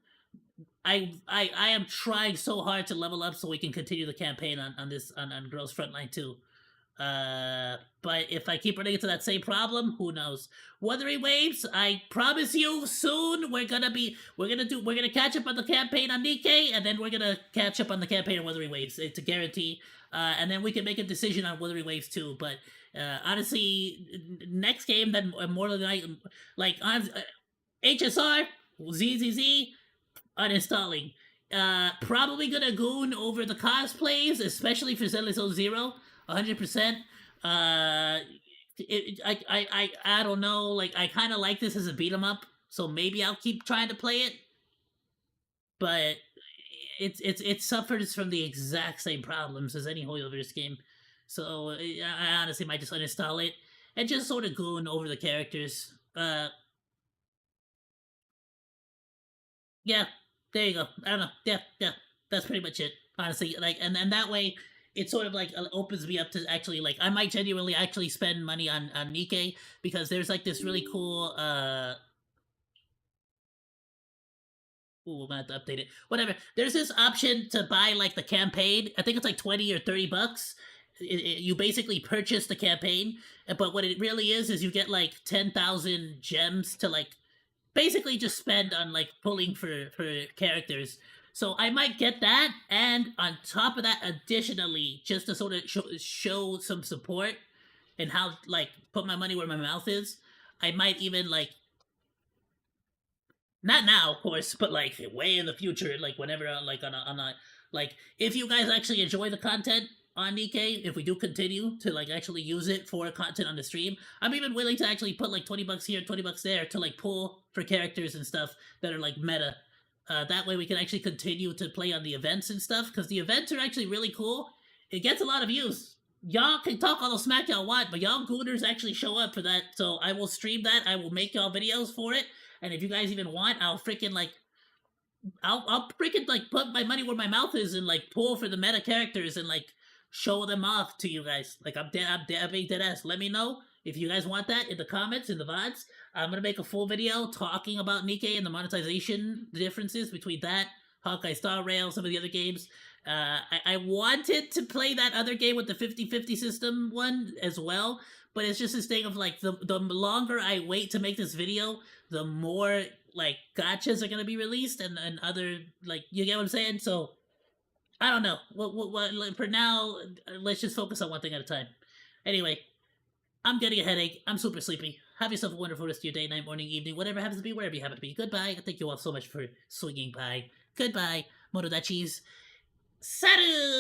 I am trying so hard to level up so we can continue the campaign on Girls Frontline 2. But if I keep running into that same problem, who knows? Wuthering Waves, I promise you soon we're gonna catch up on the campaign on Nikkei, and then we're gonna catch up on the campaign on Wuthering Waves. It's a guarantee. And then we can make a decision on Wuthering Waves too. But honestly, next game then more than like on HSR, ZZZ, uninstalling. Probably gonna goon over the cosplays, especially for Zenless Zero, 100%. I don't know. Like I kind of like this as a beat 'em up, so maybe I'll keep trying to play it. But it suffers from the exact same problems as any Hoyoverse game, so I honestly might just uninstall it and just sort of goon over the characters. Yeah, there you go. I don't know. Yeah, that's pretty much it. Honestly, like, and that way, it sort of like opens me up to actually like I might genuinely actually spend money on Nikkei, because there's like this really cool Ooh, I'm gonna have to update it. Whatever. There's this option to buy like the campaign. I think it's like 20 or 30 bucks. You basically purchase the campaign, but what it really is you get like 10,000 gems to like basically just spend on like pulling for characters. So I might get that, and on top of that, additionally, just to sort of show some support and how like put my money where my mouth is, I might even like not now, of course, but like way in the future, like whenever, like on a like if you guys actually enjoy the content on Nikkei, if we do continue to like actually use it for content on the stream, I'm even willing to actually put like 20 bucks here, 20 bucks there to like pull for characters and stuff that are like meta. That way we can actually continue to play on the events and stuff, because the events are actually really cool. It gets a lot of views. Y'all can talk all the smack y'all want, but y'all gooners actually show up for that. So I will stream that. I will make y'all videos for it. And if you guys even want, I'll freaking like I'll freaking like put my money where my mouth is and like pull for the meta characters and like show them off to you guys. Like I'm being dead ass. Let me know if you guys want that in the comments, in the VODs. I'm gonna make a full video talking about Nikkei and the monetization differences between that, Hawkeye Star Rail, some of the other games. I wanted to play that other game with the 50-50 system one as well, but it's just this thing of like the longer I wait to make this video, the more like gotchas are gonna be released and other like, you get what I'm saying? So I don't know. What for now? Let's just focus on one thing at a time. Anyway, I'm getting a headache. I'm super sleepy. Have yourself a wonderful rest of your day, night, morning, evening, whatever happens to be, wherever you happen to be. Goodbye. Thank you all so much for swinging by. Goodbye, Morodachis. Saru!